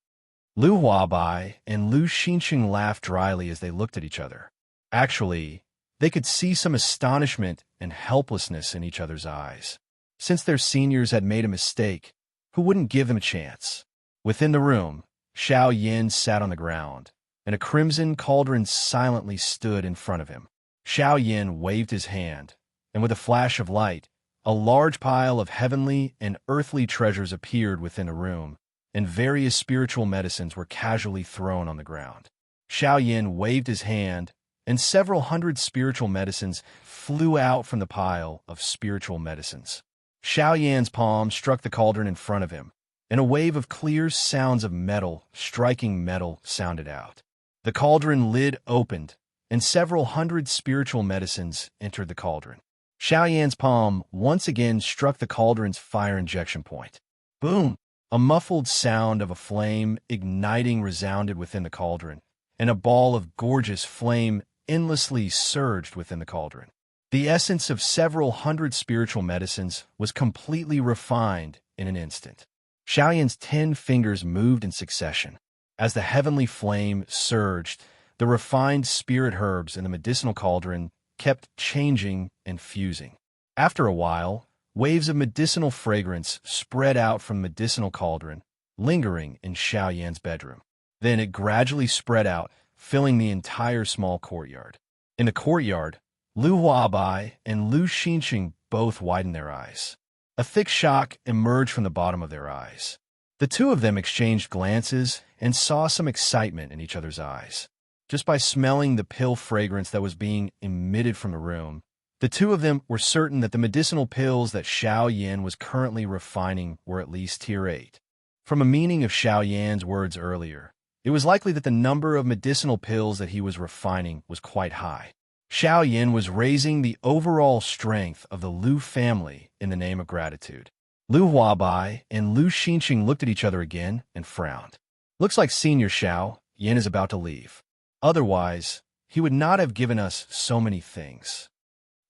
Lu Huabai and Lu Xinqing laughed dryly as they looked at each other. Actually, they could see some astonishment and helplessness in each other's eyes. Since their seniors had made a mistake, who wouldn't give them a chance? Within the room, Xiao Yin sat on the ground, and a crimson cauldron silently stood in front of him. Xiao Yin waved his hand, and with a flash of light, a large pile of heavenly and earthly treasures appeared within the room, and various spiritual medicines were casually thrown on the ground. Xiao Yin waved his hand, and several hundred spiritual medicines flew out from the pile of spiritual medicines. Xiao Yan's palm struck the cauldron in front of him, and a wave of clear sounds of metal striking metal sounded out. The cauldron lid opened, and several hundred spiritual medicines entered the cauldron. Xiao Yan's palm once again struck the cauldron's fire injection point. Boom! A muffled sound of a flame igniting resounded within the cauldron, and a ball of gorgeous flame endlessly surged within the cauldron. The essence of several hundred spiritual medicines was completely refined in an instant. Xiao Yan's 10 fingers moved in succession. As the heavenly flame surged, the refined spirit herbs in the medicinal cauldron kept changing and fusing. After a while, waves of medicinal fragrance spread out from the medicinal cauldron, lingering in Xiao Yan's bedroom. Then it gradually spread out, filling the entire small courtyard. In the courtyard, Lu Huabai and Lu Xinqing both widened their eyes. A thick shock emerged from the bottom of their eyes. The two of them exchanged glances and saw some excitement in each other's eyes. Just by smelling the pill fragrance that was being emitted from the room, the two of them were certain that the medicinal pills that Xiao Yan was currently refining were at least tier 8. From a meaning of Xiao Yan's words earlier, it was likely that the number of medicinal pills that he was refining was quite high. Xiao Yan was raising the overall strength of the Lu family in the name of gratitude. Lu Huabai and Lu Xinqing looked at each other again and frowned. Looks like Senior Xiao Yan is about to leave. Otherwise, he would not have given us so many things.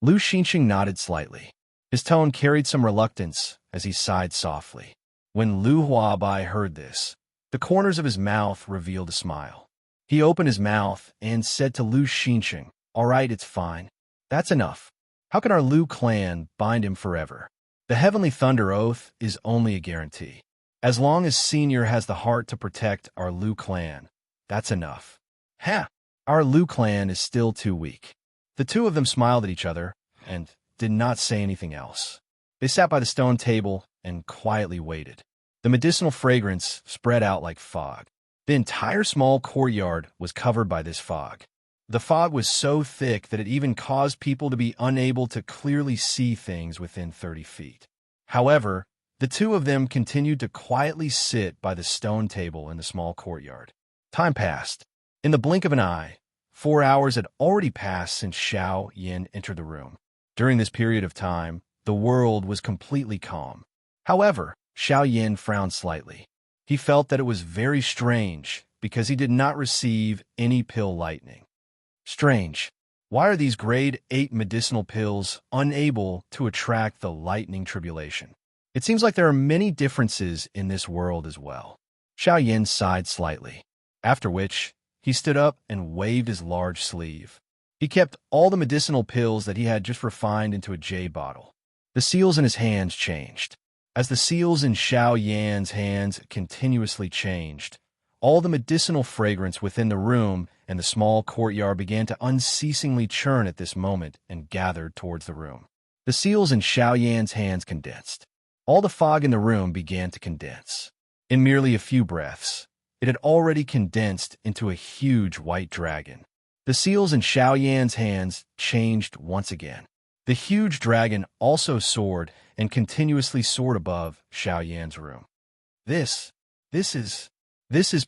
Lu Xinqing nodded slightly. His tone carried some reluctance as he sighed softly. When Lu Huabai heard this, the corners of his mouth revealed a smile. He opened his mouth and said to Lu Xinqing, "All right, it's fine. That's enough. How can our Lu clan bind him forever? The Heavenly Thunder Oath is only a guarantee. As long as Senior has the heart to protect our Lu clan, that's enough. Our Lu clan is still too weak." The two of them smiled at each other and did not say anything else. They sat by the stone table and quietly waited. The medicinal fragrance spread out like fog. The entire small courtyard was covered by this fog. The fog was so thick that it even caused people to be unable to clearly see things within 30 feet. However, the two of them continued to quietly sit by the stone table in the small courtyard. Time passed. In the blink of an eye, 4 hours had already passed since Xiao Yan entered the room. During this period of time, the world was completely calm. However, Xiao Yan frowned slightly. He felt that it was very strange because he did not receive any pill lightning. Strange. Why are these grade 8 medicinal pills unable to attract the lightning tribulation? It seems like there are many differences in this world as well. Xiao Yan sighed slightly, after which he stood up and waved his large sleeve. He kept all the medicinal pills that he had just refined into a jade bottle. The seals in his hands changed. As the seals in Xiao Yan's hands continuously changed, all the medicinal fragrance within the room and the small courtyard began to unceasingly churn at this moment and gathered towards the room. The seals in Xiao Yan's hands condensed. All the fog in the room began to condense. In merely a few breaths, it had already condensed into a huge white dragon. The seals in Xiao Yan's hands changed once again. The huge dragon also soared and continuously soared above Xiao Yan's room. This is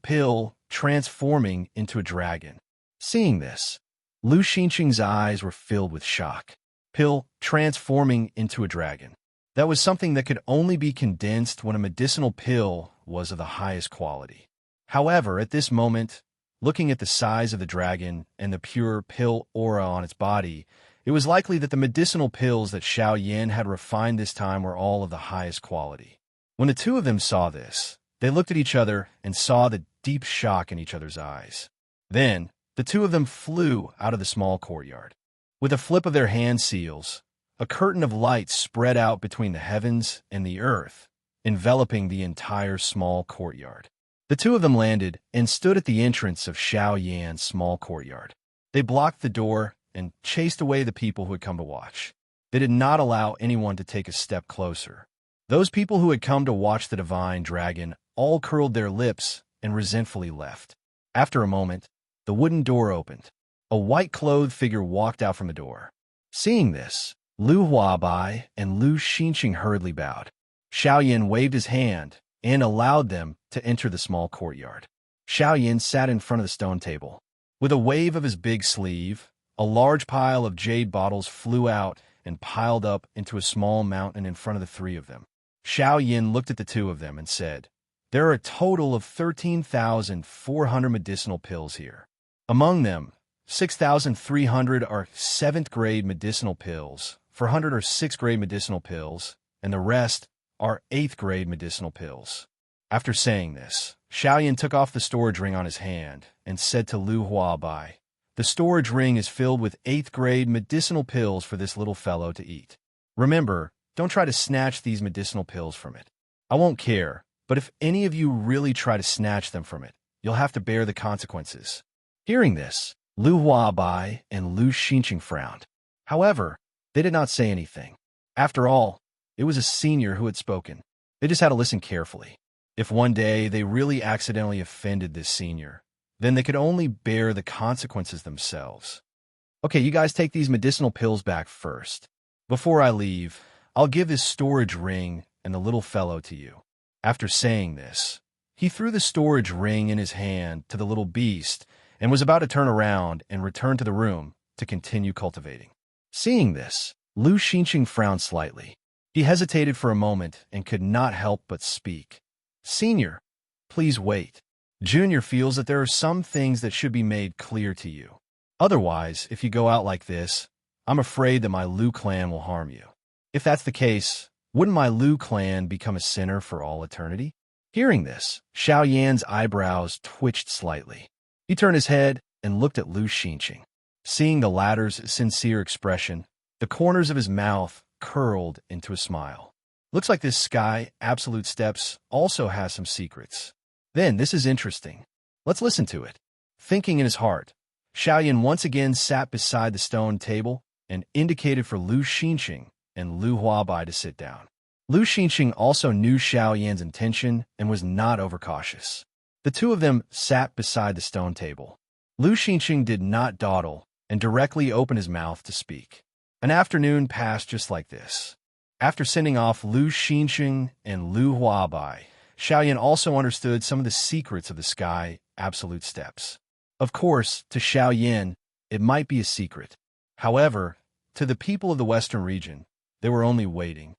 Pill transforming into a dragon. Seeing this, Lu Xinqing's eyes were filled with shock. Pill transforming into a dragon. That was something that could only be condensed when a medicinal pill was of the highest quality. However, at this moment, Looking at the size of the dragon and the pure pill aura on its body, it was likely that the medicinal pills that Xiao Yan had refined this time were all of the highest quality. When the two of them saw this, they looked at each other and saw the deep shock in each other's eyes. Then, the two of them flew out of the small courtyard. With a flip of their hand seals, a curtain of light spread out between the heavens and the earth, enveloping the entire small courtyard. The two of them landed and stood at the entrance of Xiao Yan's small courtyard. They blocked the door and chased away the people who had come to watch. They did not allow anyone to take a step closer. Those people who had come to watch the divine dragon all curled their lips and resentfully left. After a moment, the wooden door opened. A white-clothed figure walked out from the door. Seeing this, Lu Huabai and Lu Xinqing hurriedly bowed. Xiao Yan waved his hand and allowed them to enter the small courtyard. Xiao Yan sat in front of the stone table. With a wave of his big sleeve, a large pile of jade bottles flew out and piled up into a small mountain in front of the three of them. Xiao Yan looked at the two of them and said, "There are a total of 13,400 medicinal pills here. Among them, 6,300 are 7th-grade medicinal pills, 400 are 6th-grade medicinal pills, and the rest are 8th-grade medicinal pills." After saying this, Xiao Yan took off the storage ring on his hand and said to Lu Huabai, "The storage ring is filled with 8th-grade medicinal pills for this little fellow to eat. Remember, don't try to snatch these medicinal pills from it. I won't care, but if any of you really try to snatch them from it, you'll have to bear the consequences." Hearing this, Lu Huabai and Lu Xinqing frowned. However, they did not say anything. After all, it was a senior who had spoken. They just had to listen carefully. If one day they really accidentally offended this senior, then they could only bear the consequences themselves. "Okay, you guys take these medicinal pills back first. Before I leave, I'll give this storage ring and the little fellow to you." After saying this, he threw the storage ring in his hand to the little beast and was about to turn around and return to the room to continue cultivating. Seeing this, Lu Xinqing frowned slightly. He hesitated for a moment and could not help but speak. "Senior, please wait. Junior feels that there are some things that should be made clear to you. Otherwise, if you go out like this, I'm afraid that my Lu clan will harm you. If that's the case, wouldn't my Lu clan become a sinner for all eternity?" Hearing this, Xiao Yan's eyebrows twitched slightly. He turned his head and looked at Lu Xinqing. Seeing the latter's sincere expression, the corners of his mouth curled into a smile. "Looks like this Sky Absolute Steps also has some secrets. Then, this is interesting. Let's listen to it." Thinking in his heart, Xiao Yan once again sat beside the stone table and indicated for Lu Xinqing and Lu Huabai to sit down. Lu Xinqing also knew Xiao Yan's intention and was not overcautious. The two of them sat beside the stone table. Lu Xinqing did not dawdle and directly opened his mouth to speak. An afternoon passed just like this. After sending off Lu Xinqing and Lu Huabai, Xiao Yan also understood some of the secrets of the Sky Absolute Steps. Of course, to Xiao Yan, it might be a secret. However, to the people of the Western region, they were only waiting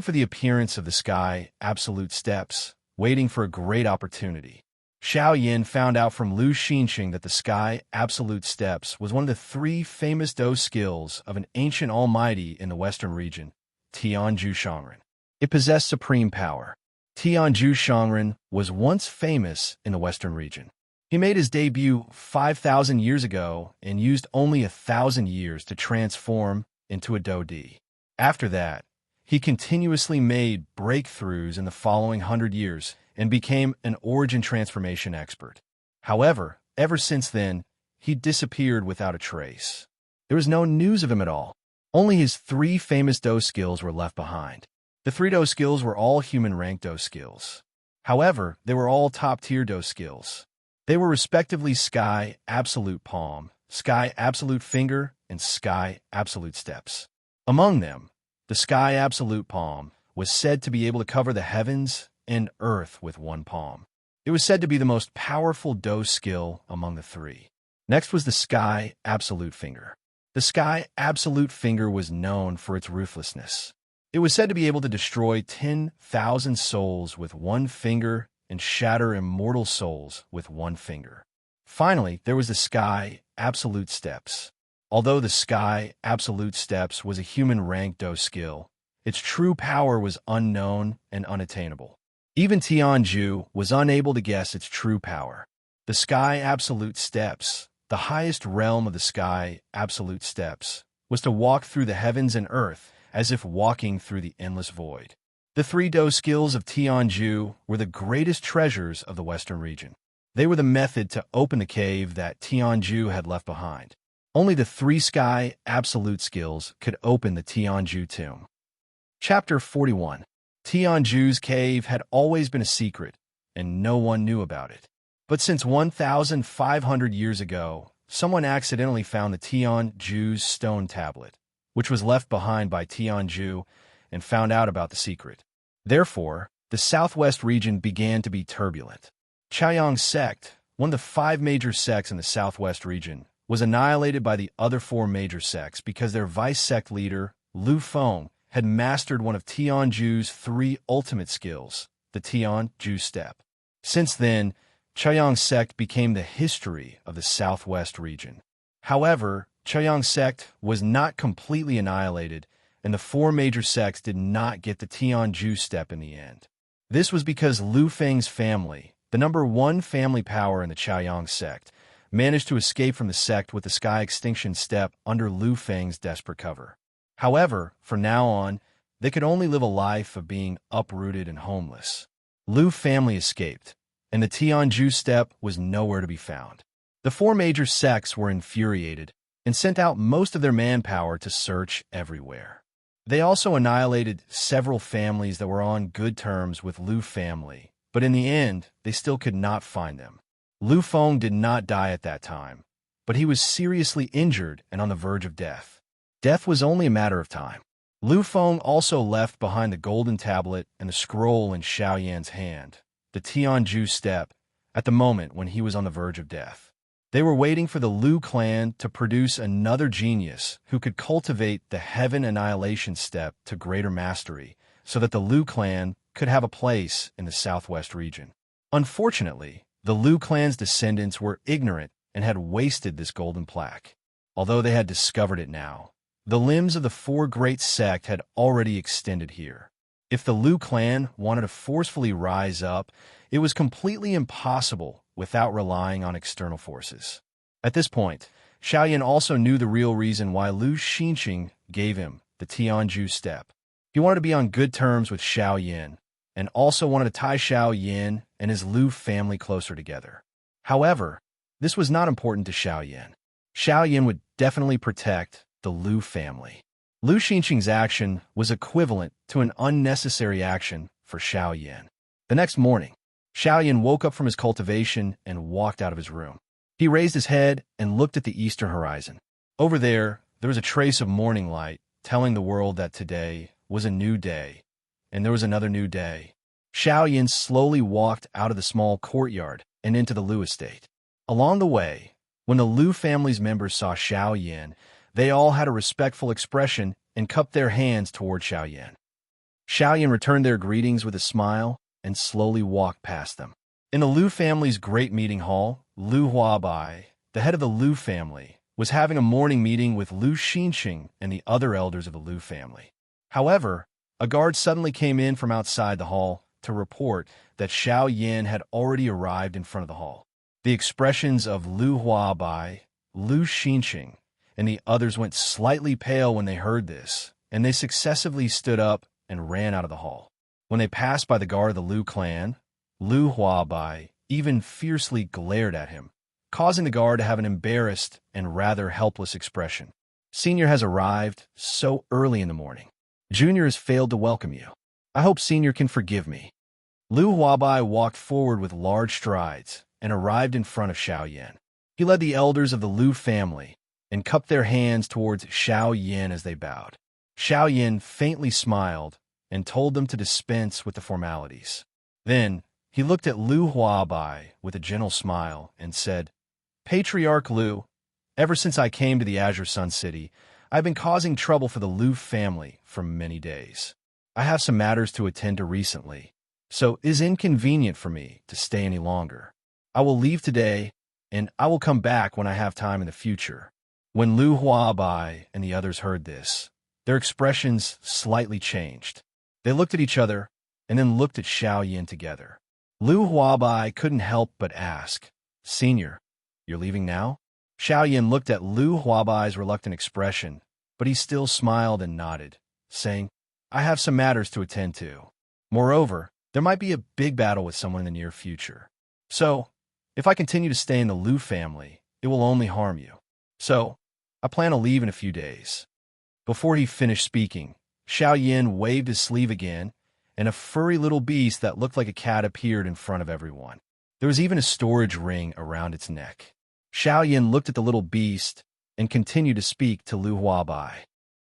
for the appearance of the Sky Absolute Steps, waiting for a great opportunity. Xiao Yan found out from Lu Xinqing that the Sky Absolute Steps was one of the 3 famous dose skills of an ancient almighty in the Western region, Tianzhu Shangren. It possessed supreme power. Tianzhu Shangren was once famous in the Western region. He made his debut 5,000 years ago and used only 1,000 years to transform into a Dodi. After that, he continuously made breakthroughs in the following 100 years and became an origin transformation expert. However, ever since then, he disappeared without a trace. There was no news of him at all. Only his 3 famous dose skills were left behind. The 3 dose skills were all human-ranked dose skills. However, they were all top-tier dose skills. They were respectively Sky Absolute Palm, Sky Absolute Finger, and Sky Absolute Steps. Among them, the Sky Absolute Palm was said to be able to cover the heavens and earth with one palm. It was said to be the most powerful dose skill among the 3. Next was the Sky Absolute Finger. The Sky Absolute Finger was known for its ruthlessness. It was said to be able to destroy 10,000 souls with one finger and shatter immortal souls with one finger. Finally, there was the Sky Absolute Steps. Although the Sky Absolute Steps was a human rank Do skill, its true power was unknown and unattainable. Even Tianju was unable to guess its true power. The Sky Absolute Steps, the highest realm of the Sky Absolute Steps, was to walk through the heavens and earth as if walking through the endless void. The three Do skills of Tianju were the greatest treasures of the Western region. They were the method to open the cave that Tianju had left behind. Only the three Sky Absolute skills could open the Tianju tomb. Chapter 41. Tianju's cave had always been a secret, and no one knew about it. But since 1,500 years ago, someone accidentally found the Tianju's stone tablet, which was left behind by Tianju, and found out about the secret. Therefore, the southwest region began to be turbulent. Chaoyang sect, one of the 5 major sects in the southwest region, was annihilated by the other 4 major sects because their vice-sect leader, Lu Feng, had mastered one of Tianju's 3 ultimate skills, the Tianju step. Since then, Chaoyang sect became the history of the southwest region. However, Chaoyang sect was not completely annihilated, and the 4 major sects did not get the Tianju step in the end. This was because Lu Feng's family, the number 1 family power in the Chaoyang sect, managed to escape from the sect with the Sky Extinction step under Lu Feng's desperate cover. However, from now on, they could only live a life of being uprooted and homeless. Lu family escaped, and the Tianju step was nowhere to be found. The 4 major sects were infuriated and sent out most of their manpower to search everywhere. They also annihilated several families that were on good terms with Lu family, but in the end, they still could not find them. Lu Feng did not die at that time, but he was seriously injured and on the verge of death. Death was only a matter of time. Lu Feng also left behind the golden tablet and the scroll in Xiaoyan's hand, the Tianju step, at the moment when he was on the verge of death. They were waiting for the Lu clan to produce another genius who could cultivate the Heaven Annihilation step to greater mastery, so that the Lu clan could have a place in the southwest region. Unfortunately, the Lu clan's descendants were ignorant and had wasted this golden plaque. Although they had discovered it now, the limbs of the 4 great sect had already extended here. If the Lu clan wanted to forcefully rise up, it was completely impossible without relying on external forces. At this point, Xiaoyan also knew the real reason why Lu Xinqing gave him the Tianju step. He wanted to be on good terms with Xiaoyan, and also wanted to tie Xiaoyan and his Lu family closer together. However, this was not important to Xiaoyan. Xiaoyan would definitely protect the Lu family. Lu Xinqing's action was equivalent to an unnecessary action for Xiaoyan. The next morning, Xiaoyan woke up from his cultivation and walked out of his room. He raised his head and looked at the eastern horizon. Over there was a trace of morning light, telling the world that today was a new day, and there was another new day. Xiaoyan slowly walked out of the small courtyard and into the Lu estate. Along the way, when the Lu family's members saw Xiaoyan, they all had a respectful expression and cupped their hands toward Xiaoyan. Xiaoyan returned their greetings with a smile and slowly walked past them. In the Lu family's great meeting hall, Lu Huabai, the head of the Lu family, was having a morning meeting with Lu Xinqing and the other elders of the Lu family. However, a guard suddenly came in from outside the hall to report that Xiaoyan had already arrived in front of the hall. The expressions of Lu Huabai, Lu Xinqing, and the others went slightly pale when they heard this, and they successively stood up and ran out of the hall. When they passed by the guard of the Lu clan, Lu Huabai even fiercely glared at him, causing the guard to have an embarrassed and rather helpless expression. Senior has arrived so early in the morning. Junior has failed to welcome you. I hope Senior can forgive me. Lu Huabai walked forward with large strides and arrived in front of Xiaoyan. He led the elders of the Lu family and cupped their hands towards Xiaoyan as they bowed. Xiaoyan faintly smiled and told them to dispense with the formalities. Then, he looked at Lu Huabai with a gentle smile and said, "Patriarch Lu, ever since I came to the Azure Sun City, I've been causing trouble for the Lu family for many days. I have some matters to attend to recently, so it is inconvenient for me to stay any longer. I will leave today and I will come back when I have time in the future." When Lu Huabai and the others heard this, their expressions slightly changed. They looked at each other and then looked at Xiao Yin together. Lu Huabai couldn't help but ask, "Senior, you're leaving now?" Xiao Yin looked at Lu Huabai's reluctant expression, but he still smiled and nodded, saying, "I have some matters to attend to. Moreover, there might be a big battle with someone in the near future. So, if I continue to stay in the Lu family, it will only harm you. So, I plan to leave in a few days." Before he finished speaking, Xiao Yin waved his sleeve again, and a furry little beast that looked like a cat appeared in front of everyone. There was even a storage ring around its neck. Xiao Yin looked at the little beast and continued to speak to Lu Huabai.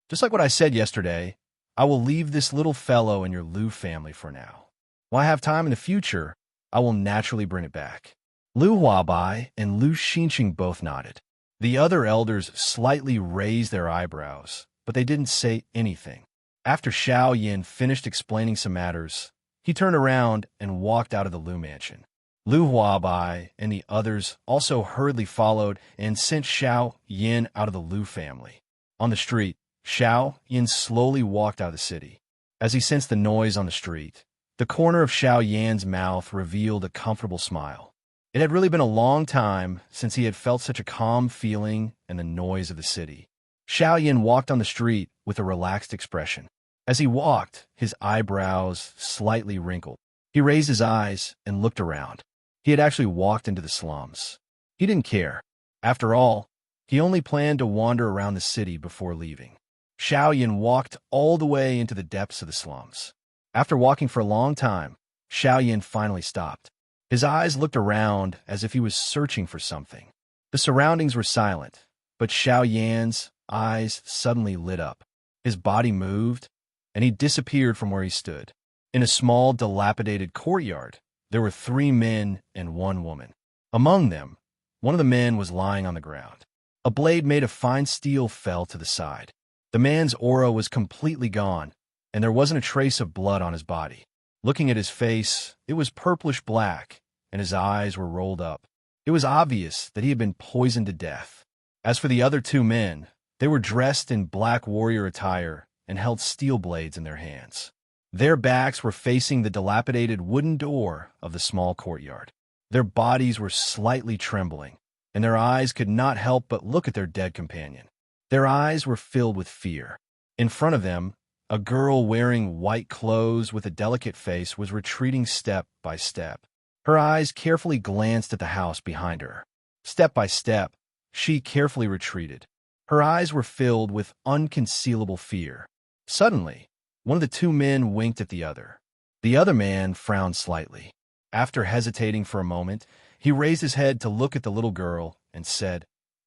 "Just like what I said yesterday, I will leave this little fellow in your Lu family for now. When I have time in the future, I will naturally bring it back." Lu Huabai and Lu Xinqing both nodded. The other elders slightly raised their eyebrows, but they didn't say anything. After Xiao Yin finished explaining some matters, he turned around and walked out of the Lu mansion. Lu Huabai and the others also hurriedly followed and sent Xiao Yin out of the Lu family. On the street, Xiao Yin slowly walked out of the city. As he sensed the noise on the street, the corner of Xiao Yan's mouth revealed a comfortable smile. It had really been a long time since he had felt such a calm feeling in the noise of the city. Xiao Yin walked on the street with a relaxed expression. As he walked, his eyebrows slightly wrinkled. He raised his eyes and looked around. He had actually walked into the slums. He didn't care. After all, he only planned to wander around the city before leaving. Xiao Yin walked all the way into the depths of the slums. After walking for a long time, Xiao Yin finally stopped. His eyes looked around as if he was searching for something. The surroundings were silent, but Xiao Yan's eyes suddenly lit up. His body moved, and he disappeared from where he stood. In a small, dilapidated courtyard, there were 3 men and 1 woman. Among them, one of the men was lying on the ground. A blade made of fine steel fell to the side. The man's aura was completely gone, and there wasn't a trace of blood on his body. Looking at his face, it was purplish black, and his eyes were rolled up. It was obvious that he had been poisoned to death. As for the other 2 men, they were dressed in black warrior attire and held steel blades in their hands. Their backs were facing the dilapidated wooden door of the small courtyard. Their bodies were slightly trembling, and their eyes could not help but look at their dead companion. Their eyes were filled with fear. In front of them, a girl wearing white clothes with a delicate face was retreating step by step. Her eyes carefully glanced at the house behind her. Step by step, she carefully retreated. Her eyes were filled with unconcealable fear. Suddenly, one of the 2 men winked at the other. The other man frowned slightly. After hesitating for a moment, he raised his head to look at the little girl and said,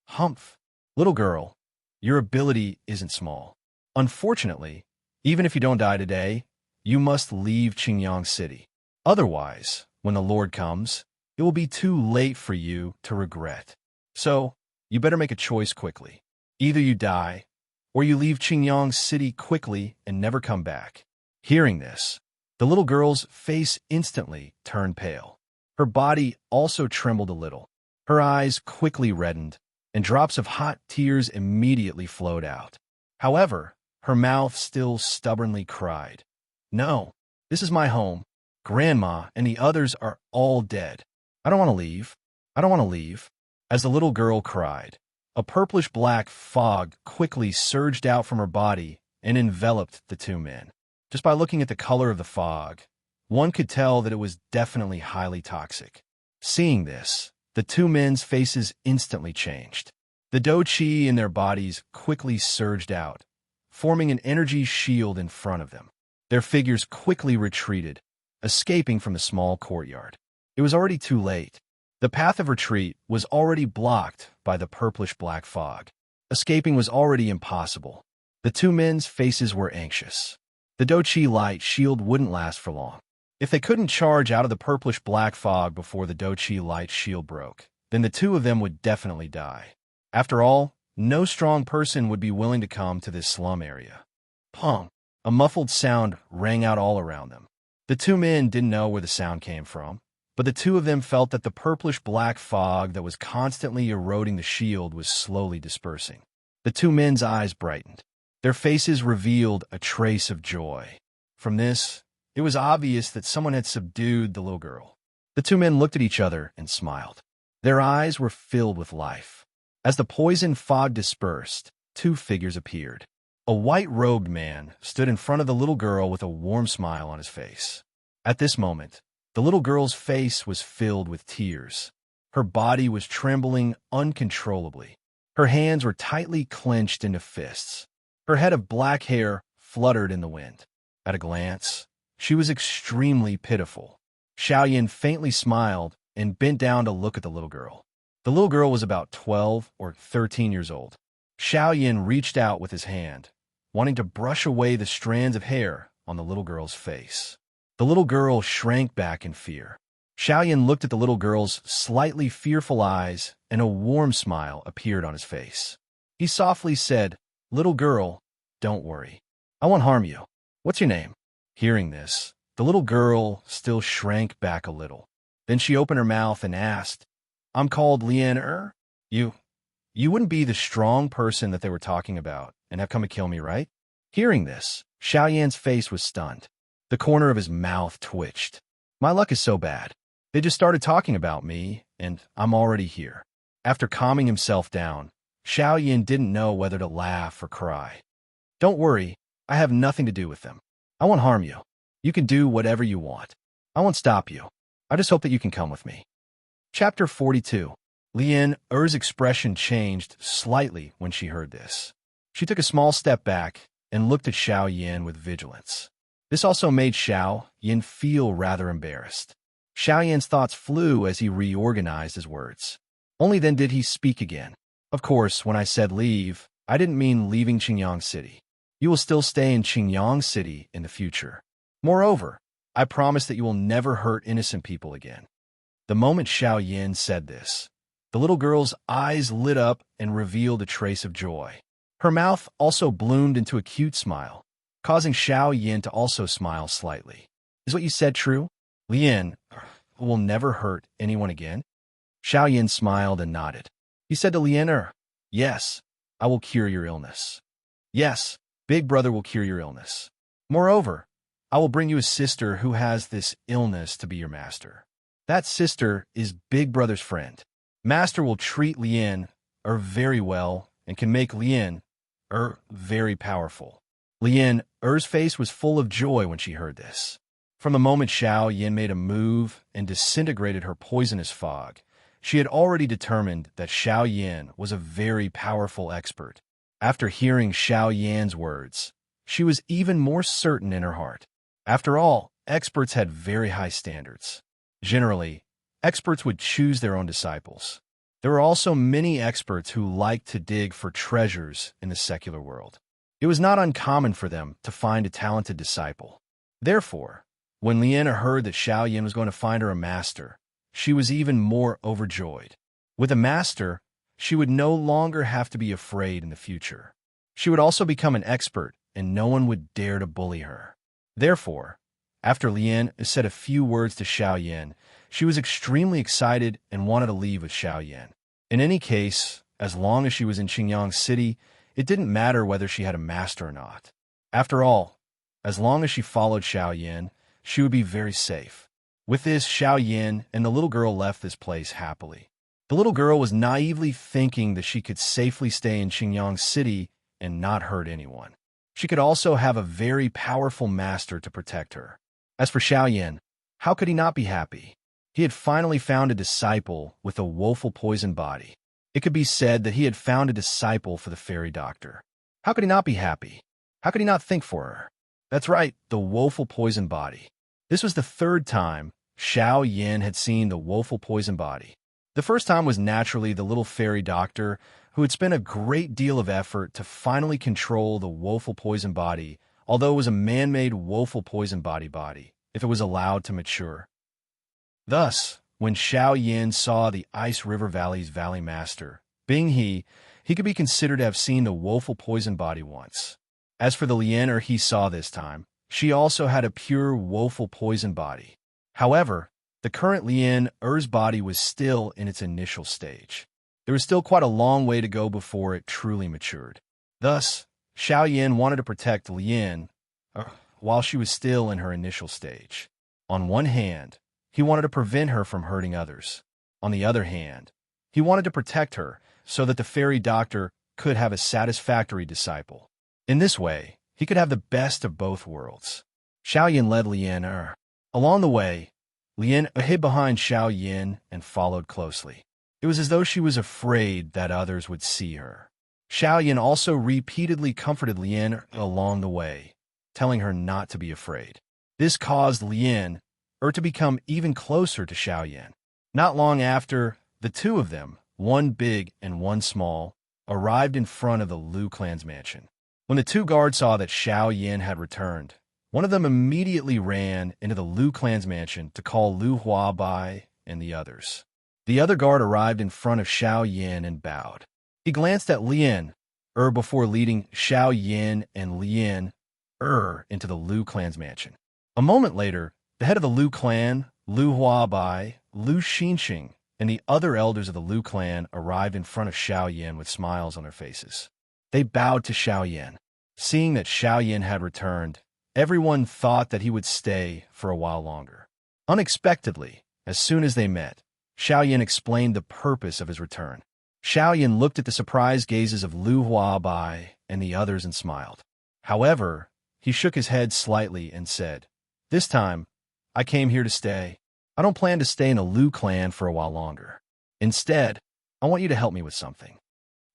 "Humph, little girl, your ability isn't small. Unfortunately, even if you don't die today, you must leave Qingyang City. Otherwise, when the Lord comes, it will be too late for you to regret. So, you better make a choice quickly. Either you die, or you leave Qingyang City quickly and never come back." Hearing this, the little girl's face instantly turned pale. Her body also trembled a little. Her eyes quickly reddened, and drops of hot tears immediately flowed out. However, her mouth still stubbornly cried, "No, this is my home. Grandma and the others are all dead. I don't want to leave. I don't want to leave." As the little girl cried, a purplish-black fog quickly surged out from her body and enveloped the 2 men. Just by looking at the color of the fog, one could tell that it was definitely highly toxic. Seeing this, the 2 men's faces instantly changed. The dou qi in their bodies quickly surged out, forming an energy shield in front of them. Their figures quickly retreated, escaping from the small courtyard. It was already too late. The path of retreat was already blocked by the purplish-black fog. Escaping was already impossible. The 2 men's faces were anxious. The dou qi light shield wouldn't last for long. If they couldn't charge out of the purplish-black fog before the dou qi light shield broke, then the 2 of them would definitely die. After all, no strong person would be willing to come to this slum area. Pong! A muffled sound rang out all around them. The 2 men didn't know where the sound came from, but the two of them felt that the purplish-black fog that was constantly eroding the shield was slowly dispersing. The two men's eyes brightened. Their faces revealed a trace of joy. From this, it was obvious that someone had subdued the little girl. The two men looked at each other and smiled. Their eyes were filled with life. As the poison fog dispersed, two figures appeared. A white-robed man stood in front of the little girl with a warm smile on his face. At this moment, the little girl's face was filled with tears. Her body was trembling uncontrollably. Her hands were tightly clenched into fists. Her head of black hair fluttered in the wind. At a glance, she was extremely pitiful. Xiaoyan faintly smiled and bent down to look at the little girl. The little girl was about 12 or 13 years old. Xiaoyan reached out with his hand, wanting to brush away the strands of hair on the little girl's face. The little girl shrank back in fear. Xiaoyan looked at the little girl's slightly fearful eyes, and a warm smile appeared on his face. He softly said, "Little girl, don't worry. I won't harm you. What's your name?" Hearing this, the little girl still shrank back a little. Then she opened her mouth and asked, "I'm called Lian. You wouldn't be the strong person that they were talking about and have come to kill me, right?" Hearing this, Xiaoyan's face was stunned. The corner of his mouth twitched. "My luck is so bad. They just started talking about me, and I'm already here." After calming himself down, Xiaoyan didn't know whether to laugh or cry. "Don't worry, I have nothing to do with them. I won't harm you. You can do whatever you want. I won't stop you. I just hope that you can come with me." Chapter 42. Lian Er's expression changed slightly when she heard this. She took a small step back and looked at Xiaoyan with vigilance. This also made Xiaoyan feel rather embarrassed. Xiaoyan's thoughts flew as he reorganized his words. Only then did he speak again. "Of course, when I said leave, I didn't mean leaving Qingyang City. You will still stay in Qingyang City in the future. Moreover, I promise that you will never hurt innocent people again." The moment Xiaoyan said this, the little girl's eyes lit up and revealed a trace of joy. Her mouth also bloomed into a cute smile, causing Xiaoyan to also smile slightly. "Is what you said true? Lian will never hurt anyone again?" Xiaoyan smiled and nodded. He said to Lian, "Yes, I will cure your illness. Yes, Big Brother will cure your illness. Moreover, I will bring you a sister who has this illness to be your master. That sister is Big Brother's friend. Master will treat Lian very well and can make Lian very powerful." Lian Er's face was full of joy when she heard this. From the moment Xiaoyan made a move and disintegrated her poisonous fog, she had already determined that Xiaoyan was a very powerful expert. After hearing Xiaoyan's words, she was even more certain in her heart. After all, experts had very high standards. Generally, experts would choose their own disciples. There were also many experts who liked to dig for treasures in the secular world. It was not uncommon for them to find a talented disciple. Therefore, when Lian heard that Xiaoyan was going to find her a master, she was even more overjoyed. With a master, she would no longer have to be afraid in the future. She would also become an expert, and no one would dare to bully her. Therefore, after Lian said a few words to Xiaoyan, she was extremely excited and wanted to leave with Xiaoyan. In any case, as long as she was in Qingyang City, it didn't matter whether she had a master or not. After all, as long as she followed Xiaoyan, she would be very safe. With this, Xiaoyan and the little girl left this place happily. The little girl was naively thinking that she could safely stay in Qingyang City and not hurt anyone. She could also have a very powerful master to protect her. As for Xiaoyan, how could he not be happy? He had finally found a disciple with a woeful poison body. It could be said that he had found a disciple for the fairy doctor. How could he not be happy? How could he not think for her? That's right, the woeful poison body. This was the third time Xiaoyan had seen the woeful poison body. The first time was naturally the little fairy doctor who had spent a great deal of effort to finally control the woeful poison body, although it was a man-made woeful poison body if it was allowed to mature. Thus, when Xiaoyan saw the Ice River Valley's Valley Master, being he could be considered to have seen the woeful poison body once. As for the Lian he saw this time, she also had a pure woeful poison body. However, The current Lien Er's body was still in its initial stage. There was still quite a long way to go before it truly matured. Thus, Xiao Yin wanted to protect Lien while she was still in her initial stage. On one hand, he wanted to prevent her from hurting others. On the other hand, he wanted to protect her so that the fairy doctor could have a satisfactory disciple. In this way, he could have the best of both worlds. Xiao Yin led Lien Er. Along the way, Lien hid behind Xiao Yin and followed closely. It was as though she was afraid that others would see her. Xiao Yin also repeatedly comforted Lien along the way, telling her not to be afraid. This caused Lien to become even closer to Xiao Yin. Not long after, the two of them, one big and one small, arrived in front of the Lu clan's mansion. When the two guards saw that Xiao Yin had returned, one of them immediately ran into the Lu clan's mansion to call Lu Huabai and the others. The other guard arrived in front of Xiao Yin and bowed. He glanced at Lien before leading Xiao Yin and Lien into the Lu clan's mansion. A moment later, the head of the Lu clan, Lu Huabai, Lu Xinxing, and the other elders of the Lu clan arrived in front of Xiao Yin with smiles on their faces. They bowed to Xiao Yin. Seeing that Xiao Yin had returned, everyone thought that he would stay for a while longer. Unexpectedly, as soon as they met, Xiao Yin explained the purpose of his return. Xiao Yin looked at the surprised gazes of Lu Huabai and the others and smiled. However, he shook his head slightly and said, "This time, I came here to stay. I don't plan to stay in the Lu clan for a while longer. Instead, I want you to help me with something."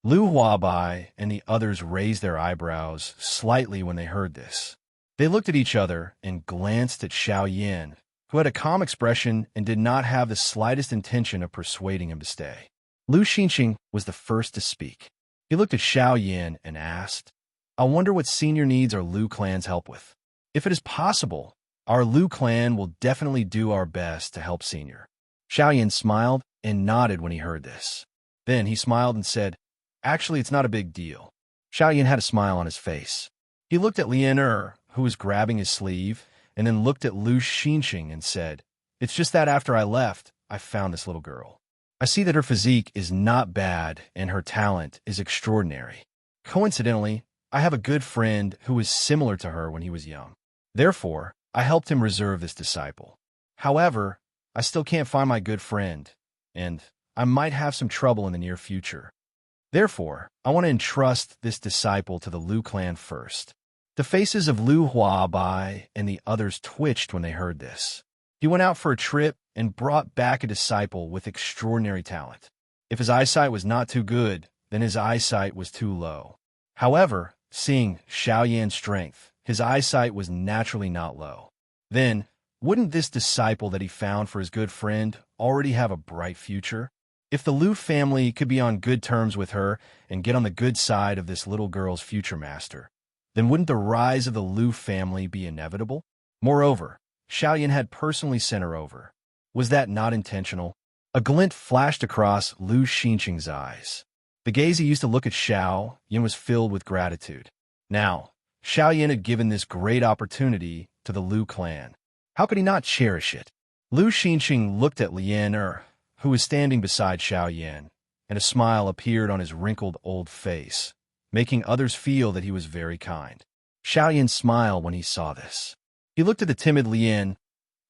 Lu Huabai and the others raised their eyebrows slightly when they heard this. They looked at each other and glanced at Xiao Yin, who had a calm expression and did not have the slightest intention of persuading him to stay. Lu Xinxing was the first to speak. He looked at Xiao Yin and asked, "I wonder what senior needs our Lu clan's help with. If it is possible, our Lu clan will definitely do our best to help senior." Xiao Yin smiled and nodded when he heard this. Then he smiled and said, "Actually, it's not a big deal." Xiao Yin had a smile on his face. He looked at Lien who was grabbing his sleeve, and then looked at Lu Xinxing and said, "It's just that after I left, I found this little girl. I see that her physique is not bad and her talent is extraordinary. Coincidentally, I have a good friend who was similar to her when he was young. Therefore, I helped him reserve this disciple. However, I still can't find my good friend, and I might have some trouble in the near future. Therefore, I want to entrust this disciple to the Lu clan first." The faces of Lu Huabai and the others twitched when they heard this. He went out for a trip and brought back a disciple with extraordinary talent. If his eyesight was not too good, then his eyesight was too low. However, seeing Xiao Yan's strength, his eyesight was naturally not low. Then, wouldn't this disciple that he found for his good friend already have a bright future? If the Lu family could be on good terms with her and get on the good side of this little girl's future master, then wouldn't the rise of the Lu family be inevitable? Moreover, Xiao Yin had personally sent her over. Was that not intentional? A glint flashed across Lu Xinxing's eyes. The gaze he used to look at Xiao Yin was filled with gratitude. Now, Xiao Yin had given this great opportunity to the Lu clan. How could he not cherish it? Lu Xinxing looked at Lien who was standing beside Xiao Yin, and a smile appeared on his wrinkled old face, making others feel that he was very kind. Xiao Yin smiled when he saw this. He looked at the timid Lien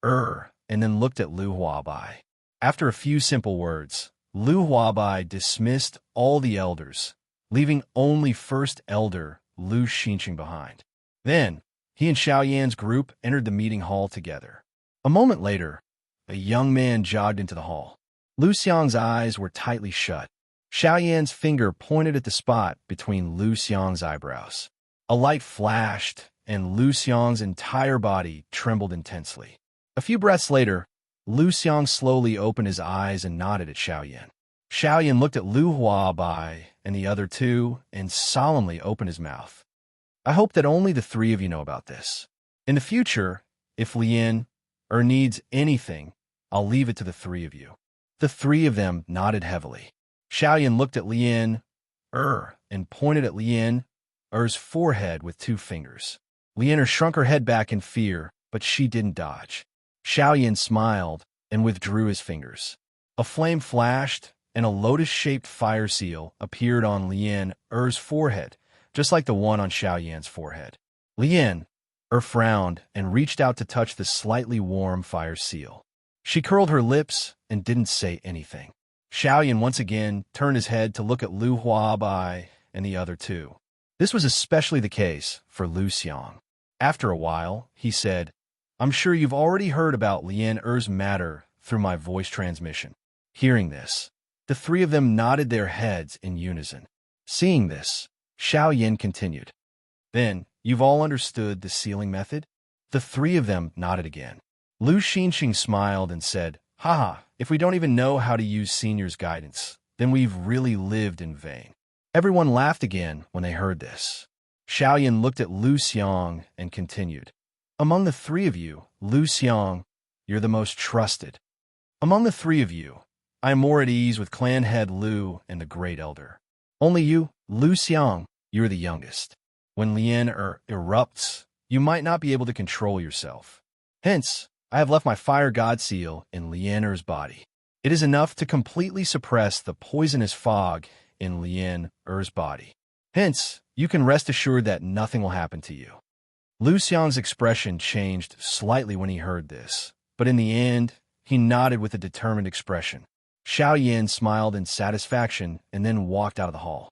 and then looked at Lu Huabai. After a few simple words, Lu Huabai dismissed all the elders, leaving only First Elder Lu Xinxing behind. Then, he and Xiao Yan's group entered the meeting hall together. A moment later, a young man jogged into the hall. Lu Xiang's eyes were tightly shut. Xiao Yan's finger pointed at the spot between Lu Xiang's eyebrows. A light flashed, and Lu Xiang's entire body trembled intensely. A few breaths later, Lu Xiang slowly opened his eyes and nodded at Xiao Yan. Xiao Yan looked at Lu Huabai and the other two and solemnly opened his mouth. "I hope that only the three of you know about this. In the future, if Lien needs anything, I'll leave it to the three of you." The three of them nodded heavily. Xiao Yan looked at Lien and pointed at Lien forehead with 2 fingers. Lien shrunk her head back in fear, but she didn't dodge. Xiao Yan smiled and withdrew his fingers. A flame flashed, and a lotus-shaped fire seal appeared on Lien Er's forehead, just like the one on Xiaoyan's forehead. Lien Er frowned and reached out to touch the slightly warm fire seal. She curled her lips and didn't say anything. Xiaoyan once again turned his head to look at Lu Huabai and the other two. This was especially the case for Lu Xiang. After a while, he said, "I'm sure you've already heard about Lien Er's matter through my voice transmission." Hearing this, the three of them nodded their heads in unison. Seeing this, Xiaoyan continued, "Then, you've all understood the sealing method?" The three of them nodded again. Lu Xinxing smiled and said, "Haha, if we don't even know how to use senior's guidance, then we've really lived in vain." Everyone laughed again when they heard this. Xiaoyan looked at Lu Xiang and continued, "Among the three of you, Lu Xiang, you're the most trusted. Among the three of you, I am more at ease with clan head Lu and the great elder. Only you, Lu Xiang, you're the youngest. When Lien erupts, you might not be able to control yourself. Hence, I have left my fire god seal in Lien Er's body. It is enough to completely suppress the poisonous fog in Lien Er's body. Hence, you can rest assured that nothing will happen to you." Lu Xiang's expression changed slightly when he heard this, but in the end, he nodded with a determined expression. Xiaoyan smiled in satisfaction and then walked out of the hall.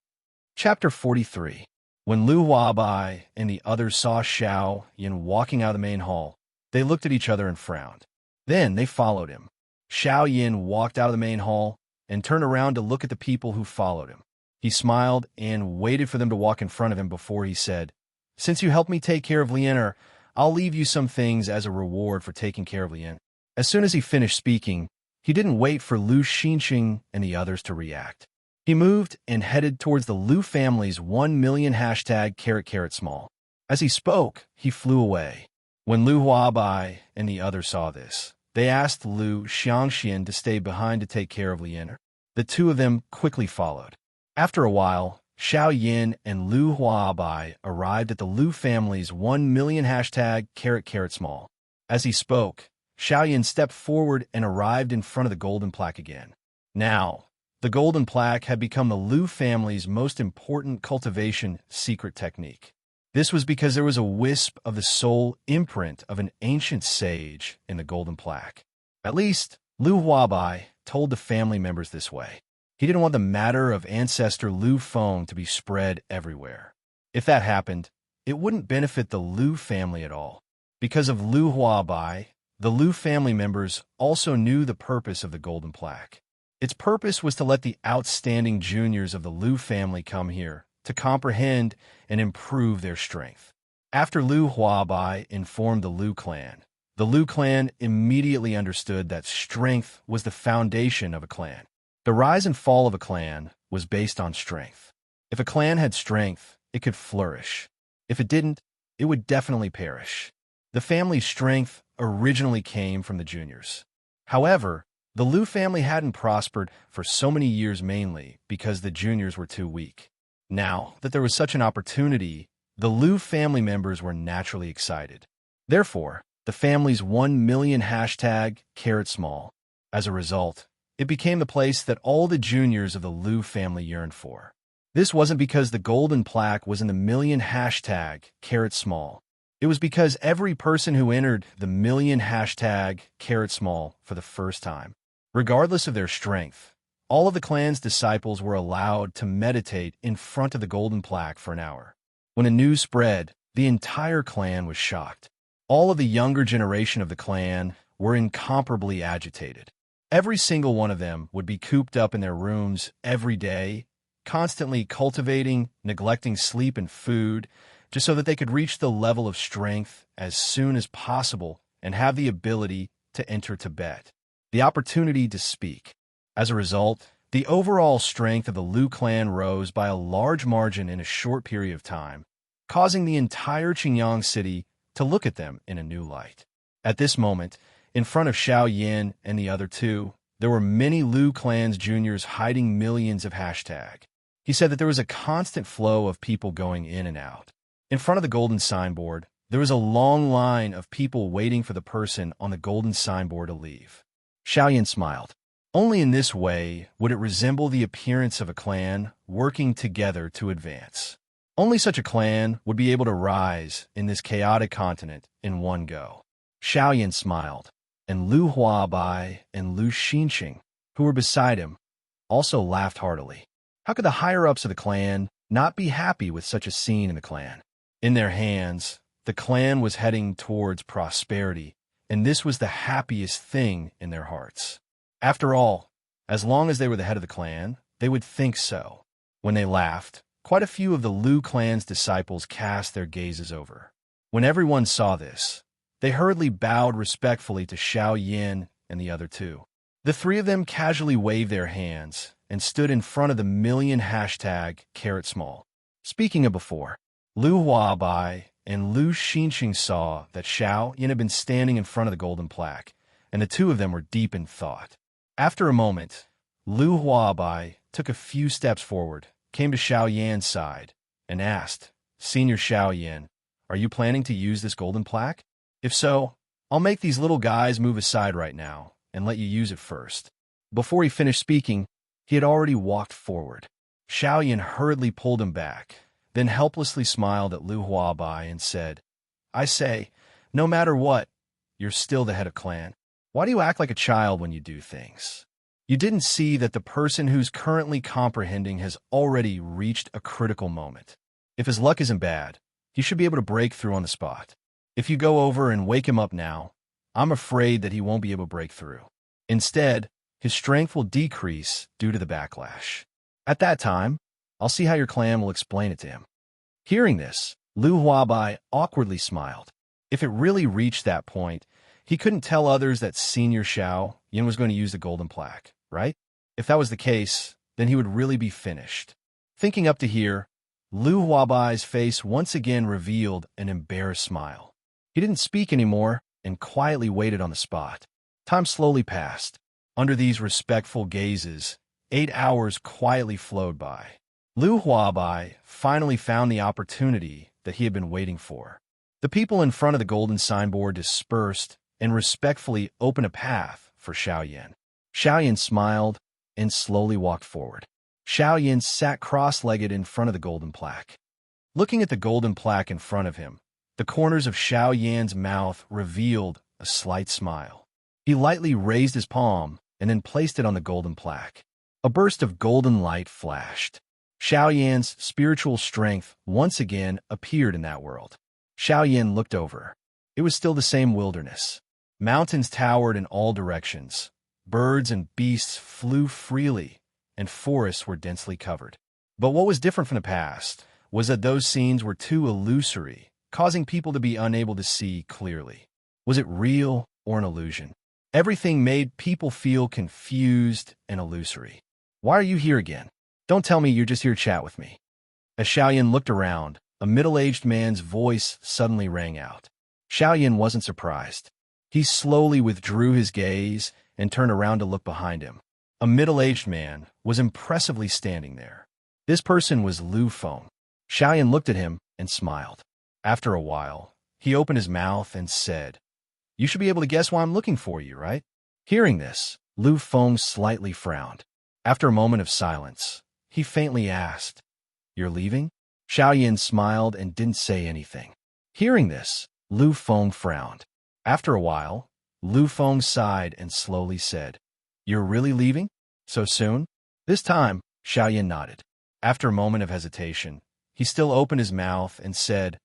Chapter 43. When Lu Huabai and the others saw Xiaoyan walking out of the main hall, they looked at each other and frowned. Then they followed him. Xiaoyan walked out of the main hall and turned around to look at the people who followed him. He smiled and waited for them to walk in front of him before he said, "Since you helped me take care of Lien Er, I'll leave you some things as a reward for taking care of Lien." As soon as he finished speaking, he didn't wait for Lu Xinxing and the others to react. He moved and headed towards the Lu family's 1 million #small. As he spoke, he flew away. When Lu Huabai and the others saw this, they asked Lu Xiangxian to stay behind to take care of Lien Er. The two of them quickly followed. After a while, Xiao Yin and Lu Huabai arrived at the Lu family's 1 million #small. As he spoke, Xiao Yin stepped forward and arrived in front of the golden plaque again. Now, the golden plaque had become the Lu family's most important cultivation secret technique. This was because there was a wisp of the soul imprint of an ancient sage in the golden plaque. At least, Lu Huabai told the family members this way. He didn't want the matter of ancestor Lu Feng to be spread everywhere. If that happened, it wouldn't benefit the Lu family at all. Because of Lu Huabai, the Lu family members also knew the purpose of the golden plaque. Its purpose was to let the outstanding juniors of the Lu family come here to comprehend and improve their strength. After Lu Huabai informed the Lu clan immediately understood that strength was the foundation of a clan. The rise and fall of a clan was based on strength. If a clan had strength, it could flourish. If it didn't, it would definitely perish. The family's strength originally came from the juniors. However, the Lu family hadn't prospered for so many years mainly because the juniors were too weak. Now that there was such an opportunity, the Lu family members were naturally excited. Therefore, the family's 1 million #small. As a result, it became the place that all the juniors of the Lu family yearned for. This wasn't because the golden plaque was in the million #small. It was because every person who entered the million #small for the first time, regardless of their strength, all of the clan's disciples were allowed to meditate in front of the golden plaque for an hour. When the news spread, the entire clan was shocked. All of the younger generation of the clan were incomparably agitated. Every single one of them would be cooped up in their rooms every day, constantly cultivating, neglecting sleep and food, just so that they could reach the level of strength as soon as possible and have the ability to enter Tibet, the opportunity to speak. As a result, the overall strength of the Lu clan rose by a large margin in a short period of time, causing the entire Qingyang city to look at them in a new light. At this moment, in front of Xiao Yin and the other two, there were many Lu clan's juniors hiding millions of hashtag. He said that there was a constant flow of people going in and out. In front of the golden signboard, there was a long line of people waiting for the person on the golden signboard to leave. Xiaoyan smiled. Only in this way would it resemble the appearance of a clan working together to advance. Only such a clan would be able to rise in this chaotic continent in one go. Xiaoyan smiled, and Lu Huabai and Lu Xinqing, who were beside him, also laughed heartily. How could the higher-ups of the clan not be happy with such a scene in the clan? In their hands, the clan was heading towards prosperity, and this was the happiest thing in their hearts. After all, as long as they were the head of the clan, they would think so. When they laughed, quite a few of the Lu clan's disciples cast their gazes over. When everyone saw this, they hurriedly bowed respectfully to Xiaoyan and the other two. The three of them casually waved their hands and stood in front of the million #small. Speaking of before, Lu Huabai and Lu Xinqing saw that Xiaoyan had been standing in front of the golden plaque, and the two of them were deep in thought. After a moment, Lu Huabai took a few steps forward, came to Xiaoyan's side, and asked, "Senior Xiaoyan, are you planning to use this golden plaque? If so, I'll make these little guys move aside right now and let you use it first." Before he finished speaking, he had already walked forward. Xiaoyan hurriedly pulled him back, then helplessly smiled at Lu Huabai and said, "I say, no matter what, you're still the head of clan. Why do you act like a child when you do things? You didn't see that the person who's currently comprehending has already reached a critical moment. If his luck isn't bad, he should be able to break through on the spot. If you go over and wake him up now, I'm afraid that he won't be able to break through. Instead, his strength will decrease due to the backlash. At that time, I'll see how your clan will explain it to him." Hearing this, Lu Huabai awkwardly smiled. If it really reached that point, he couldn't tell others that Senior Xiaoyan was going to use the golden plaque, right? If that was the case, then he would really be finished. Thinking up to here, Lu Huabai's face once again revealed an embarrassed smile. He didn't speak anymore and quietly waited on the spot. Time slowly passed. Under these respectful gazes, 8 hours quietly flowed by. Lu Huabai finally found the opportunity that he had been waiting for. The people in front of the golden signboard dispersed and respectfully opened a path for Xiaoyan. Xiaoyan smiled and slowly walked forward. Xiaoyan sat cross-legged in front of the golden plaque. Looking at the golden plaque in front of him, the corners of Xiaoyan's mouth revealed a slight smile. He lightly raised his palm and then placed it on the golden plaque. A burst of golden light flashed. Xiaoyan's spiritual strength once again appeared in that world. Xiaoyan looked over. It was still the same wilderness. Mountains towered in all directions. Birds and beasts flew freely, and forests were densely covered. But what was different from the past was that those scenes were too illusory, causing people to be unable to see clearly. Was it real or an illusion? Everything made people feel confused and illusory. "Why are you here again? Don't tell me you're just here to chat with me." As Xiaoyan looked around, a middle-aged man's voice suddenly rang out. Xiaoyan wasn't surprised. He slowly withdrew his gaze and turned around to look behind him. A middle-aged man was impressively standing there. This person was Lu Feng. Xiaoyan looked at him and smiled. After a while, he opened his mouth and said, "You should be able to guess why I'm looking for you, right?" Hearing this, Lu Feng slightly frowned. After a moment of silence, he faintly asked, "You're leaving?" Xiaoyan smiled and didn't say anything. Hearing this, Lu Feng frowned. After a while, Lu Feng sighed and slowly said, "You're really leaving? So soon?" This time, Xiaoyan nodded. After a moment of hesitation, he still opened his mouth and said,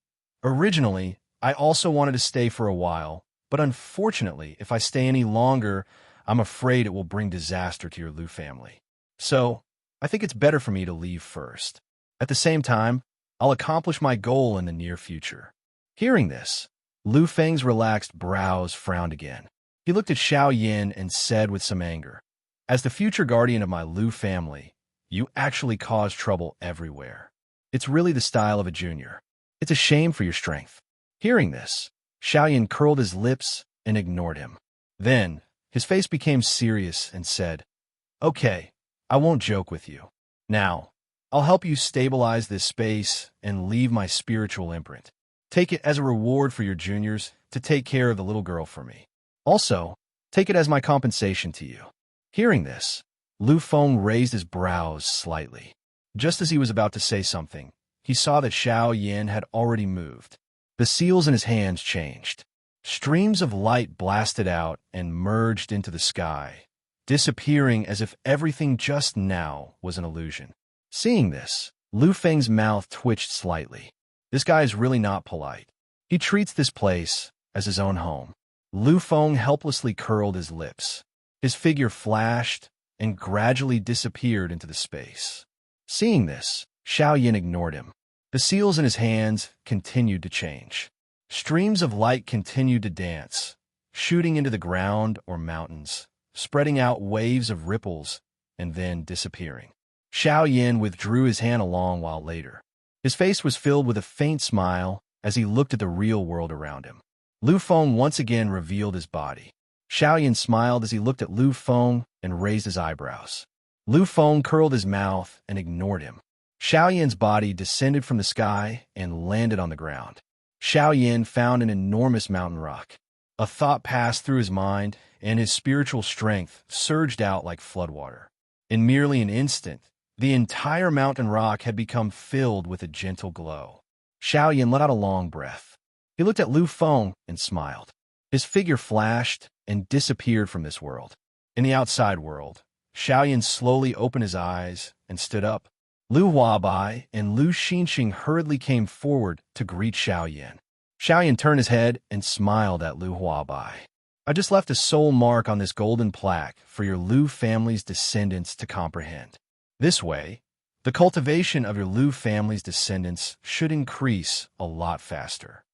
"Originally, I also wanted to stay for a while, but unfortunately, if I stay any longer, I'm afraid it will bring disaster to your Lu family. So, I think it's better for me to leave first. At the same time, I'll accomplish my goal in the near future." Hearing this, Lu Feng's relaxed brows frowned again. He looked at Xiaoyan and said with some anger, "As the future guardian of my Lu family, you actually cause trouble everywhere. It's really the style of a junior. It's a shame for your strength." Hearing this, Xiaoyan curled his lips and ignored him. Then, his face became serious and said, "Okay, I won't joke with you. Now, I'll help you stabilize this space and leave my spiritual imprint. Take it as a reward for your juniors to take care of the little girl for me. Also, Take it as my compensation to you." Hearing this, Lu Feng raised his brows slightly. Just as he was about to say something, he saw that Xiao Yin had already moved. The seals in his hands changed. Streams of light blasted out and merged into the sky, disappearing as if everything just now was an illusion. Seeing this, Lu Feng's mouth twitched slightly. This guy is really not polite. He treats this place as his own home. Lu Feng helplessly curled his lips. His figure flashed and gradually disappeared into the space. Seeing this, Xiao Yin ignored him. The seals in his hands continued to change. Streams of light continued to dance, shooting into the ground or mountains, spreading out waves of ripples, and then disappearing. Xiao Yin withdrew his hand a long while later. His face was filled with a faint smile as he looked at the real world around him. Lu Feng once again revealed his body. Xiao Yin smiled as he looked at Lu Feng and raised his eyebrows. Lu Feng curled his mouth and ignored him. Xiao Yin's body descended from the sky and landed on the ground. Xiao Yin found an enormous mountain rock. A thought passed through his mind, and his spiritual strength surged out like floodwater. In merely an instant, the entire mountain rock had become filled with a gentle glow. Xiao Yin let out a long breath. He looked at Lu Feng and smiled. His figure flashed and disappeared from this world. In the outside world, Xiao Yin slowly opened his eyes and stood up. Lu Huabai and Lu Xinxing hurriedly came forward to greet Xiao Yin. Xiao Yin turned his head and smiled at Lu Huabai. "I just left a soul mark on this golden plaque for your Lu family's descendants to comprehend. This way, the cultivation of your Lu family's descendants should increase a lot faster."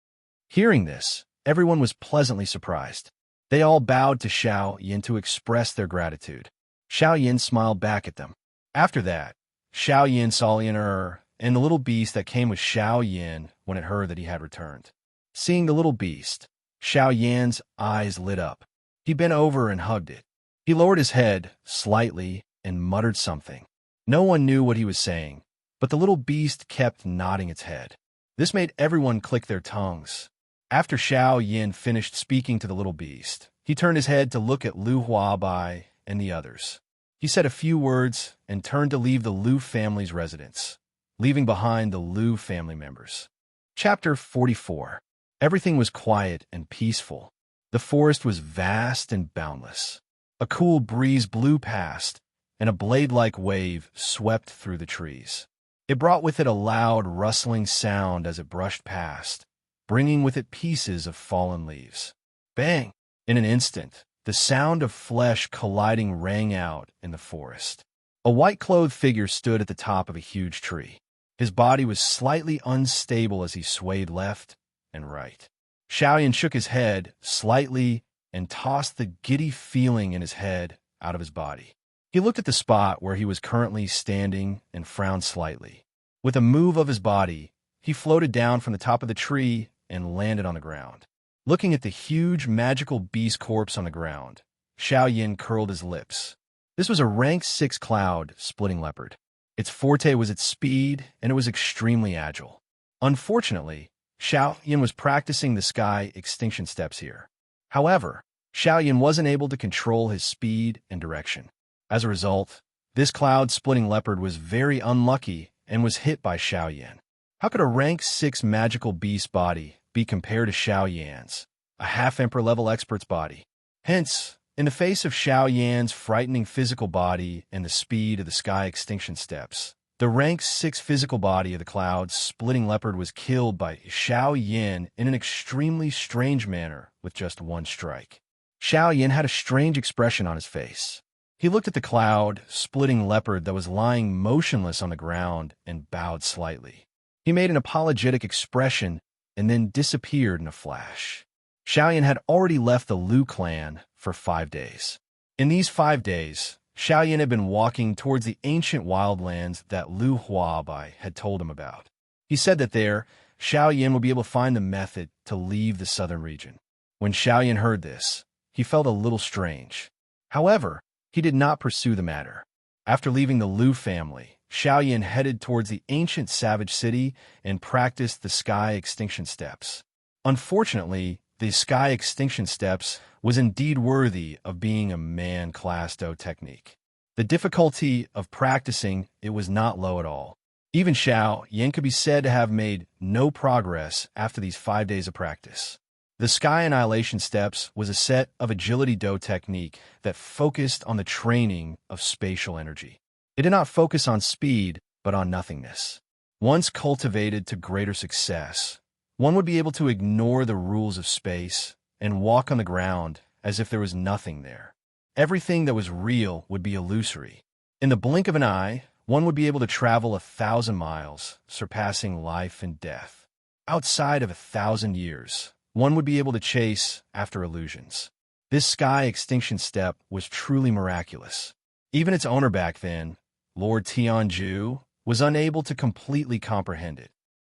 Hearing this, everyone was pleasantly surprised. They all bowed to Xiao Yin to express their gratitude. Xiao Yin smiled back at them. After that, Xiao Yin saw Immerse and the little beast that came with Xiao Yin when it heard that he had returned. Seeing the little beast, Xiao Yin's eyes lit up. He bent over and hugged it. He lowered his head slightly and muttered something. No one knew what he was saying, but the little beast kept nodding its head. This made everyone click their tongues. After Xiao Yin finished speaking to the little beast, he turned his head to look at Lu Huabai and the others. He said a few words and turned to leave the Lu family's residence, leaving behind the Lu family members. Chapter 44. Everything was quiet and peaceful. The forest was vast and boundless. A cool breeze blew past, and a blade-like wave swept through the trees. It brought with it a loud, rustling sound as it brushed past, bringing with it pieces of fallen leaves. Bang! In an instant, the sound of flesh colliding rang out in the forest. A white-clothed figure stood at the top of a huge tree. His body was slightly unstable as he swayed left and right. Xiao Yin shook his head slightly and tossed the giddy feeling in his head out of his body. He looked at the spot where he was currently standing and frowned slightly. With a move of his body, he floated down from the top of the tree and landed on the ground. Looking at the huge magical beast corpse on the ground, Xiao Yin curled his lips. This was a rank 6 cloud splitting leopard. Its forte was its speed, and it was extremely agile. Unfortunately, Xiao Yin was practicing the sky extinction steps here. However, Xiao Yin wasn't able to control his speed and direction. As a result, this cloud-splitting leopard was very unlucky and was hit by Xiao Yin. How could a rank 6 magical beast body be compared to Xiao Yan's, a half-emperor level expert's body? Hence, in the face of Xiao Yan's frightening physical body and the speed of the sky extinction steps, the rank 6 physical body of the cloud-splitting leopard was killed by Xiao Yin in an extremely strange manner with just one strike. Xiao Yin had a strange expression on his face. He looked at the cloud-splitting leopard that was lying motionless on the ground and bowed slightly. He made an apologetic expression and then disappeared in a flash. Xiao Yin had already left the Lu clan for 5 days. In these 5 days, Xiao Yin had been walking towards the ancient wildlands that Lu Huabai had told him about. He said that there, Xiao Yin would be able to find the method to leave the southern region. When Xiao Yin heard this, he felt a little strange. However, he did not pursue the matter. After leaving the Lu family, Xiao Yin headed towards the ancient savage city and practiced the sky extinction steps. Unfortunately, the sky extinction steps was indeed worthy of being a man-class do technique. The difficulty of practicing it was not low at all. Even Xiao Yan could be said to have made no progress after these 5 days of practice. The Sky Annihilation Steps was a set of agility do technique that focused on the training of spatial energy. It did not focus on speed, but on nothingness. Once cultivated to greater success, one would be able to ignore the rules of space and walk on the ground as if there was nothing there. Everything that was real would be illusory. In the blink of an eye, one would be able to travel 1,000 miles, surpassing life and death. Outside of 1,000 years, one would be able to chase after illusions. This sky extinction step was truly miraculous. Even its owner back then, Lord Tianju, was unable to completely comprehend it.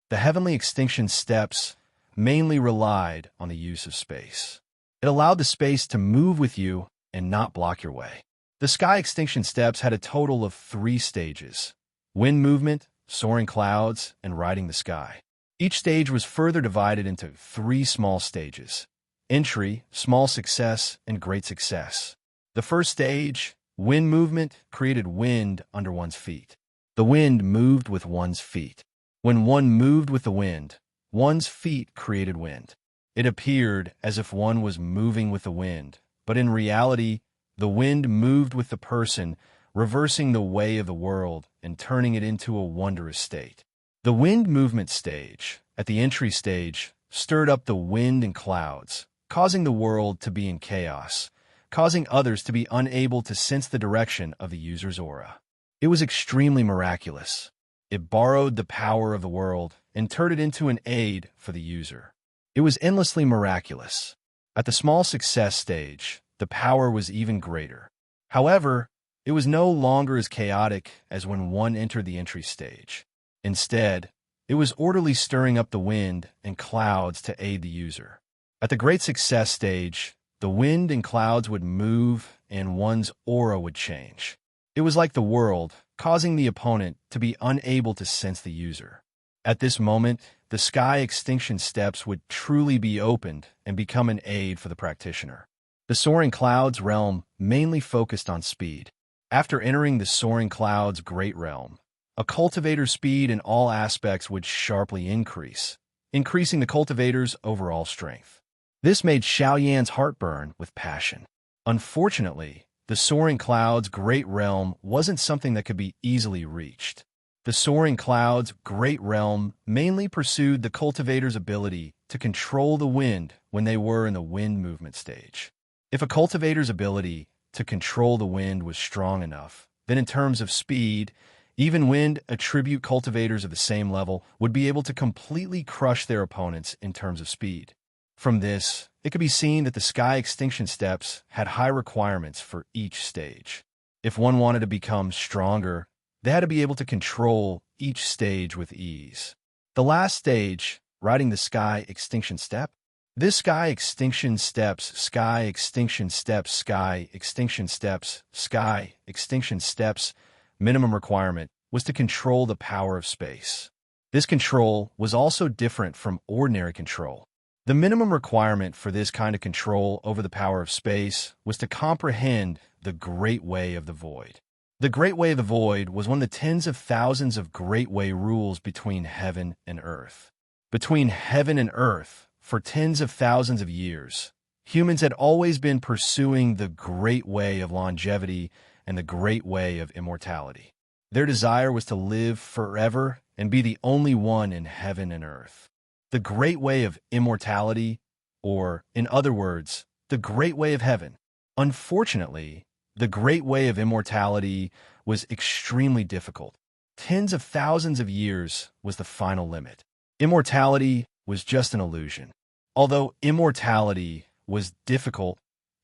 The heavenly extinction steps mainly relied on the use of space. It allowed the space to move with you and not block your way. The sky extinction steps had a total of 3 stages: wind movement, soaring clouds, and riding the sky. Each stage was further divided into 3 small stages: entry, small success, and great success. The first stage, wind movement, created wind under one's feet. The wind moved with one's feet. When one moved with the wind, one's feet created wind. It appeared as if one was moving with the wind, but in reality, the wind moved with the person, reversing the way of the world and turning it into a wondrous state. The wind movement stage, at the entry stage, stirred up the wind and clouds, causing the world to be in chaos, causing others to be unable to sense the direction of the user's aura. It was extremely miraculous. It borrowed the power of the world and turned it into an aid for the user. It was endlessly miraculous. At the small success stage, the power was even greater. However, it was no longer as chaotic as when one entered the entry stage. Instead, it was orderly, stirring up the wind and clouds to aid the user. At the great success stage, the wind and clouds would move and one's aura would change. It was like the world, causing the opponent to be unable to sense the user. At this moment, the sky extinction steps would truly be opened and become an aid for the practitioner. The soaring clouds realm mainly focused on speed. After entering the soaring clouds great realm, a cultivator's speed in all aspects would sharply increase, increasing the cultivator's overall strength. This made Xiao Yan's heart burn with passion. Unfortunately, the soaring clouds great realm wasn't something that could be easily reached. The soaring clouds great realm mainly pursued the cultivator's ability to control the wind when they were in the wind movement stage. If a cultivator's ability to control the wind was strong enough, then in terms of speed, even wind attribute cultivators of the same level would be able to completely crush their opponents in terms of speed. From this, it could be seen that the sky extinction steps had high requirements for each stage. If one wanted to become stronger, they had to be able to control each stage with ease. The last stage, riding the sky extinction step, this sky extinction steps, sky extinction steps, sky extinction steps, sky extinction steps, minimum requirement was to control the power of space. This control was also different from ordinary control. The minimum requirement for this kind of control over the power of space was to comprehend the Great Way of the Void. The Great Way of the Void was one of the tens of thousands of Great Way rules between heaven and earth. Between heaven and earth, for tens of thousands of years, humans had always been pursuing the Great Way of longevity and the Great Way of immortality. Their desire was to live forever and be the only one in heaven and earth. The Great Way of immortality, or, in other words, the Great Way of heaven. Unfortunately, the Great Way of immortality was extremely difficult. Tens of thousands of years was the final limit. Immortality was just an illusion. Although immortality was difficult,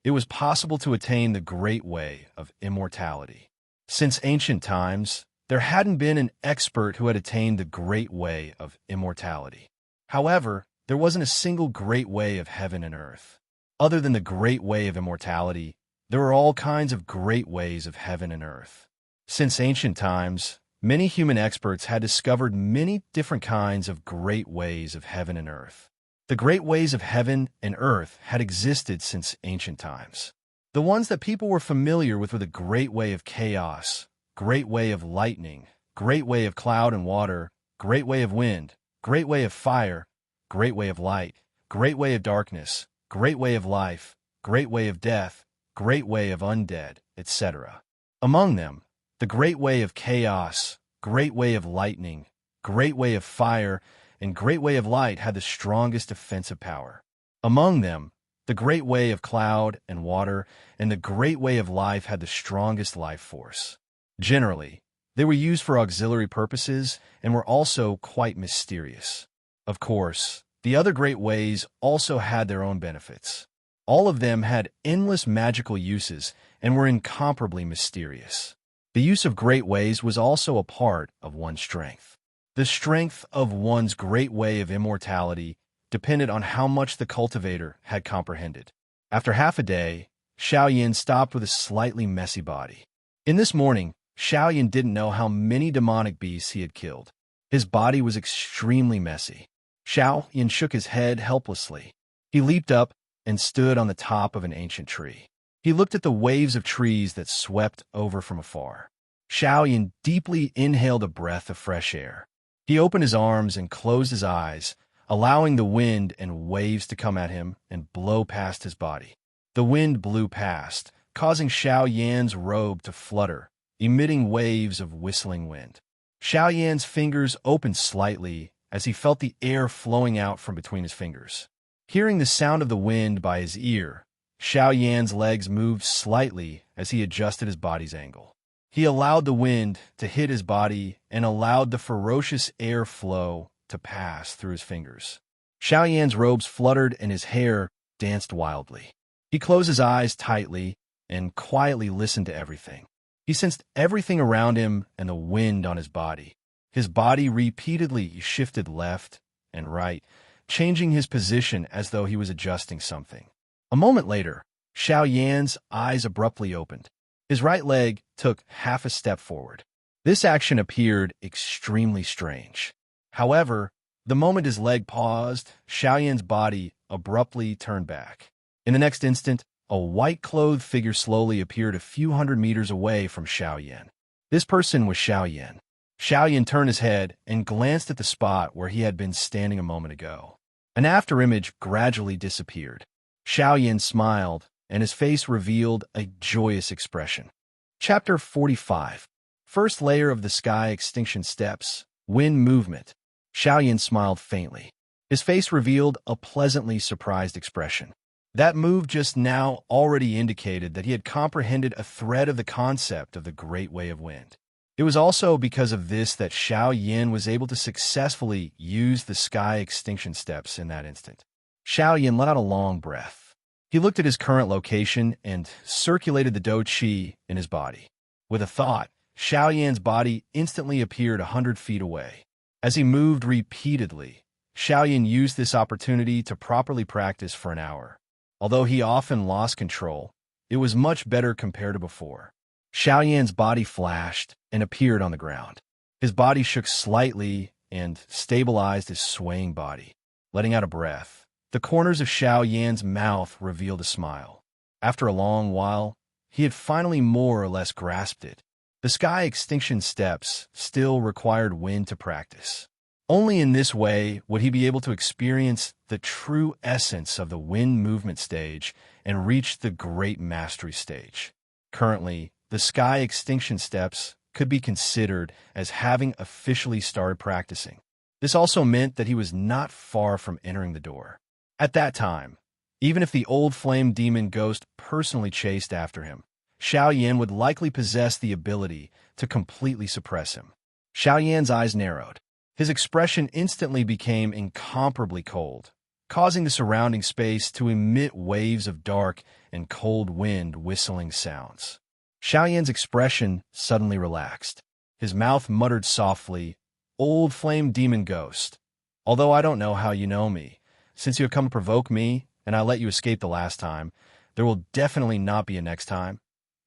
it was possible to attain the Great Way of immortality. Since ancient times, there hadn't been an expert who had attained the Great Way of immortality. However, there wasn't a single Great Way of heaven and earth. Other than the Great Way of immortality, there were all kinds of great ways of heaven and earth. Since ancient times, many human experts had discovered many different kinds of great ways of heaven and earth. The great ways of heaven and earth had existed since ancient times. The ones that people were familiar with were the great way of chaos, great way of lightning, great way of cloud and water, great way of wind, great way of fire, great way of light, great way of darkness, great way of life, great way of death, great way of undead, etc. Among them, the great way of chaos, great way of lightning, great way of fire, and great way of light had the strongest defensive power. Among them, the great way of cloud and water and the great way of life had the strongest life force. Generally, they were used for auxiliary purposes and were also quite mysterious. Of course, the other great ways also had their own benefits. All of them had endless magical uses and were incomparably mysterious. The use of great ways was also a part of one's strength. The strength of one's great way of immortality depended on how much the cultivator had comprehended. After half a day, Xiaoyan stopped with a slightly messy body. In this morning, Xiaoyan didn't know how many demonic beasts he had killed. His body was extremely messy. Xiaoyan shook his head helplessly. He leaped up and stood on the top of an ancient tree. He looked at the waves of trees that swept over from afar. Xiaoyan deeply inhaled a breath of fresh air. He opened his arms and closed his eyes, allowing the wind and waves to come at him and blow past his body. The wind blew past, causing Xiaoyan's robe to flutter, emitting waves of whistling wind. Xiaoyan's fingers opened slightly as he felt the air flowing out from between his fingers. Hearing the sound of the wind by his ear, Xiaoyan's legs moved slightly as he adjusted his body's angle. He allowed the wind to hit his body and allowed the ferocious air flow to pass through his fingers. Xiaoyan's robes fluttered and his hair danced wildly. He closed his eyes tightly and quietly listened to everything. He sensed everything around him and the wind on his body. His body repeatedly shifted left and right, changing his position as though he was adjusting something. A moment later, Xiaoyan's eyes abruptly opened. His right leg took half a step forward. This action appeared extremely strange. However, the moment his leg paused, Xiaoyan's body abruptly turned back. In the next instant, a white-clothed figure slowly appeared a few hundred meters away from Xiaoyan. This person was Xiaoyan. Xiaoyan turned his head and glanced at the spot where he had been standing a moment ago. An afterimage gradually disappeared. Xiaoyan smiled, and his face revealed a joyous expression. Chapter 45. First layer of the sky extinction steps, wind movement. Xiaoyan smiled faintly. His face revealed a pleasantly surprised expression. That move just now already indicated that he had comprehended a thread of the concept of the Great Way of Wind. It was also because of this that Xiaoyan was able to successfully use the sky extinction steps in that instant. Xiaoyan let out a long breath. He looked at his current location and circulated the dou qi in his body. With a thought, Xiaoyan's body instantly appeared 100 feet away. As he moved repeatedly, Xiaoyan used this opportunity to properly practice for an hour. Although he often lost control, it was much better compared to before. Xiaoyan's body flashed and appeared on the ground. His body shook slightly and stabilized his swaying body. Letting out a breath, the corners of Xiaoyan's mouth revealed a smile. After a long while, he had finally more or less grasped it. The sky extinction steps still required wind to practice. Only in this way would he be able to experience the true essence of the wind movement stage and reach the great mastery stage. Currently, the sky extinction steps could be considered as having officially started practicing. This also meant that he was not far from entering the door. At that time, even if the old flame demon ghost personally chased after him, Xiaoyan would likely possess the ability to completely suppress him. Xiaoyan's eyes narrowed. His expression instantly became incomparably cold, causing the surrounding space to emit waves of dark and cold wind whistling sounds. Xiaoyan's expression suddenly relaxed. His mouth muttered softly, "Old flame demon ghost, although I don't know how you know me, since you have come to provoke me and I let you escape the last time, there will definitely not be a next time."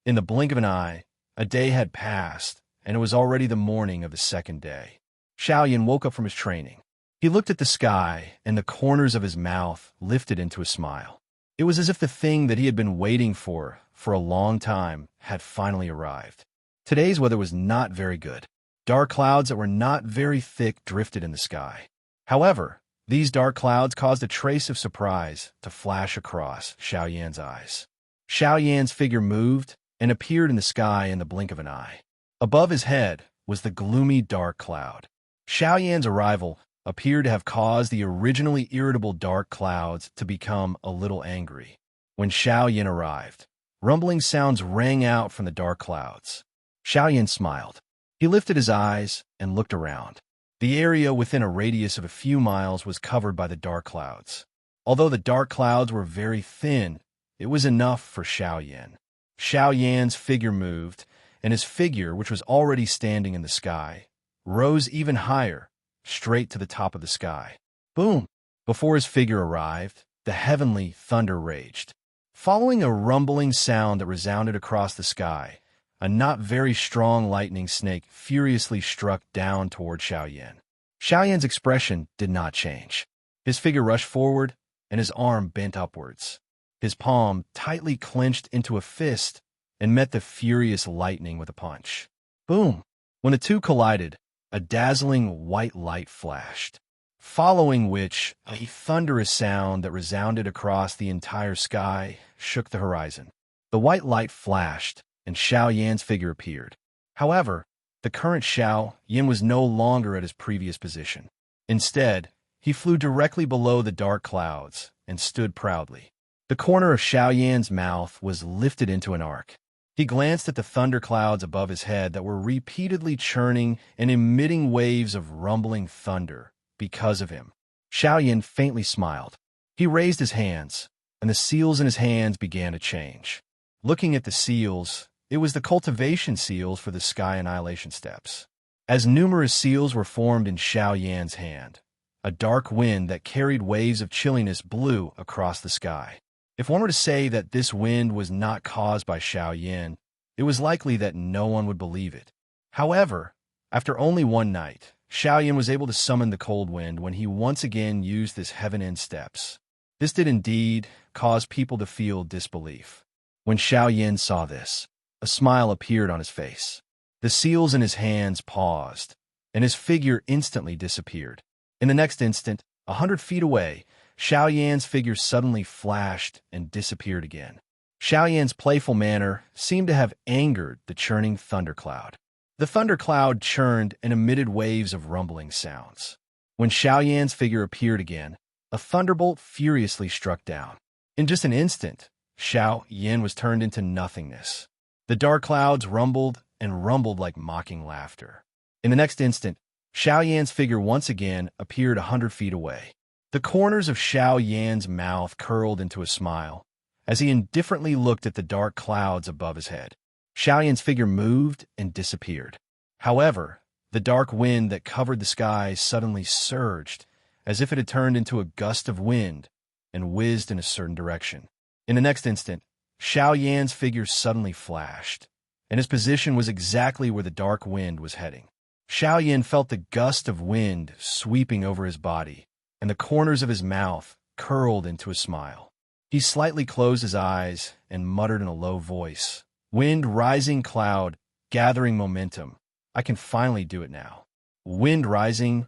In the blink of an eye, a day had passed, and it was already the morning of the second day. Xiaoyan woke up from his training. He looked at the sky, and the corners of his mouth lifted into a smile. It was as if the thing that he had been waiting for a long time had finally arrived. Today's weather was not very good. Dark clouds that were not very thick drifted in the sky. However, these dark clouds caused a trace of surprise to flash across Xiao Yan's eyes. Xiao Yan's figure moved and appeared in the sky in the blink of an eye. Above his head was the gloomy dark cloud. Xiao Yan's arrival appeared to have caused the originally irritable dark clouds to become a little angry. When Xiao Yan arrived, rumbling sounds rang out from the dark clouds. Xiao Yan smiled. He lifted his eyes and looked around. The area within a radius of a few miles was covered by the dark clouds. Although the dark clouds were very thin, it was enough for Xiao Yan. Xiao Yan's figure moved, and his figure, which was already standing in the sky, rose even higher, straight to the top of the sky. Boom! Before his figure arrived, the heavenly thunder raged. Following a rumbling sound that resounded across the sky, a not very strong lightning snake furiously struck down toward Xiao Yan. Xiao Yan's expression did not change. His figure rushed forward, and his arm bent upwards. His palm tightly clenched into a fist and met the furious lightning with a punch. Boom! When the two collided, a dazzling white light flashed, following which a thunderous sound that resounded across the entire sky shook the horizon. The white light flashed, and Xiao Yan's figure appeared. However, the current Xiao Yan was no longer at his previous position. Instead, he flew directly below the dark clouds and stood proudly. The corner of Xiao Yan's mouth was lifted into an arc. He glanced at the thunderclouds above his head that were repeatedly churning and emitting waves of rumbling thunder because of him. Xiao Yan faintly smiled. He raised his hands, and the seals in his hands began to change. Looking at the seals, it was the cultivation seals for the Sky Annihilation Steps. As numerous seals were formed in Xiao Yan's hand, a dark wind that carried waves of chilliness blew across the sky. If one were to say that this wind was not caused by Xiao Yan, it was likely that no one would believe it. However, after only one night, Xiao Yan was able to summon the cold wind when he once again used his heaven-end steps. This did indeed cause people to feel disbelief. When Xiao Yan saw this, a smile appeared on his face. The seals in his hands paused, and his figure instantly disappeared. In the next instant, 100 feet away, Xiao Yan's figure suddenly flashed and disappeared again. Xiao Yan's playful manner seemed to have angered the churning thundercloud. The thundercloud churned and emitted waves of rumbling sounds. When Xiao Yan's figure appeared again, a thunderbolt furiously struck down. In just an instant, Xiao Yan was turned into nothingness. The dark clouds rumbled and rumbled like mocking laughter. In the next instant, Xiao Yan's figure once again appeared 100 feet away. The corners of Xiao Yan's mouth curled into a smile as he indifferently looked at the dark clouds above his head. Xiao Yan's figure moved and disappeared. However, the dark wind that covered the sky suddenly surged as if it had turned into a gust of wind and whizzed in a certain direction. In the next instant, Xiao Yan's figure suddenly flashed, and his position was exactly where the dark wind was heading. Xiao Yan felt the gust of wind sweeping over his body, and the corners of his mouth curled into a smile. He slightly closed his eyes and muttered in a low voice, "Wind rising, cloud, gathering momentum. I can finally do it now." Wind rising,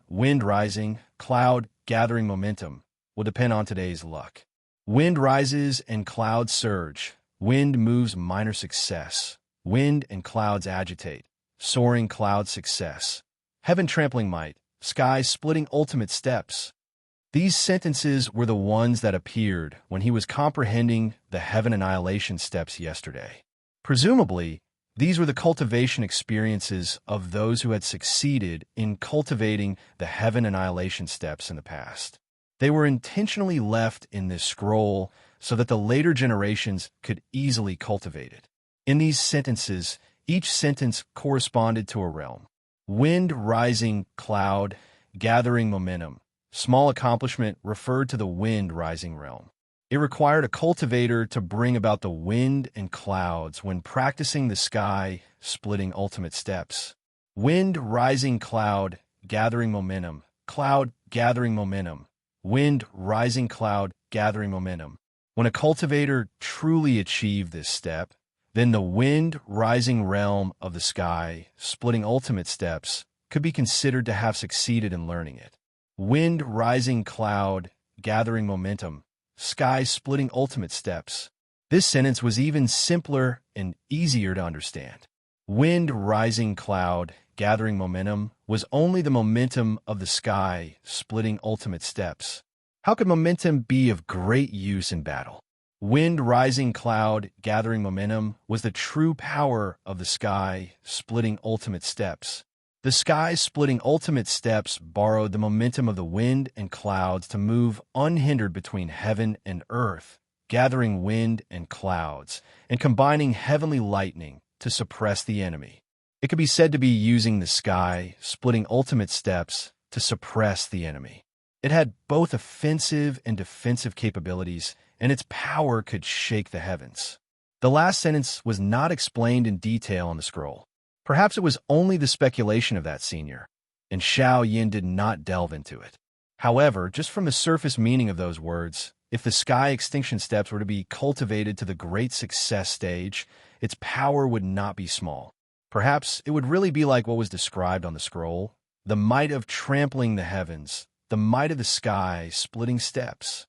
cloud, gathering momentum will depend on today's luck. Wind rises and clouds surge. Wind moves minor success. Wind and clouds agitate. Soaring cloud success. Heaven trampling might. Sky splitting ultimate steps. These sentences were the ones that appeared when he was comprehending the Heaven Annihilation Steps yesterday. Presumably, these were the cultivation experiences of those who had succeeded in cultivating the Heaven Annihilation Steps in the past. They were intentionally left in this scroll so that the later generations could easily cultivate it. In these sentences, each sentence corresponded to a realm. Wind rising, cloud, gathering momentum. Small accomplishment referred to the wind rising realm. It required a cultivator to bring about the wind and clouds when practicing the sky splitting ultimate steps. Wind rising, cloud, gathering momentum. Cloud, gathering momentum. Wind, rising cloud, gathering momentum. When a cultivator truly achieved this step, then the wind, rising realm of the sky, splitting ultimate steps, could be considered to have succeeded in learning it. Wind, rising cloud, gathering momentum. Sky, splitting ultimate steps. This sentence was even simpler and easier to understand. Wind, rising cloud, gathering momentum was only the momentum of the sky, splitting ultimate steps. How could momentum be of great use in battle? Wind, rising cloud, gathering momentum was the true power of the sky, splitting ultimate steps. The sky splitting ultimate steps borrowed the momentum of the wind and clouds to move unhindered between heaven and earth, gathering wind and clouds, and combining heavenly lightning to suppress the enemy. It could be said to be using the sky, splitting ultimate steps, to suppress the enemy. It had both offensive and defensive capabilities, and its power could shake the heavens. The last sentence was not explained in detail on the scroll. Perhaps it was only the speculation of that senior, and Xiao Yin did not delve into it. However, just from the surface meaning of those words, if the sky extinction steps were to be cultivated to the great success stage, its power would not be small. Perhaps it would really be like what was described on the scroll, the might of trampling the heavens, the might of the sky splitting steps.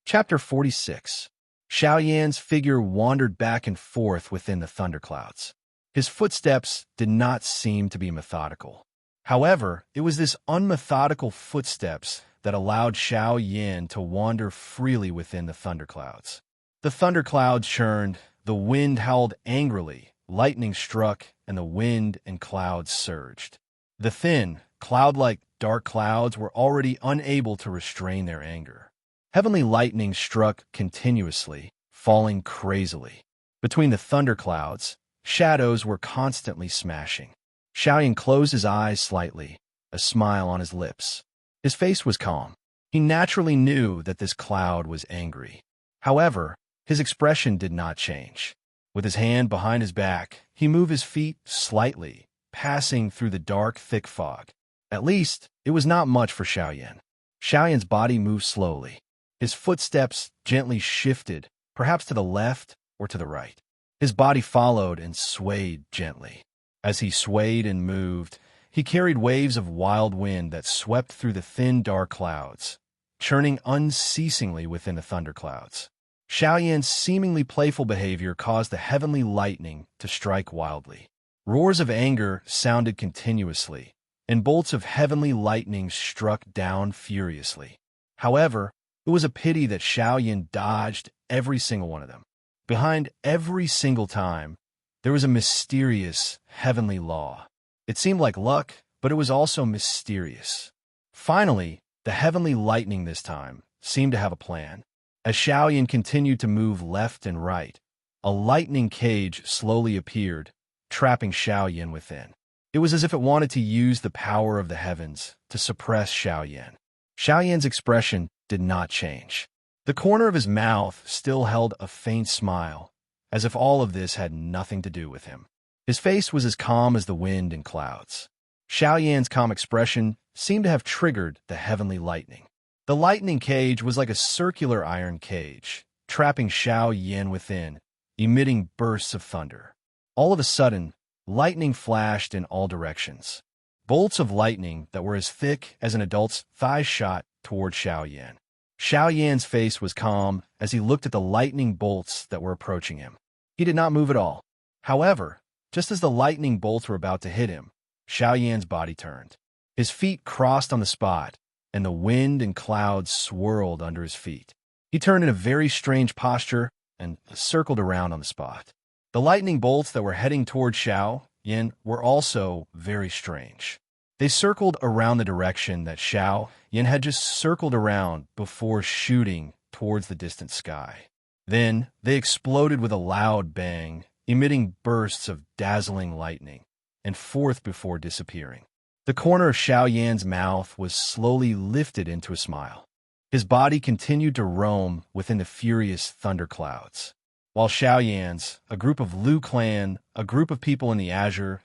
Chapter 46. Xiao Yan's figure wandered back and forth within the thunderclouds. His footsteps did not seem to be methodical. However, it was this unmethodical footsteps that allowed Xiao Yan to wander freely within the thunderclouds. The thunderclouds churned, the wind howled angrily, lightning struck, and the wind and clouds surged. The thin, cloud-like dark clouds were already unable to restrain their anger. Heavenly lightning struck continuously, falling crazily. Between the thunderclouds, shadows were constantly smashing. Xiao Yan closed his eyes slightly, a smile on his lips. His face was calm. He naturally knew that this cloud was angry. However, his expression did not change. With his hand behind his back, he moved his feet slightly, passing through the dark, thick fog. At least, it was not much for Xiao Yan. Xiao Yan's body moved slowly. His footsteps gently shifted, perhaps to the left or to the right. His body followed and swayed gently. As he swayed and moved, he carried waves of wild wind that swept through the thin, dark clouds, churning unceasingly within the thunderclouds. Xiao Yan's seemingly playful behavior caused the heavenly lightning to strike wildly. Roars of anger sounded continuously, and bolts of heavenly lightning struck down furiously. However, it was a pity that Xiao Yan dodged every single one of them. Behind every single time, there was a mysterious heavenly law. It seemed like luck, but it was also mysterious. Finally, the heavenly lightning this time seemed to have a plan. As Xiao Yan continued to move left and right, a lightning cage slowly appeared, trapping Xiao Yan within. It was as if it wanted to use the power of the heavens to suppress Xiao Yan. Xiao Yan's expression did not change. The corner of his mouth still held a faint smile, as if all of this had nothing to do with him. His face was as calm as the wind and clouds. Xiao Yan's calm expression seemed to have triggered the heavenly lightning. The lightning cage was like a circular iron cage, trapping Xiao Yan within, emitting bursts of thunder. All of a sudden, lightning flashed in all directions. Bolts of lightning that were as thick as an adult's thigh shot toward Xiao Yan. Xiao Yan's face was calm as he looked at the lightning bolts that were approaching him. He did not move at all. However, just as the lightning bolts were about to hit him, Xiao Yan's body turned. His feet crossed on the spot, and the wind and clouds swirled under his feet. He turned in a very strange posture and circled around on the spot. The lightning bolts that were heading toward Xiao Yan were also very strange. They circled around the direction that Xiao Yan had just circled around before shooting towards the distant sky. Then they exploded with a loud bang, emitting bursts of dazzling lightning, and forth before disappearing. The corner of Xiao Yan's mouth was slowly lifted into a smile. His body continued to roam within the furious thunderclouds. While Xiao Yan's, a group of Lu clan, a group of people in the Azure,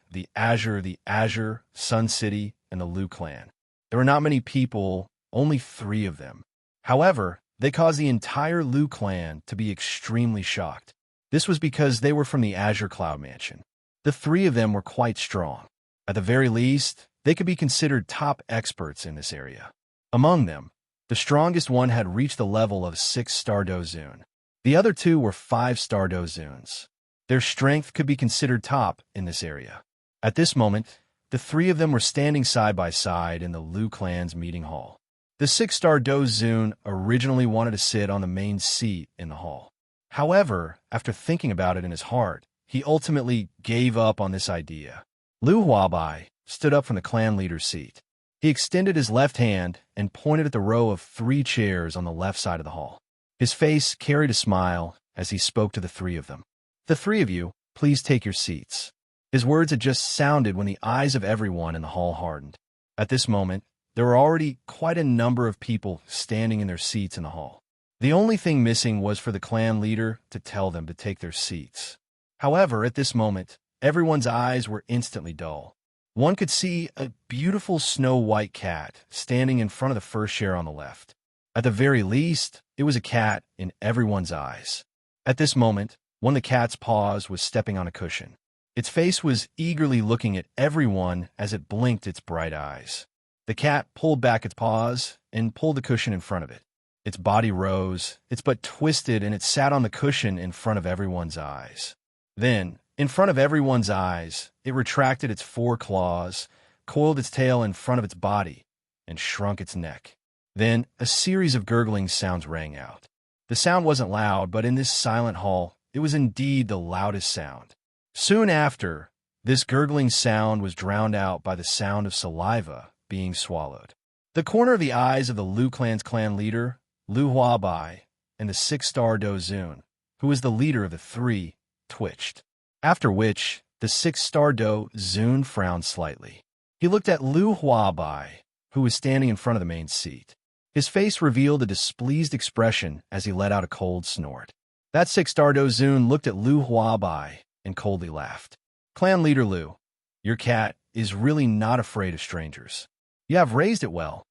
Sun City, and the Lu clan. There were not many people, only 3 of them. However, they caused the entire Lu clan to be extremely shocked. This was because they were from the Azure Cloud Mansion. The 3 of them were quite strong. At the very least, they could be considered top experts in this area. Among them, the strongest one had reached the level of 6-star Dozun. The other 2 were 5-star Dozuns. Their strength could be considered top in this area. At this moment, the 3 of them were standing side by side in the Lu clan's meeting hall. The 6-star Dozun originally wanted to sit on the main seat in the hall. However, after thinking about it in his heart, he ultimately gave up on this idea. Lu Huabai stood up from the clan leader's seat. He extended his left hand and pointed at the row of 3 chairs on the left side of the hall. His face carried a smile as he spoke to the 3 of them. "The 3 of you, please take your seats." His words had just sounded when the eyes of everyone in the hall hardened. At this moment, there were already quite a number of people standing in their seats in the hall. The only thing missing was for the clan leader to tell them to take their seats. However, at this moment, everyone's eyes were instantly dull. One could see a beautiful snow-white cat standing in front of the first chair on the left. At the very least, it was a cat in everyone's eyes. At this moment, one of the cat's paws was stepping on a cushion. Its face was eagerly looking at everyone as it blinked its bright eyes. The cat pulled back its paws and pulled the cushion in front of it. Its body rose, its butt twisted, and it sat on the cushion in front of everyone's eyes. Then, in front of everyone's eyes, it retracted its 4 claws, coiled its tail in front of its body, and shrunk its neck. Then, a series of gurgling sounds rang out. The sound wasn't loud, but in this silent hall, it was indeed the loudest sound. Soon after, this gurgling sound was drowned out by the sound of saliva being swallowed. The corner of the eyes of the Lu clan's clan leader, Lu Huabai, and the 6-star Dozun, who was the leader of the 3, twitched. After which, the 6-star Dozun frowned slightly. He looked at Lu Huabai, who was standing in front of the main seat. His face revealed a displeased expression as he let out a cold snort. That 6-star Dozun looked at Lu Huabai and coldly laughed. "Clan leader Lu, your cat is really not afraid of strangers. You have raised it well."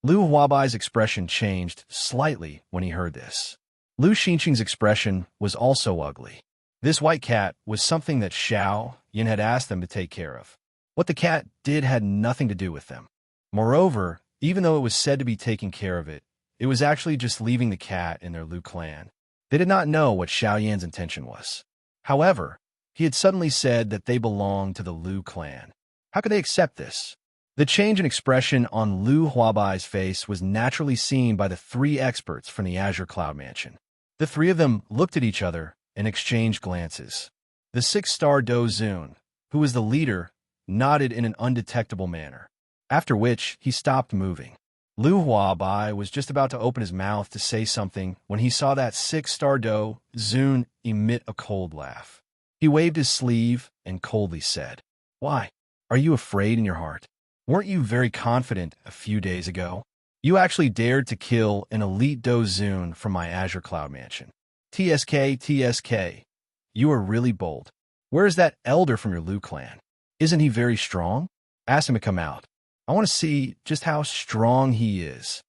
Lu Huabai's expression changed slightly when he heard this. Lu Xinqing's expression was also ugly. This white cat was something that Xiao Yin had asked them to take care of. What the cat did had nothing to do with them. Moreover, even though it was said to be taking care of it, it was actually just leaving the cat in their Lu clan. They did not know what Xiao Yan's intention was. However, he had suddenly said that they belonged to the Lu clan. How could they accept this? The change in expression on Lu Huabai's face was naturally seen by the 3 experts from the Azure Cloud Mansion. The 3 of them looked at each other and exchanged glances. The 6-star Dozun, who was the leader, nodded in an undetectable manner, after which he stopped moving. Lu Huabai was just about to open his mouth to say something when he saw that 6-star Dozun emit a cold laugh. He waved his sleeve and coldly said, "Why? Are you afraid in your heart? Weren't you very confident a few days ago? You actually dared to kill an elite Dozun from my Azure Cloud Mansion. TSK, you are really bold. Where is that elder from your Lu clan? Isn't he very strong? Ask him to come out. I want to see just how strong he is."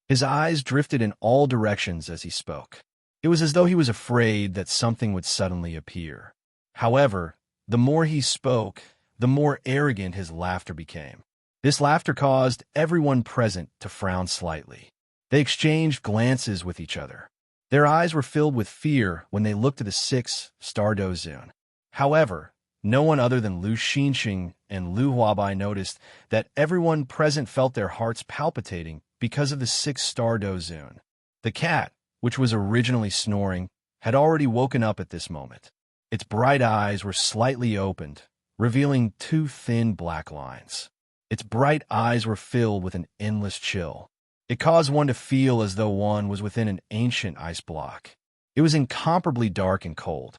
His eyes drifted in all directions as he spoke. It was as though he was afraid that something would suddenly appear. However, the more he spoke, the more arrogant his laughter became. This laughter caused everyone present to frown slightly. They exchanged glances with each other. Their eyes were filled with fear when they looked at the 6-star Dozun. However, no one other than Lu Xinqing and Lu Huabai noticed that everyone present felt their hearts palpitating because of the 6-star Dozun. The cat, which was originally snoring, had already woken up at this moment. Its bright eyes were slightly opened, revealing 2 thin black lines. Its bright eyes were filled with an endless chill. It caused one to feel as though one was within an ancient ice block. It was incomparably dark and cold.